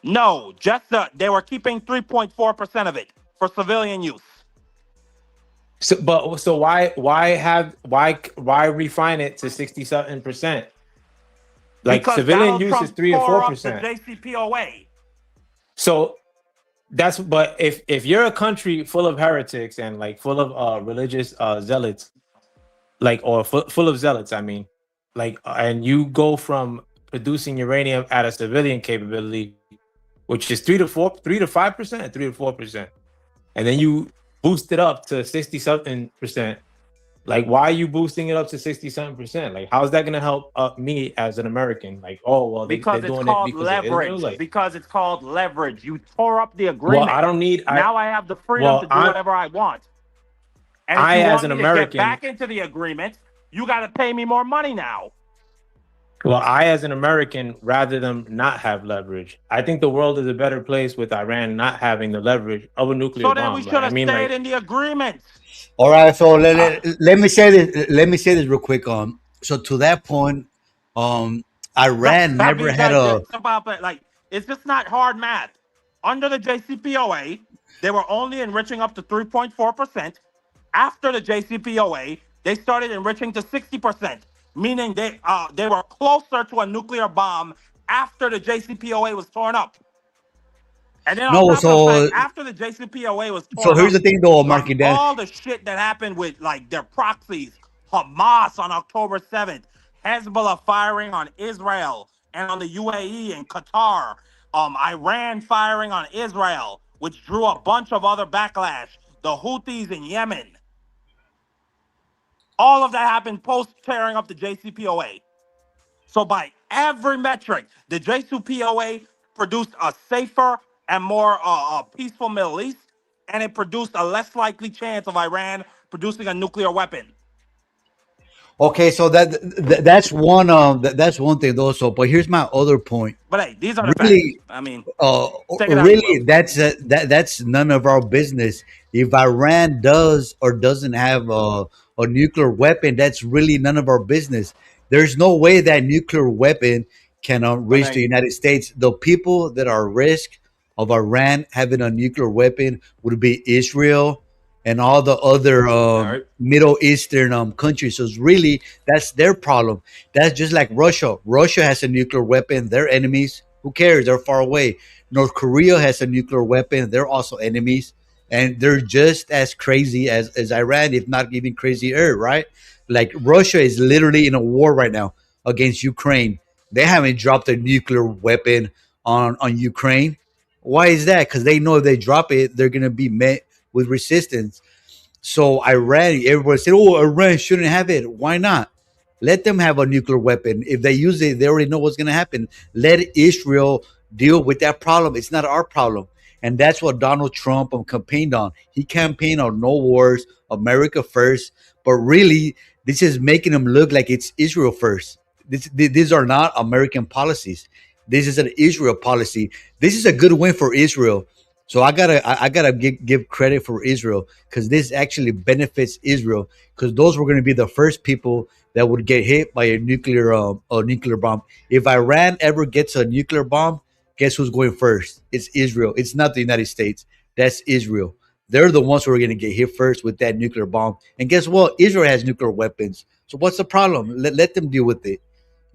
No, just they were keeping 3.4% of it for civilian use. So why refine it to 60-something%? Because civilian Donald use Trump is 3 or 4%. The JCPOA. So but if you're a country full of heretics and full of religious zealots, full of zealots, I mean, and you go from producing uranium at a civilian capability, which is 3 to 4%, and then you boost it up to 60-something%. Why are you boosting it up to 60-something%? How's that gonna help me as an American? Because it's called leverage. Because it's called leverage. You tore up the agreement. Well, Now I have the freedom to do whatever I want. And if you as want an me to American, get back into the agreement, you got to pay me more money now. Well, as an American, rather than not have leverage, I think the world is a better place with Iran not having the leverage of a nuclear bomb. So then we should have stayed in the agreement. All right, so let me say this. Let me say this real quick. So to that point, Iran never had a. Like, it's just not hard math. Under the JCPOA, they were only enriching up to 3.4%. After the JCPOA, they started enriching to 60%, meaning they were closer to a nuclear bomb after the JCPOA was torn up. And then on No, top of the so fact, after the JCPOA was torn so here's the up, thing though, Marky Dan. all the shit that happened with like their proxies, Hamas on October 7th, Hezbollah firing on Israel and on the UAE and Qatar, Iran firing on Israel, which drew a bunch of other backlash, the Houthis in Yemen. All of that happened post tearing up the JCPOA. So by every metric, the JCPOA produced a safer and more peaceful Middle East, and it produced a less likely chance of Iran producing a nuclear weapon. Okay, so that's one that's one thing though. So, but here's my other point. But hey, these are the Really, facts. I mean, take it out really, that's none of our business. If Iran does or doesn't have a nuclear weapon, that's really none of our business. There's no way that nuclear weapon can reach the United States. The people that are at risk of Iran having a nuclear weapon would be Israel and all the other Middle Eastern countries. So it's really, that's their problem. That's just like Russia. Russia has a nuclear weapon. They're enemies. Who cares? They're far away. North Korea has a nuclear weapon. They're also enemies. And they're just as crazy as Iran, if not even crazier, right? Like Russia is literally in a war right now against Ukraine. They haven't dropped a nuclear weapon on Ukraine. Why is that? Because they know if they drop it, they're going to be met with resistance. So Iran, everybody said, oh, Iran shouldn't have it. Why not? Let them have a nuclear weapon. If they use it, they already know what's going to happen. Let Israel deal with that problem. It's not our problem. And that's what Donald Trump campaigned on. He campaigned on no wars, America first. But really, this is making them look like it's Israel first. These are not American policies. This is an Israel policy. This is a good win for Israel. So I gotta give credit for Israel because this actually benefits Israel because those were going to be the first people that would get hit by a nuclear bomb. If Iran ever gets a nuclear bomb, guess who's going first? It's Israel. It's not the United States. That's Israel. They're the ones who are going to get hit first with that nuclear bomb. And guess what? Israel has nuclear weapons. So what's the problem? Let them deal with it.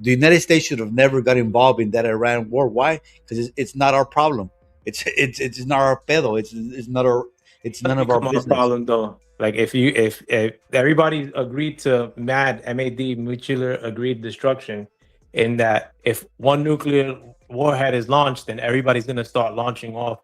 The United States should have never got involved in that Iran war. Why? Because it's not our problem. It's not our pedo. It's not our. It's none of our business. Problem though. Like if everybody agreed to MAD mutually agreed destruction, in that if one nuclear warhead is launched, then everybody's gonna start launching off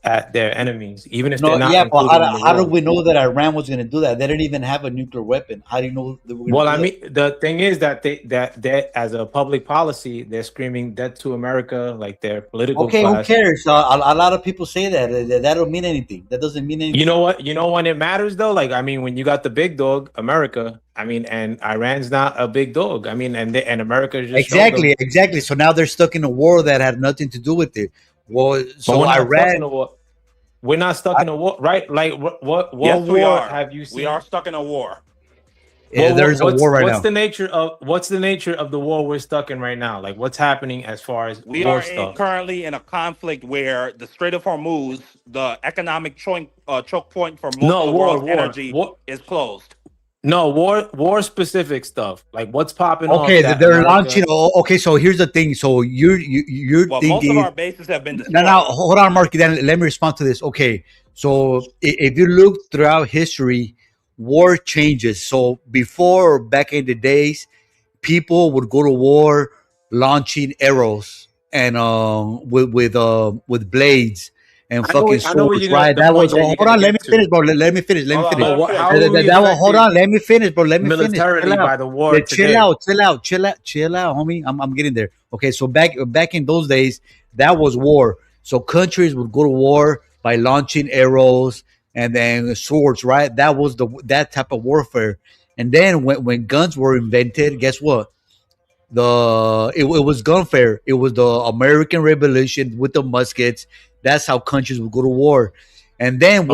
at their enemies, even if they're not. Yeah, but how do we know that Iran was going to do that? They didn't even have a nuclear weapon. How do you know? Well, I mean, the thing is that they as a public policy, they're screaming death to America, like their political. Okay, class. who cares? A lot of people say that. That don't mean anything. That doesn't mean anything. You know what? You know when it matters though. Like I mean, when you got the big dog, America. I mean, and Iran's not a big dog. I mean, and America just exactly. So now they're stuck in a war that had nothing to do with it. Well, so Iran. We're not stuck in a war, right? Like what yes, war we are. have you seen? We are stuck in a war. Yeah, there's a war right now. What's the nature of the war we're stuck in right now? Like what's happening as far as we war are stuff? Currently in a conflict where the Strait of Hormuz, the economic choke point for most of the world's energy, is closed. No, war specific stuff. Like what's popping off. Okay, they're launching. Okay, so here's the thing. So you're thinking most of our bases have been destroyed. No, hold on, Marky. Then let me respond to this. Okay, so if you look throughout history, war changes. So before, back in the days, people would go to war launching arrows and with blades. And fucking swords, right? That was hold on. Let me finish, bro. Let me finish. Hold on. Let me finish, bro. Let me finish. Militarily by the war. Chill out, homie. I'm getting there. Okay, so back in those days, that was war. So countries would go to war by launching arrows and then swords, right? That was that type of warfare. And then when guns were invented, guess what? It was gunfare. It was the American Revolution with the muskets. That's how countries would go to war. And then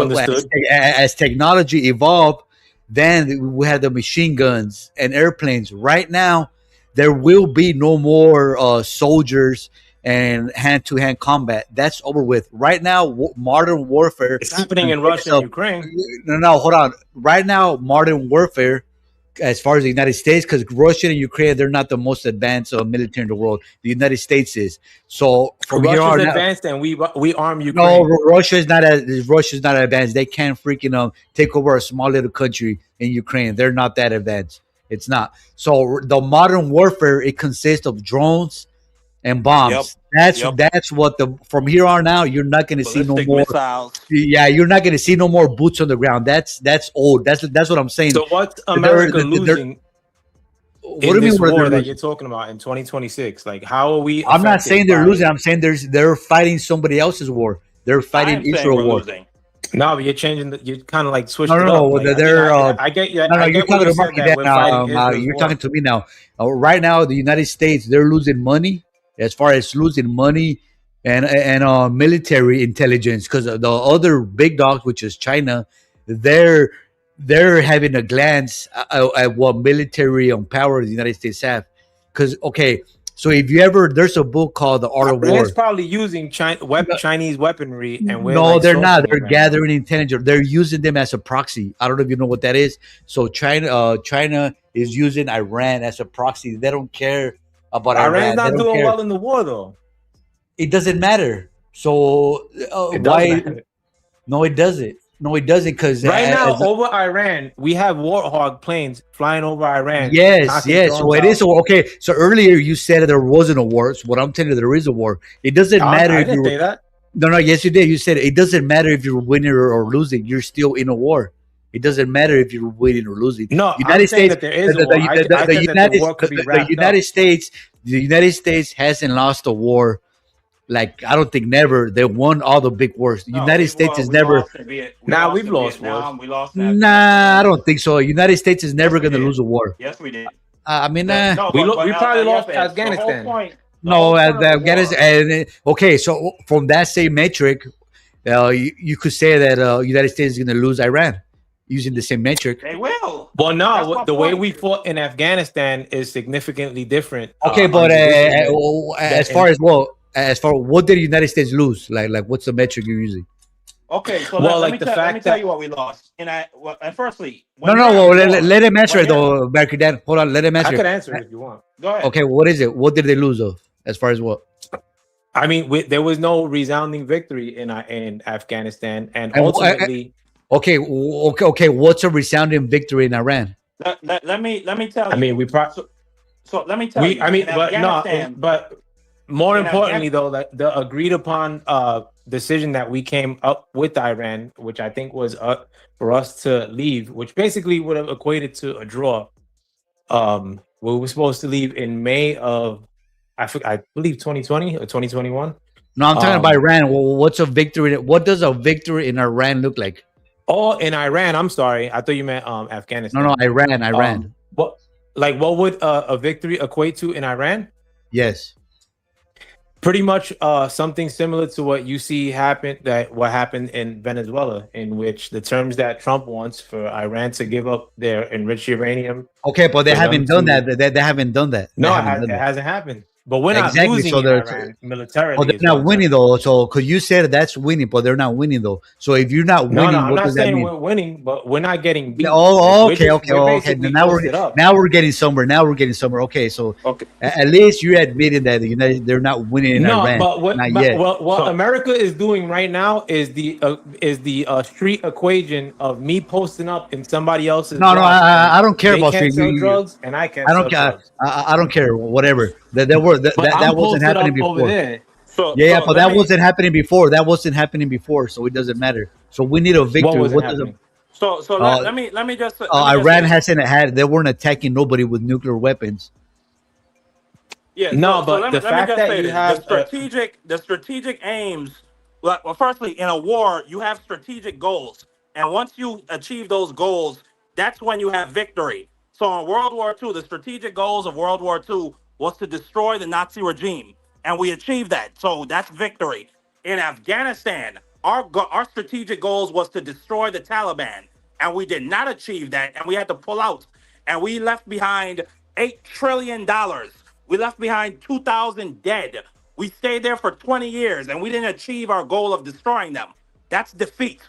as technology evolved, Then we had the machine guns and airplanes. Right now, there will be no more soldiers and hand-to-hand combat. That's over with. Right now, modern warfare. It's happening in Russia and Ukraine. No, hold on. Right now, modern warfare, as far as the United States, because Russia and Ukraine, they're not the most advanced military in the world. The United States is. So from here on, Russia's advanced, and we arm Ukraine. no, Russia's not advanced. They can't freaking take over a small little country in Ukraine. They're not that advanced. It's not. So the modern warfare, it consists of drones and bombs. That's what from here on out, you're not going to see no more missiles. Yeah, you're not going to see no more boots on the ground. That's old. That's what I'm saying. So what's America losing what do you mean war that you're talking about in 2026? Like, how are we? I'm not saying they're by- losing. I'm saying they're fighting somebody else's war. They're fighting I'm saying Israel we're war. losing. No, but you're changing. You're kind of like switching it No, up. Like, they're. I get you. No, I you're get what talking you to said Marky that Dan we're now. fighting Israel's You're war. talking to me now. Right now, the United States, they're losing money as far as losing money and military intelligence, because the other big dogs, which is China, they're having a glance at what military power the United States have. Because so if you ever, there's a book called The Art of War. Iran's probably using Chinese weaponry, and we're No, like they're not. sourcing They're it right gathering intelligence. They're using them as a proxy. I don't know if you know what that is. So China is using Iran as a proxy. They don't care about now. Iran. Iran's not They don't doing care. well in the war, though. It doesn't matter. So It why? does matter. No, it doesn't. No, it doesn't. Because Right now, over Iran, we have Warthog planes flying over Iran. yes. knocking So drones it is out. okay. So earlier you said that there wasn't a war. So what I'm telling you, there is a war. It doesn't matter I if didn't you. say that. No, yes, you did. You said it doesn't matter if you're winning or losing. You're still in a war. It doesn't matter if you're winning or losing. No, United I'm saying States, that there is a war. I said that the war could be wrapped the United States hasn't lost a war. Like, I don't think never. They won all the big wars. The United States is never. Now we've lost Vietnam, wars. we lost Nah, I don't think so. United States is never going to lose a war. Yes, we did. I mean, We probably lost the Afghanistan. whole point. no, Afghanistan. Okay, so from that same metric, you could say that United States is going to lose Iran using the same metric. They will. Well, That's no, my the way point. we fought in Afghanistan is significantly different. Okay, but individually as than- far as what did the United States lose? Like what's the metric you're using? Okay, so Well, let like me the tell, let me fact tell that- you what we lost. And firstly, No, when no. you're Well, at war- let him answer when it you're- though, Barry Dan. Hold on, let him I answer. could it. answer it if you want. Go ahead. Okay, what is it? What did they lose though? As far as what? I mean, there was no resounding victory in Afghanistan, and And- ultimately, Okay. What's a resounding victory in Iran? Let me tell you. I mean, we probably. So let me tell you. I mean, in but no, Afghanistan, but more in importantly, though, that the agreed upon decision that we came up with Iran, which I think was for us to leave, which basically would have equated to a draw. We were supposed to leave in May of, I believe 2020 or 2021. No, I'm talking about Iran. Well, what's a victory? What does a victory in Iran look like? Oh, in Iran. I'm sorry, I thought you meant Afghanistan. No, Iran. What would a victory equate to in Iran? Yes. Pretty much something similar to what you see what happened in Venezuela, in which the terms that Trump wants for Iran to give up their enriched uranium. Okay, but they for them haven't done to- that. They haven't done that. They No, haven't done it that. hasn't happened. But we're not Exactly, losing so in they're- Iran militarily. Oh, they're is not what I'm winning though. So, because you said that's winning, but they're not winning though. So, if you're not winning, No, I'm what not does that saying mean? we're winning, but we're not getting beat. Oh, We're okay. basically Then now posted up. we're getting somewhere. Okay, so Okay. at least you're admitting that they're not winning in No, Iran. but not yet. what America is doing right now is the street equation of me posting up in somebody else's. No, block, I don't care they about can't street. sell drugs, and I can't. I don't sell care. drugs. I don't care. Whatever. That But wasn't I'm posted happening up over before. there. Yeah, but that wasn't happening before. So it doesn't matter. So we need a victory. wasn't What does happening? So let me just. let me just Iran say- hasn't had. They weren't attacking nobody with nuclear weapons. Yeah, No, so but let the me fact just that say you this. have the strategic aims. Well, firstly, in a war, you have strategic goals, and once you achieve those goals, that's when you have victory. So in World War II, the strategic goals of World War II was to destroy the Nazi regime, and we achieved that. So that's victory. In Afghanistan, our strategic goals was to destroy the Taliban, and we did not achieve that, and we had to pull out, and we left behind $8 trillion. We left behind 2,000 dead. We stayed there for 20 years, and we didn't achieve our goal of destroying them. That's defeat.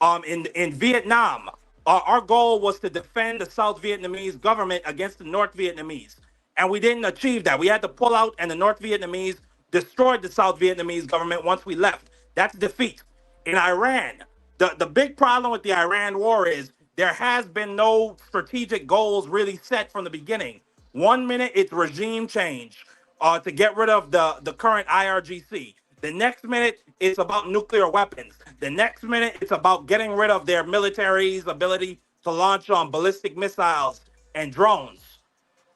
In Vietnam, our goal was to defend the South Vietnamese government against the North Vietnamese, and we didn't achieve that. We had to pull out, and the North Vietnamese destroyed the South Vietnamese government once we left. That's defeat. In Iran, the big problem with the Iran war is there has been no strategic goals really set from the beginning. 1 minute it's regime change to get rid of the current IRGC. The next minute it's about nuclear weapons. The next minute it's about getting rid of their military's ability to launch ballistic missiles and drones.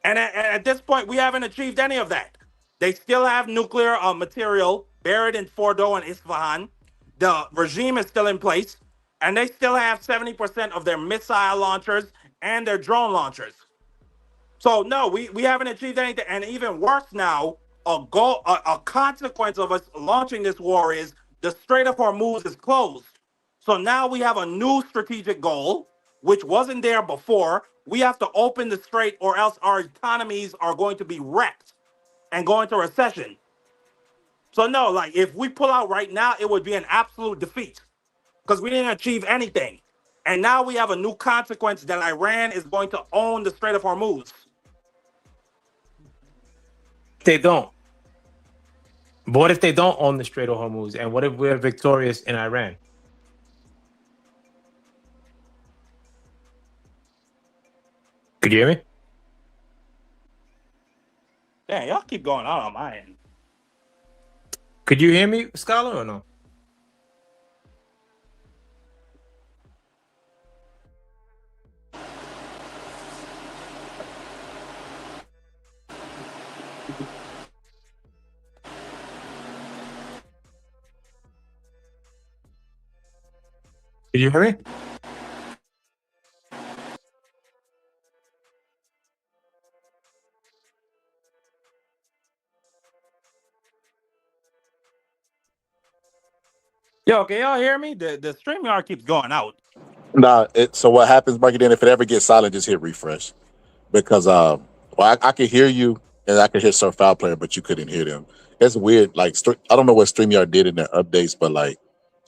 And at this point, we haven't achieved any of that. They still have nuclear material buried in Fordo and Isfahan. The regime is still in place, and they still have 70% of their missile launchers and their drone launchers. So no, we haven't achieved anything. And even worse now, a consequence of us launching this war is the Strait of Hormuz is closed. So now we have a new strategic goal, which wasn't there before. We have to open the strait, or else our economies are going to be wrecked and go into recession. So no, like if we pull out right now, it would be an absolute defeat because we didn't achieve anything. And now we have a new consequence that Iran is going to own the Strait of Hormuz. They don't. But what if they don't own the Strait of Hormuz? And what if we're victorious in Iran? Could you hear me? Damn, y'all keep going on my end. Could you hear me, Scholar, or no? Did you hear me? Yo, can y'all hear me? The StreamYard keeps going out. Nah, so what happens, Marky, then if it ever gets silent, just hit refresh. Because I could hear you and I could hear Sir Foul Player, but you couldn't hear them. It's weird. Like I don't know what StreamYard did in their updates, but like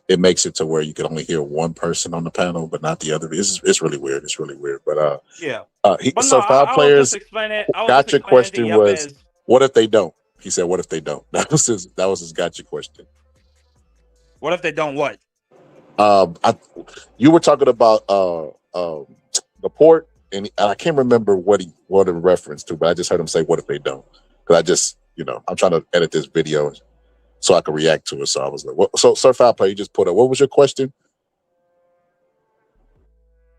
it makes it to where you can only hear one person on the panel, but not the other. It's really weird. It's really weird. But yeah. So Foul Players gotcha question was, what if they don't? He said, what if they don't? That was his gotcha question. What if they don't what? You were talking about the port, and I can't remember what in reference to, but I just heard him say, "What if they don't?" Because I just, I'm trying to edit this video so I can react to it. So I was like, "So, Sir Foul Player, you just put up. What was your question?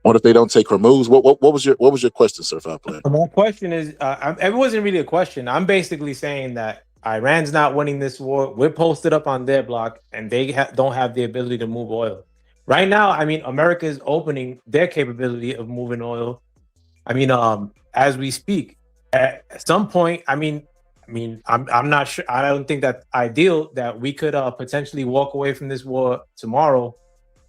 What if they don't take Hormuz? What was your question, Sir Foul Player?" My question is, it wasn't really a question. I'm basically saying that Iran's not winning this war. We're posted up on their block, and they don't have the ability to move oil. Right now, I mean, America is opening their capability of moving oil. I mean, as we speak, at some point, I'm not sure. I don't think that's ideal that we could potentially walk away from this war tomorrow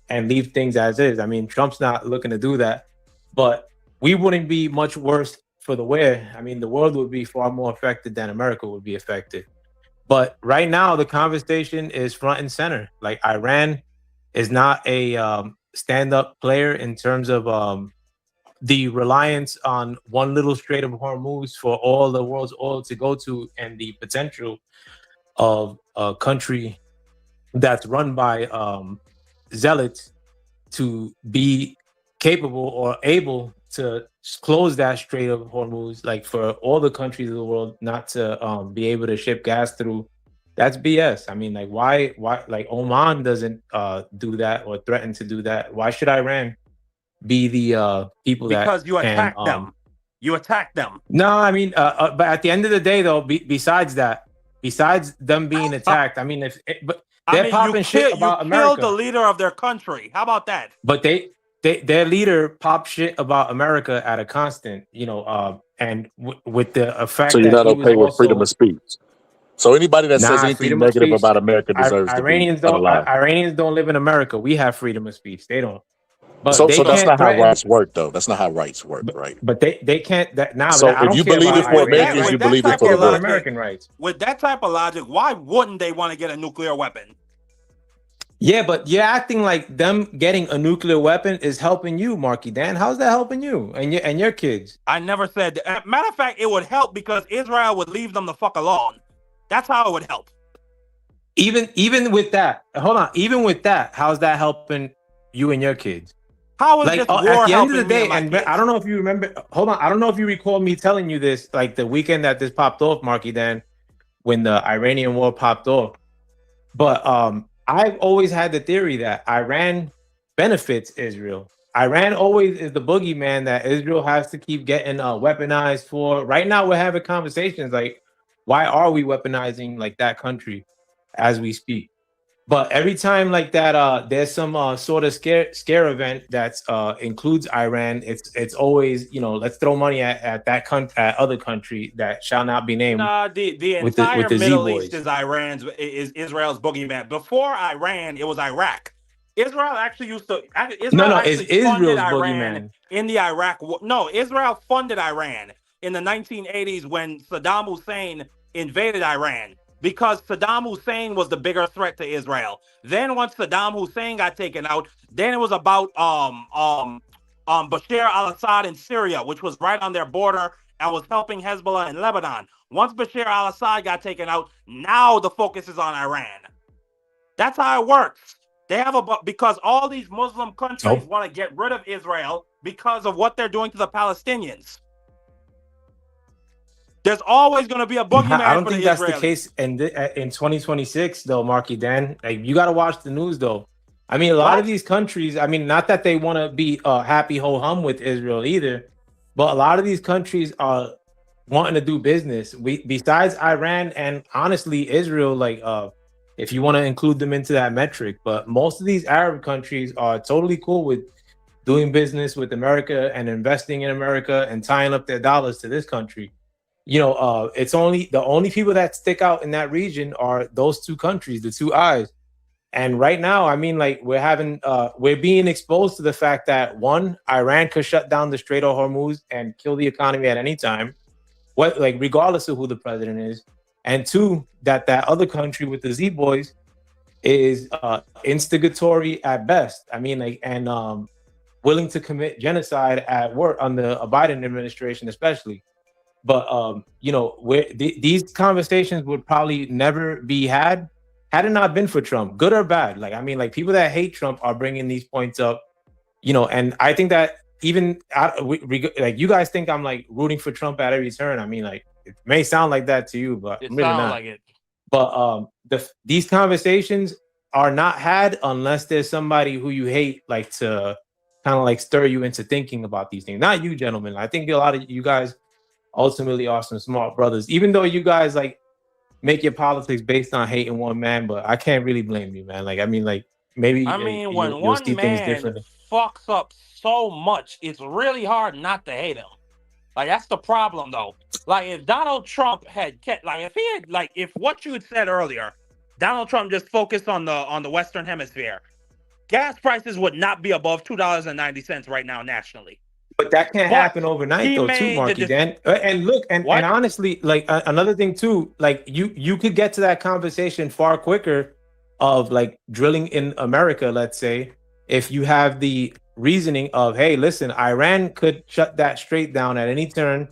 and leave things as is. I mean, Trump's not looking to do that, but we wouldn't be much worse for the wear. I mean, the world would be far more affected than America would be affected. But right now, the conversation is front and center. Like, Iran is not a stand-up player in terms of the reliance on one little Strait of Hormuz for all the world's oil to go to, and the potential of a country that's run by zealots to be capable or able to close that Strait of Hormuz, like for all the countries of the world not to be able to ship gas through. That's BS. I mean, like, why like Oman doesn't do that or threaten to do that? Why should Iran be the people because you attack them? You attack them. No, I mean, but at the end of the day, though, besides them being attacked, I mean, they're popping shit about America. You killed the leader of their country. How about that? But their leader popped shit about America at a constant, and with the effect. So you're not okay with freedom of speech. So anybody that says anything negative about America deserves Iranians to be unalive. Iranians don't live in America. We have freedom of speech. They don't. But So they that's can't not how threaten. rights work, though. That's not how rights work, right? But they can't. That now So I if don't you care believe about it for Iran. Americans, you With that believe it type for care of the about world. logic, American rights. with that type of logic, why wouldn't they want to get a nuclear weapon? Yeah, but you're acting like them getting a nuclear weapon is helping you, Marky Dan. How's that helping you and your kids? I never said that. Matter of fact, it would help because Israel would leave them the fuck alone. That's how it would help. Even with that, hold on. Even with that, how's that helping you and your kids? How is Like this war at the end of the helping me day, and my and kids? I don't know if you remember. Hold on, I don't know if you recall me telling you this, like the weekend that this popped off, Marky Dan, when the Iranian war popped off. But I've always had the theory that Iran benefits Israel. Iran always is the boogeyman that Israel has to keep getting weaponized for. Right now, we're having conversations like, why are we weaponizing like that country as we speak? But every time like that, there's some sort of scare event that includes Iran. It's always, you know, let's throw money at that at other country that shall not be named. Nah, the with entire the Middle Z-boys. East is Israel's boogeyman. Before Iran, it was Iraq. Israel actually used to. Israel it's actually funded Israel's Iran boogeyman. in the Iraq war. No, Israel funded Iran in the 1980s when Saddam Hussein invaded Iran because Saddam Hussein was the bigger threat to Israel. Then once Saddam Hussein got taken out, then it was about Bashar al-Assad in Syria, which was right on their border and was helping Hezbollah in Lebanon. Once Bashar al-Assad got taken out, now the focus is on Iran. That's how it works. They have because all these Muslim countries want to get rid of Israel because of what they're doing to the Palestinians. There's always going to be a boogeyman. I don't for think the that's Israelis. the case in 2026, though, Marky Dan. Like, you got to watch the news, though. I mean, a lot of these countries, I mean, not that they want to be happy ho hum with Israel either, but a lot of these countries are wanting to do business. Besides Iran and honestly Israel, like if you want to include them into that metric, but most of these Arab countries are totally cool with doing business with America and investing in America and tying up their dollars to this country. You know, it's only the only people that stick out in that region are those two countries, the two eyes. And right now, I mean, like we're being exposed to the fact that one, Iran could shut down the Strait of Hormuz and kill the economy at any time, regardless of who the president is. And two, that other country with the Z-boys is instigatory at best. I mean, willing to commit genocide at work on the Biden administration, especially. But you know, these conversations would probably never be had it not been for Trump, good or bad. Like, I mean, like people that hate Trump are bringing these points up, you know, and I think that even like you guys think I'm like rooting for Trump at every turn. I mean, like it may sound like that to you, but I'm really not. Like it. But these conversations are not had unless there's somebody who you hate, like to kind of like stir you into thinking about these things. Not you, gentlemen. I think a lot of you guys ultimately are some smart brothers, even though you guys like make your politics based on hating one man, but I can't really blame you, man. Like, I mean, like maybe when you'll one see things man differently. fucks up so much, it's really hard not to hate him. Like, that's the problem, though. Like, if Donald Trump had kept, like, if he had, like, if what you had said earlier, Donald Trump just focused on the Western Hemisphere, gas prices would not be above $2.90 right now nationally. But that can't happen overnight, though, too, Marky Dan. And look, and honestly, like another thing too, like you could get to that conversation far quicker of like drilling in America, let's say, if you have the reasoning of, hey, listen, Iran could shut that straight down at any turn.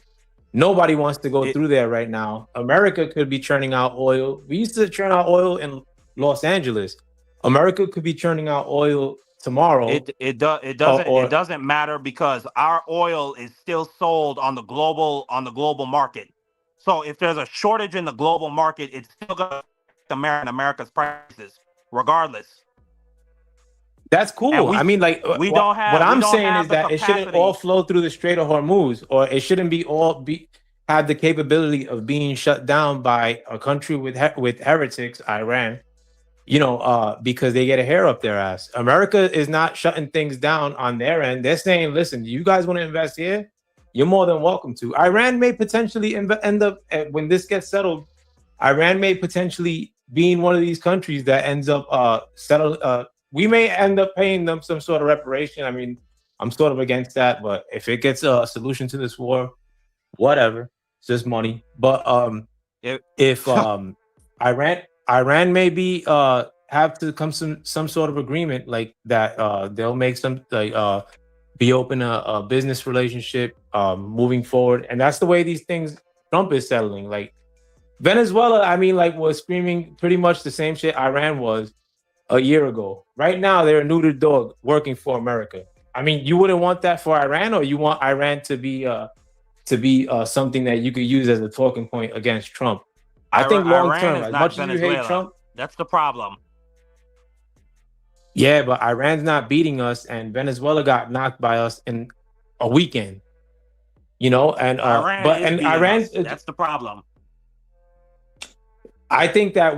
Nobody wants to go through there right now. America could be churning out oil. We used to churn out oil in Los Angeles. America could be churning out oil tomorrow. It doesn't matter because our oil is still sold on the global market. So if there's a shortage in the global market, it's still going to affect America's prices regardless. That's cool. I mean, like what I'm saying is that it shouldn't all flow through the Strait of Hormuz, or it shouldn't be have the capability of being shut down by a country with heretics, Iran. You know, because they get a hair up their ass. America is not shutting things down on their end. They're saying, listen, you guys want to invest here? You're more than welcome to. Iran may potentially end up, when this gets settled, Iran may potentially be in one of these countries that ends up we may end up paying them some sort of reparation. I mean, I'm sort of against that, but if it gets a solution to this war, whatever, it's just money. But if Iran maybe have to come some sort of agreement like that, they'll make some be open a business relationship moving forward, and that's the way these things Trump is settling. Like Venezuela, I mean, like was screaming pretty much the same shit Iran was a year ago. Right now, they're a neutered dog working for America. I mean, you wouldn't want that for Iran, or you want Iran to be something that you could use as a talking point against Trump. I think long term, as much as you hate Trump, that's the problem. Yeah, but Iran's not beating us, and Venezuela got knocked by us in a weekend. You know, and Iran's that's the problem. I think that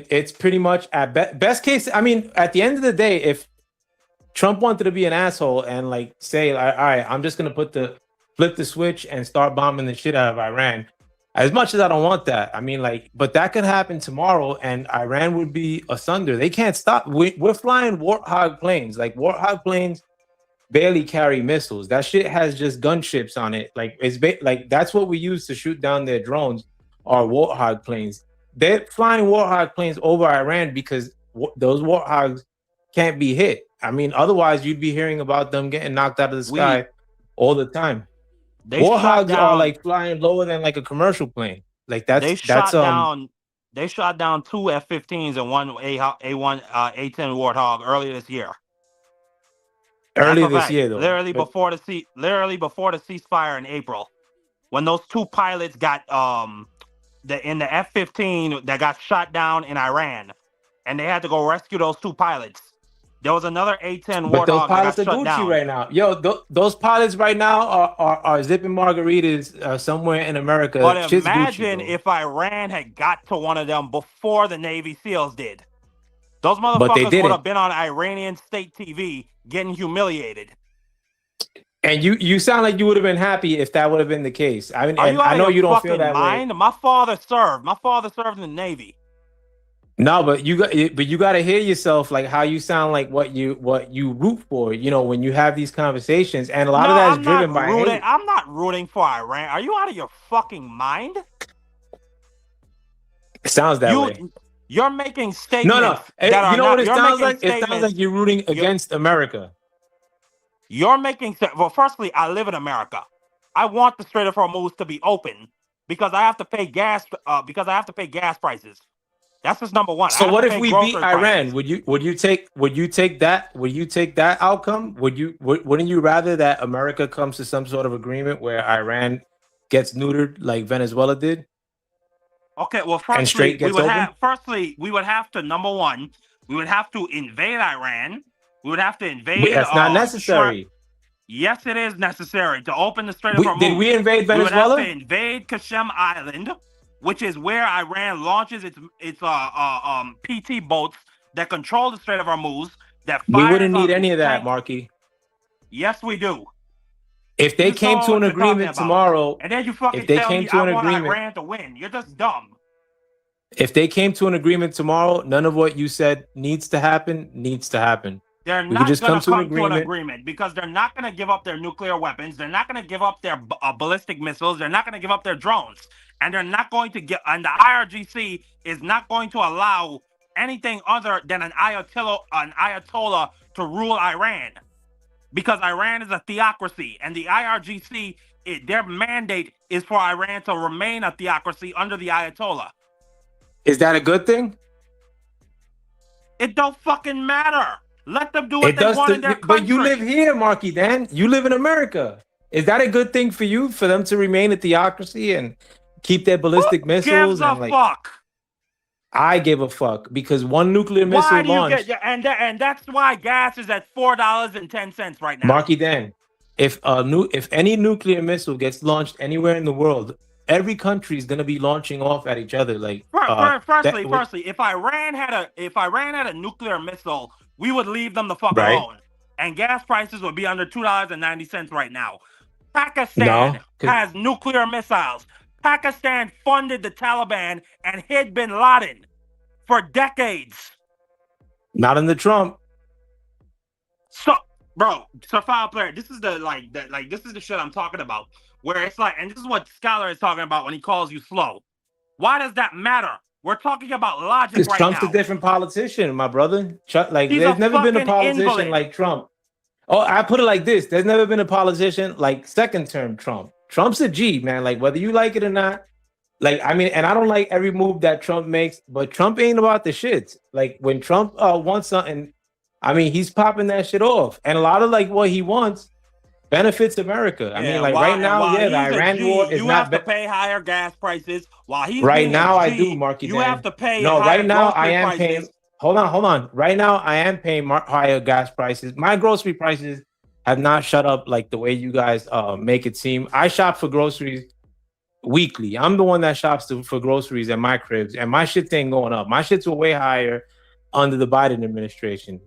it's pretty much at best case. I mean, at the end of the day, if Trump wanted to be an asshole and like say, all right, I'm just gonna flip the switch and start bombing the shit out of Iran. As much as I don't want that, I mean, like, but that could happen tomorrow, and Iran would be asunder. They can't stop. We're flying Warthog planes. Like Warthog planes barely carry missiles. That shit has just gunships on it. Like like that's what we use to shoot down their drones. Are Warthog planes? They're flying Warthog planes over Iran because those Warthogs can't be hit. I mean, otherwise you'd be hearing about them getting knocked out of the sky all the time. Warthogs are like flying lower than like a commercial plane. Like They shot down two F-15s and one A-1 A-10 Warthog earlier this year. Earlier this year, though. Literally before the ceasefire in April, when those two pilots got in the F-15 that got shot down in Iran, and they had to go rescue those two pilots. There was another A-10 Warthog. But those pilots that got are shut Gucci down right now. Yo, those pilots right now are zipping margaritas somewhere in America. But Shit's imagine Gucci, if Iran had got to one of them before the Navy SEALs did. Those But they motherfuckers didn't. would have been on Iranian state TV getting humiliated. And you sound like you would have been happy if that would have been the case. I mean, Are and you out I of know your you don't fucking feel that mind? way. My father served. My father served in the Navy. No, but you got to hear yourself, like how you sound, like what you root for. You know, when you have these conversations, and a lot of that is driven by hate. I'm not rooting for Iran. Are you out of your fucking mind? It sounds that way. You're making statements. No. That are You know not, what it you're sounds making like? It sounds statements- like you're rooting against America. You're making well. Firstly, I live in America. I want the Strait of Hormuz to be open because I have to pay gas. Because I have to pay gas prices. That's just number one. I So have what to if pay we grocery beat prices. Iran? Would you take that outcome? Wouldn't you rather that America comes to some sort of agreement where Iran gets neutered like Venezuela did? Okay, well, And straight gets open? we would have to, number one, we would have to invade Iran. We would have to invade. That's not necessary. Yes, it is necessary to open the Strait of Hormuz. Did we invade Venezuela? We would have to invade Qasem Island, which is where Iran launches its PT boats that control the Strait of Hormuz. We wouldn't need any of that, Marky. Yes, we do. If they You came saw to what an you're talking agreement about. tomorrow, And then you fucking if they tell came me to an I want agreement, Iran to win. You're just dumb. if they came to an agreement tomorrow, none of what you said needs to happen. They're We not could just going come to to an come to an agreement. agreement because they're not going to give up their nuclear weapons. They're not going to give up their ballistic missiles. They're not going to give up their drones. And they're not going to get. And the IRGC is not going to allow anything other than an Ayatollah to rule Iran, because Iran is a theocracy, and the IRGC, their mandate is for Iran to remain a theocracy under the Ayatollah. Is that a good thing? It don't fucking matter. Let them do what they want in their country. But you live here, Marky Dan. You live in America. Is that a good thing for you, for them to remain a theocracy and keep their ballistic Who missiles? gives a fuck? I give a fuck, because one nuclear missile Why do you launched. get and that's why gas is at $4.10 right now. Marky Dan, if any nuclear missile gets launched anywhere in the world, every country is going to be launching off at each other. Like, Firstly, if Iran had a nuclear missile, we would leave them the fuck Right. alone, and gas prices would be under $2.90 right now. Pakistan has nuclear missiles. Pakistan funded the Taliban and hid bin Laden for decades. not under Trump. So, bro, so file player, this is this is the shit I'm talking about. Where it's like, and this is what Scholar is talking about when he calls you slow. Why does that matter? We're talking about logic Because right Trump's now. a different politician, my brother. Like, He's there's a never been a fucking politician invalid. like Trump. Oh, I put it like this. There's never been a politician like second term Trump. Trump's a G, man. Like, whether you like it or not. Like, I mean, and I don't like every move that Trump makes, but Trump ain't about the shits. Like, when Trump wants something, I mean, he's popping that shit off. And a lot of, like, what he wants benefits America. I mean, like, right now, yeah, the Iran war is you not... have to pay higher gas prices. While he's Right being now, a G, I do, Marky you Dan. have to pay No, higher right now, grocery I am prices. paying... Hold on. Right now, I am paying higher gas prices. My grocery prices have not shut up like the way you guys make it seem. I shop for groceries weekly. I'm the one that shops for groceries at my cribs, and my shit ain't going up. My shits were way higher under the Biden administration.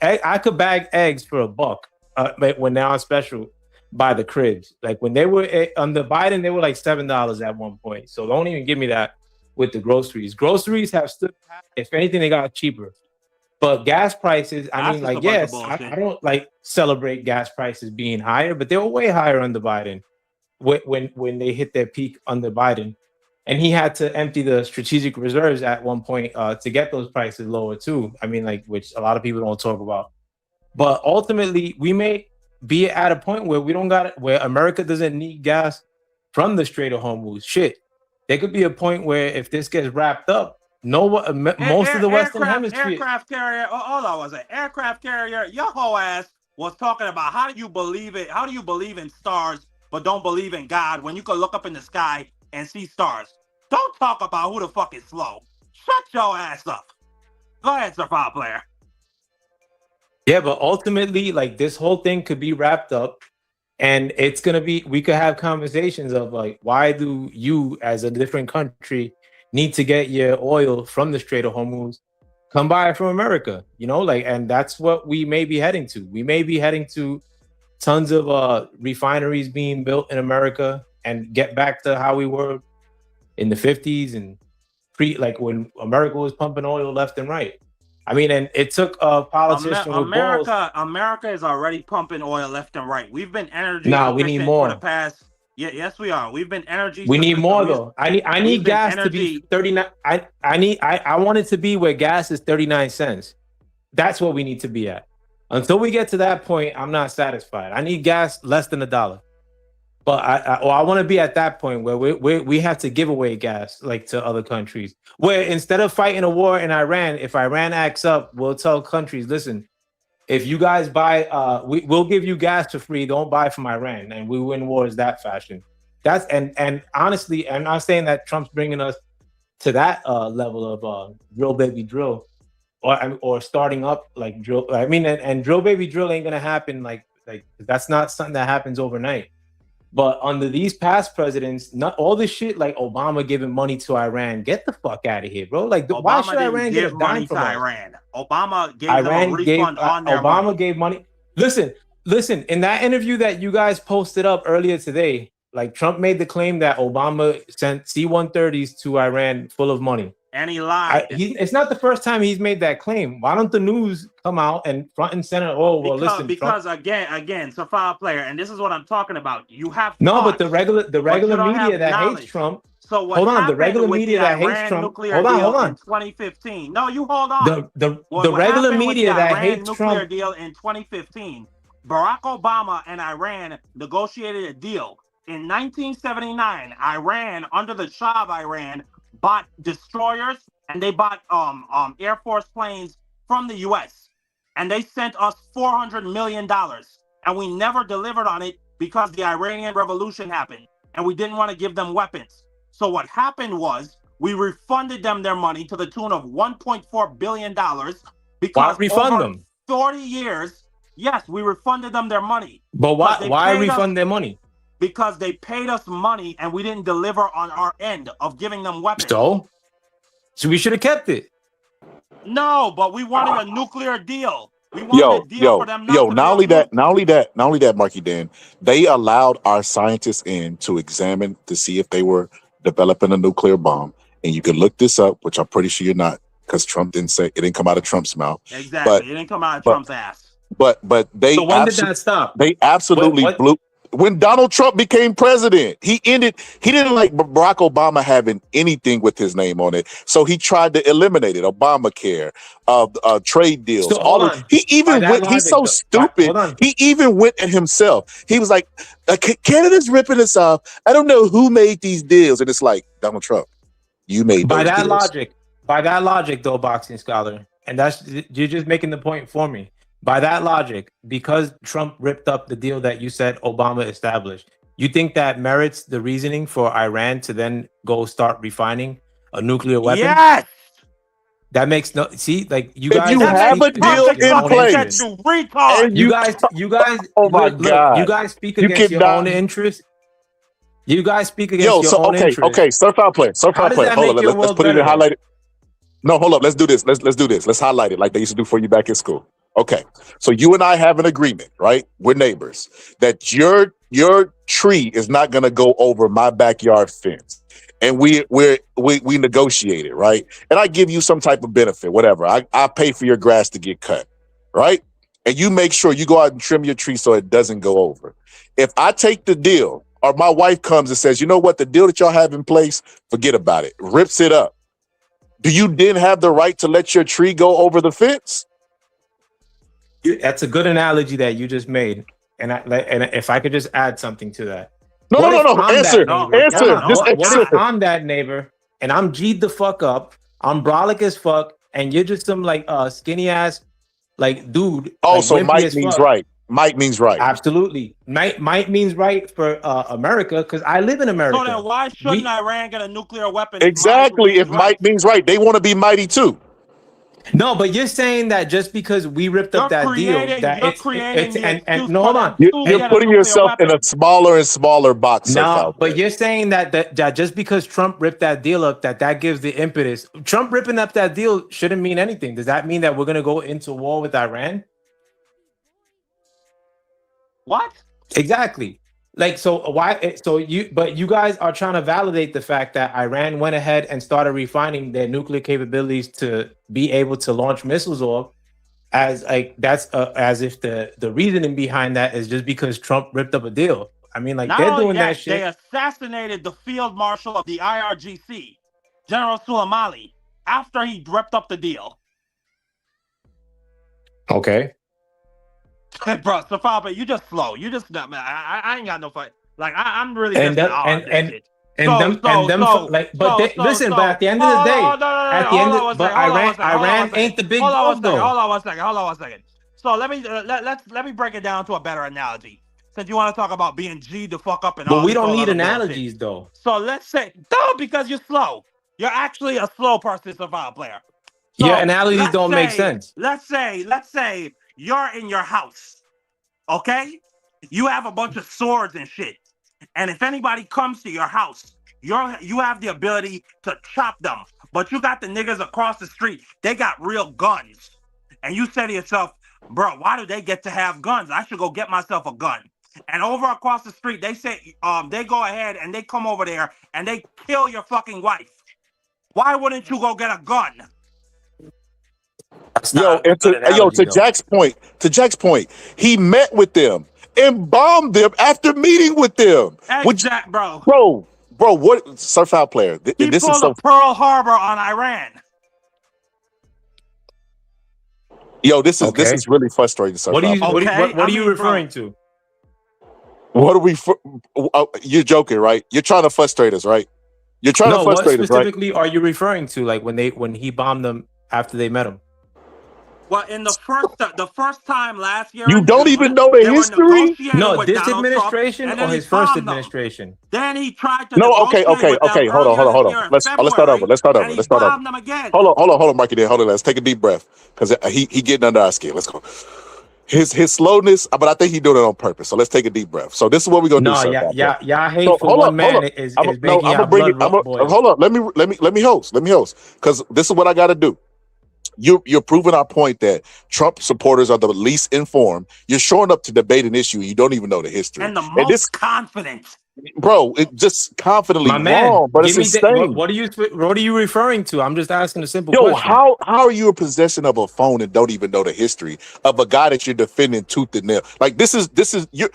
I could bag eggs for $1 when they're on special by the cribs. Like, when they were under Biden, they were like $7 at one point. So don't even give me that with the groceries. Groceries have stood, if anything, they got cheaper. But gas prices, I mean, like, yes, I don't like celebrate gas prices being higher, but they were way higher under Biden when they hit their peak under Biden. And he had to empty the strategic reserves at one point to get those prices lower too. I mean, like, which a lot of people don't talk about. But ultimately, we may be at a point where where America doesn't need gas from the Strait of Hormuz. Shit, there could be a point where if this gets wrapped up, most of the Western Hemisphere. Aircraft carrier. Hold on, was it aircraft carrier? Your whole ass was talking about how do you believe it? How do you believe in stars but don't believe in God when you can look up in the sky and see stars? Don't talk about who the fuck is slow. Shut your ass up. Go ahead, Sir File Player. Yeah, but ultimately, like, this whole thing could be wrapped up, and it's gonna be. We could have conversations of like, why do you, as a different country, need to get your oil from the Strait of Hormuz? Come buy it from America, you know, like, and that's what we may be heading to. We may be heading to tons of refineries being built in America and get back to how we were in the 50s and like when America was pumping oil left and right. I mean, and it took a politician with balls. America is already pumping oil left and right. We've been energy. Nah, we need more for the past. Yes, we are. We've been energy. We need more though. I need gas to be 39. I want it to be where gas is 39 cents. That's what we need to be at. Until we get to that point, I'm not satisfied. I need gas less than $1. But I want to be at that point where we have to give away gas like to other countries. Where instead of fighting a war in Iran, if Iran acts up, we'll tell countries, listen, if you guys buy, we'll give you gas for free. Don't buy from Iran, and we win wars that fashion. That's and honestly, I'm not saying that Trump's bringing us to that level of drill baby drill, or starting up like drill. I mean, and drill baby drill ain't gonna happen like that's not something that happens overnight. But under these past presidents, not all this shit like Obama giving money to Iran. Get the fuck out of here, bro. Like, why should Iran get a dime from Iran? Obama gave them a refund on their Obama money. gave money. Listen. In that interview that you guys posted up earlier today, like, Trump made the claim that Obama sent C-130s to Iran full of money. And he lied. It's not the first time he's made that claim. Why don't the news come out and front and center? Oh, well, listen. Because Trump, again, it's a file player, and this is what I'm talking about. You have no, thoughts, but the regular media that knowledge. hates Trump. So what hold on, the regular with media the that Iran hates Trump. nuclear Hold deal on. In 2015. No, you hold on. The What regular happened with media the that Iran hates nuclear Trump. deal in 2015. Barack Obama and Iran negotiated a deal. In 1979, Iran, under the Shah of Iran, bought destroyers and they bought Air Force planes from the U.S. and they sent us $400 million, and we never delivered on it because the Iranian Revolution happened and we didn't want to give them weapons. So what happened was we refunded them their money to the tune of $1.4 billion because Why refund over them? 40 years, yes, we refunded them their money. But why paid us- refund their money? Because they paid us money and we didn't deliver on our end of giving them weapons. So we should have kept it. No, but we wanted a nuclear deal. We wanted a deal for them not to not only build that, Marky Dan, they allowed our scientists in to examine to see if they were developing a nuclear bomb. And you can look this up, which I'm pretty sure you're not, because Trump didn't say it, didn't come out of Trump's mouth. Exactly. It didn't come out of Trump's ass. But they So when did that stop? They absolutely What- blew. When Donald Trump became president, he didn't like Barack Obama having anything with his name on it, so he tried to eliminate it. Obamacare, trade deals, So, all hold of on. he even By that went. He's logic, so though- stupid. hold on. He even went at himself. He was like, "Canada's ripping us off. I don't know who made these deals," and it's like Donald Trump, you made By those that deals. logic, though, boxing scholar, and that's you're just making the point for me. By that logic, because Trump ripped up the deal that you said Obama established, you think that merits the reasoning for Iran to then go start refining a nuclear weapon? Yes. That makes no like you If guys. you have a deal in place, You retard. and You guys. oh my look, God, you guys speak you against your cannot- own interest. You guys speak against Yo, your so own okay, interest. okay, surf play. How does that Hold make on, your let's world put it in better? highlighted. No, hold up, let's do this. Let's do this. Let's highlight it like they used to do for you back in school. Okay, so you and I have an agreement, right? We're neighbors. That your tree is not going to go over my backyard fence, and we negotiate it, right? And I give you some type of benefit, whatever. I pay for your grass to get cut, right? And you make sure you go out and trim your tree so it doesn't go over. If I take the deal, or my wife comes and says, you know what, the deal that y'all have in place, forget about it, rips it up. Do you then have the right to let your tree go over the fence? That's a good analogy that you just made, and if I could just add something to that. No. Answer. What if I'm that neighbor and I'm G'd the fuck up, I'm brolic as fuck, and you're just some like skinny ass like dude? Oh, like, so wimpy Mike as means fuck. right. Mike means right. Absolutely. Mike means right for America because I live in America. So then why shouldn't Iran get a nuclear weapon? Exactly. If Mike means right, they want to be mighty too. No, but you're saying that just because we ripped up that deal, that it's no, hold on. You're putting yourself in a smaller and smaller box. No, but you're saying that just because Trump ripped that deal up, that gives the impetus. Trump ripping up that deal shouldn't mean anything. Does that mean that we're gonna go into war with Iran? What? Exactly. Like, so why? So you guys are trying to validate the fact that Iran went ahead and started refining their nuclear capabilities to be able to launch missiles off, as like that's as if the reasoning behind that is just because Trump ripped up a deal. I mean, like Not they're only doing that shit. They assassinated the field marshal of the IRGC, General Soleimani, after he ripped up the deal. Okay. Bro, Safaba, you just slow. You just not man. I ain't got no fight. Like I'm really And just them- this and- shit. And at the end of the day, Iran ain't the big dog though. Hold on one second. So let me break it down to a better analogy. Since you want to talk about being G the fuck up and all. But we this don't other need bullshit. analogies though. So let's say no, because you're slow. You're actually a slow person, Survival player. So Your analogies let's don't make say- sense. Let's say you're in your house, okay? You have a bunch of swords and shit, and if anybody comes to your house, you have the ability to chop them. But you got the niggas across the street; they got real guns, and you say to yourself, "Bro, why do they get to have guns? I should go get myself a gun." And over across the street, they say, they go ahead and they come over there and they kill your fucking wife. Why wouldn't you go get a gun? To Jack's point, he met with them and bombed them after meeting with them. Exact, bro. Bro, what surf out player? He This pulled is so. a Pearl Harbor on Iran. Yo, this is really frustrating. Surf What are out you player. what are you referring to? What are we? You're joking, right? You're trying to frustrate us, right? You're trying to frustrate us, what right? specifically are you referring to? Like when he bombed them after they met him? Well, in the first time last year, You don't even know the history? No, this administration or his first administration? Then he tried to. No, okay. Hold on. Let's start over. Bombed them again. Hold on, Marky. Hold on. Let's take a deep breath because he getting under our skin. Let's go. His slowness, but I think he's doing it on purpose. So let's take a deep breath. So this is what we're gonna do. Y'all hate for one man is making y'all blood boil. Hold on. Let me host because this is what I got to do. You're proving our point that Trump supporters are the least informed. You're showing up to debate an issue you don't even know the history. And the most confident. bro, it just confidently My man, wrong, but it's give me insane. what are you referring to? I'm just asking a simple Yo, question. how are you in possession of a phone and don't even know the history of a guy that you're defending tooth and nail? Like this is you're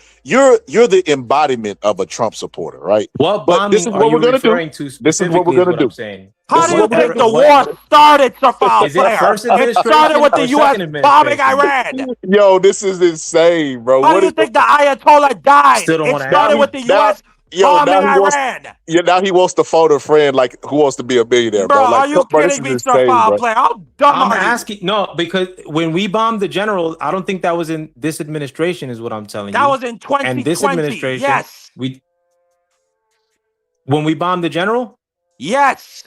the embodiment of a Trump supporter, right? What But this is bombing are what you we're gonna do. referring to This is what we're specifically? gonna What do. I'm saying. How do you what we're think the gonna war started, Sir Foul Is it Player? first It started administration with the or U.S. second bombing administration? Iran. Yo, this is insane, bro. How do you think the Ayatollah died? Still don't It want to started answer. with the U.S. Yo, bombing now he wants Iran. now he wants to phone a friend like who wants to be a millionaire, Bro, bro. Like, are you bro, this kidding is me, Sir insane, Foul bro. Player? How dumb I'm are you? asking no, because when we bombed the general, I don't think that was in this administration, is what I'm telling That you. was in And this 2020. administration, Yes. when we bombed the general, Yes.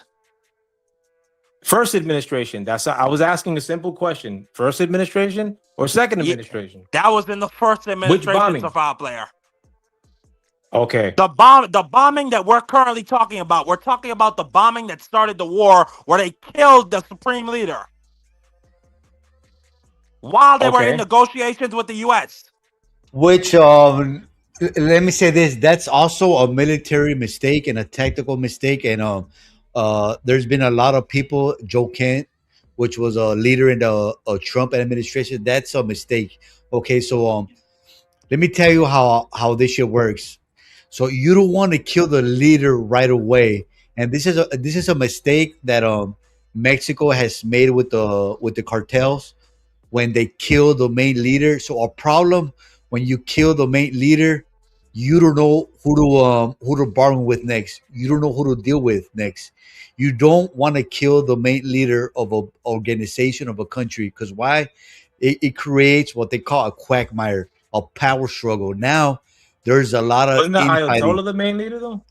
first administration. I was asking a simple question: first administration or second administration? That was in the first administration, bombing? Sir Foul Player. Okay. The bombing that we're currently talking about, we're talking about the bombing that started the war where they killed the supreme leader while they were in negotiations with the U.S. Which let me say this, that's also a military mistake and a tactical mistake. And there's been a lot of people, Joe Kent, which was a leader in the Trump administration, that's a mistake. Okay, so let me tell you how this shit works. So you don't want to kill the leader right away, and this is a mistake that Mexico has made with the cartels when they kill the main leader. So a problem when you kill the main leader, you don't know who to bargain with next. You don't know who to deal with next. You don't want to kill the main leader of an organization, of a country, because why? It creates what they call a quagmire, a power struggle. Now there's a lot of Wasn't the infighting. Ayatollah the main leader though?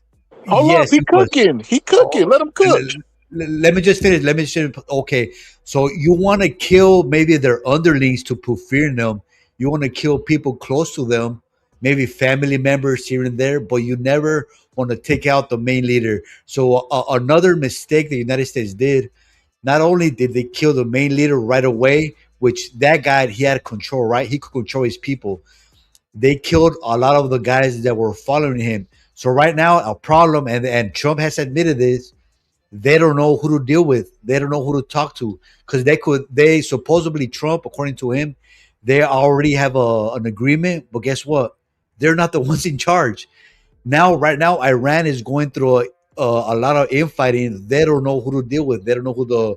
Hold up, he cooking. He cooking. Let him cook. Let me just finish. Okay, so you want to kill maybe their underlings to put fear in them. You want to kill people close to them, maybe family members here and there, but you never want to take out the main leader. So another mistake the United States did, not only did they kill the main leader right away, which that guy, he had control, right? He could control his people. They killed a lot of the guys that were following him. So right now, a problem, and Trump has admitted this, they don't know who to deal with. They don't know who to talk to, because they supposedly, Trump, according to him, they already have an agreement. But guess what? They're not the ones in charge. Right now, Iran is going through a lot of infighting. They don't know who to deal with. They don't know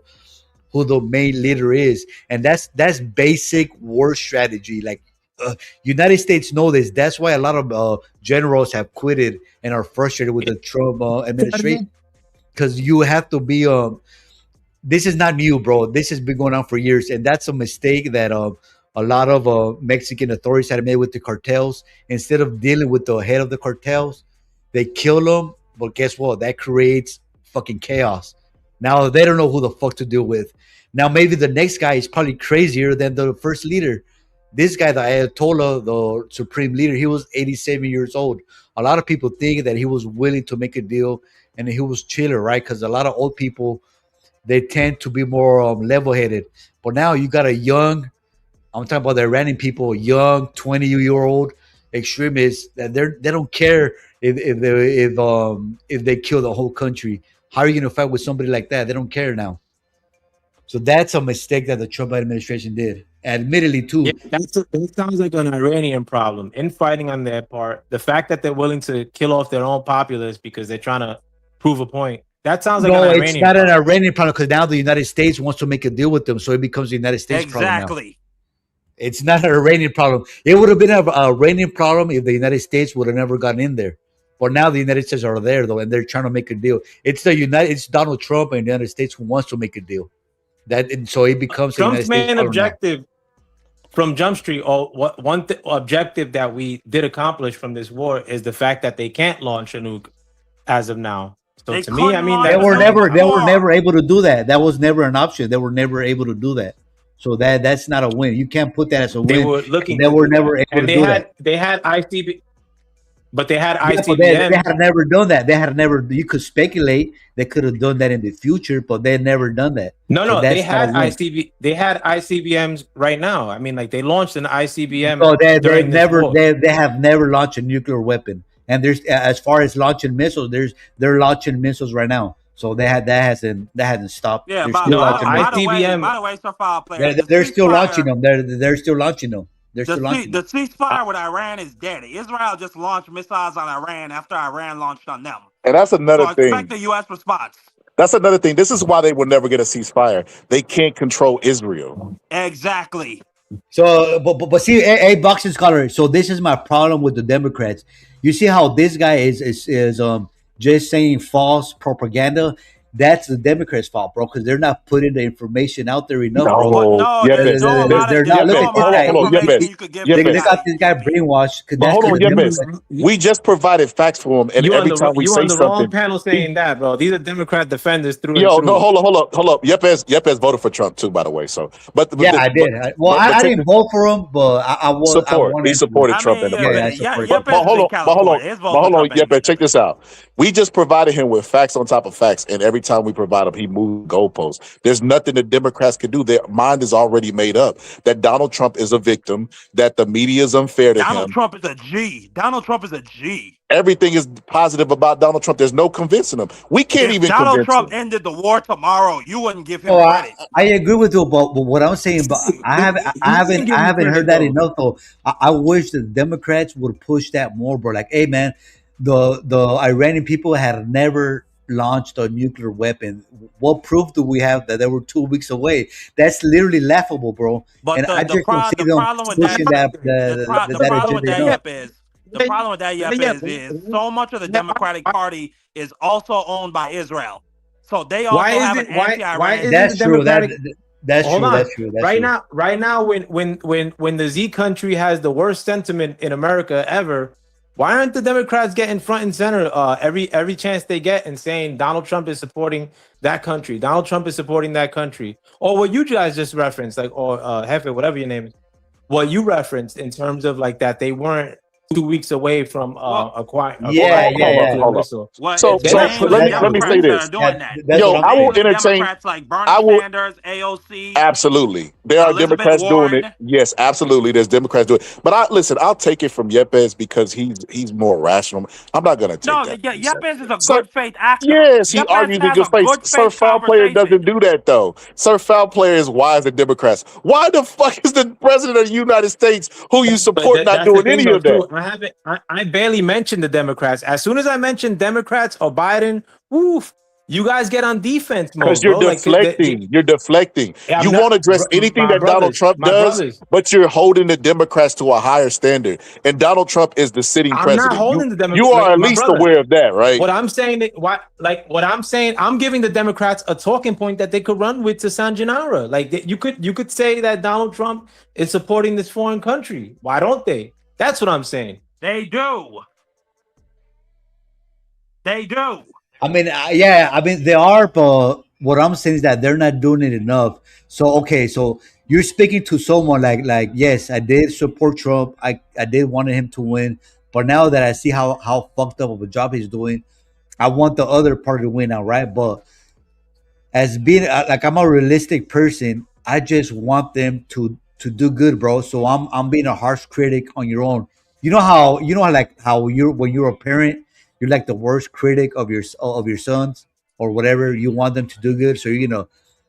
who the main leader is, and that's basic war strategy. Like United States know this. That's why a lot of generals have quitted and are frustrated with the Trump administration, because you have to be. This is not new, bro. This has been going on for years, and that's a mistake that a lot of Mexican authorities had made with the cartels. Instead of dealing with the head of the cartels, they kill them. But guess what? That creates fucking chaos. Now they don't know who the fuck to deal with. Now maybe the next guy is probably crazier than the first leader. This guy, the Ayatollah, the supreme leader, he was 87 years old. A lot of people think that he was willing to make a deal and he was chiller, right? Because a lot of old people, they tend to be more level-headed. But now you got a young, I'm talking about the Iranian people, young 20-year-old extremists that they don't care if they kill the whole country. How are you going to fight with somebody like that? They don't care now. So that's a mistake that the Trump administration did. Admittedly, too. Yeah, that sounds like an Iranian problem. Infighting on their part. The fact that they're willing to kill off their own populace because they're trying to prove a point. That sounds like an Iranian it's not an Iranian problem, because now the United States wants to make a deal with them, so it becomes the United States problem now. Exactly. It's not an Iranian problem. It would have been an Iranian problem if the United States would have never gotten in there. But now the United States are there, though, and they're trying to make a deal. It's Donald Trump and the United States who wants to make a deal. So it becomes Trump's main objective from Jump Street, one objective that we did accomplish from this war is the fact that they can't launch a nuke as of now. So to me, I mean, they were never able to do that. That was never an option. They were never able to do that. So that's not a win. You can't put that as a win. They were looking. They were never able to do that. They had ICB, but they had Yeah, ICBM. they had never done that. They had never. You could speculate they could have done that in the future, but they never done that. No, So they that's not had a win. ICB. They had ICBMs right now. I mean, like they launched an ICBM. So they during this never war. they have never launched a nuclear weapon. And there's as far as launching missiles, they're launching missiles right now. So that hasn't stopped. Yeah, They're by, still by, launching by, missiles. the way, by the way, Sir File Player, They're still launching them. They're still launching them. They're still launching the them. ceasefire with Iran is dead. Israel just launched missiles on Iran after Iran launched on them. And that's another So thing. expect the U.S. response. That's another thing. This is why they will never get a ceasefire. They can't control Israel. Exactly. So, but see, a boxing scholar. So this is my problem with the Democrats. You see how this guy is just saying false propaganda. That's the Democrats' fault, bro, because they're not putting the information out there enough, bro. They're not. Look at this guy. Hold on, They got this guy brainwashed. But hold on, we just provided facts for him, and You every on the, time we you say on the wrong something, panel saying that, bro. These are Democrat defenders through yo, and through. no, hold up. Yepes voted for Trump too, by the way. So, but Yeah, I did. I didn't vote for him, but I wanted He supported to. Trump in the Yeah, I first. supported But Trump. hold on, Yepes, check this out. We just provided him with facts on top of facts, and every time we provide him, he moved goalposts. There's nothing the Democrats can do. Their mind is already made up that Donald Trump is a victim, that the media is unfair to Donald him. Trump is a G. Donald Trump is a G. Everything is positive about Donald Trump. There's no convincing him. We can't If even Donald convince Trump him. ended the war tomorrow, you wouldn't give him Oh, credit. I agree with you, but what I'm saying, but I haven't heard that enough. Though I wish the Democrats would push that more, bro. Like, hey, man, the Iranian people had never launched a nuclear weapon. What proof do we have that they were 2 weeks away? That's literally laughable, bro. But And I the just don't see them problem with that, pushing the problem with that agenda enough. Yep is the problem with that Yep is so much of the Democratic Party is also owned by Israel. So they also have an anti-Iran. That's true. That's Hold true. on. That's true. That's right true. now, when the Z country has the worst sentiment in America ever, why aren't the Democrats getting front and center every chance they get and saying Donald Trump is supporting that country, Donald Trump is supporting that country, or what you guys just referenced, like or Hefe, whatever your name is, what you referenced in terms of like that they weren't 2 weeks away from acquiring. Hold up. So let me say this. Yo, I will entertain. Democrats like Bernie I will. Sanders, AOC. Absolutely, there are Elizabeth Democrats Warren. doing it. Yes, absolutely, there's Democrats doing it. But I'll take it from Yepes because he's more rational. I'm not gonna take No, that. Yepes is a So- good faith actor. Yes, he Yepes argues in has good a faith. good Sir faith Foul Player doesn't do that though. Sir Foul Player is wise than Democrats. Why the fuck is the president of the United States, who you support, not That's the doing thing, any though, of that? too. I barely mentioned the Democrats. As soon as I mention Democrats or Biden, woof, you guys get on defense mode. Because you're bro. Like, deflecting. You're deflecting. Yeah, I'm you not- won't address bro, anything my that Donald brothers, Trump my does, brothers. but you're holding the Democrats to a higher standard. And Donald Trump is the sitting I'm president. not holding you, the Democrats. you are like, at my least brother. aware of that, right? What I'm saying, I'm giving the Democrats a talking point that they could run with to San Gennaro. Like you could say that Donald Trump is supporting this foreign country. Why don't they? That's what I'm saying. They do. They do. I mean, yeah, I mean they are, but what I'm saying is that they're not doing it enough. So okay, so you're speaking to someone like yes, I did support Trump. I did wanted him to win, but now that I see how fucked up of a job he's doing, I want the other party to win outright. But as being like I'm a realistic person, I just want them to do good, bro. So I'm being a harsh critic on your own. You know how you're when you're a parent, you're like the worst critic of your sons or whatever. You want them to do good, so you're gonna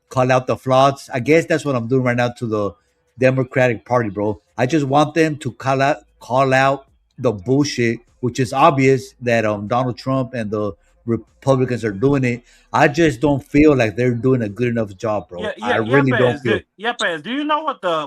call out the flaws. I guess that's what I'm doing right now to the Democratic Party, bro. I just want them to call out the bullshit, which is obvious that Donald Trump and the Republicans are doing it. I just don't feel like they're doing a good enough job, bro. I really don't feel. Yepes, do you know what the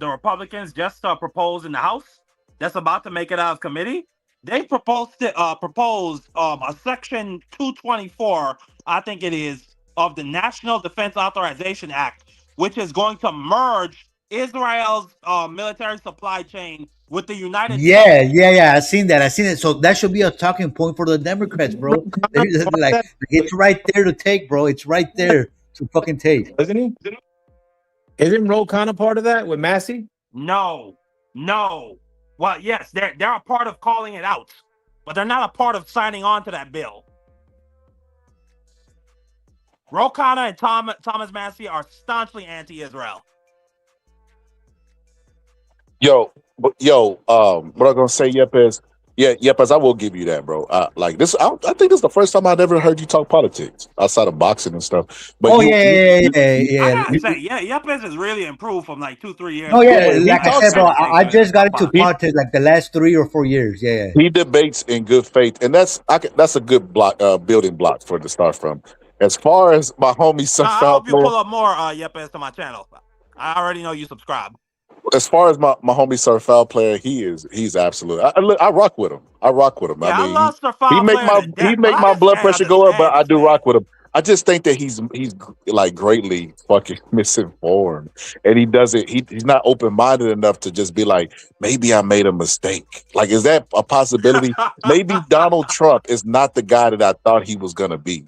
Republicans just proposed in the House? That's about to make it out of committee. They proposed a section 224, I think it is, of the National Defense Authorization Act, which is going to merge Israel's military supply chain with the United States. Yeah. I seen that. So that should be a talking point for the Democrats, bro. Like it's right there to take, bro. It's right there to fucking take. Isn't he? Isn't Ro Khanna part of that with Massey? No. Well, yes, they're a part of calling it out, but they're not a part of signing on to that bill. Ro Khanna and Thomas Massey are staunchly anti-Israel. What I'm gonna say, Yep, is Yeah, Yepes, I will give you that, bro. Like this, I think this is the first time I've ever heard you talk politics outside of boxing and stuff. But Oh you, yeah. I gotta you- say, Yepes has really improved from like 2-3 years No, ago. yeah, he like I talks said, bro, I just got into he, politics like the last 3 or 4 years. Yeah. he debates in good faith, and that's a good block building block for to start from. As far as my homie I Sunfowl hope you player, pull up more Yepes to my channel. I already know you subscribe. as far as my homie Sunfowl player, he's absolute. I rock with him. I Yeah, I mean, love Sir he Foul make player my to he death, make but my I blood just pressure can't go up, but I understand do this rock with him. I just think that he's like greatly fucking misinformed, and he doesn't. He's not open minded enough to just be like, maybe I made a mistake. Like, is that a possibility? Maybe Donald Trump is not the guy that I thought he was gonna be.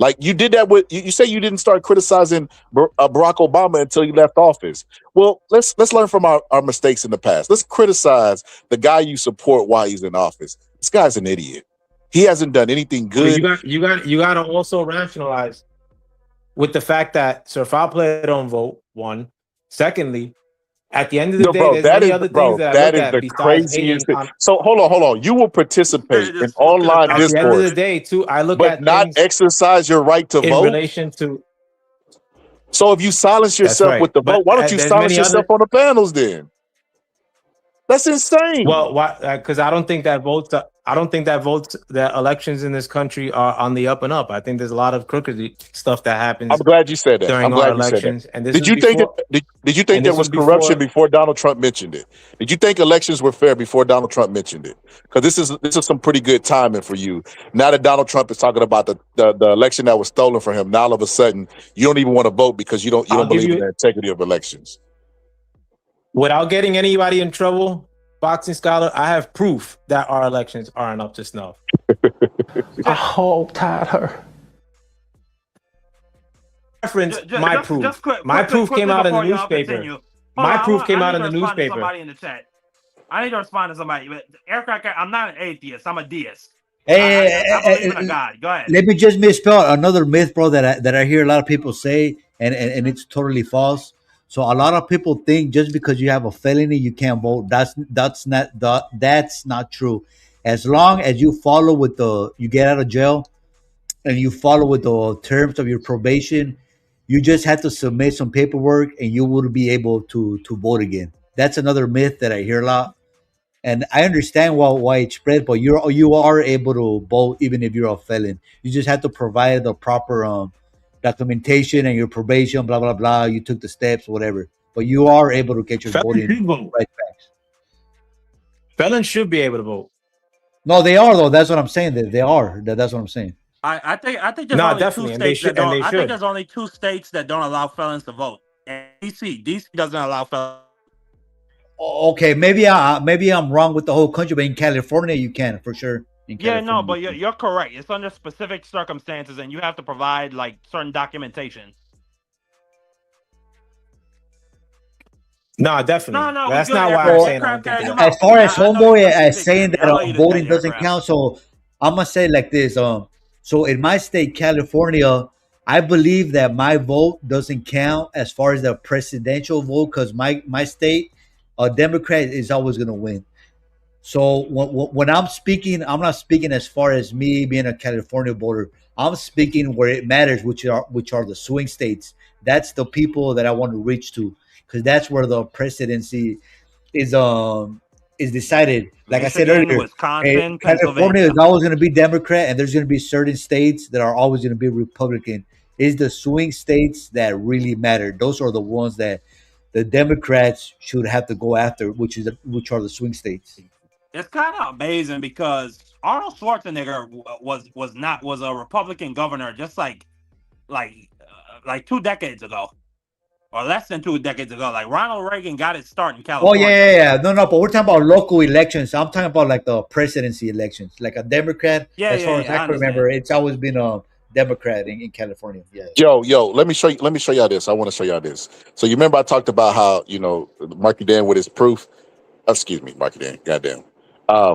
Like you did that with you say you didn't start criticizing Barack Obama until you left office. Well, let's learn from our mistakes in the past. Let's criticize the guy you support while he's in office. This guy's an idiot. He hasn't done anything But good. you got to also rationalize with the fact that Sir Foul player don't vote. One, secondly, at the end of the day, there's many other things that I look at the besides hating craziest thing. on. So hold on. You will participate in online At the end of the discourse, day, too, I look but at not things exercise your right to in vote. relation to. So if you silence That's yourself right. with the But vote, why don't you there's silence many yourself other. on the panels then? That's insane. Well, why? Because I don't think that votes. I don't think that elections in this country are on the up and up. I think there's a lot of crooked stuff that happens. I'm glad you said that. During I'm our glad you said elections. that. And this Did was you think before- did you think and there this was was corruption before- before Donald Trump mentioned it? Did you think elections were fair before Donald Trump mentioned it? Because this is some pretty good timing for you. Now that Donald Trump is talking about the election that was stolen from him, now all of a sudden you don't even want to vote because you don't I'll give believe in you- the integrity of elections. Without getting anybody in trouble, Boxing Scholar, I have proof that our elections aren't up to snuff. I hope Tyler. Reference Ju- my just- proof. just quick- My quickly- proof came quickly out in the before y'all newspaper. continue. Hold My on, proof came I out need in the to respond to newspaper. Somebody in the chat. I need to respond to somebody. But Eric, I'm not an atheist. I'm a deist. Hey, I believe in a God. Go ahead. let me just misspell another myth, bro, that I hear a lot of people say, and it's totally false. So a lot of people think just because you have a felony, you can't vote. That's not true. As long as you follow with you get out of jail, and you follow with the terms of your probation, you just have to submit some paperwork, and you will be able to vote again. That's another myth that I hear a lot. And I understand why it's spread, but you are able to vote even if you're a felon. You just have to provide the proper documentation and your probation, blah blah blah. You took the steps, whatever. But you are able to get your Felons voting do vote. right back. Felons should be able to vote. No, they are though. That's what I'm saying. That they are. That's what I'm saying. I think there's No, only definitely, two and they states that should- and don't. they I think should. there's only 2 states that don't allow felons to vote. And DC doesn't allow felons. Okay, maybe I'm wrong with the whole country, but in California you can for sure. In Yeah, no, California, but you can. you're correct. It's under specific circumstances, and you have to provide like certain documentation. No, definitely. No, That's we not good, why Eric. I'm saying I don't Aircraft think carrier, that. As far as I know homeboy you as saying that I know you did voting that, doesn't aircraft. count, so I'm gonna say it like this. So in my state, California, I believe that my vote doesn't count as far as the presidential vote because my state, a Democrat is always gonna win. So when I'm speaking, I'm not speaking as far as me being a California voter. I'm speaking where it matters, which are the swing states. That's the people that I want to reach to, because that's where the presidency is decided. Like I said Michigan, earlier, Wisconsin, California Pennsylvania. is always going to be Democrat, and there's going to be certain states that are always going to be Republican. It's the swing states that really matter. Those are the ones that the Democrats should have to go after, which are the swing states. It's kind of amazing because Arnold Schwarzenegger was a Republican governor just like 2 decades ago, or less than 2 decades ago. Like Ronald Reagan got his start in Oh California. yeah. No, but we're talking about local elections. I'm talking about like the presidency elections. Like a Democrat, as far as I can remember, it's always been a Democrat in California. Yeah. Yo, let me show y'all this. I want to show y'all this. So you remember I talked about how, Marky Dan with his proof. Excuse me, Marky Dan. Goddamn.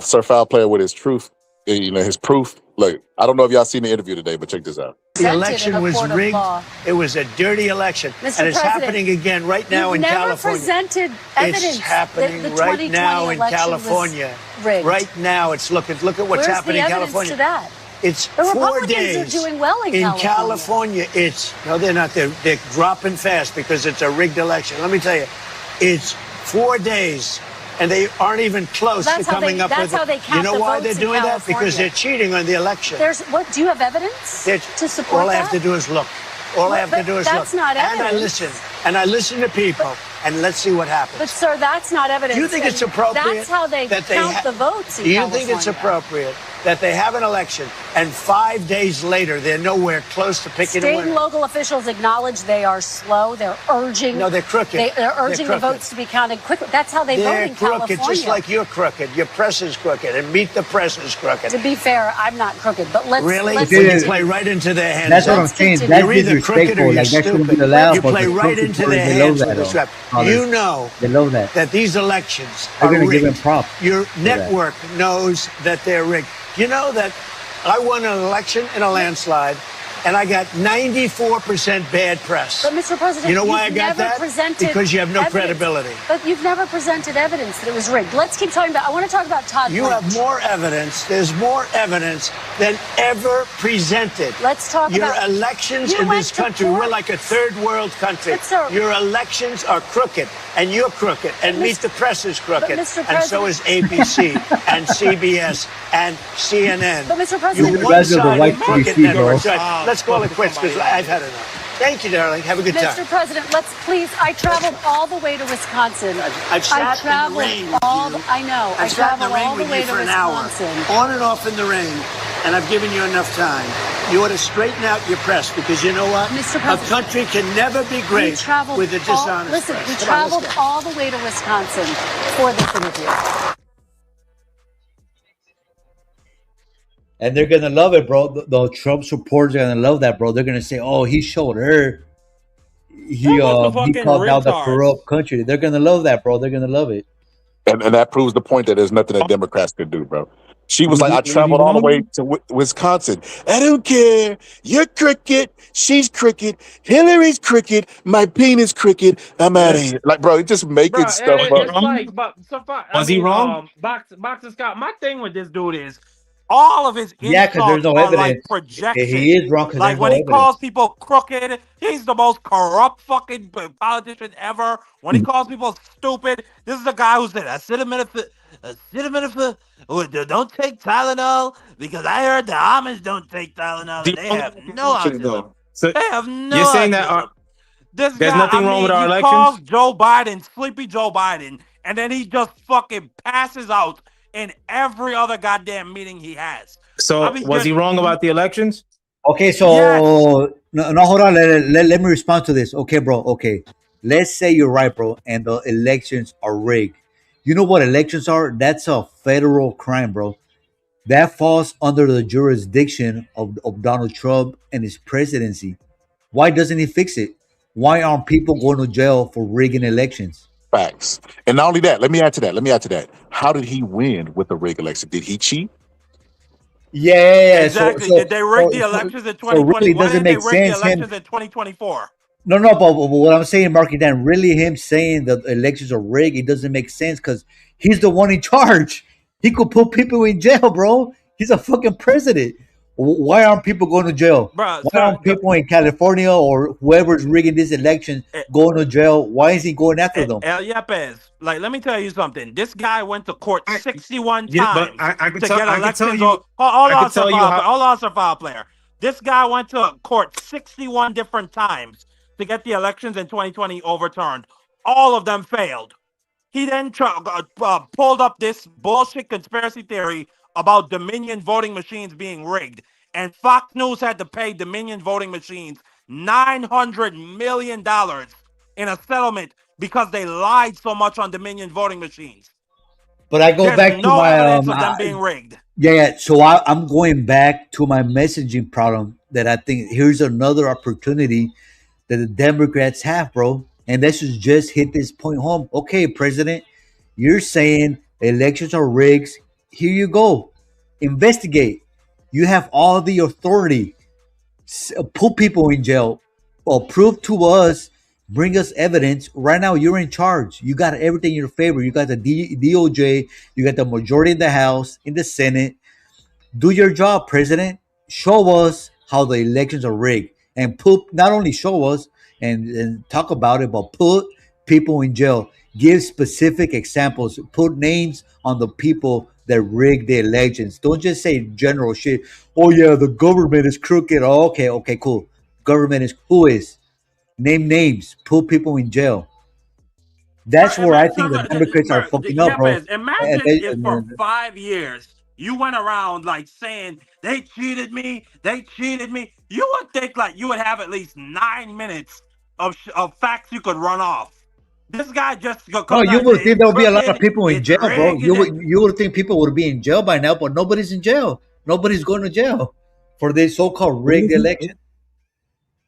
Sir Foul player with his truth his proof. Look, I don't know if y'all seen the interview today, but check this out. The election was rigged. It was a dirty election. Mr. And it's President, happening again right now in never California. presented evidence It's happening that the right 2020 now in election California. was rigged. Right now, it's look at what's Where's happening the in evidence California. to that? It's The 4 Republicans days. are doing well in California. It's no, they're not. They're dropping fast because it's a rigged election. Let me tell you, it's 4 days, and they aren't even close to coming up with. That's how they count You know the why votes they're in doing that? California. Because they're cheating on the election. What? Do you have evidence to support All I that? have to do is look. All I have to do is look. That's not And I evidence. listen. And I listen to people. And let's see what happens. But sir, that's not evidence. Do you think it's and appropriate? That's how they that count the votes in Do you California. think it's appropriate that they have an election and 5 days later they're nowhere close to picking a State winner? and local officials acknowledge they are slow. They're urging. No, they're crooked. They're urging They're the crooked. votes to be counted quickly. That's how they They're vote in crooked, California. just like you're crooked. Your press is crooked, and Meet the Press is crooked. To be fair, I'm not crooked, but let's Really? Let's Well, you continue. play right into their hands. That's what I'm saying. That's You're either crooked disrespectful. or you're Like, that shouldn't be stupid. allowed. You but play the right crooked into people, their they love hands that, with this though. rap. Oh, You know they love that. that these elections They're are gonna give rigged. them props Your for that. network knows that they're rigged. You know that I won an election in a landslide, and I got 94% bad press. But Mr. President, you know why I you've got never that? presented Because you have no evidence. credibility. But you've never presented evidence that it was rigged. Let's keep talking about. I want to talk about Todd. You Blanche. have more evidence. There's more evidence than ever presented. Let's talk Your about elections You in went this to country. court. We're like a third world country. But, sir- Your elections are crooked, and you're crooked, and Meet the Press is crooked, Mr. and so is ABC and CBS and CNN. But, Mr. President- you You guys are the one-sided white crooked BBC, bro. network. Let's call it quits because I've had enough. Thank you, darling. Have a good Mr. time. President, let's please. I traveled all the way to Wisconsin. I've sat I in the traveled rain with all. you. I know. I I've sat in the traveled rain all the with way you to for an hour, Wisconsin. on and off in the rain, and I've given you enough time. You ought to straighten out your press because you know what? Mr. A President, country can never be We great traveled with a all, dishonest listen, press. we Come on, let's traveled go. all the way to Wisconsin for this interview. And they're gonna love it, bro. The Trump supporters are gonna love that, bro. They're gonna say, "Oh, he showed her. He fucking called out the retards. corrupt country." They're gonna love that, bro. They're gonna love it. And that proves the point that there's nothing that Democrats can do, bro. She was like, I traveled all the way to Wisconsin. I don't care. You're crooked. She's crooked. Hillary's crooked. My penis crooked. I'm out of here. Like, bro, you just making Bruh, stuff it's up. like, but so far, Was he wrong? Boxer Scott. My thing with this dude is all of his Yeah, 'cause there's insults no are like evidence. projection. He is wrong 'cause Like there's when no he evidence. calls people crooked, he's the most corrupt fucking politician ever. When he calls people stupid, this is the guy who said, don't take Tylenol because I heard the Amish don't take Tylenol and they have no autism. So They have no you're saying that autism. This there's guy, nothing wrong with our he elections? calls Joe Biden, sleepy Joe Biden, and then he just fucking passes out in every other goddamn meeting he has. So I mean, was he wrong about the elections? Okay, so no, hold on. Let me respond to this. Okay, bro. Okay, let's say you're right, bro, and the elections are rigged. You know what elections are? That's a federal crime, bro. That falls under the jurisdiction of Donald Trump and his presidency. Why doesn't he fix it? Why aren't people going to jail for rigging elections? Facts. And not only that, let me add to that. How did he win with the rigged election? Did he cheat? Yeah. Exactly. Did they rig the elections in 2020? really Why doesn't didn't they make rig the sense, elections him- in 2024? No, but what I'm saying, Marky Dan, really him saying that the elections are rigged, it doesn't make sense because he's the one in charge. He could put people in jail, bro. He's a fucking president. Why aren't people going to jail? Bruh, Why aren't people in California or whoever's rigging this election going to jail? Why is he going after them? El Yepes, like, let me tell you something. This guy went to court 61 Yeah, times but I could to tell- get I could elections. tell you- Hold I on, could tell Sir you File- how- hold on, Sir File Player. This guy went to court 61 different times to get the elections in 2020 overturned. All of them failed. He then pulled up this bullshit conspiracy theory about Dominion voting machines being rigged. And Fox News had to pay Dominion voting machines $900 million in a settlement because they lied so much on Dominion voting machines. But I go There's back to no my evidence of them being rigged. Yeah. So I'm going back to my messaging problem that I think here's another opportunity that the Democrats have, bro. And this is just hit this point home. Okay, President, you're saying elections are rigged. Here you go. investigate. You have all the authority. Put people in jail, or prove to us, bring us evidence. Right now, you're in charge. You got everything in your favor. You got the DOJ. You got the majority in the House, in the Senate. Do your job, President. Show us how the elections are rigged, and put not only show us and talk about it, but put people in jail. Give specific examples. Put names on the people that rigged the elections. Don't just say general shit. Oh yeah, the government is crooked. Oh, okay, cool. Government is who is? Name names. Put people in jail. That's where I think the Democrats are fucking up, bro. Imagine if for 5 years you went around like saying they cheated me. You would think like you would have at least 9 minutes of facts you could run off. This guy just you would think there would be a lot of people in jail, bro. You would think people would be in jail by now, but nobody's in jail. Nobody's going to jail for this so-called rigged election.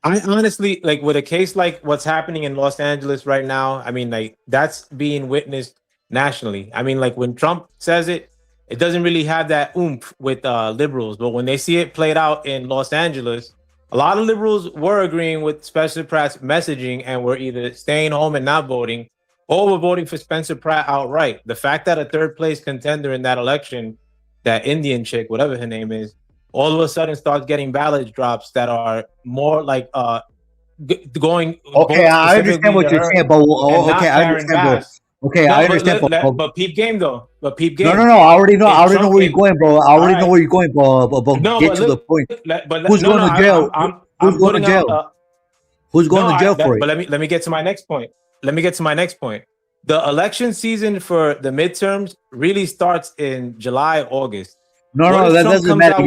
I honestly, like, with a case like what's happening in Los Angeles right now, I mean, like, that's being witnessed nationally. I mean, like, when Trump says it, it doesn't really have that oomph with liberals, but when they see it played out in Los Angeles, a lot of liberals were agreeing with Spencer Pratt's messaging and were either staying home and not voting, or were voting for Spencer Pratt outright. The fact that a third place contender in that election, that Indian chick, whatever her name is, all of a sudden starts getting ballot drops that are more like going. Okay, I understand what you're saying, but okay, I understand. Okay, I understand. But peep game though. But peep game. No, I already know. I already know where you're going, bro. I already know where you're going, bro. But get to the point. Who's going to jail? Who's going to jail? Who's going to jail for it? But let me get to my next point. The election season for the midterms really starts in July, August. No, that doesn't matter.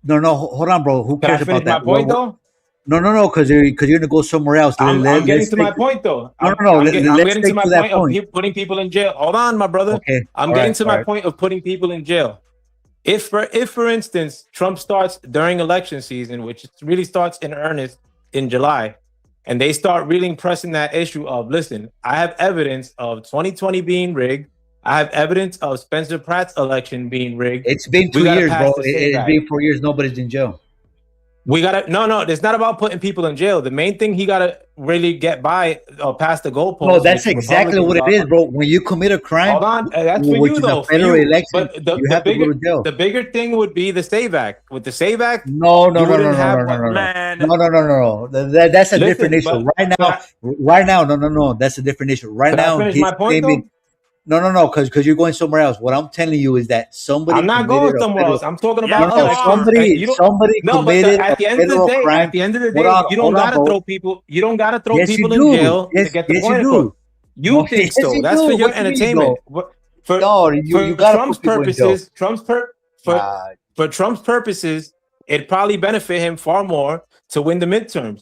No, hold on, bro. Who cares about that? My point, though? No, because you're gonna go somewhere else. I'm getting to my point, though. I'm getting to my point of putting people in jail. Hold on, my brother. Okay. I'm getting to my point of putting people in jail. If for instance, Trump starts during election season, which really starts in earnest in July, and they start really pressing that issue of, listen, I have evidence of 2020 being rigged. I have evidence of Spencer Pratt's election being rigged. It's been 2 years, bro. It's been 4 years. Nobody's in jail. We gotta no. It's not about putting people in jail. The main thing he gotta really get by or past the goalpost. No, that's exactly what it is, bro. When you commit a crime, hold on, that's for you though. Federal election, but you have to go to jail. The bigger thing would be the SAVE Act. With the SAVE Act, no. That's a different issue. Right now, no. That's a different issue. Right now, finish my point, though? No, because you're going somewhere else. What I'm telling you is that somebody. I'm not going somewhere else. I'm talking about somebody committed at the end of the day, crime. At the end of the day, you don't gotta throw people. You don't gotta throw people in jail to get the point across. You think so? That's for your entertainment. For Trump's purposes, for Trump's purposes, it'd probably benefit him far more to win the midterms.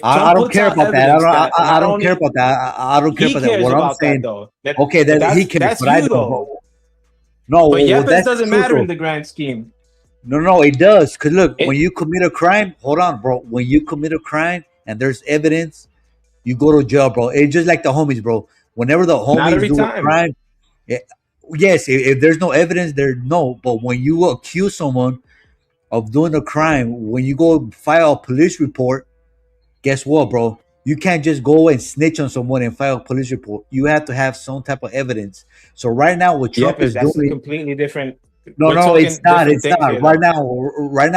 I don't care about that. I don't care about that. I don't care about that. What I'm saying, okay, that he cares, but I don't. No, but Yepes doesn't matter in the grand scheme. No, it does. Because look, when you commit a crime, hold on, bro. When you commit a crime and there's evidence, you go to jail, bro. It's just like the homies, bro. Whenever the homies do a crime, yes, if there's no evidence, there's no. But when you accuse someone of doing a crime, when you go file a police report, guess what, bro? You can't just go and snitch on someone and file a police report. You have to have some type of evidence. So right now, what Trump is doing, that's a completely different. No, it's not. It's not. Here, right now,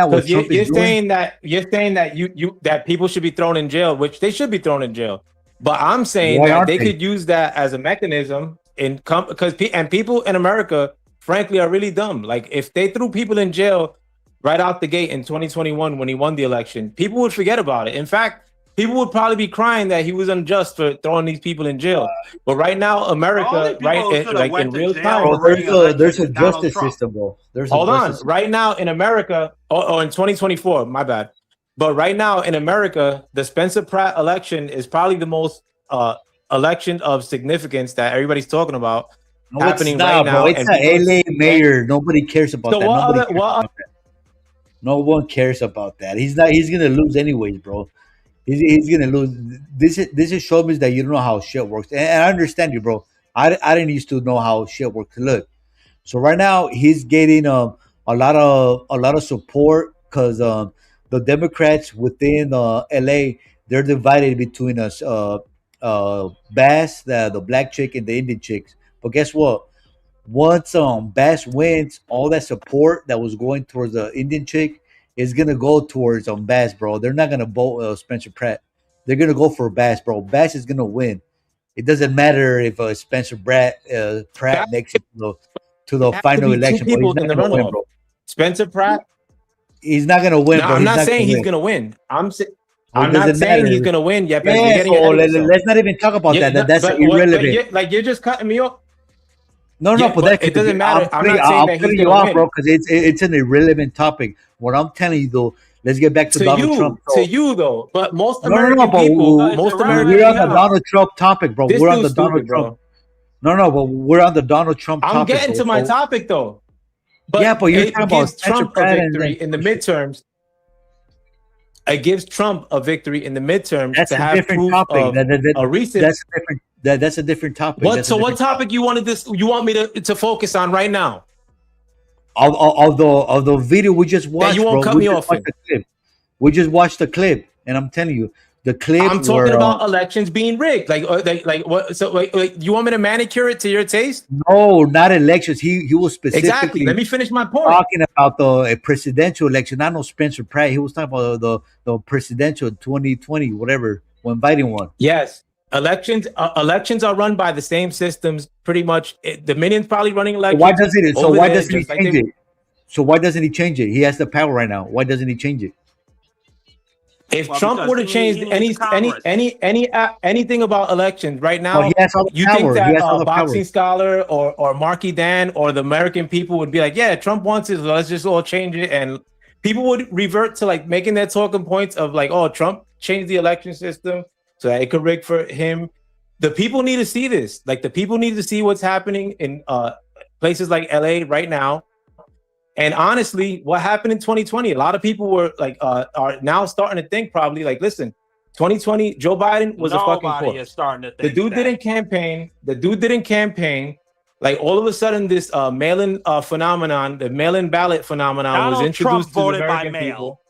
what Trump is doing. You're saying that people should be thrown in jail, which they should be thrown in jail. But I'm saying that they could use that as a mechanism because people in America, frankly, are really dumb. Like if they threw people in jail right out the gate in 2021 when he won the election, people would forget about it. In fact, people would probably be crying that he was unjust for throwing these people in jail. But right now, America, in real time, there's a justice system, bro. Hold on. Right now in America, or in 2024, my bad. But right now in America, the Spencer Pratt election is probably the most election of significance that everybody's talking about happening right now. Bro. It's an LA mayor. Nobody cares about that. No one cares about that. He's gonna lose anyways, bro. He's gonna lose. This is show me that you don't know how shit works, and I understand you, bro. I didn't used to know how shit works. Look, So right now he's getting a lot of support because the Democrats within LA, they're divided between us Bass, the black chick, and the Indian chicks. But guess what? Once Bass wins, all that support that was going towards the Indian chick is gonna go towards Bass, bro. They're not gonna vote Spencer Pratt. They're gonna go for Bass, bro. Bass is gonna win. It doesn't matter if Spencer Pratt makes it to the final election. But he's not gonna win, bro. Spencer Pratt, he's not gonna win. No, bro. I'm not saying he's gonna win. I'm not saying he's gonna win yet. But Let's not even talk about that. That's irrelevant. You're just cutting me off. No, but it doesn't matter. I'm not saying that he's gonna win, bro, because it's an irrelevant topic. What I'm telling you, though, let's get back to Donald Trump. To you, though, but most American people, we're on the Donald Trump topic, bro. We're on the Donald Trump. No, but we're on the Donald Trump topic. I'm getting to my topic, though. But yeah, but you're talking about gives Trump a victory in the midterms. It gives Trump a victory in the midterms to have proof of a recent. That's a different topic. What topic you wanted this? You want me to focus on right now? Of the video we just watched, you won't cut me off. We just watched the clip, and I'm telling you, the clip. I'm talking about elections being rigged. Like what? So you want me to manicure it to your taste? No, not elections. He was specifically. Exactly. Let me finish my point. Talking about the presidential election. I know Spencer Pratt. He was talking about the presidential 2020, whatever, when Biden won. Yes. Elections are run by the same systems, pretty much. Dominion's probably running elections. Why doesn't it? So why doesn't he change it? So why doesn't he change it? He has the power right now. Why doesn't he change it? If Trump were to change anything about elections right now, you think that Boxing Scholar or Marky Dan or the American people would be like, yeah, Trump wants it, so let's just all change it, and people would revert to like making their talking points of like, oh, Trump changed the election system so that it could rig for him. The people need to see this. Like the people need to see what's happening in places like LA right now. And honestly, what happened in 2020? A lot of people were like, are now starting to think probably like, listen, 2020, Joe Biden was a fucking corpse. Is starting to think the dude didn't campaign. Like all of a sudden, this mail-in phenomenon, the mail-in ballot phenomenon, was introduced to the American people.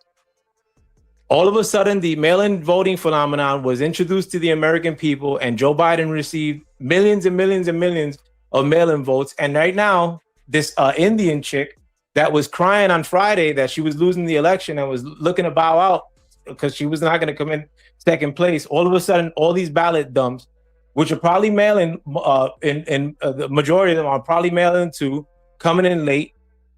All of a sudden, the mail-in voting phenomenon was introduced to the American people, and Joe Biden received millions and millions and millions of mail-in votes. And right now, this Indian chick that was crying on Friday that she was losing the election and was looking to bow out because she was not going to come in second place. All of a sudden, all these ballot dumps, which are probably mail-in, the majority of them are probably mail-in too, coming in late,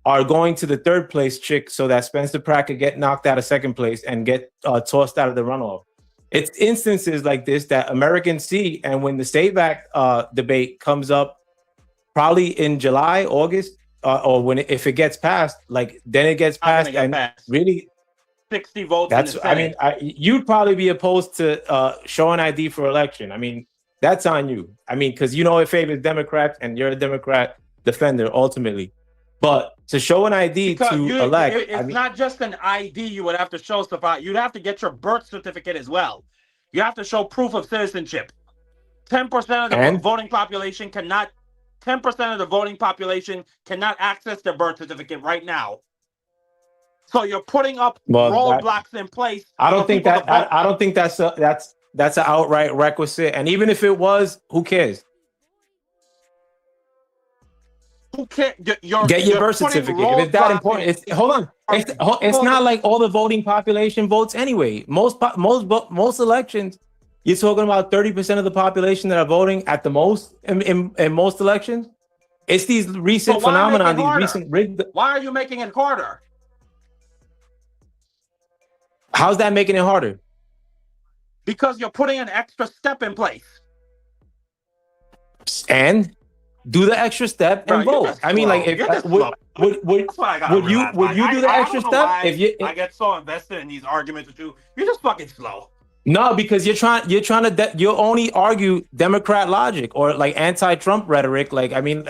are going to the third place chick so that Spencer Pratt could get knocked out of second place and get tossed out of the runoff. It's instances like this that Americans see, and when the State Act debate comes up, probably in July, August, or if it gets passed, like then it gets passed, and really 60 votes. That's. I mean, you'd probably be opposed to showing ID for election. I mean, that's on you. I mean, because you know it favors Democrats, and you're a Democrat defender ultimately. But to show an ID to elect, it's not just an ID. You would have to show stuff. You'd have to get your birth certificate as well. You have to show proof of citizenship. 10% of the voting population cannot. 10% of the voting population cannot access their birth certificate right now. So you're putting up roadblocks in place. I don't think that's an outright requisite. And even if it was, who cares? Who cares? Get your birth certificate. If it's that important, it's not like all the voting population votes anyway. Most elections, you're talking about 30% of the population that are voting at the most in most elections. It's these recent phenomena, these recent rigged. Why are you making it harder? How's that making it harder? Because you're putting an extra step in place. And do the extra step and vote. I mean, like, if would you do the extra step? If you, I get so invested in these arguments with you, you're just fucking slow. No, because you only argue Democrat logic or like anti-Trump rhetoric. Like, I mean,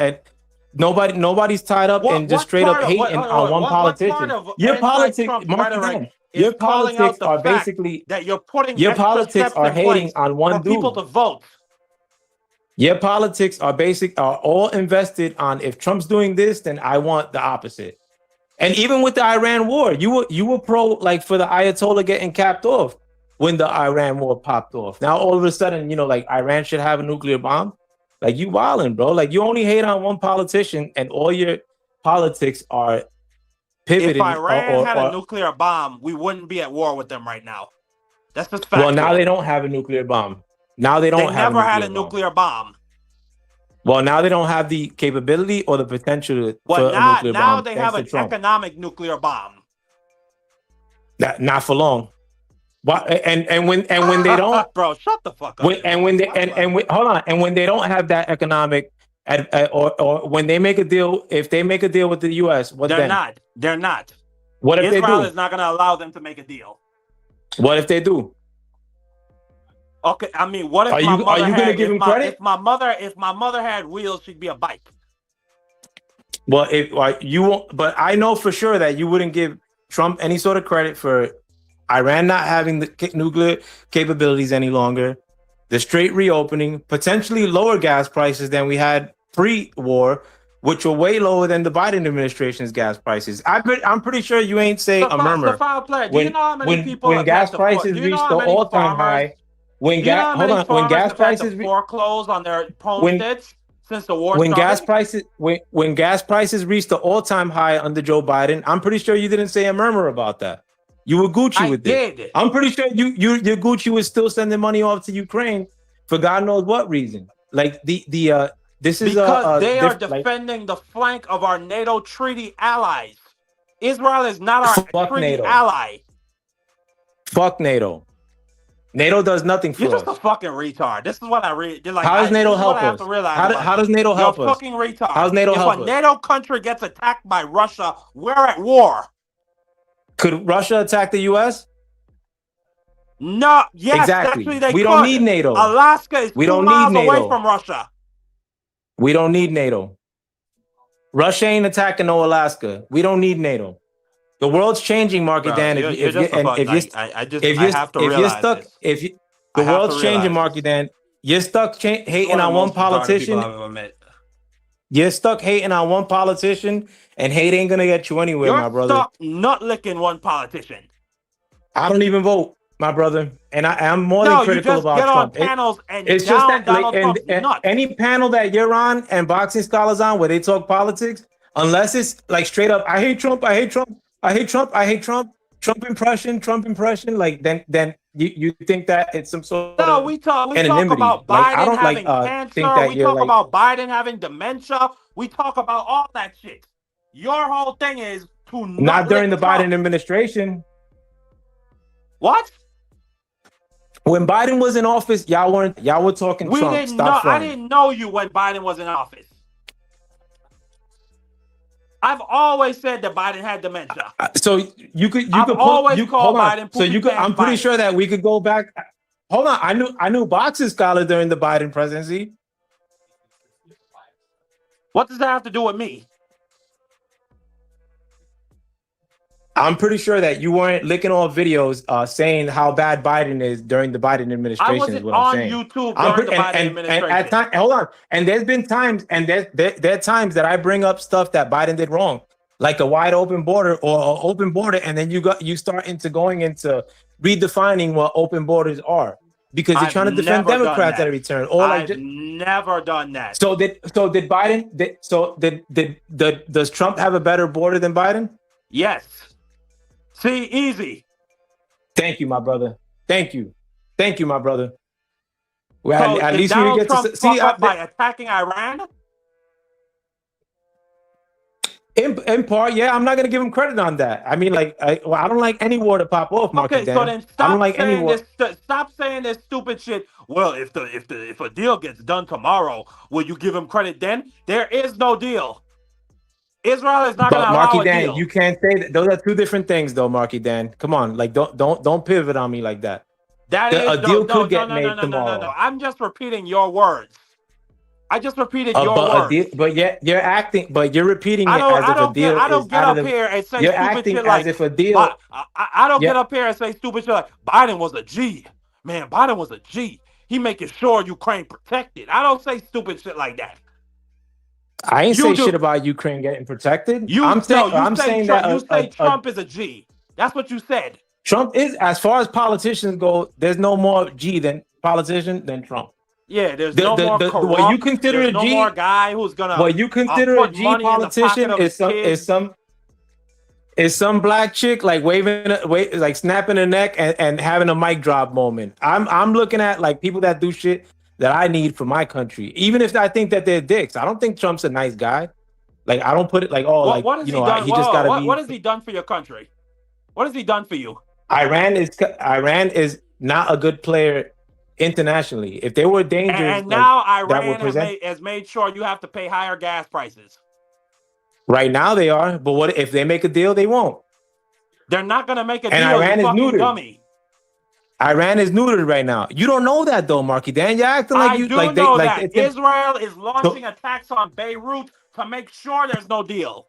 nobody's tied up in just straight up hating on one politician. Your politics are basically that you're putting your politics are hating on one dude. People to vote. Your politics are all invested on if Trump's doing this, then I want the opposite. And even with the Iran war, you were pro like for the Ayatollah getting capped off when the Iran war popped off. Now all of a sudden, like Iran should have a nuclear bomb. Like you wildin', bro. Like you only hate on one politician, and all your politics are pivoting. If Iran had a nuclear bomb, we wouldn't be at war with them right now. That's just fact. Well, now they don't have a nuclear bomb. Now they don't They have never had a bomb. nuclear bomb. Well, now they don't have the capability or the potential Well, for a nuclear now bomb. they thanks have to an Trump. economic nuclear bomb. Not for long. Why? And when they don't, bro, shut the fuck up. when they don't have that economic, or when they make a deal, if they make a deal with the U.S., what They're then? not. They're not. What if Israel they do? is not going to allow them to make a deal. What if they do? Okay, I mean, what if Are my you mother gonna had, give if him my, credit? if my mother had wheels, she'd be a bike. Well, you won't, but I know for sure that you wouldn't give Trump any sort of credit for Iran not having the nuclear capabilities any longer, the straight reopening, potentially lower gas prices than we had pre-war, which were way lower than the Biden administration's gas prices. I'm pretty sure you ain't say a murmur. The foul play. Do you know how many people when have gas had to prices do you know reached how the many all-time farmers- high, when do you know how many when farmers gas have had to prices foreclose on their homesteads since the war when started? when gas prices reached the all-time high under Joe Biden, I'm pretty sure you didn't say a murmur about that. You were Gucci with did. it. I'm pretty sure your Gucci was still sending money off to Ukraine for God knows what reason. Like this is Because they are defending the flank of our NATO treaty allies. Israel is not our Fuck treaty NATO. ally. Fuck NATO. NATO does nothing for You're us. just a fucking retard. This is what I read. Like, How does NATO this is what help I have us? to realize How about does you. NATO help You're a us? fucking retard. How does NATO if help a us? NATO country gets attacked by Russia, we're at war. Could Russia attack the U.S.? No, yes, Exactly. actually they We could. don't need NATO. Alaska is We 2 don't need miles away NATO. from Russia. We don't need NATO. Russia ain't attacking no Alaska. We don't need NATO. The world's changing, Marky Bro, Dan. you're If just a you fuck- if like, you I just if I you have to if you're realize stuck this. if you I the have to world's changing, realize Marky Dan. You're stuck hating One of on the one most retarded people politician. I've ever met. You're stuck hating on one politician, and hate ain't gonna get you anywhere, my You're brother. stuck nut licking one politician. I don't even vote, my brother, and I'm more No, than you critical just about get on Trump. panels and It's down just that Donald like, Trump's and nuts. any panel that you're on and Boxing Scholars on where they talk politics, unless it's like straight up, I hate Trump, I hate Trump, I hate Trump, I hate Trump, Trump impression, like then you think that it's some sort No, of we talk anonymity. about Biden Like, I don't having like cancer. think that We you're talk like about Biden having dementia. We talk about all that shit. Your whole thing is to not during the lick Trump. Biden administration. What? When Biden was in office, y'all were talking We Trump. didn't Stop know. I fronting. didn't know you when Biden was in office. I've always said that Biden had dementia. So you could I've always called hold on. Biden So you could. poopy I'm pretty pants sure that we could go back. Hold on. I knew Boxing Scholar during the Biden presidency. What does that have to do with me? I'm pretty sure that you weren't licking all videos saying how bad Biden is during the Biden administration. I is wasn't what I'm on saying. YouTube I'm during the Biden and administration. at time, hold on. And there's been times, and there are times that I bring up stuff that Biden did wrong, like a wide open border or an open border, and then you start going into redefining what open borders are because you're I've trying to defend never done Democrats that. at every turn. Or like I've never done that. so did Biden? Does Trump have a better border than Biden? Yes. See, easy. Thank you, my brother. Thank you, my brother. Well, So at did least Donald we get Trump to see. fuck up by attacking Iran? In part, yeah, I'm not gonna give him credit on that. I mean, like, I don't like any war to pop off, Marky Okay, Dan. so then I stop don't like any saying war. this. Stop saying this stupid shit. Well, if a deal gets done tomorrow, will you give him credit then? There is no deal. Israel is not going But to allow Marky a Dan, deal. you can't say that. Those are two different things, though, Marky Dan. Come on, like, don't pivot on me like that. A deal could get made tomorrow. No. I'm just repeating your words. I just repeated your But a words. deal, but yet you're acting, but you're repeating it I as if a don't deal I don't is get out up of the. here and say You're stupid acting shit as like if a deal. I don't Yeah. get up here and say stupid shit like Biden was a G. Man, Biden was a G. he making sure Ukraine protected. I don't say stupid shit like that. I ain't You say do. shit about Ukraine getting protected. I'm saying that you say Trump is a G. That's what you said. Trump is, as far as politicians go, there's no more G than politician than Trump. Yeah, there's no more corrupt. What you consider there's a no G, more guy who's gonna. what you consider a put G money in the pocket politician of his kids. is some black chick like like snapping her neck and having a mic drop moment. I'm looking at like people that do shit that I need for my country, even if I think that they're dicks. I don't think Trump's a nice guy. Like I don't put it like what has he he done? he just gotta be. What has he done for your country? What has he done for you? Iran is not a good player internationally. If they were dangerous, And now Iran has made sure you have to pay higher gas prices. Right now they are, but what if they make a deal? They won't. They're not gonna make a deal. Iran is neutered. Dummy. Iran is neutered right now. You don't know that though, Marky Dan. You're acting like you like they know like that. Israel is launching attacks on Beirut to make sure there's no deal.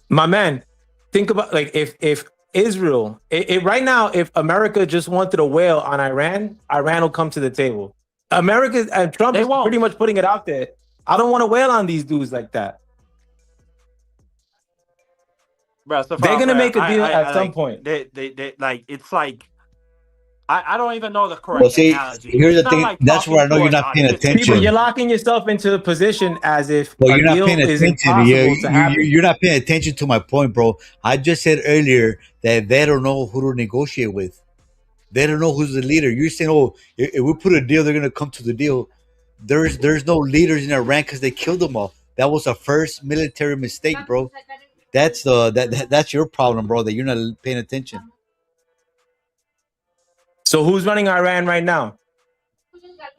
My man, think about like if Israel, right now, if America just wanted a whale on Iran, Iran will come to the table. America and Trump is pretty much putting it out there. I don't want to whale on these dudes like that. Bro, so they're gonna make a deal at some point. They like it's like I don't even know the correct analogy. Here's It's the not thing. like That's where I know talking you're to not an paying audience. attention. You're locking yourself into a position as if Well, a you're not deal paying is attention. impossible to happen. You're not paying attention to my point, bro. I just said earlier that they don't know who to negotiate with. They don't know who's the leader. You're saying, oh, if we put a deal, they're gonna come to the deal. There's no leaders in Iran because they killed them all. That was a first military mistake, bro. That's that's your problem, bro. That you're not paying attention. So who's running Iran right now?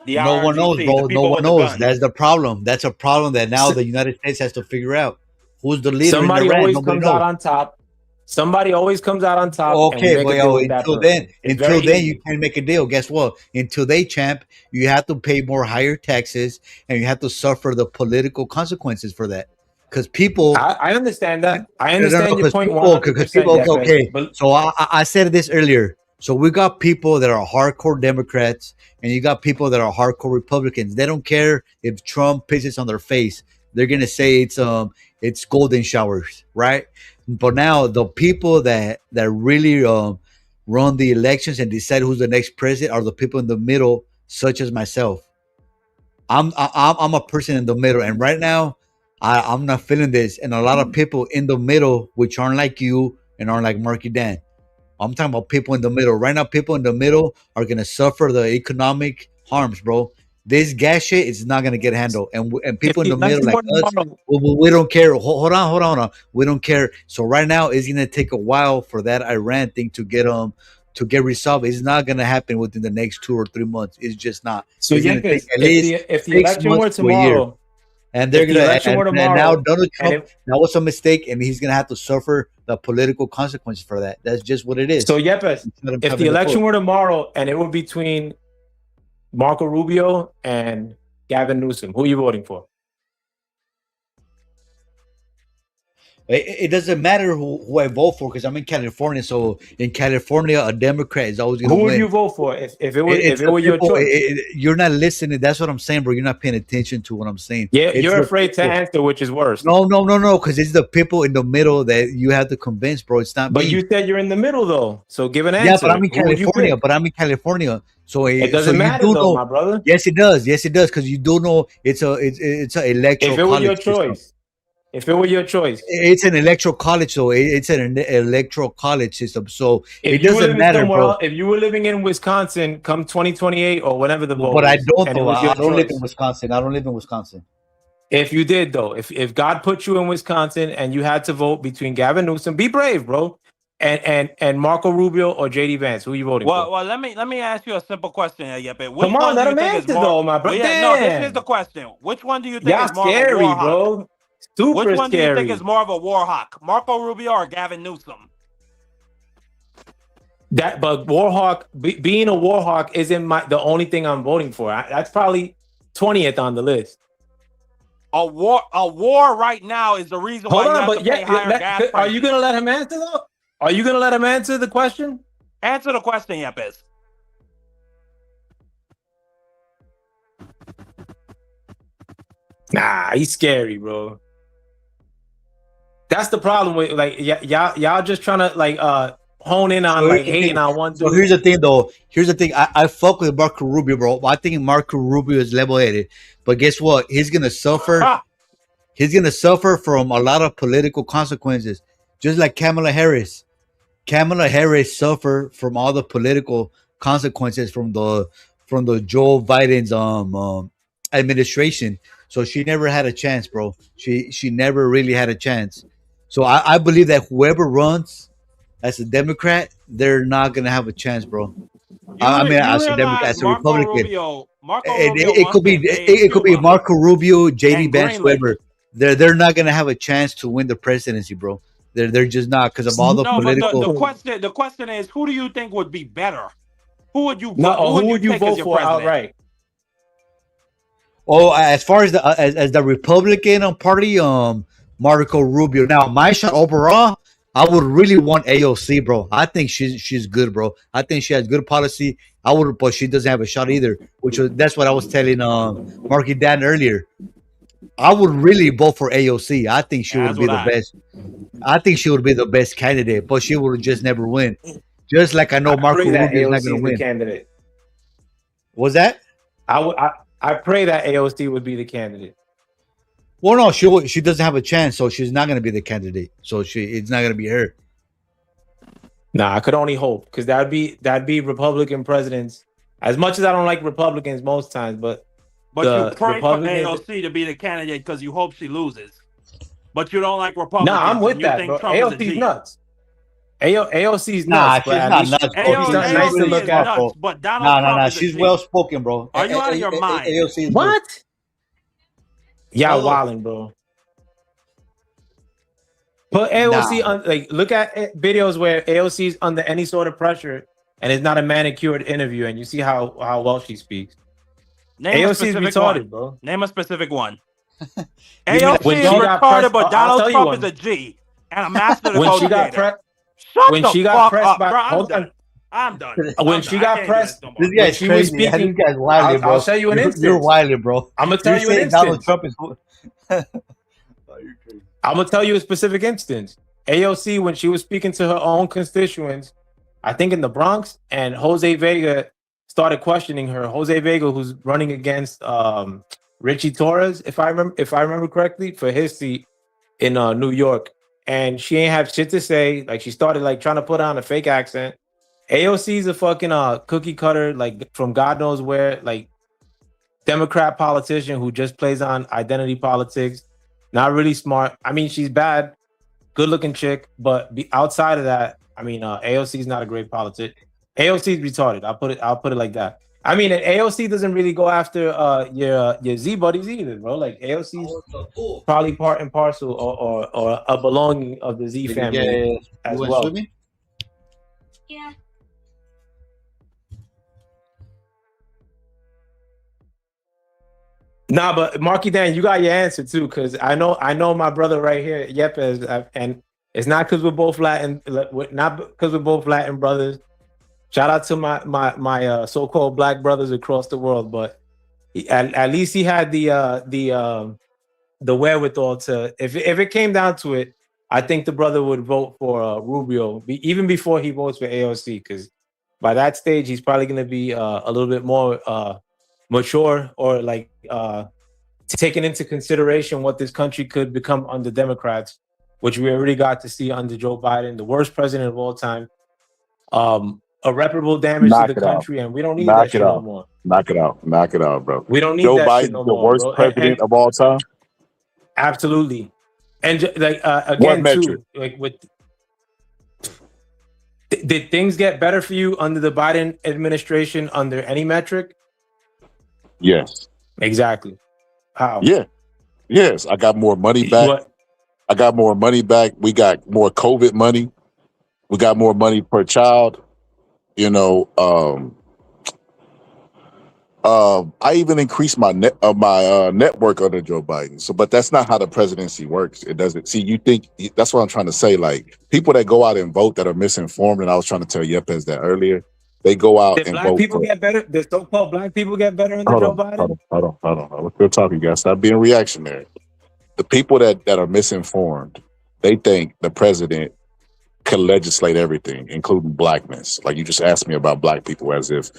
No one knows, bro. No one knows. That's the problem. That's a problem that now the United States has to figure out. Who's the leader Somebody in Iran? always Nobody comes knows. out on top. Somebody always comes out on top. Okay, and but we make a deal with that until person. then, you can't make a deal. Guess what? Until they champ, you have to pay more higher taxes, and you have to suffer the political consequences for that. Because people, I understand that. I understand your point. Because people, okay. So I said this earlier. So we got people that are hardcore Democrats, and you got people that are hardcore Republicans. They don't care if Trump pisses on their face. They're gonna say it's golden showers, right? But now the people that really run the elections and decide who's the next president are the people in the middle, such as myself. I'm a person in the middle, and right now I'm not feeling this. And a lot of people in the middle, which aren't like you and aren't like Marky Dan. I'm talking about people in the middle. Right now, people in the middle are gonna suffer the economic harms, bro. This gas shit is not gonna get handled, and people in the middle like us, we don't care. Hold on. We don't care. So right now, it's gonna take a while for that Iran thing to get resolved. It's not gonna happen within the next 2 or 3 months. It's just not. So it's gonna take at least if the 6 election were months to a year. tomorrow, And they're gonna and now Donald Trump, and that was a mistake, and he's gonna have to suffer the political consequences for that. That's just what it is. So Yepes, if the election were tomorrow and it were between Marco Rubio and Gavin Newsom, who are you voting for? It doesn't matter who I vote for because I'm in California. So in California, a Democrat is always going to win. Who would you vote for if it were your choice? You're not listening. That's what I'm saying, bro. You're not paying attention to what I'm saying. Yeah, you're afraid to answer, which is worse. No, because it's the people in the middle that you have to convince, bro. It's not. But me. you said you're in the middle, though. So give an answer. Yeah, but I'm in California. So it doesn't matter, though, my brother. Yes, it does. Because you do know it's an electoral. If it were your choice. If it were your choice, it's an electoral college, so it's an electoral college system. So it doesn't matter, bro. If you were living in Wisconsin, come 2028 or whenever the vote. But I don't. I don't live in Wisconsin. I don't live in Wisconsin. If you did, though, if God put you in Wisconsin and you had to vote between Gavin Newsom, be brave, bro, and Marco Rubio or JD Vance, who are you voting for? Well, let me ask you a simple question, Yepe. Come on, let him answer, though, my brother. No, this is the question. Which one do you think is more scary, of a war hawk? bro? Super Which one scary. do you think is more of a war hawk, Marco Rubio or Gavin Newsom? But Warhawk, being a Warhawk isn't the only thing I'm voting for. That's probably 20th on the list. A war right now is the reason why you have to pay higher gas prices. Are you gonna let him answer though? Are you gonna let him answer the question? Answer the question, Yepes. Nah, he's scary, bro. That's the problem with like y'all just trying to like hone in on like hating on one dude. So here's the thing, though. Here's the thing. I fuck with Marco Rubio, bro. I think Marco Rubio is level-headed, but guess what? He's gonna suffer. He's gonna suffer from a lot of political consequences, just like Kamala Harris. Kamala Harris suffered from all the political consequences from the Joe Biden's administration. So she never had a chance, bro. She never really had a chance. So I believe that whoever runs as a Democrat, they're not gonna have a chance, bro. I mean, as a Democrat, as a Republican, it could be Marco Rubio, JD Vance, whoever. They're not gonna have a chance to win the presidency, bro. They're just not because of all the political. But the question is, who do you think would be better? Who would you? Who would you vote for outright? Oh, as far as the Republican Party, Marco Rubio. Now, my shot overall, I would really want AOC, bro. I think she's good, bro. I think she has good policy. But she doesn't have a shot either. That's what I was telling Marky Dan earlier. I would really vote for AOC. I think she would be the best. I think she would be the best candidate, but she would just never win. Just like I know Marco Rubio is not going to win. Candidate. What's that? I pray that AOC would be the candidate. Well, no, she doesn't have a chance, so she's not going to be the candidate. So it's not going to be her. Nah, I could only hope because that'd be Republican presidents. As much as I don't like Republicans most times, but you pray for AOC to be the candidate because you hope she loses. But you don't like Republicans. Nah, I'm with that, bro. AOC's nuts. AOC's nuts. Nah, she's not nuts. AOC nice to look at, bro. But Donald Trump is she's well spoken, bro. Are you out of your mind? AOC is what? Yeah, wilding, bro. Put AOC on, like, look at videos where AOC's under any sort of pressure and it's not a manicured interview, and you see how well she speaks. AOC's retarded, bro. Name a specific one. AOC is retarded, but Donald Trump is a G and a master negotiator. When she got pressed by, hold on. I'm done. When she got pressed, this guy's crazy. This guy's wily, bro. I'll show you an instance. You're wily, bro. I'm gonna tell you an instance. Donald Trump is. I'm gonna tell you a specific instance. AOC, when she was speaking to her own constituents, I think in the Bronx, and Jose Vega started questioning her. Jose Vega, who's running against Richie Torres, if I remember correctly, for his seat in New York, and she ain't have shit to say. Like, she started like trying to put on a fake accent. AOC's a fucking cookie cutter, like from God knows where, like Democrat politician who just plays on identity politics. Not really smart. I mean, she's bad, good looking chick, but outside of that, I mean, AOC's not a great politician. AOC's retarded. I'll put it like that. I mean, and AOC doesn't really go after your Z buddies either, bro. Like, AOC's probably part and parcel or a belonging of the Z family as well. Yeah. Nah, but Marky Dan, you got your answer too, because I know my brother right here, Yepes, and it's not because we're both Latin, not because we're both Latin brothers. Shout out to my so-called black brothers across the world, but at least he had the wherewithal to, if it came down to it, I think the brother would vote for Rubio even before he votes for AOC, because by that stage he's probably going to be a little bit more mature, or like taking into consideration what this country could become under Democrats, which we already got to see under Joe Biden, the worst president of all time. Irreparable damage to the country, and we don't need that shit no more. Knock it out, bro. We don't need Joe that Biden, shit no the more, worst bro. president of all time. Absolutely, and like again too, like with. Did things get better for you under the Biden administration under any metric? Yes. Exactly. How? Yeah. Yes. I got more money back. What? I got more money back. We got more COVID money. We got more money per child. You know, I even increased my network under Joe Biden. So, but that's not how the presidency works. It doesn't. See, you think that's what I'm trying to say. Like, people that go out and vote that are misinformed, and I was trying to tell Yepes that earlier. they go out Did and black vote people for. get better? Did so-called black people get better under Hold Joe on, Biden? hold on. We're still talking, guys. Stop being reactionary. The people that are misinformed, they think the president can legislate everything, including blackness. Like you just asked me about black people as if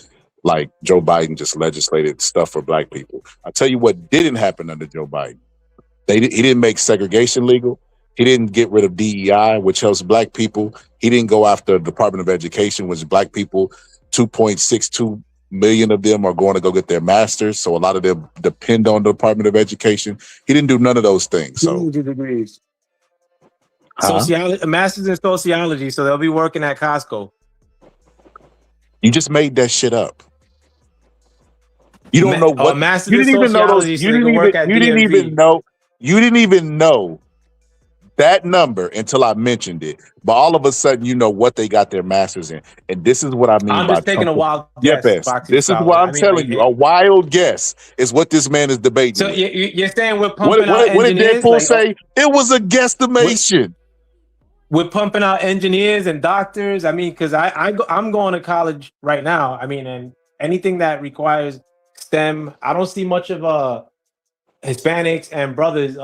like Joe Biden just legislated stuff for black people. I tell you what didn't happen under Joe Biden. He didn't make segregation legal. He didn't get rid of DEI, which helps black people. He didn't go after the Department of Education, which black people, 2.62 million of them are going to go get their masters. So a lot of them depend on the Department of Education. He didn't do none of those things. So degrees. Huh? Sociology, masters in sociology, so they'll be working at Costco. You just made that shit up. You don't know what. Masters You in didn't even know those. sociology, so You they didn't can even. work at You didn't DMV. even know. You didn't even know that number until I mentioned it. But all of a sudden, you know what they got their masters in, and this is what I mean I'm by just taking a Trump. wild guess, Yes, Boxing this is Scholar. what I'm I mean, telling you. A wild guess is what this man is debating. So with. you're saying we're What, pumping out what did engineers? Deadpool Like, say? It was a guesstimation. we're pumping out engineers and doctors. I mean, because I'm going to college right now. I mean, and anything that requires STEM, I don't see much of Hispanics and brothers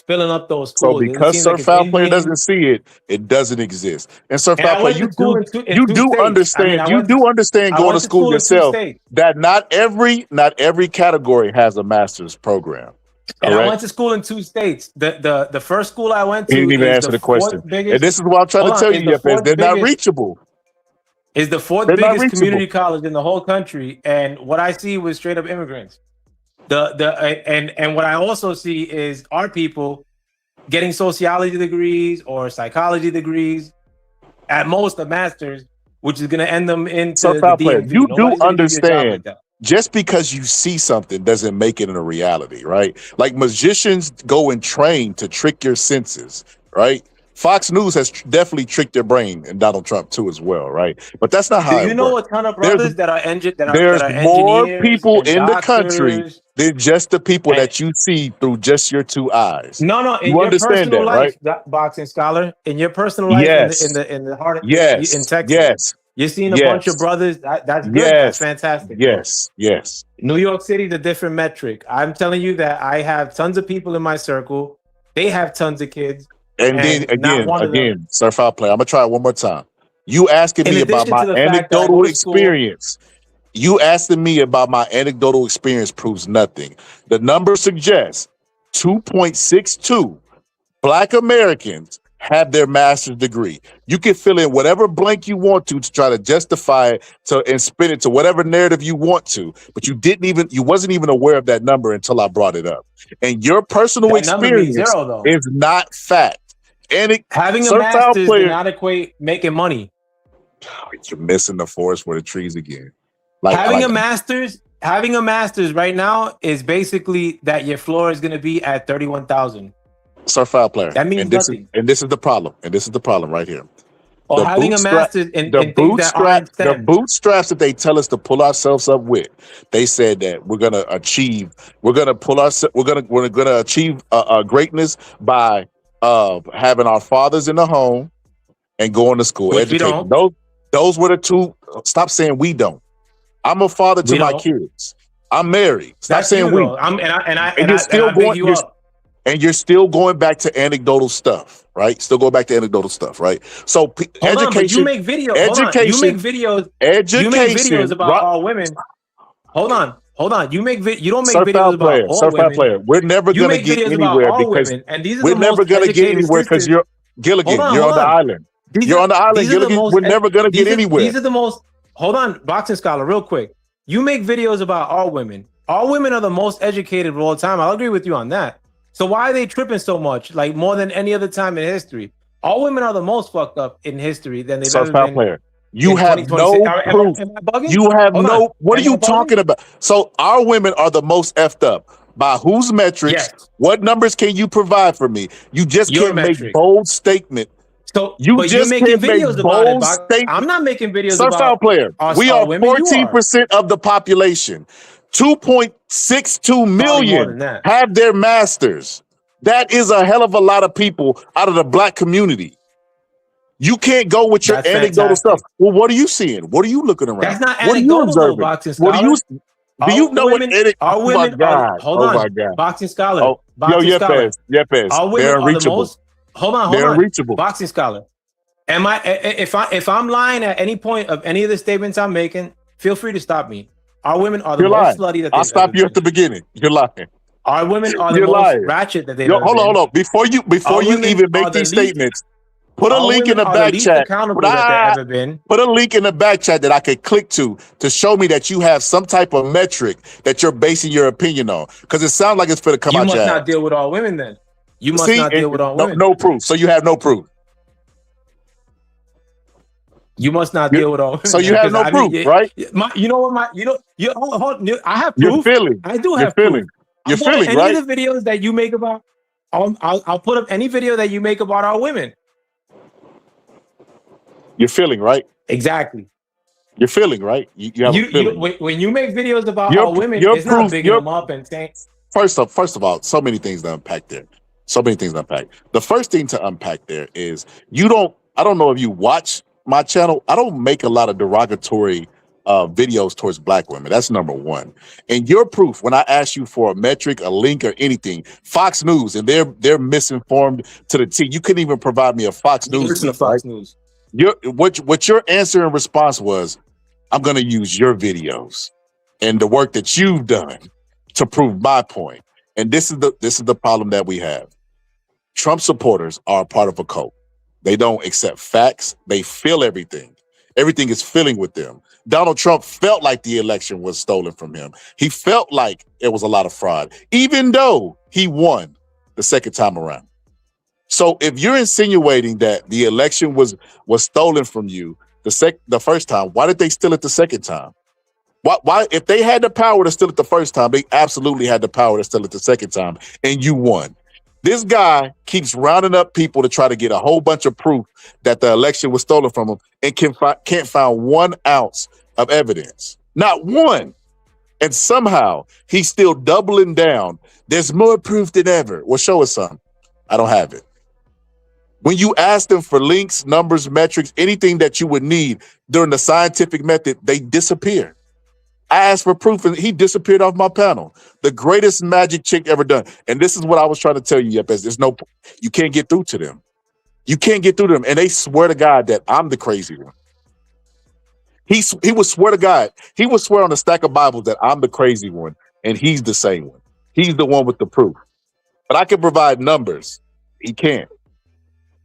filling up those So schools. It because seems Sir like it's Foul Player Indian. doesn't see it, it doesn't exist. And Sir And Foul I Player, went to school in two you do states. I understand. mean, I You went do understand I going went to to school school in two yourself states. that not every category has a master's program. And I Correct? went to school in two states. The first school I went He to didn't even is answer the the question. fourth biggest. And this is what I'm trying to Hold tell on, you, is the Yepes. fourth They're not biggest reachable. is the fourth They're not biggest reachable. community college in the whole country, and what I see was straight up immigrants. And what I also see is our people getting sociology degrees or psychology degrees, at most a master's, which is going to end them into So the Foul Player, DMV. you do Nobody's gonna give you a job like understand. that. Just because you see something doesn't make it a reality, right? Like magicians go and train to trick your senses, right? Fox News has definitely tricked their brain, and Donald Trump too as well, right? But that's not how Do you it know works. a ton of There's brothers that are there's more engineers people and in the country doctors? than just the people And that you see through just your two eyes. no, in You your understand personal that, right? life, Boxing Scholar, in your personal life, Yes, in the heart in yes, Texas, yes, you're seeing a bunch of yes, brothers. That's good. That's yes, fantastic, bro. yes. New York City is a different metric. I'm telling you that I have tons of people in my circle. They have tons of kids, And then and not one of them. again, Sir Foul Player, I'm gonna try it one more time. You asking In me about addition my to the fact that I anecdotal go to school, experience. You asking me about my anecdotal experience proves nothing. The number suggests 2.62 Black Americans have their master's degree. You can fill in whatever blank you want to try to justify it and spin it to whatever narrative you want to, but you wasn't even aware of that number until I brought it up. And your personal that number means experience zero, though. is not fact. And Having a Sir Foul master's does Player, not equate making money. you're missing the forest for the trees again. Like Having a master's right now is basically that your floor is going to be at 31,000. Sir Foul Player. That means And this nothing. is the problem. And this is the problem right here. Or The having a master's in things that aren't the STEM. bootstraps that they tell us to pull ourselves up with. They said that we're gonna achieve greatness by having our fathers in the home and going to school, Which we educating. don't. Those were the two. Stop saying we don't. I'm a father to We my don't. kids. I'm married. Stop That's saying you, we. though. And you're still going back to anecdotal stuff, right? Still going back to anecdotal stuff, right? So Hold on, but education, you make videos. Hold on. You make videos. You make videos about all women. Hold on. You don't make Sir videos Foul about Player, all Sir Foul women. Player, we're never You gonna make get videos anywhere about all because women, and these are we're the never most gonna get educated anywhere because sisters. you're Gilligan. You're on the island. You're on the island, These are the Gilligan. most- We're never gonna get anywhere. These are the most. Hold on, Boxing Scholar, real quick. You make videos about all women. All women are the most educated of all time. I'll agree with you on that. So why are they tripping so much? Like more than any other time in history. All women are the most fucked up in history than they've Sir ever Foul been. Player, you in have 2026. no Am I proof. bugging? You have Hold no. on. What are Am I you bugging? talking about? So our women are the most effed up. By whose metrics? Yes. What numbers can you provide for me? You just Your can't metric. make bold statement. So You but you're just making can't make videos about it, bold Box. statements. I'm not making videos Sir Foul about Player, we all are women. You are. 14% of the population. 2.62 Probably more million than that. have their masters. That is a hell of a lot of people out of the black community. You can't go with your That's anecdotal fantastic. stuff. Well, what are you seeing? What are you looking around? That's not What are you anecdotal, though, observing? boxing What are you? scholar. Do you know what? Our Oh my women are God! hold Oh on, my God! boxing scholar. Oh, yo, Boxing scholar. Yepes. Our women They're are the unreachable. most. Hold on. They're unreachable. Boxing scholar. Am I? If I'm lying at any point of any of the statements I'm making, feel free to stop me. Our women are the You're most lying. slutty that I'll they've stop ever you been. at the beginning. You're lying. Our women are the You're most lying. ratchet that they've Yo, ever hold on, been. hold on. Before you Our women even are make the these least. statements, put a Our link in women the are the back least chat. accountable that they've ever been. Put a link in the back chat that I could click to show me that you have some type of metric that you're basing your opinion on. Because it sounds like it's going to come You out must your not ass. deal with all women then. You must See, not deal with all no, women. no proof. So you have no proof. You must not deal with all women. So you have no proof, right? You know what? I have You're proof. feeling. I do You're have proof. feeling. You're I'll put feeling, any right? of the videos that you make about. I'll put up any video that you make about our women. You're feeling, right? Exactly. You're feeling, right? You have a feeling. When you make videos about our women, your it's not proof- bigging your- them up and saying. First of all, so many things to unpack there. So many things to unpack. The first thing to unpack there is I don't know if you watch my channel. I don't make a lot of derogatory videos towards black women. That's number one. And your proof, when I ask you for a metric, a link, or anything, Fox News, and they're misinformed to the T. You couldn't even provide me a Fox News. Listen to link, Fox right? News. What your answer and response was, I'm gonna use your videos and the work that you've done to prove my point. And this is the problem that we have. Trump supporters are a part of a cult. They don't accept facts. They feel everything. Everything is filling with them. Donald Trump felt like the election was stolen from him. He felt like it was a lot of fraud, even though he won the second time around. So if you're insinuating that the election was stolen from you the first time, why did they steal it the second time? Why if they had the power to steal it the first time, they absolutely had the power to steal it the second time, and you won. This guy keeps rounding up people to try to get a whole bunch of proof that the election was stolen from him, and can't find 1 ounce of evidence, not one. And somehow he's still doubling down. There's more proof than ever. Well, show us some. I don't have it. When you ask them for links, numbers, metrics, anything that you would need during the scientific method, they disappear. I asked for proof and he disappeared off my panel. The greatest magic trick ever done. And this is what I was trying to tell you, Yepes. You can't get through to them. You can't get through to them. And they swear to God that I'm the crazy one. He would swear to God, he would swear on a stack of Bibles that I'm the crazy one and he's the same one. He's the one with the proof. But I can provide numbers. He can't.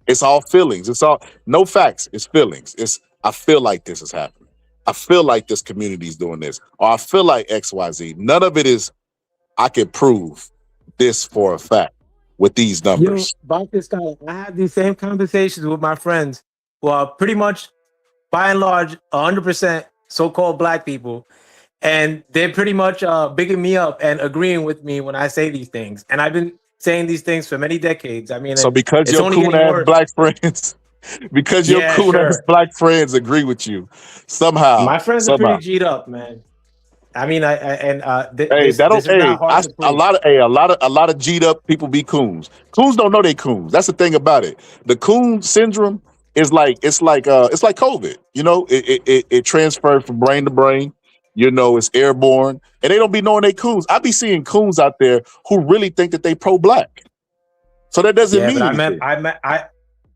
It's all feelings. It's all no facts. It's feelings. I feel like this is happening. I feel like this community is doing this, or I feel like XYZ. None of it is, I can prove this for a fact with these numbers. About this guy, I have these same conversations with my friends who are pretty much, by and large, 100% so-called black people. And they're pretty much bigging me up and agreeing with me when I say these things. And I've been saying these things for many decades. I mean, So because it's your only cool getting ass worse. black friends, because your Yeah, cool sure. ass black friends agree with you, somehow. My friends are pretty G'd up, man. I mean, this is not hard to prove. A lot of G'd up people be coons. Coons don't know they coons. That's the thing about it. The coon syndrome is like COVID. You know, it transferred from brain to brain. You know, it's airborne, and they don't be knowing they coons. I be seeing coons out there who really think that they pro-black. So that doesn't mean anything.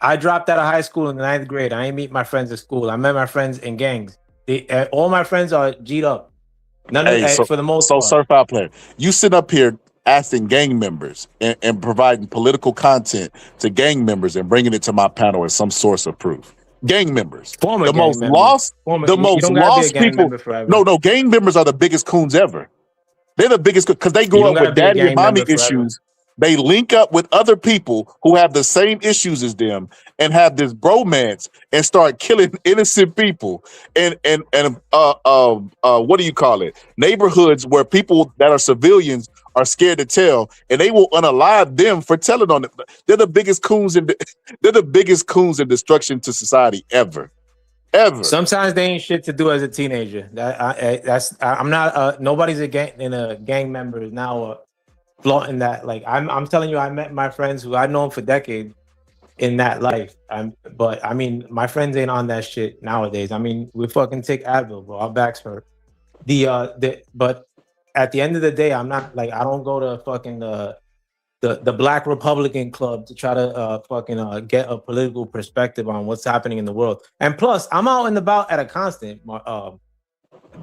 I dropped out of high school in the 9th grade. I ain't meet my friends at school. I met my friends in gangs. All my friends are G'd up. For the most part. So, Surf Out Player, you sit up here asking gang members and providing political content to gang members and bringing it to my panel as some source of proof. Gang members, the most lost people. No, gang members are the biggest coons ever. They're the biggest because they grew up with daddy and mommy issues. They link up with other people who have the same issues as them and have this bromance and start killing innocent people and what do you call it? Neighborhoods where people that are civilians are scared to tell, and they will unalive them for telling on it. They're the biggest coons in destruction to society ever. Sometimes they ain't shit to do as a teenager. I'm not. Nobody's a gang member now. Flaunting that, like I'm telling you, I met my friends who I've known for decades, in that life. But I mean, my friends ain't on that shit nowadays. I mean, we fucking take Advil, bro. Our backs hurt. But at the end of the day, I'm not like, I don't go to fucking the Black Republican Club to try to fucking get a political perspective on what's happening in the world. And plus, I'm out and about at a constant,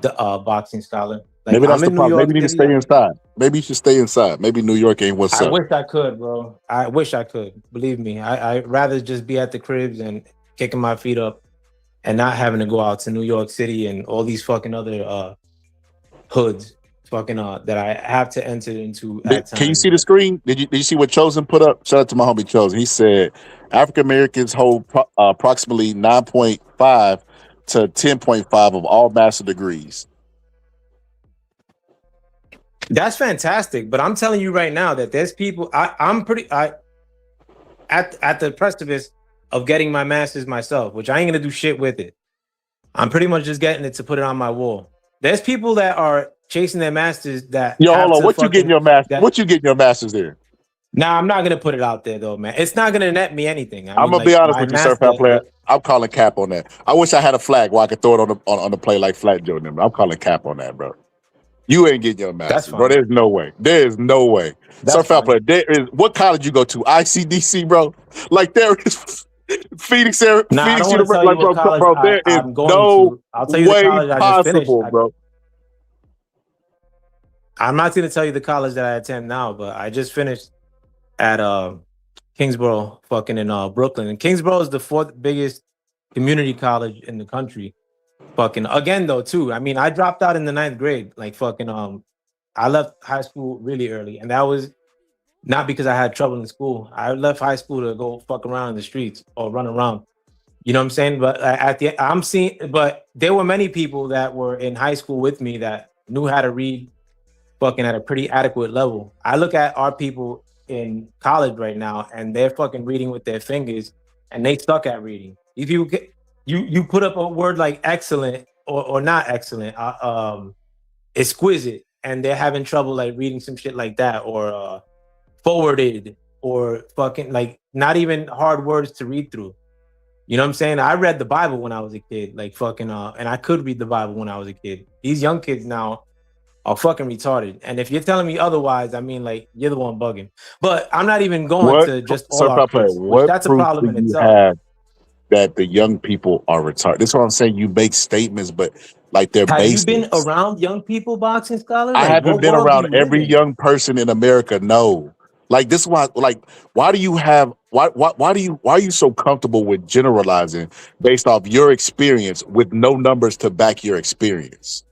boxing scholar. Like, Maybe that's I'm the in New problem. York Maybe you need to City. stay inside. Maybe you should stay inside. Maybe New York ain't what's I up. wish I could, bro. I wish I could. Believe me, I'd rather just be at the cribs and kicking my feet up and not having to go out to New York City and all these fucking other hoods fucking that I have to enter into at Can you times. see the screen? Did you see what Chosen put up? Shout out to my homie Chosen. He said African Americans hold approximately 9.5 to 10.5 of all master degrees. That's fantastic, but I'm telling you right now that there's people. I'm at the precipice of getting my master's myself, which I ain't gonna do shit with it. I'm pretty much just getting it to put it on my wall. There's people that are chasing their masters that. Yo, hold on. What you getting your master? What you getting your masters there? Nah, I'm not gonna put it out there though, man. It's not gonna net me anything. I'm gonna be honest with you, Sir Fat Player. I'm calling cap on that. I wish I had a flag where I could throw it on the play like Flat Joe and them. I'm calling cap on that, bro. You ain't getting your master's, bro. There's no way. There is no way. Sir Fat Player, there is. What college you go to? ICDC, bro. Like there is Phoenix University, like bro. There is no way possible, bro. I'm not going to tell you the college that I attend now, but I just finished at Kingsborough, fucking in Brooklyn. And Kingsborough is the 4th biggest community college in the country. Fucking again though too. I mean, I dropped out in the 9th grade. Like fucking I left high school really early, and that was not because I had trouble in school. I left high school to go fuck around in the streets or run around. You know what I'm saying? But but there were many people that were in high school with me that knew how to read fucking at a pretty adequate level. I look at our people in college right now and they're fucking reading with their fingers and they suck at reading. If you put up a word like excellent or not excellent, exquisite, and they're having trouble like reading some shit like that, or forwarded, or fucking like not even hard words to read through. You know what I'm saying? I read the Bible when I was a kid, like fucking and I could read the Bible when I was a kid. These young kids now are fucking retarded. And if you're telling me otherwise, I mean, like, you're the one bugging. But I'm not even going to just all our kids, that's a problem in itself. That the young people are retarded. That's what I'm saying. You make statements, but like they're baseless. Have you been around young people, boxing scholars? I haven't been around every young person in America. No. Like this is why, like, why are you so comfortable with generalizing based off your experience with no numbers to back your experience?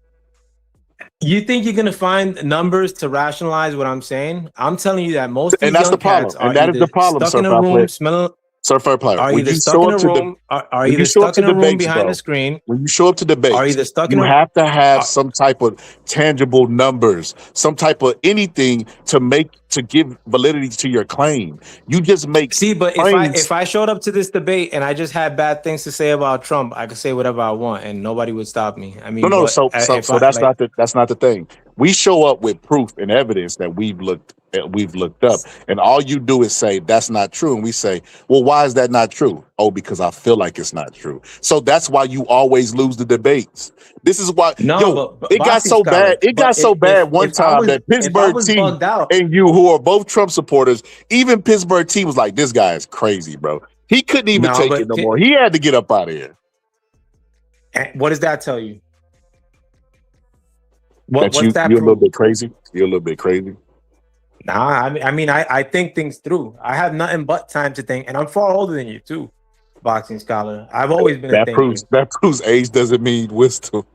You think you're gonna find numbers to rationalize what I'm saying? I'm telling you that most of these young cats are stuck in a room smelling. Sir Fair Player, are either stuck in a room, are either stuck in a room behind the screen. When you show up to debates, are either stuck in you have to have some type of tangible numbers, some type of anything to give validity to your claim. You just make but if I showed up to this debate and I just had bad things to say about Trump, I could say whatever I want and nobody would stop me. I mean, no. So that's not the thing. We show up with proof and evidence that we've looked up, and all you do is say that's not true, and we say, well, why is that not true? Oh, because I feel like it's not true. So that's why you always lose the debates. This is why it got so bad. It got so bad one time that Pittsburgh team and you, who are both Trump supporters, even Pittsburgh team was like, this guy is crazy, bro. He couldn't even take it no more. He had to get up out of here. What does that tell you? You're a little bit crazy. You're a little bit crazy. Nah, I think things through. I have nothing but time to think, and I'm far older than you too, boxing scholar. I've always been a thinker. That proves age doesn't mean wisdom.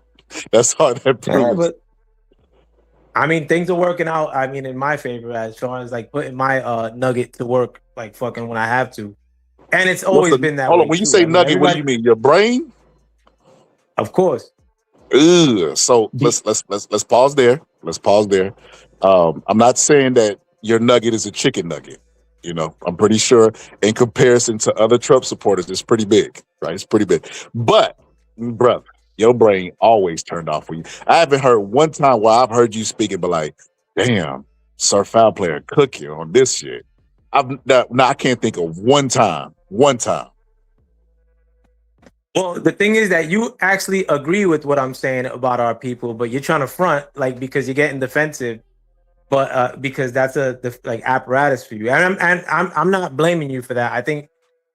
That's all that proves. Yeah, but I mean, things are working out. I mean, in my favor as far as like putting my nugget to work, like fucking when I have to, and it's always been that way. Hold on, when you say nugget, what do you mean? Your brain? Of course. So let's pause there. Let's pause there. I'm not saying that your nugget is a chicken nugget. You know, I'm pretty sure in comparison to other Trump supporters, it's pretty big, right? It's pretty big. But, brother, your brain always turned off for you. I haven't heard one time where I've heard you speak and be like, damn, Sir Foul Player cooking on this shit. I can't think of one time One time. Well, the thing is that you actually agree with what I'm saying about our people, but you're trying to front like because you're getting defensive, but because that's like apparatus for you. And I'm not blaming you for that. I think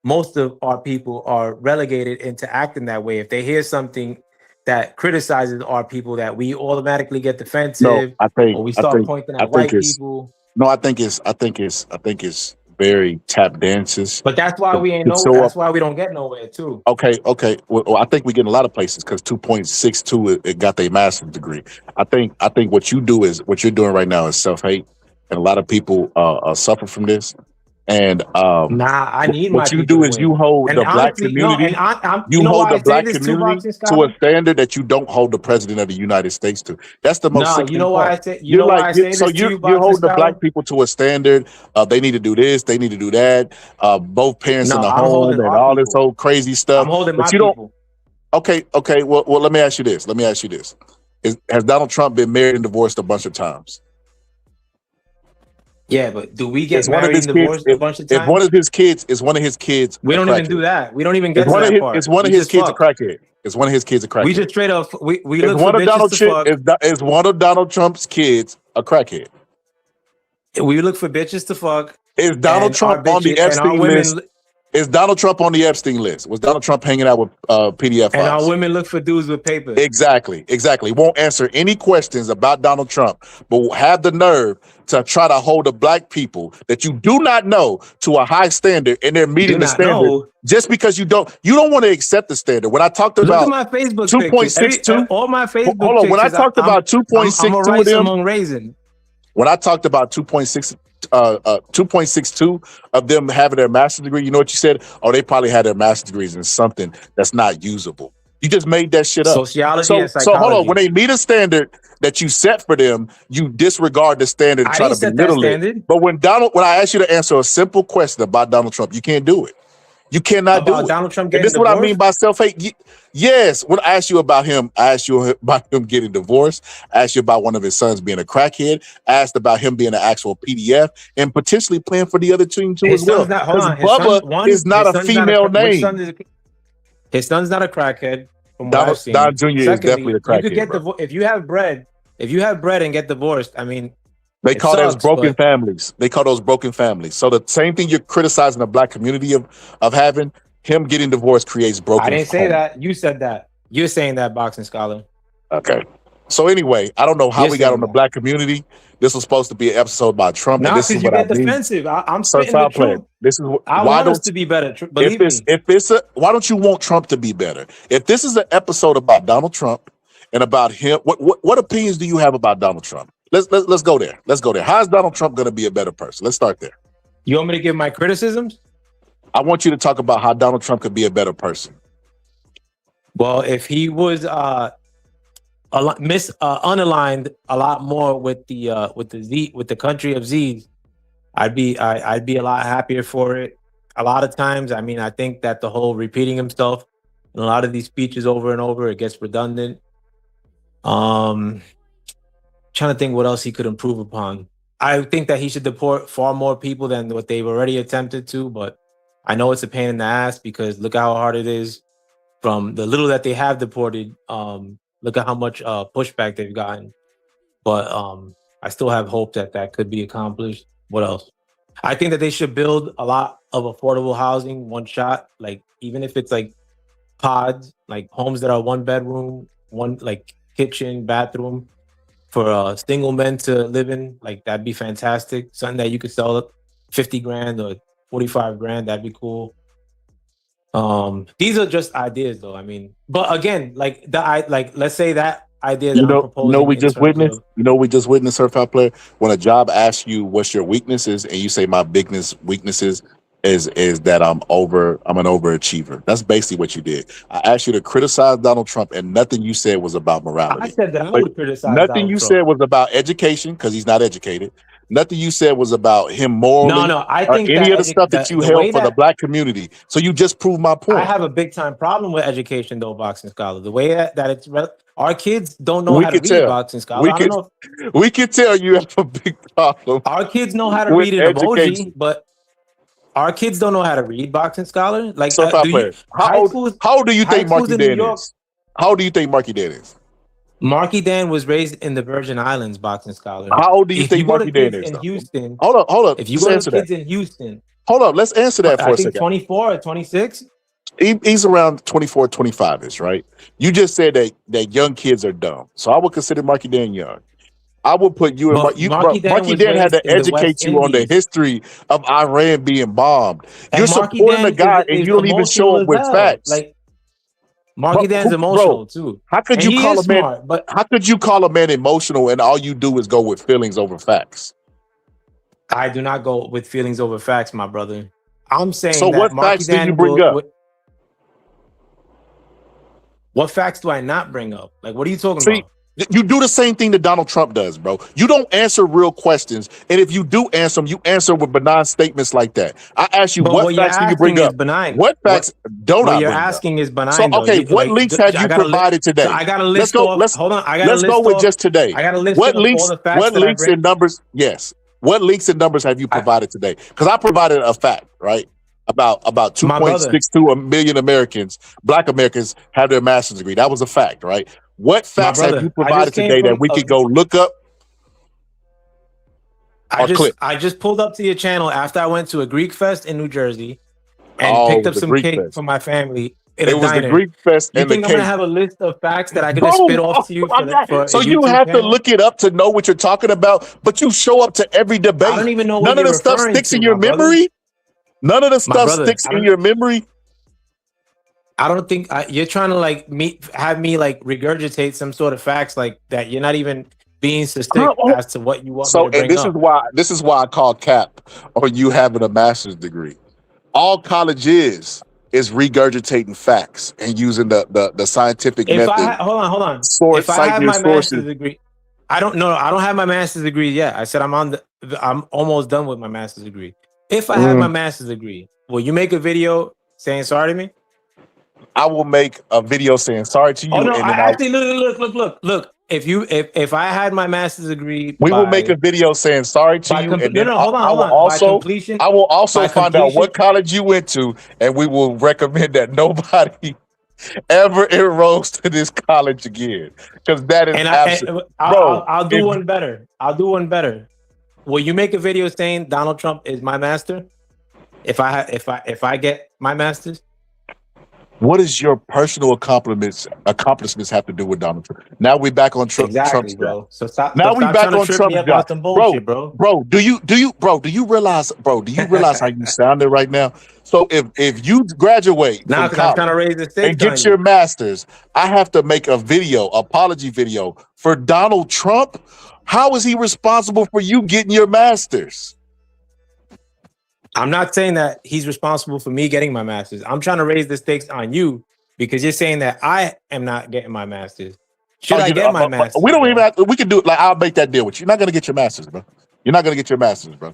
most of our people are relegated into acting that way. If they hear something that criticizes our people, that we automatically get defensive, No, or we start pointing at white people. No, I think it's very tap dances. But that's why we ain't know. That's why we don't get nowhere too. Okay. Well, I think we get in a lot of places because 2.62 it got their master's degree. I think what you're doing right now is self-hate, and a lot of people suffer from this. And I need what my you people do to is win. you hold And the black honestly, community. you know hold why I the say black this too, community Boxing to Scholar? a standard that you don't hold the president of the United States to. That's the most. No, sickening you know why I part. say why I say this so to you, you Boxing hold the Scholar? black people to a standard. They need to do this. They need to do that. Both parents in No, the I'm home holding and our all this people. old crazy stuff. I'm holding But my you don't. people. Okay. Well, let me ask you this. Has Donald Trump been married and divorced a bunch of times? Yeah, but do we get Is one of married his and divorced kids? a bunch of If times? one of his kids, We a don't even crackhead? do that. We don't even get Is to that one part. of We his just kids a fuck. crackhead? Is one of his kids a crackhead? We just straight up we Is look for one of bitches to fuck. Is one of Donald Trump's kids a crackhead? We look for bitches to fuck. Is Donald And our Trump on the bitches and our Epstein women list? Is Donald Trump on the Epstein list? Was Donald Trump hanging out with PDF and our files? women look for dudes with papers. Exactly. Won't answer any questions about Donald Trump, but will have the nerve to try to hold the black people that you do not know to a high standard, and they're meeting the standard just because you don't want to accept the standard. When I talked Look about at my Facebook 2.62, all my Facebook hold on. When I pictures, talked about I'm a 2.62 of rice them, among raisin. when I talked about 2.62 of them having their master's degree, you know what you said? Oh, they probably had their master's degrees in something that's not usable. You just made that shit up. Sociology and So hold on. psychology. When they meet a standard that you set for them, you disregard the standard and I try didn't to set that belittle it. standard. But when I asked you to answer a simple question about Donald Trump, you can't do it. You cannot do About it. Donald Trump And getting this is what I mean divorced? by self-hate. Yes. When I asked you about him, I asked you about him getting divorced. I asked you about one of his sons being a crackhead. I asked about him being an actual PDF and potentially playing for the other team too His as well. son's not. Hold Because on. His son, Bubba is not a female Which name. son is his son's not a crackhead. From what I've seen. Don Jr. is Secondly, definitely a you could crackhead. get bro. if you have bread and get divorced. I mean, They it call those sucks, broken but- families. They call those broken families. So the same thing you're criticizing the black community of having, him getting divorced creates broken. I didn't say homes. that. You said that. You're saying that, Boxing Scholar. Okay. So anyway, I don't know how You're we got saying on the that. black community. This was supposed to be an episode about Trump. Now, and this because is you what I get mean. defensive. I'm So spitting the foul play. truth. This is I why want us don't to be better. Believe me. why don't you want Trump to be better? If this is an episode about Donald Trump and about him, what opinions do you have about Donald Trump? Let's go there. Let's go there. How is Donald Trump going to be a better person? Let's start there. You want me to give my criticisms? I want you to talk about how Donald Trump could be a better person. Well, if he was unaligned a lot more with the country of Z's, I'd be a lot happier for it. A lot of times, I mean, I think that the whole repeating himself in a lot of these speeches over and over, it gets redundant. Trying to think what else he could improve upon. I think that he should deport far more people than what they've already attempted to, but I know it's a pain in the ass because look how hard it is. From the little that they have deported, look at how much pushback they've gotten. But I still have hope that could be accomplished. What else? I think that they should build a lot of affordable housing, one shot, like even if it's like pods, like homes that are 1 bedroom, one like kitchen, bathroom for single men to live in. Like that'd be fantastic. Something that you could sell at 50 grand or 45 grand. That'd be cool. These are just ideas though. I mean, but again, like let's say that idea that I'm proposing. We just witnessed her foul player. When a job asks you what's your weaknesses, and you say my biggest weaknesses is that I'm an overachiever. That's basically what you did. I asked you to criticize Donald Trump, and nothing you said was about morality. I said that I would criticize Nothing Donald you Trump. said was about education because he's not educated. Nothing you said was about him morally. No, I or think any that of the stuff that you the held way for the that- black community. So you just proved my point. I have a big time problem with education though, Boxing Scholar. The way that it's our kids don't know We how to could read, tell. Boxing Scholar. I don't know We can tell you have a big problem. if our kids know how to with read an emoji, education. but Our kids don't know how to read, Boxing Scholar. Like, Certified player. How old do you think schools Marky in New Dan York- is? How old do you think Marky Dan is? Marky Dan was raised in the Virgin Islands, Boxing Scholar. How old do you If think go to Marky Dan kids is? in though? Houston? Hold up. If you Let's go to answer kids that. in Houston, Hold up. Let's answer that for I a think second. 24 or 26. He's around 24, 25-ish, right? You just said that young kids are dumb. So I would consider Marky Dan young. I would put you and Marky Dan Marky was Dan had to raised in the West educate you on the Indies. history of Iran being bombed. And You're Marky supporting Dan a guy is and you don't even show emotional up as with hell. facts. Like, Marky Dan's emotional too. How could And you he call is a man? smart, but How could you call a man emotional and all you do is go with feelings over facts? I do not go with feelings over facts, my brother. I'm saying So that what Marky facts do Dan you bring up? What facts do I not bring up? Like, what are you talking See, about? you do the same thing that Donald Trump does, bro. You don't answer real questions, and if you do answer them, you answer with benign statements like that. I ask you, But what what you're facts do you bring asking is up? benign. What facts don't What I you're bring up? asking is benign. So, though. okay, You- what like, links d- have I you gotta li- provided today? So I got to Let's list go. off. Let's Hold on. I got to let's list go with off. just today. I got to list What off links? all the facts What that I links bring. and numbers? Yes. What links and numbers have you provided today? Because I provided a fact, right? About My brother. 2.62 million Americans, Black Americans, have their master's degree. That was a fact, right? What facts have brother, you I provided just came today that from we a- could go look up? I just pulled up to your channel after I went to a Greek fest in New Jersey and Oh, picked up the some Greek cake fest. for my family in It a was the diner. Greek fest You and the think I'm gonna cake. have a list of facts that I could Bro, just spit off to you for, for so a you YouTube have to channel? look it up to know what you're talking about, but you show up to every debate. I don't even know what None of you're the stuff referring sticks to, in your my brother. memory. None of the My stuff brother, sticks I in don't- your memory. I don't think you're trying to like have me like regurgitate some sort of facts like that. You're not even being succinct as to what you want So, me to bring and this up. is why I call cap on you having a master's degree. All college is regurgitating facts and using the scientific If I method. hold on. Source, If I cite have your my master's sources. degree, I don't have my master's degree yet. I said I'm almost done with my master's degree. If I have my master's degree, will you make a video saying sorry to me? I will make a video saying sorry to you, Oh no! and I then actually look. If I had my master's degree, we will make a video saying sorry to you, and then hold on. By completion, I will also by find out completion- what college you went to, and we will recommend that nobody ever enrolls to this college again, because that is absolutely. I'll do one better. I'll do one better. Will you make a video saying Donald Trump is my master? If I get my master's. What does your personal accomplishments have to do with Donald Trump? Now we're back on Trump's bro. job. So stop. Now so we stop back trying to on trip Trump's me up about job, some bullshit, bro. Bro, do you realize how you sounded right now? So if you graduate Now from because I'm trying to college raise the stakes and get on your you. master's, I have to make a apology video for Donald Trump. How is he responsible for you getting your master's? I'm not saying that he's responsible for me getting my master's. I'm trying to raise the stakes on you because you're saying that I am not getting my master's. Should I get my master's? We don't even have to, we can do it. Like, I'll make that deal with you. You're not going to get your master's, bro. You're not going to get your master's, bro.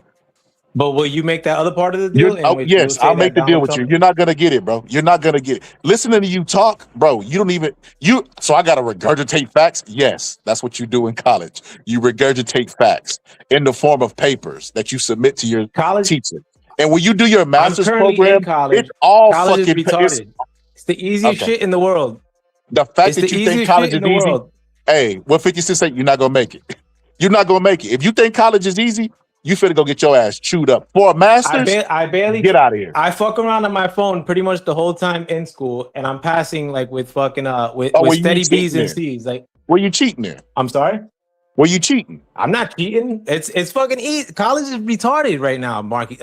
But will you make that other part of the deal? Yes, I'll make the deal with you. You're not going to get it, bro. You're not going to get it. Listening to you talk, bro, so I got to regurgitate facts? Yes, that's what you do in college. You regurgitate facts in the form of papers that you submit to your teacher. And when you do your master's program, in college. it's all College fucking is retarded. It's the easiest shit in the world. The fact It's that the you think easiest college shit is in the easy, world. hey, what 50 Cent say? You're not gonna make it. You're not gonna make it. If you think college is easy, you finna go get your ass chewed up for a master's. I barely get out of here. I fuck around on my phone pretty much the whole time in school, and I'm passing like with fucking with well, you steady cheating B's and there. C's. Like, were you cheating there? I'm sorry. Were you cheating? I'm not cheating. It's fucking easy. College is retarded right now, Marky.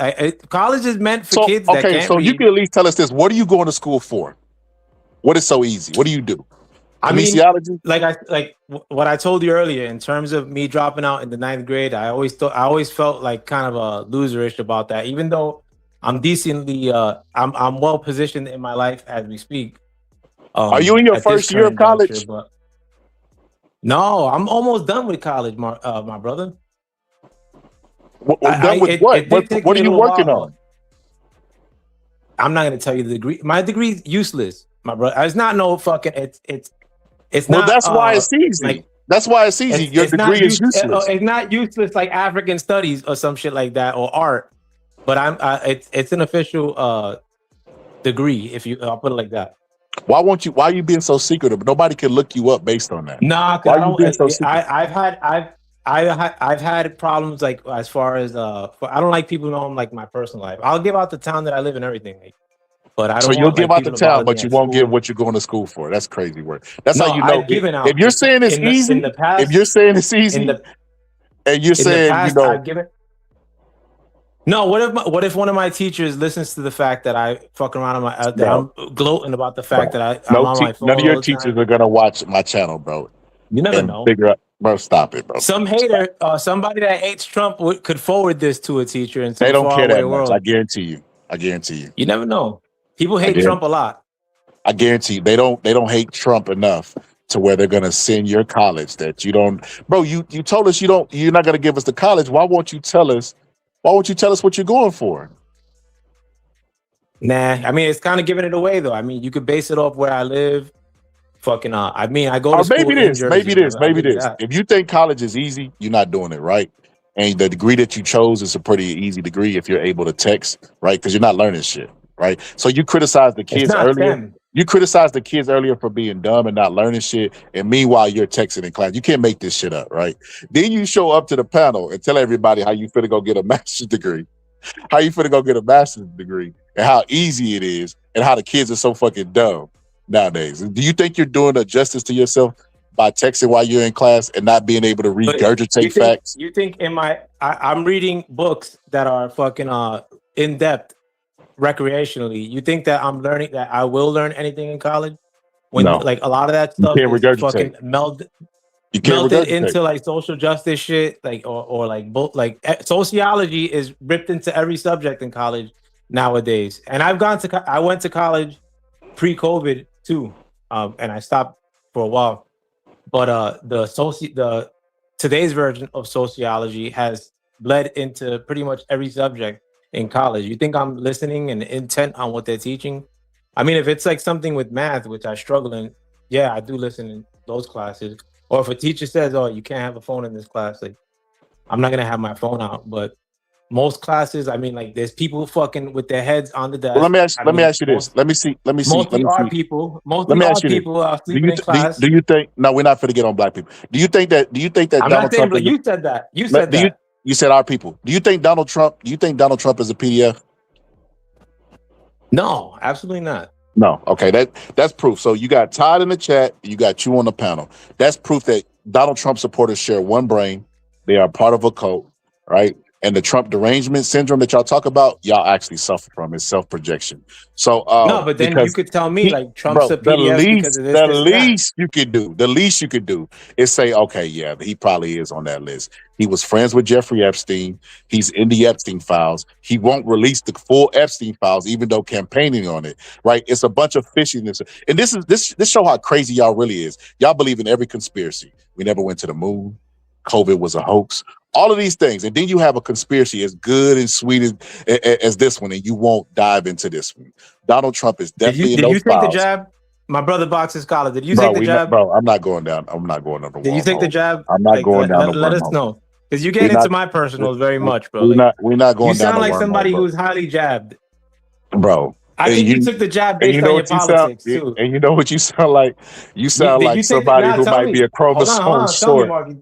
College is meant for kids that can't so read. you can at least tell us this. What are you going to school for? What is so easy? What do you do? I mean, Kinesiology? What I told you earlier in terms of me dropping out in the 9th grade. I always felt like kind of a loserish about that, even though I'm decently I'm well positioned in my life as we speak. Are you in your at this first year of current juncture, college? but- No, I'm almost done with college, my brother. Done with what? What are you working on? I'm not going to tell you the degree. My degree is useless, my brother. It's not no fucking. It's Well, not. that's why it's easy. That's why it's easy. Your it's not degree is useless. It's not useless like African studies or some shit like that or art. but it's an official degree. If you, I'll put it like that. Why are you being so secretive? Nobody can look you up based on that. Nah, Why because are you being so secretive? I've had problems like as far as I don't like people knowing like my personal life. I'll give out the town that I live in, everything, like, but I don't. So you'll want, give like, out the people to bother town, me but you at won't give school. what you're going to school for. That's crazy work. That's No, how you know. I've given out If you're saying it's easy, in the past. if you're saying it's easy, in the and you're in the saying past, I've given. No, what if one of my teachers listens to the fact that I fuck around on my that No. I'm gloating about the fact that I'm no, on my phone none of your all the time? teachers are gonna watch my channel, bro. You never and know. figure out, bro. Stop it, bro. Some hater, somebody that hates Trump could forward this to a teacher in some They don't care faraway that much. world. I guarantee you. I guarantee you. You never know. People I hate guarantee- Trump a lot. I guarantee you, they don't hate Trump enough to where they're gonna send your college that you don't, bro. You told us you're not gonna give us the college. Why won't you tell us? Why won't you tell us what you're going for? Nah, I mean it's kind of giving it away though. I mean you could base it off where I live. Fucking I mean I go to Or school maybe in this, Jersey, maybe this, brother. I'll maybe give you this. that. If you think college is easy, you're not doing it right. And the degree that you chose is a pretty easy degree if you're able to text, right? Because you're not learning shit, right? So you criticize the kids not earlier. them. You criticize the kids earlier for being dumb and not learning shit. And meanwhile, you're texting in class. You can't make this shit up, right? Then you show up to the panel and tell everybody how you finna go get a master's degree. How you finna go get a master's degree and how easy it is and how the kids are so fucking dumb nowadays. Do you think you're doing a justice to yourself by texting while you're in class and not being able to regurgitate facts? You think I'm reading books that are fucking in depth recreationally. You think that I'm learning that I will learn anything in college? When No. like a lot of that You stuff can't is regurgitate. fucking You can't melted regurgitate. into like social justice shit, like or like both like sociology is ripped into every subject in college nowadays. And I went to college pre-COVID too, and I stopped for a while. But the today's version of sociology has bled into pretty much every subject in college. You think I'm listening and intent on what they're teaching? I mean, if it's like something with math, which I struggle in, yeah, I do listen in those classes. Or if a teacher says, "Oh, you can't have a phone in this class," like I'm not gonna have my phone out. But most classes, I mean, like there's people fucking with their heads on the desk. Well, let me ask you this. most- Let me see. Mostly Let our me see. people. Mostly Let me our ask you this. people are Do sleeping you, in do, class. do you think? No, we're not going to get on black people. Do you think that? I'm Donald not saying, Trump? but Is you said that. You a, said do you, that. you said our people. Do you think Donald Trump? Do you think Donald Trump is a PDF? No, absolutely not. No. Okay, that's proof. So you got Todd in the chat. You got you on the panel. That's proof that Donald Trump supporters share one brain. They are part of a cult, right? And the Trump derangement syndrome that y'all talk about, y'all actually suffer from is self-projection. So No, but then you because could tell me he- like Trump's a the PDF least, because of this. the this, least you could do is say, okay, yeah, he probably is on that list. He was friends with Jeffrey Epstein. He's in the Epstein files. He won't release the full Epstein files, even though campaigning on it, right? It's a bunch of fishiness. And this show how crazy y'all really is. Y'all believe in every conspiracy. We never went to the moon. COVID was a hoax. All of these things. And then you have a conspiracy as good and sweet as this one, and you won't dive into this one. Donald Trump is Did definitely you in did those you take the files. jab? My brother boxes scholar. Did you Bro, take the jab? bro, I'm not going down. I'm not going down the Did you take the wormhole. jab? I'm not going down the let us wormhole. know. Because you We're get into not- my personals very much, bro. We're Like, not going you down sound the like wormhole, somebody bro. who's highly jabbed. Bro. I and think you took the jab and based you on know your what you politics sound, too. and you know what you sound like? You sound Did like you take the, somebody nah, who tell might me. be a Hold chromosome on. Tell me, short. Marky.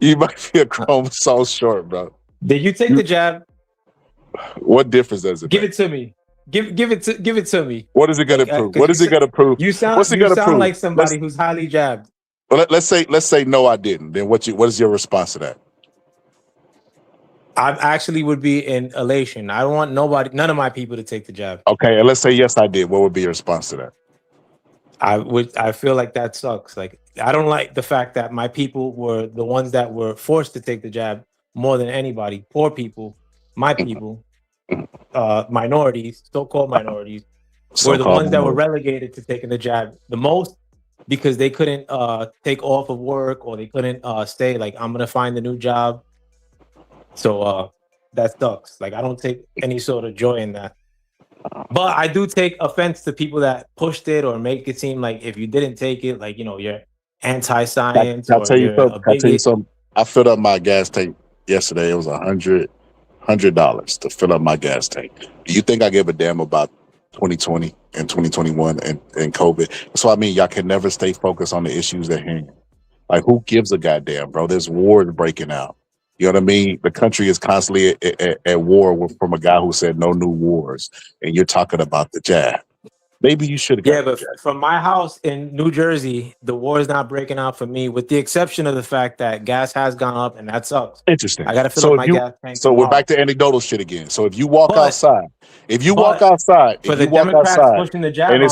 You might be a chromosome short, bro. Did you take the jab? What difference does it Give make? it to me. Give it to me. What is it going to Like, prove? 'cause What is you it going to prove? You sound What's it you going to sound prove? like somebody who's highly jabbed. Let's say no, I didn't. Then what is your response to that? I actually would be in elation. I don't want none of my people to take the jab. Okay, and let's say yes, I did. What would be your response to that? I feel like that sucks. Like I don't like the fact that my people were the ones that were forced to take the jab more than anybody. Poor people, my people, minorities, so-called minorities, were the So-called ones that were minorities. relegated to taking the jab the most because they couldn't take off of work or they couldn't stay. Like I'm gonna find a new job. So that sucks. Like I don't take any sort of joy in that. But I do take offense to people that pushed it or make it seem like if you didn't take it, like you're anti-science I'll or tell you you're something. a bigot. I filled up my gas tank yesterday. It was 100. $100 to fill up my gas tank. Do you think I give a damn about 2020 and 2021 and COVID? That's what I mean. Y'all can never stay focused on the issues at hand. Like, who gives a goddamn, bro? There's wars breaking out. You know what I mean? The country is constantly at war from a guy who said no new wars, and you're talking about the jab. Maybe you should have. Yeah, but from my house in New Jersey, the war is not breaking out for me, with the exception of the fact that gas has gone up, and that sucks. Interesting. I got to fill up my gas tank. So we're back to anecdotal shit again. So if you walk outside, and it's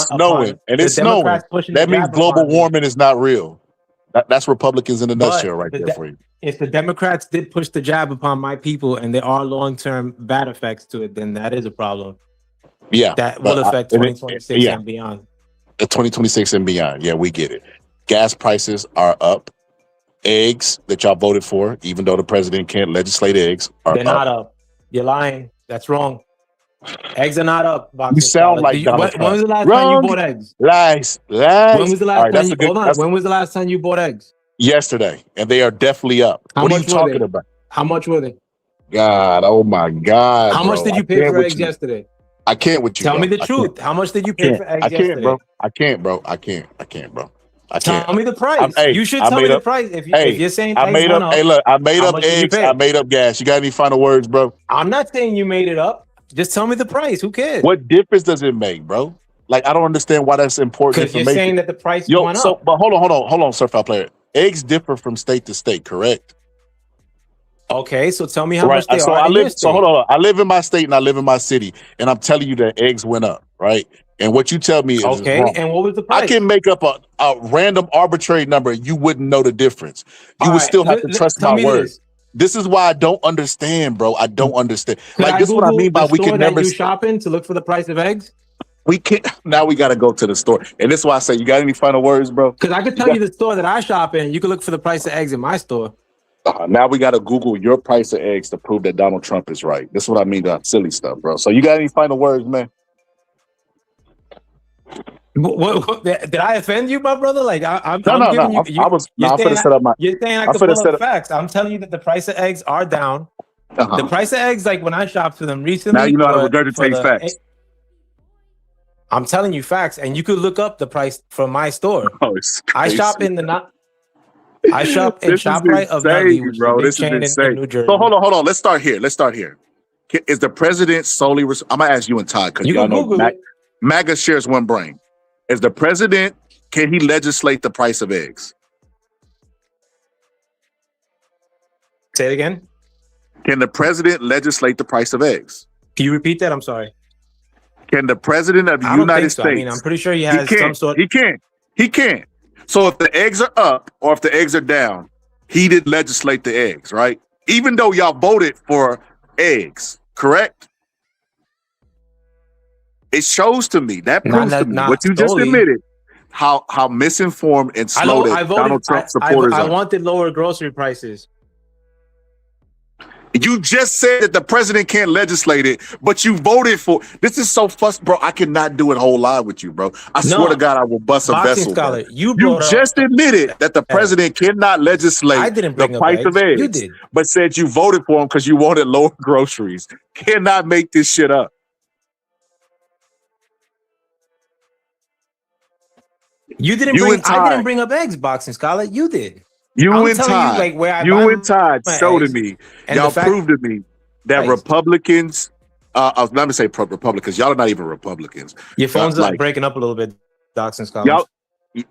snowing, that means global warming is not real. That's Republicans in a nutshell right there for you. If the Democrats did push the jab upon my people and there are long-term bad effects to it, then that is a problem. Yeah. That will affect 2026 and beyond. 2026 and beyond. Yeah, we get it. Gas prices are up. Eggs that y'all voted for, even though the president can't legislate eggs, are They're not up. You're lying. That's wrong. Eggs are not up. You sound like Donald Trump. When was the last time you bought eggs? Lies. When was the last time when was the last time you bought eggs? Yesterday, and they are definitely up. What are you talking about? How much were they? God, oh my God. How much did you pay for eggs yesterday? I can't with you. Tell me the truth. How much did you pay for eggs yesterday? Bro. I can't, bro. Tell me the price. You should tell me the price. If you're saying I made up. Hey, look, I made up eggs. I made up gas. You got any final words, bro? I'm not saying you made it up. Just tell me the price. Who cares? What difference does it make, bro? Like, I don't understand why that's important. Because you're saying that the price went up. But hold on, Sir Foul Player. Eggs differ from state to state, correct? Okay, so tell me how much they are. Hold on. I live in my state and I live in my city, and I'm telling you that eggs went up, right? And what you tell me is wrong. And what was the price? I can make up a random arbitrary number. You wouldn't know the difference. You would still have to trust my word. This is why I don't understand, bro. I don't understand. Like, this is what I mean by we can never shop in to look for the price of eggs. We can't. Now we got to go to the store, and this is why I say, you got any final words, bro? Because I could tell you the store that I shop in. You can look for the price of eggs in my store. Now we got to Google your price of eggs to prove that Donald Trump is right. This is what I mean by silly stuff, bro. So you got any final words, man? What did I offend you, my brother? Like I'm no. giving you. I'm going to set up my. You're saying I could pull up facts. I'm telling you that the price of eggs are down. The price of eggs, like when I shopped for them recently. Now you know how to regurgitate facts. I'm telling you facts, and you could look up the price from my store. Oh, it's crazy. I shop in ShopRite of Nugget, which bro. is a big chain in New Jersey. So hold on. Let's start here. Is the president solely? I'm gonna ask you and Todd because y'all know MAGA shares one brain. Is the president? Can he legislate the price of eggs? Say it again. Can the president legislate the price of eggs? Can you repeat that? I'm sorry. Can the president of the United States? I mean, I'm pretty sure he has some sort. He can't. So if the eggs are up or if the eggs are down, he did legislate the eggs, right? Even though y'all voted for eggs, correct? It shows to me, that proves to me what you just admitted, how misinformed and slow that Donald Trump supporters are. I wanted lower grocery prices. You just said that the president can't legislate it, but you voted for. This is so fussed, bro. I cannot do it whole live with you, bro. I swear to God, I will bust a vessel. Scholar, you just admitted that the president cannot legislate the price of eggs. You did, but said you voted for him because you wanted lower groceries. Cannot make this shit up. You didn't bring. I didn't bring up eggs, Boxing Scholar. You did. You and Todd showed to me, y'all proved to me that Republicans, let me say Republicans, y'all are not even Republicans. Your phone's like breaking up a little bit, Docs and Scholars.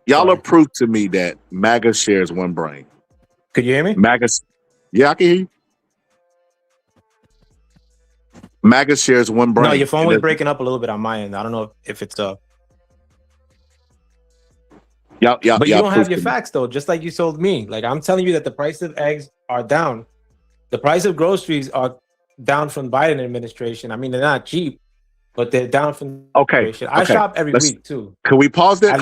Y'all are proof to me that MAGA shares one brain. Could you hear me? Yeah, I can hear you. MAGA shares one brain. No, your phone was breaking up a little bit on my end. I don't know if it's But you don't have your facts though, just like you told me. Like I'm telling you that the price of eggs are down. The price of groceries are down from the Biden administration. I mean, they're not cheap, but they're down from the administration. I shop every week too. Can we pause there?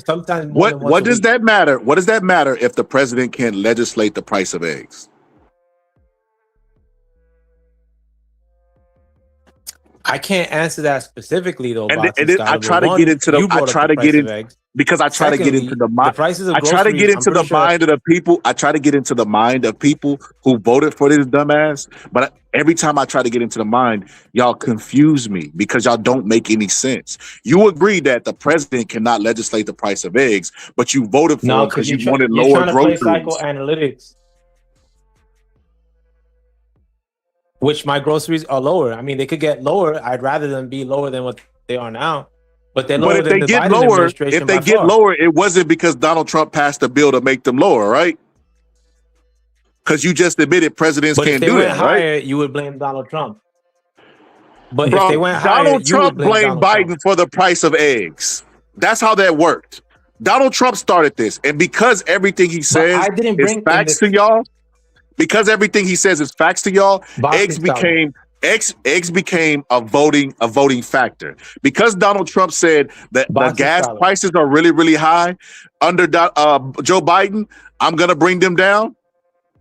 Sometimes what does that matter? What does that matter if the president can't legislate the price of eggs? I can't answer that specifically though. And then I try to get into the. because I try to get into the mind. prices of I try to get groceries, I'm into the pretty sure. mind of the people. I try to get into the mind of people who voted for this dumbass. But every time I try to get into the mind, y'all confuse me because y'all don't make any sense. You agree that the president cannot legislate the price of eggs, but you voted for No, him because because you wanted you're lower trying to play groceries. psychoanalytics, which my groceries are lower. I mean, they could get lower. I'd rather them be lower than what they are now. But they're But lower if than they the get Biden lower, administration if they by get far. lower, it wasn't because Donald Trump passed a bill to make them lower, right? Because you just admitted presidents But if can't they do went that, right? higher, you would blame Donald Trump. But if Bro, they went higher, Donald you would Trump blame blamed Donald Trump. Biden for the price of eggs. That's how that worked. Donald Trump started this, and because everything he But says I didn't is bring in facts this to y'all, because everything he says is facts to y'all, eggs boxing scholar. eggs became a voting factor. Because Donald Trump said that the Boxing gas scholar. prices are really, really high under Joe Biden, I'm gonna bring them down.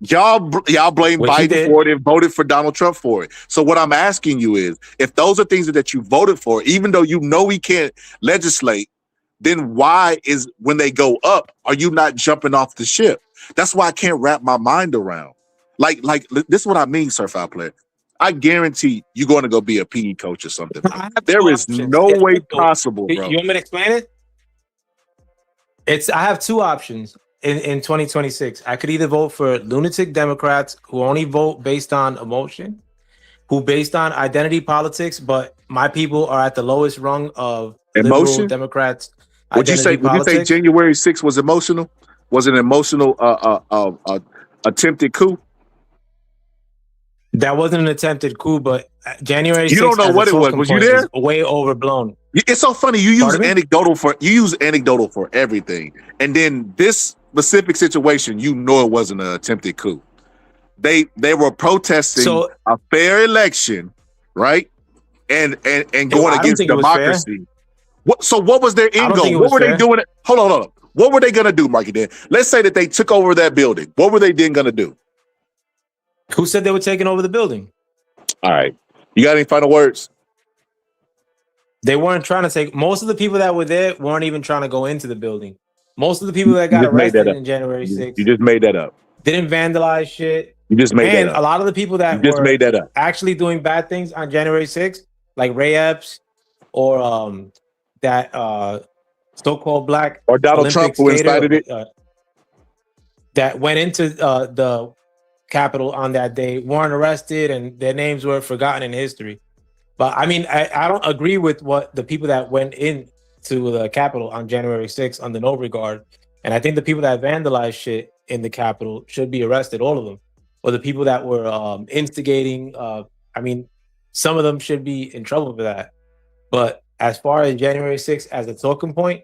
Y'all blame Which he Biden did. for it and voted for Donald Trump for it. So what I'm asking you is, if those are things that you voted for, even though you know he can't legislate, then why is when they go up, are you not jumping off the ship? That's why I can't wrap my mind around. Like this is what I mean, Surf Player. I guarantee you're going to go be a PE coach or something. I have There two is options. no It's way simple. possible, bro. You want me to explain it? I have two options in 2026. I could either vote for lunatic Democrats who only vote based on emotion, who based on identity politics, but my people are at the lowest rung of liberal Emotion? Democrats. Would you say Politics. January 6th was emotional? Was it an emotional attempted coup? That wasn't an attempted coup, but January 6th You don't know as a what it was. talking Was you point there? is way overblown. It's so funny. You use Pardon me? anecdotal for everything, and then this specific situation, you know, it wasn't an attempted coup. They were protesting a fair election, right? And going I don't against think it was fair. democracy. What was their I end don't goal? think it What was were they fair. doing? Hold on. What were they gonna do, Marky Dan? Let's say that they took over that building. What were they then gonna do? Who said they were taking over the building? All right. You got any final words? They weren't trying to take. Most of the people that were there weren't even trying to go into the building. Most of the people that You got just made that arrested up. in January 6th You just made that up. didn't vandalize shit. You just made And that a up. lot of the people that You just were made that up. actually doing bad things on January 6th, like Ray Epps or that so-called black Or Donald Trump, who incited it. that went into the Capitol on that day, weren't arrested and their names were forgotten in history. But I mean, I don't agree with what the people that went in to the Capitol on January 6th under no regard. And I think the people that vandalized shit in the Capitol should be arrested, all of them. Or the people that were instigating, I mean, some of them should be in trouble for that. But as far as January 6th as a talking point,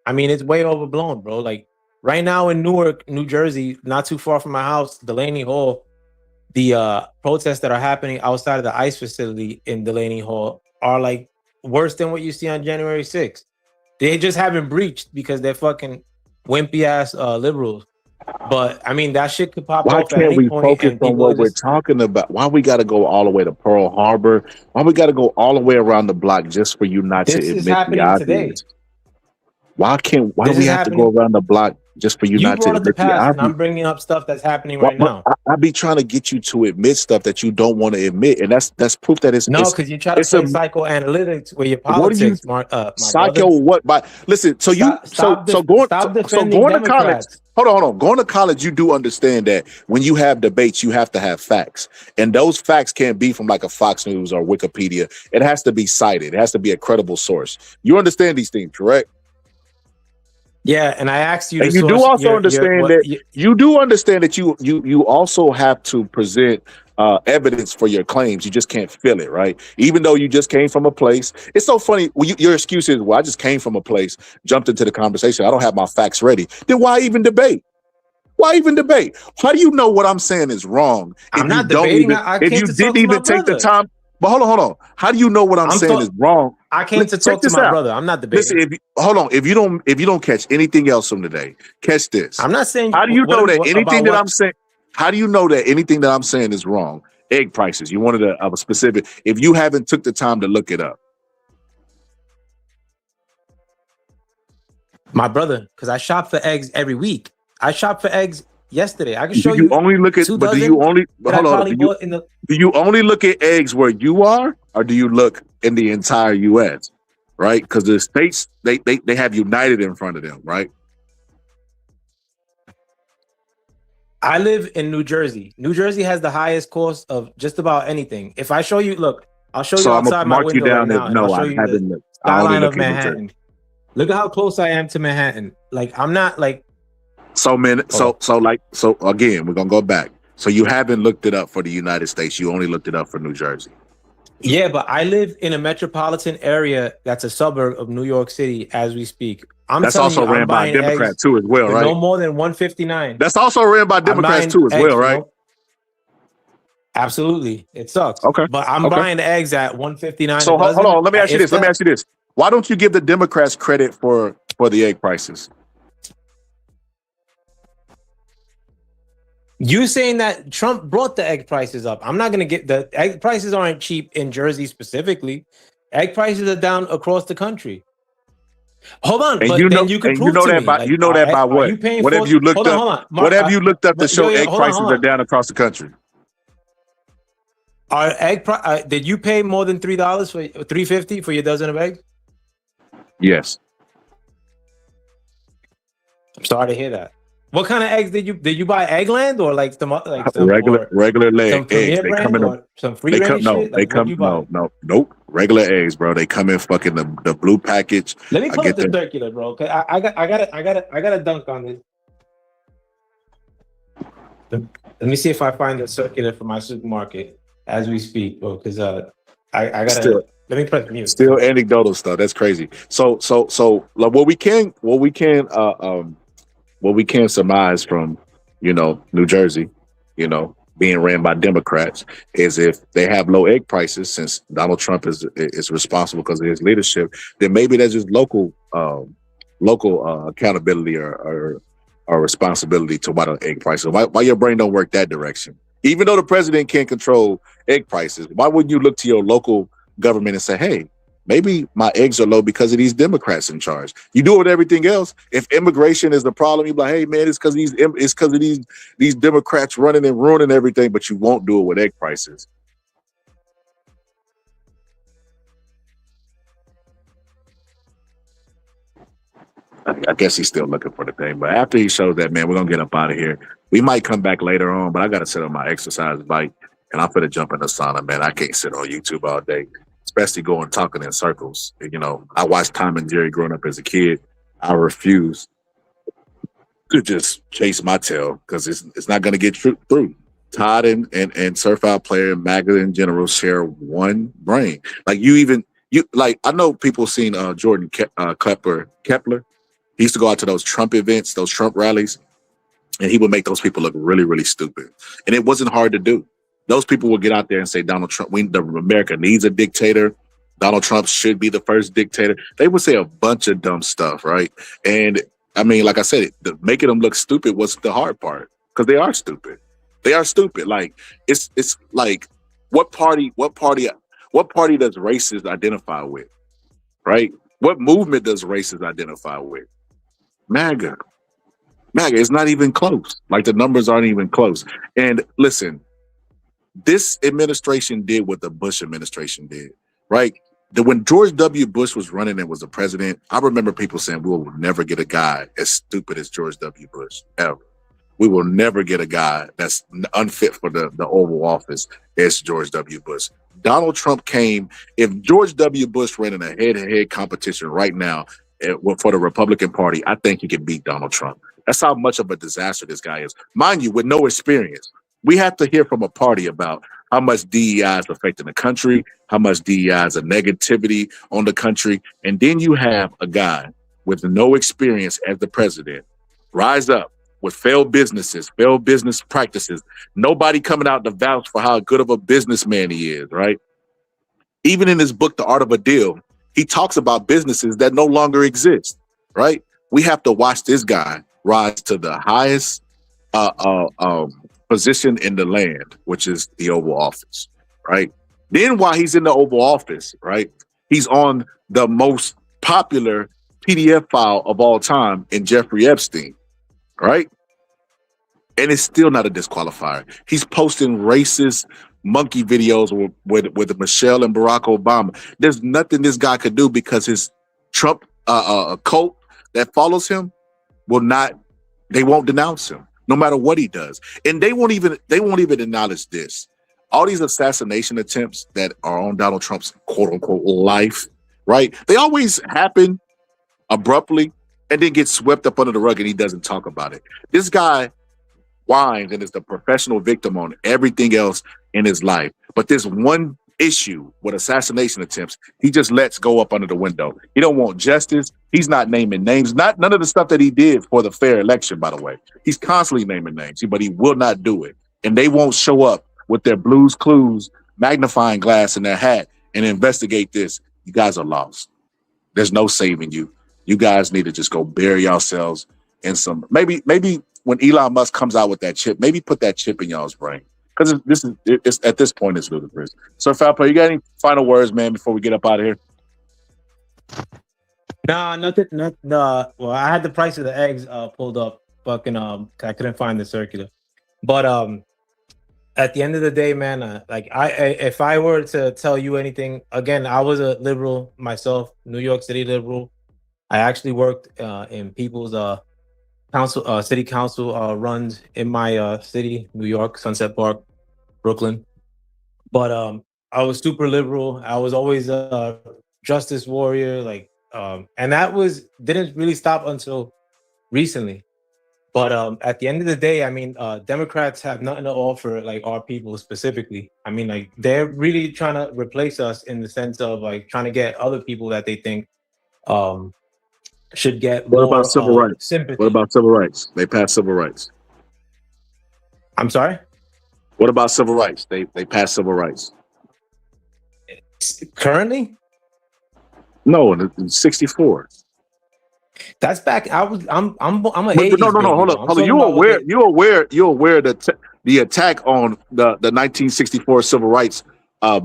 I mean, it's way overblown, bro. Like right now in Newark, New Jersey, not too far from my house, Delaney Hall, the protests that are happening outside of the ICE facility in Delaney Hall are like worse than what you see on January 6th. They just haven't breached because they're fucking wimpy ass liberals. But I mean, that shit could pop Why off at can't any we point focus and on people what we're just talking about? Why we got to go all the way to Pearl Harbor? Why we got to go all the way around the block just for you not to This is admit the happening today. obvious? Why do This we is have to go happening. around the block just for you You not to brought up the admit the past, and I'm obvious? bringing up stuff that's happening right now. I be trying to get you to admit stuff that you don't want to admit, and that's proof that it's No, because you try to it's play a psychoanalytics with your what do you politics, my psycho brother. what by listen so you Stop going defending going to college Democrats. hold on going to college you do understand that when you have debates you have to have facts, and those facts can't be from like a Fox News or Wikipedia. It has to be cited. It has to be a credible source. You understand these things, correct? Yeah, and I asked you to And you do source also your understand what that you do understand that you also have to present evidence for your claims. You just can't feel it, right? Even though you just came from a place. It's so funny. Your excuse is, well, I just came from a place, jumped into the conversation. I don't have my facts ready. Then why even debate? Why even debate? How do you know what I'm saying is wrong if I'm you not don't debating. even I if came you to talk didn't to my even take the brother. time? But hold on. How do you know what I'm saying is wrong? I came to Check talk to this my out. brother. I'm not debating. Listen, hold on. If you don't catch anything else from today, catch this. I'm not saying. How do you know that anything about that what? I'm saying? How do you know that anything that I'm saying is wrong? Egg prices. You wanted a specific. If you haven't took the time to look it up, My brother, because I shop for eggs every week. I shop for eggs yesterday. I can Do show you only look at? 2 But do dozen you only? that I Hold on. probably bought in the. Do you only look at eggs where you are, or do you look in the entire U.S.? Right? Because the states they have United in front of them, right? I live in New Jersey. New Jersey has the highest cost of just about anything. If I show you, look, I'll show you So I'm outside gonna my mark you window right down now, as and I'll no. show I you haven't the looked. I only skyline look of in New Jersey. Manhattan. Look at how close I am to Manhattan. Like I'm not like. So again, we're gonna go back. So you haven't looked it up for the United States. You only looked it up for New Jersey. Yeah, but I live in a metropolitan area that's a suburb of New York City as we speak. That's also ran by a Democrat too, as well, right? No more than 159. That's also ran by Democrats too, as well, right? Absolutely, it sucks. Okay, but I'm buying the eggs at 159. So hold on, let me ask you this. Why don't you give the Democrats credit for the egg prices? You saying that Trump brought the egg prices up? I'm not going to get the egg prices aren't cheap in Jersey specifically. Egg prices are down across the country. Hold on, And but you know, then you can and prove you know to that me, by like, you know that by what? you paying What have for- you looked hold on, up? hold on. Mark, What have you looked up to but- show egg hold on, prices hold are on. down across the country? Are did you pay more than $3 for $3.50 for your dozen of eggs? Yes. I'm sorry to hear that. What kind of eggs did you buy? Eggland or like some Regular leg some eggs. Premier They brand come in. or some free range shit? Like, what'd you buy? Nope. Regular eggs, bro. They come in fucking the blue package. Let me I pull get up the them. circular, bro. Cause I got a dunk on this. Let me see if I find the circular for my supermarket as we speak, bro. Because I gotta Still- let me press mute. Still anecdotal stuff. That's crazy. So like what we can surmise from, New Jersey, being ran by Democrats is if they have low egg prices, since Donald Trump is responsible because of his leadership, then maybe there's just local accountability or responsibility to why the egg prices. Why your brain don't work that direction? Even though the president can't control egg prices, why wouldn't you look to your local government and say, hey, maybe my eggs are low because of these Democrats in charge? You do it with everything else. If immigration is the problem, you be like, hey man, it's because of these Democrats running and ruining everything, but you won't do it with egg prices. I guess he's still looking for the thing, but after he shows that, man, we're gonna get up out of here. We might come back later on, but I gotta sit on my exercise bike and I'm gonna jump in the sauna, man. I can't sit on YouTube all day, especially going talking in circles. I watched Tom and Jerry growing up as a kid. I refuse to just chase my tail because it's not gonna get through. Todd and Surf Out Player and MAGA in general share one brain. Like I know people seen Jordan Kepler. He used to go out to those Trump events, those Trump rallies, and he would make those people look really, really stupid. And it wasn't hard to do. Those people would get out there and say, Donald Trump, America needs a dictator. Donald Trump should be the first dictator. They would say a bunch of dumb stuff, right? And I mean, like I said, making them look stupid was the hard part because they are stupid. They are stupid. Like it's like what party does racists identify with, right? What movement does racists identify with? MAGA is not even close. Like the numbers aren't even close. And listen, this administration did what the Bush administration did, right? When George W. Bush was running and was the president, I remember people saying, we will never get a guy as stupid as George W. Bush, ever. We will never get a guy that's unfit for the Oval Office as George W. Bush. Donald Trump came. If George W. Bush ran in a head-to-head competition right now for the Republican Party, I think he could beat Donald Trump. That's how much of a disaster this guy is. Mind you, with no experience. We have to hear from a party about how much DEI is affecting the country, how much DEI is a negativity on the country. And then you have a guy with no experience as the president rise up with failed business practices. Nobody coming out to vouch for how good of a businessman he is, right? Even in his book, The Art of a Deal, he talks about businesses that no longer exist, right? We have to watch this guy rise to the highest position in the land, which is the Oval Office, right? Then while he's in the Oval Office, right, he's on the most popular PDF file of all time in Jeffrey Epstein, right? And it's still not a disqualifier. He's posting racist monkey videos with Michelle and Barack Obama. There's nothing this guy could do because his Trump cult that follows him they won't denounce him no matter what he does. And they won't even acknowledge this. All these assassination attempts that are on Donald Trump's quote unquote life, right? They always happen abruptly and then get swept up under the rug and he doesn't talk about it. This guy whines and is the professional victim on everything else in his life. But this one issue with assassination attempts, he just lets go up under the window. He don't want justice. He's not naming names. None of the stuff that he did for the fair election, by the way. He's constantly naming names, but he will not do it. And they won't show up with their Blues Clues magnifying glass in their hat and investigate this. You guys are lost. There's no saving you. You guys need to just go bury yourselves in some, maybe when Elon Musk comes out with that chip, maybe put that chip in y'all's brain. Because it's at this point, it's ludicrous. So, Falpo, you got any final words, man, before we get up out of here? Nah, nothing. Well, I had the price of the eggs pulled up. Fucking I couldn't find the circular. But at the end of the day, man, if I were to tell you anything, again, I was a liberal myself, New York City liberal. I actually worked in people's city council runs in my city, New York, Sunset Park, Brooklyn. But I was super liberal. I was always a justice warrior, and that didn't really stop until recently. But at the end of the day, I mean, Democrats have nothing to offer our people specifically. I mean, they're really trying to replace us in the sense of trying to get other people that they think should get What more about civil rights? sympathy. What about civil rights? They passed civil rights. I'm sorry? What about civil rights? They passed civil rights. Currently? No, in 64. That's back. I'm an But 80s no, baby, hold bro. up. I'm Hold talking on. about You're aware that the attack on the 1964 civil rights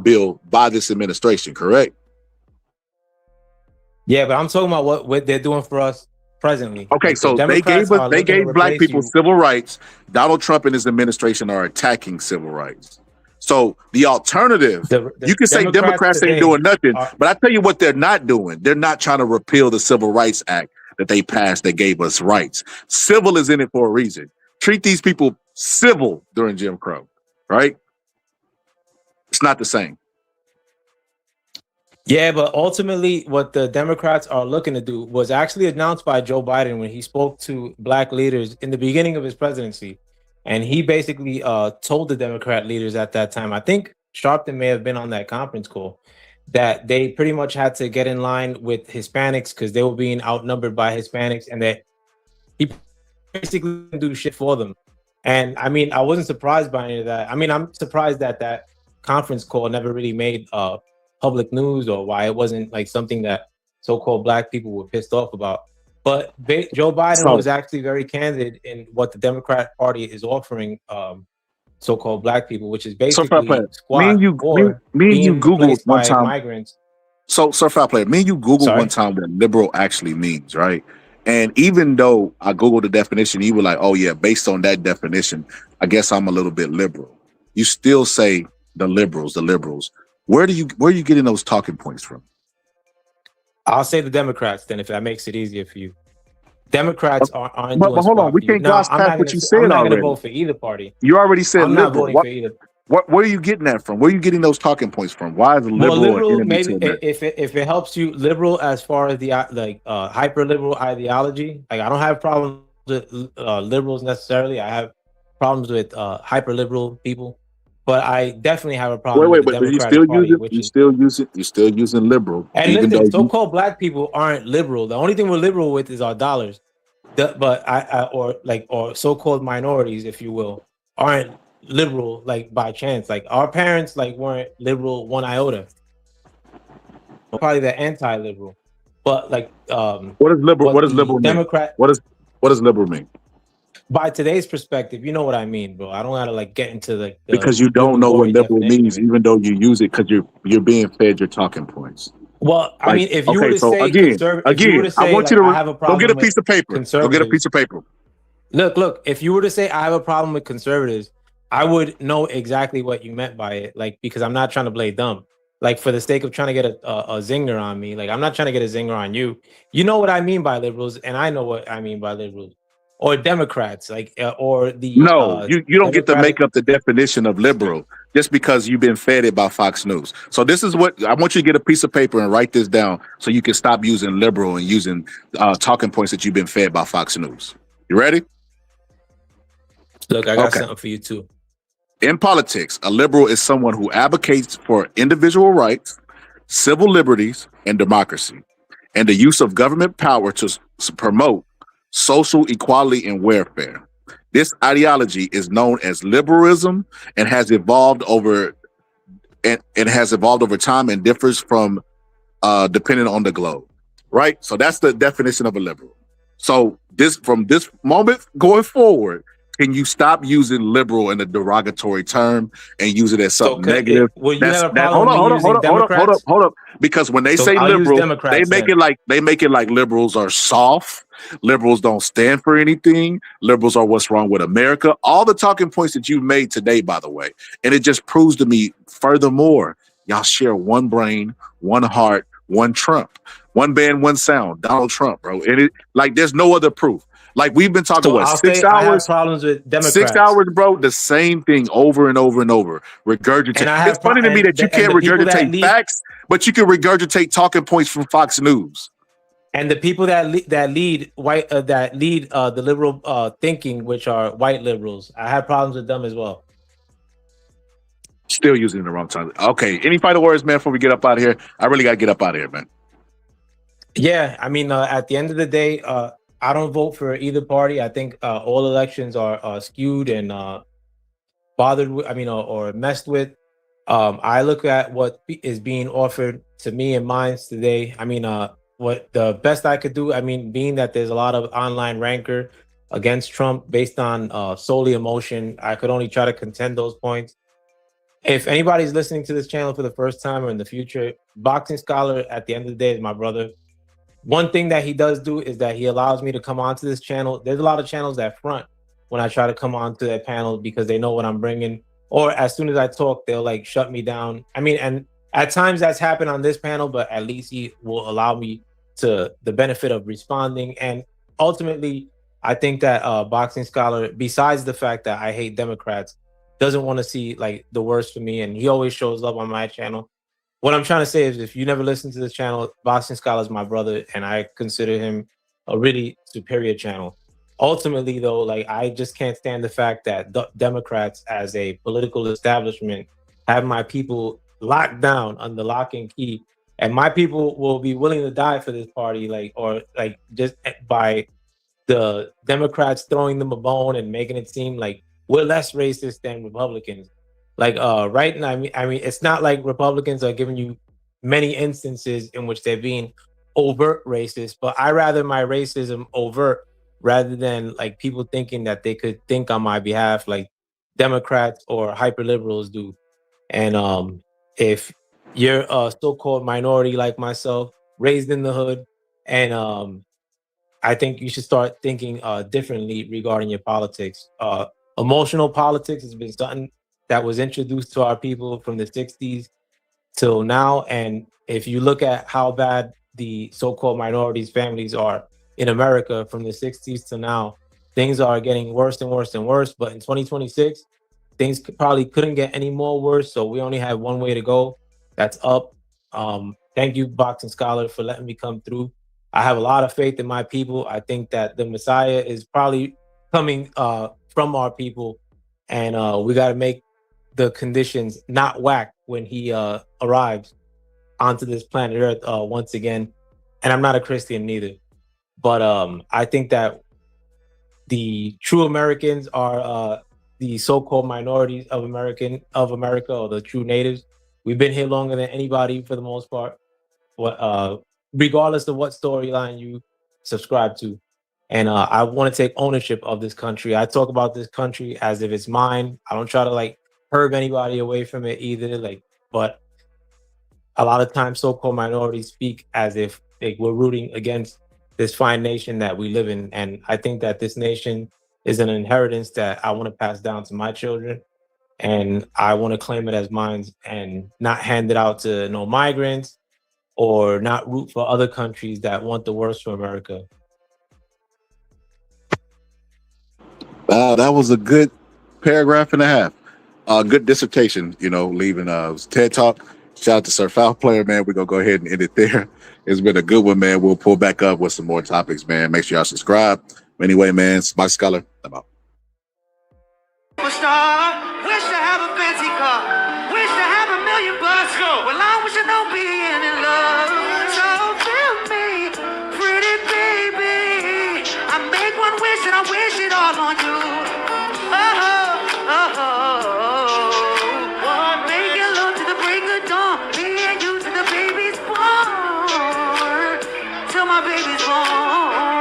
bill by this administration, correct? Yeah, but I'm talking about what they're doing for us presently. Okay, so they gave black people civil rights. Donald Trump and his administration are attacking civil rights. So the alternative, you can say Democrats ain't doing nothing, but I tell you what they're not doing. They're not trying to repeal the Civil Rights Act that they passed that gave us rights. Civil is in it for a reason. Treat these people civil during Jim Crow, right? It's not the same. Yeah, but ultimately what the Democrats are looking to do was actually announced by Joe Biden when he spoke to black leaders in the beginning of his presidency. And he basically told the Democrat leaders at that time, I think Sharpton may have been on that conference call, that they pretty much had to get in line with Hispanics because they were being outnumbered by Hispanics, and that he basically didn't do shit for them. And I mean, I wasn't surprised by any of that. I mean, I'm surprised that that conference call never really made public news, or why it wasn't something that so-called black people were pissed off about. But Joe Biden was actually very candid in what the Democrat Party is offering so-called black people, which is basically squat me and you Googled one time. Migrants. So, Fair Play, me and you Googled one time what liberal actually means, right? And even though I Googled the definition, you were like, oh yeah, based on that definition, I guess I'm a little bit liberal. You still say the liberals. Where are you getting those talking points from? I'll say the Democrats then, if that makes it easier for you. Democrats aren't but doing hold on, we can't gloss past what you said already. I'm not going to vote for either party. You already said I'm liberal. not voting for either. Where are you getting that from? Where are you getting those talking points from? Why is a liberal? Well, liberal, maybe if it helps you, liberal as far as the hyper liberal ideology. I don't have problems with liberals necessarily. I have problems with hyper liberal people. But I definitely have a problem with the Democratic Party. You're still using liberal. And listen, so-called black people aren't liberal. The only thing we're liberal with is our dollars. Or so-called minorities, if you will, aren't liberal by chance. Our parents weren't liberal one iota. Probably they're anti-liberal. But what is liberal? What does liberal mean? What does liberal mean? By today's perspective, you know what I mean, bro. I don't gotta get into because you don't know what liberal means, even though you use it because you're being fed your talking points. Well, I Like, mean, if you were okay, to so say if you were to I say want like you I to have a go problem get a with piece of paper. Go get a conservatives, piece of paper. look, if you were to say I have a problem with conservatives, I would know exactly what you meant by it. Like, because I'm not trying to play dumb. Like, for the sake of trying to get a zinger on me, like I'm not trying to get a zinger on you. You know what I mean by liberals, and I know what I mean by liberals or Democrats, like or the No, you don't get to Democratic. make up the definition of liberal just because you've been fed it by Fox News. So this is what I want you to get a piece of paper and write this down so you can stop using liberal and using talking points that you've been fed by Fox News. You ready? Look, I got Okay. something for you too. In politics, a liberal is someone who advocates for individual rights, civil liberties, and democracy, and the use of government power to promote social equality and welfare. This ideology is known as liberalism and has evolved over time and differs from depending on the globe. Right? So that's the definition of a liberal. So from this moment going forward, can you stop using liberal in a derogatory term and use it as something negative? Will you have a problem with me using Democrats? Hold up. Because when they So say I'll use liberal, they Democrats make then. it like liberals are soft. Liberals don't stand for anything. Liberals are what's wrong with America. All the talking points that you made today, by the way, and it just proves to me, furthermore, y'all share one brain, one heart, one Trump, one band, one sound, Donald Trump, bro. And it like there's no other proof. Like we've been talking So I'll 6 say I have hours. problems with Democrats. 6 hours, bro. The same thing over and over and over. Regurgitate. And I have It's funny to me that you can't the people that regurgitate lead- facts, but you can regurgitate talking points from Fox News. And the people that lead the liberal thinking, which are white liberals, I have problems with them as well. Still using the wrong time. Okay. Any final words, man, before we get up out of here? I really got to get up out of here, man. Yeah, I mean, at the end of the day, I don't vote for either party. I think all elections are skewed and bothered with, or messed with. I look at what is being offered to me and mine today. What the best I could do, being that there's a lot of online rancor against Trump based on solely emotion, I could only try to contend those points. If anybody's listening to this channel for the first time or in the future, Boxing Scholar at the end of the day is my brother. One thing that he does do is that he allows me to come onto this channel. There's a lot of channels that front when I try to come onto that panel because they know what I'm bringing. Or as soon as I talk, they'll like shut me down. And at times that's happened on this panel, but at least he will allow me to the benefit of responding. And ultimately, I think that Boxing Scholar, besides the fact that I hate Democrats, doesn't want to see like the worst for me. And he always shows up on my channel. What I'm trying to say is if you never listen to this channel, Boxing Scholar is my brother, and I consider him a really superior channel. Ultimately, though, like I just can't stand the fact that the Democrats as a political establishment have my people locked down under lock and key, and my people will be willing to die for this party, just by the Democrats throwing them a bone and making it seem like we're less racist than Republicans. Right now, it's not like Republicans are giving you many instances in which they're being overt racist, but I rather my racism overt rather than like people thinking that they could think on my behalf like Democrats or hyper liberals do. And if you're a so-called minority like myself, raised in the hood, and I think you should start thinking differently regarding your politics. Emotional politics has been something that was introduced to our people from the 60s till now. And if you look at how bad the so-called minorities families are in America from the 60s to now, things are getting worse and worse and worse. But in 2026, things probably couldn't get any more worse. So we only have one way to go. That's up. Thank you, Boxing Scholar, for letting me come through. I have a lot of faith in my people. I think that the Messiah is probably coming from our people. And we got to make the conditions not whack when he arrives onto this planet Earth once again. And I'm not a Christian neither, but I think that the true Americans are the so-called minorities of America, or the true natives. We've been here longer than anybody for the most part, regardless of what storyline you subscribe to. And I want to take ownership of this country. I talk about this country as if it's mine. I don't try to like herb anybody away from it either. But a lot of times so-called minorities speak as if we're rooting against this fine nation that we live in. And I think that this nation is an inheritance that I want to pass down to my children. And I want to claim it as mine and not hand it out to no migrants or not root for other countries that want the worst for America. Wow, that was a good paragraph and a half. Good dissertation, leaving TED Talk. Shout out to Sir Foul Player, man. We're going to go ahead and end it there. It's been a good one, man. We'll pull back up with some more topics, man. Make sure y'all subscribe. Anyway, man, Smart Scholar, I'm out. Superstar, wish to have a fancy car, wish to have $1 million bucks. Well, I wish I don't be in love. So feel me, pretty baby. I make one wish and I wish it all on you. Make it love to the break of dawn. Me and you to the baby's born. Till my baby's born.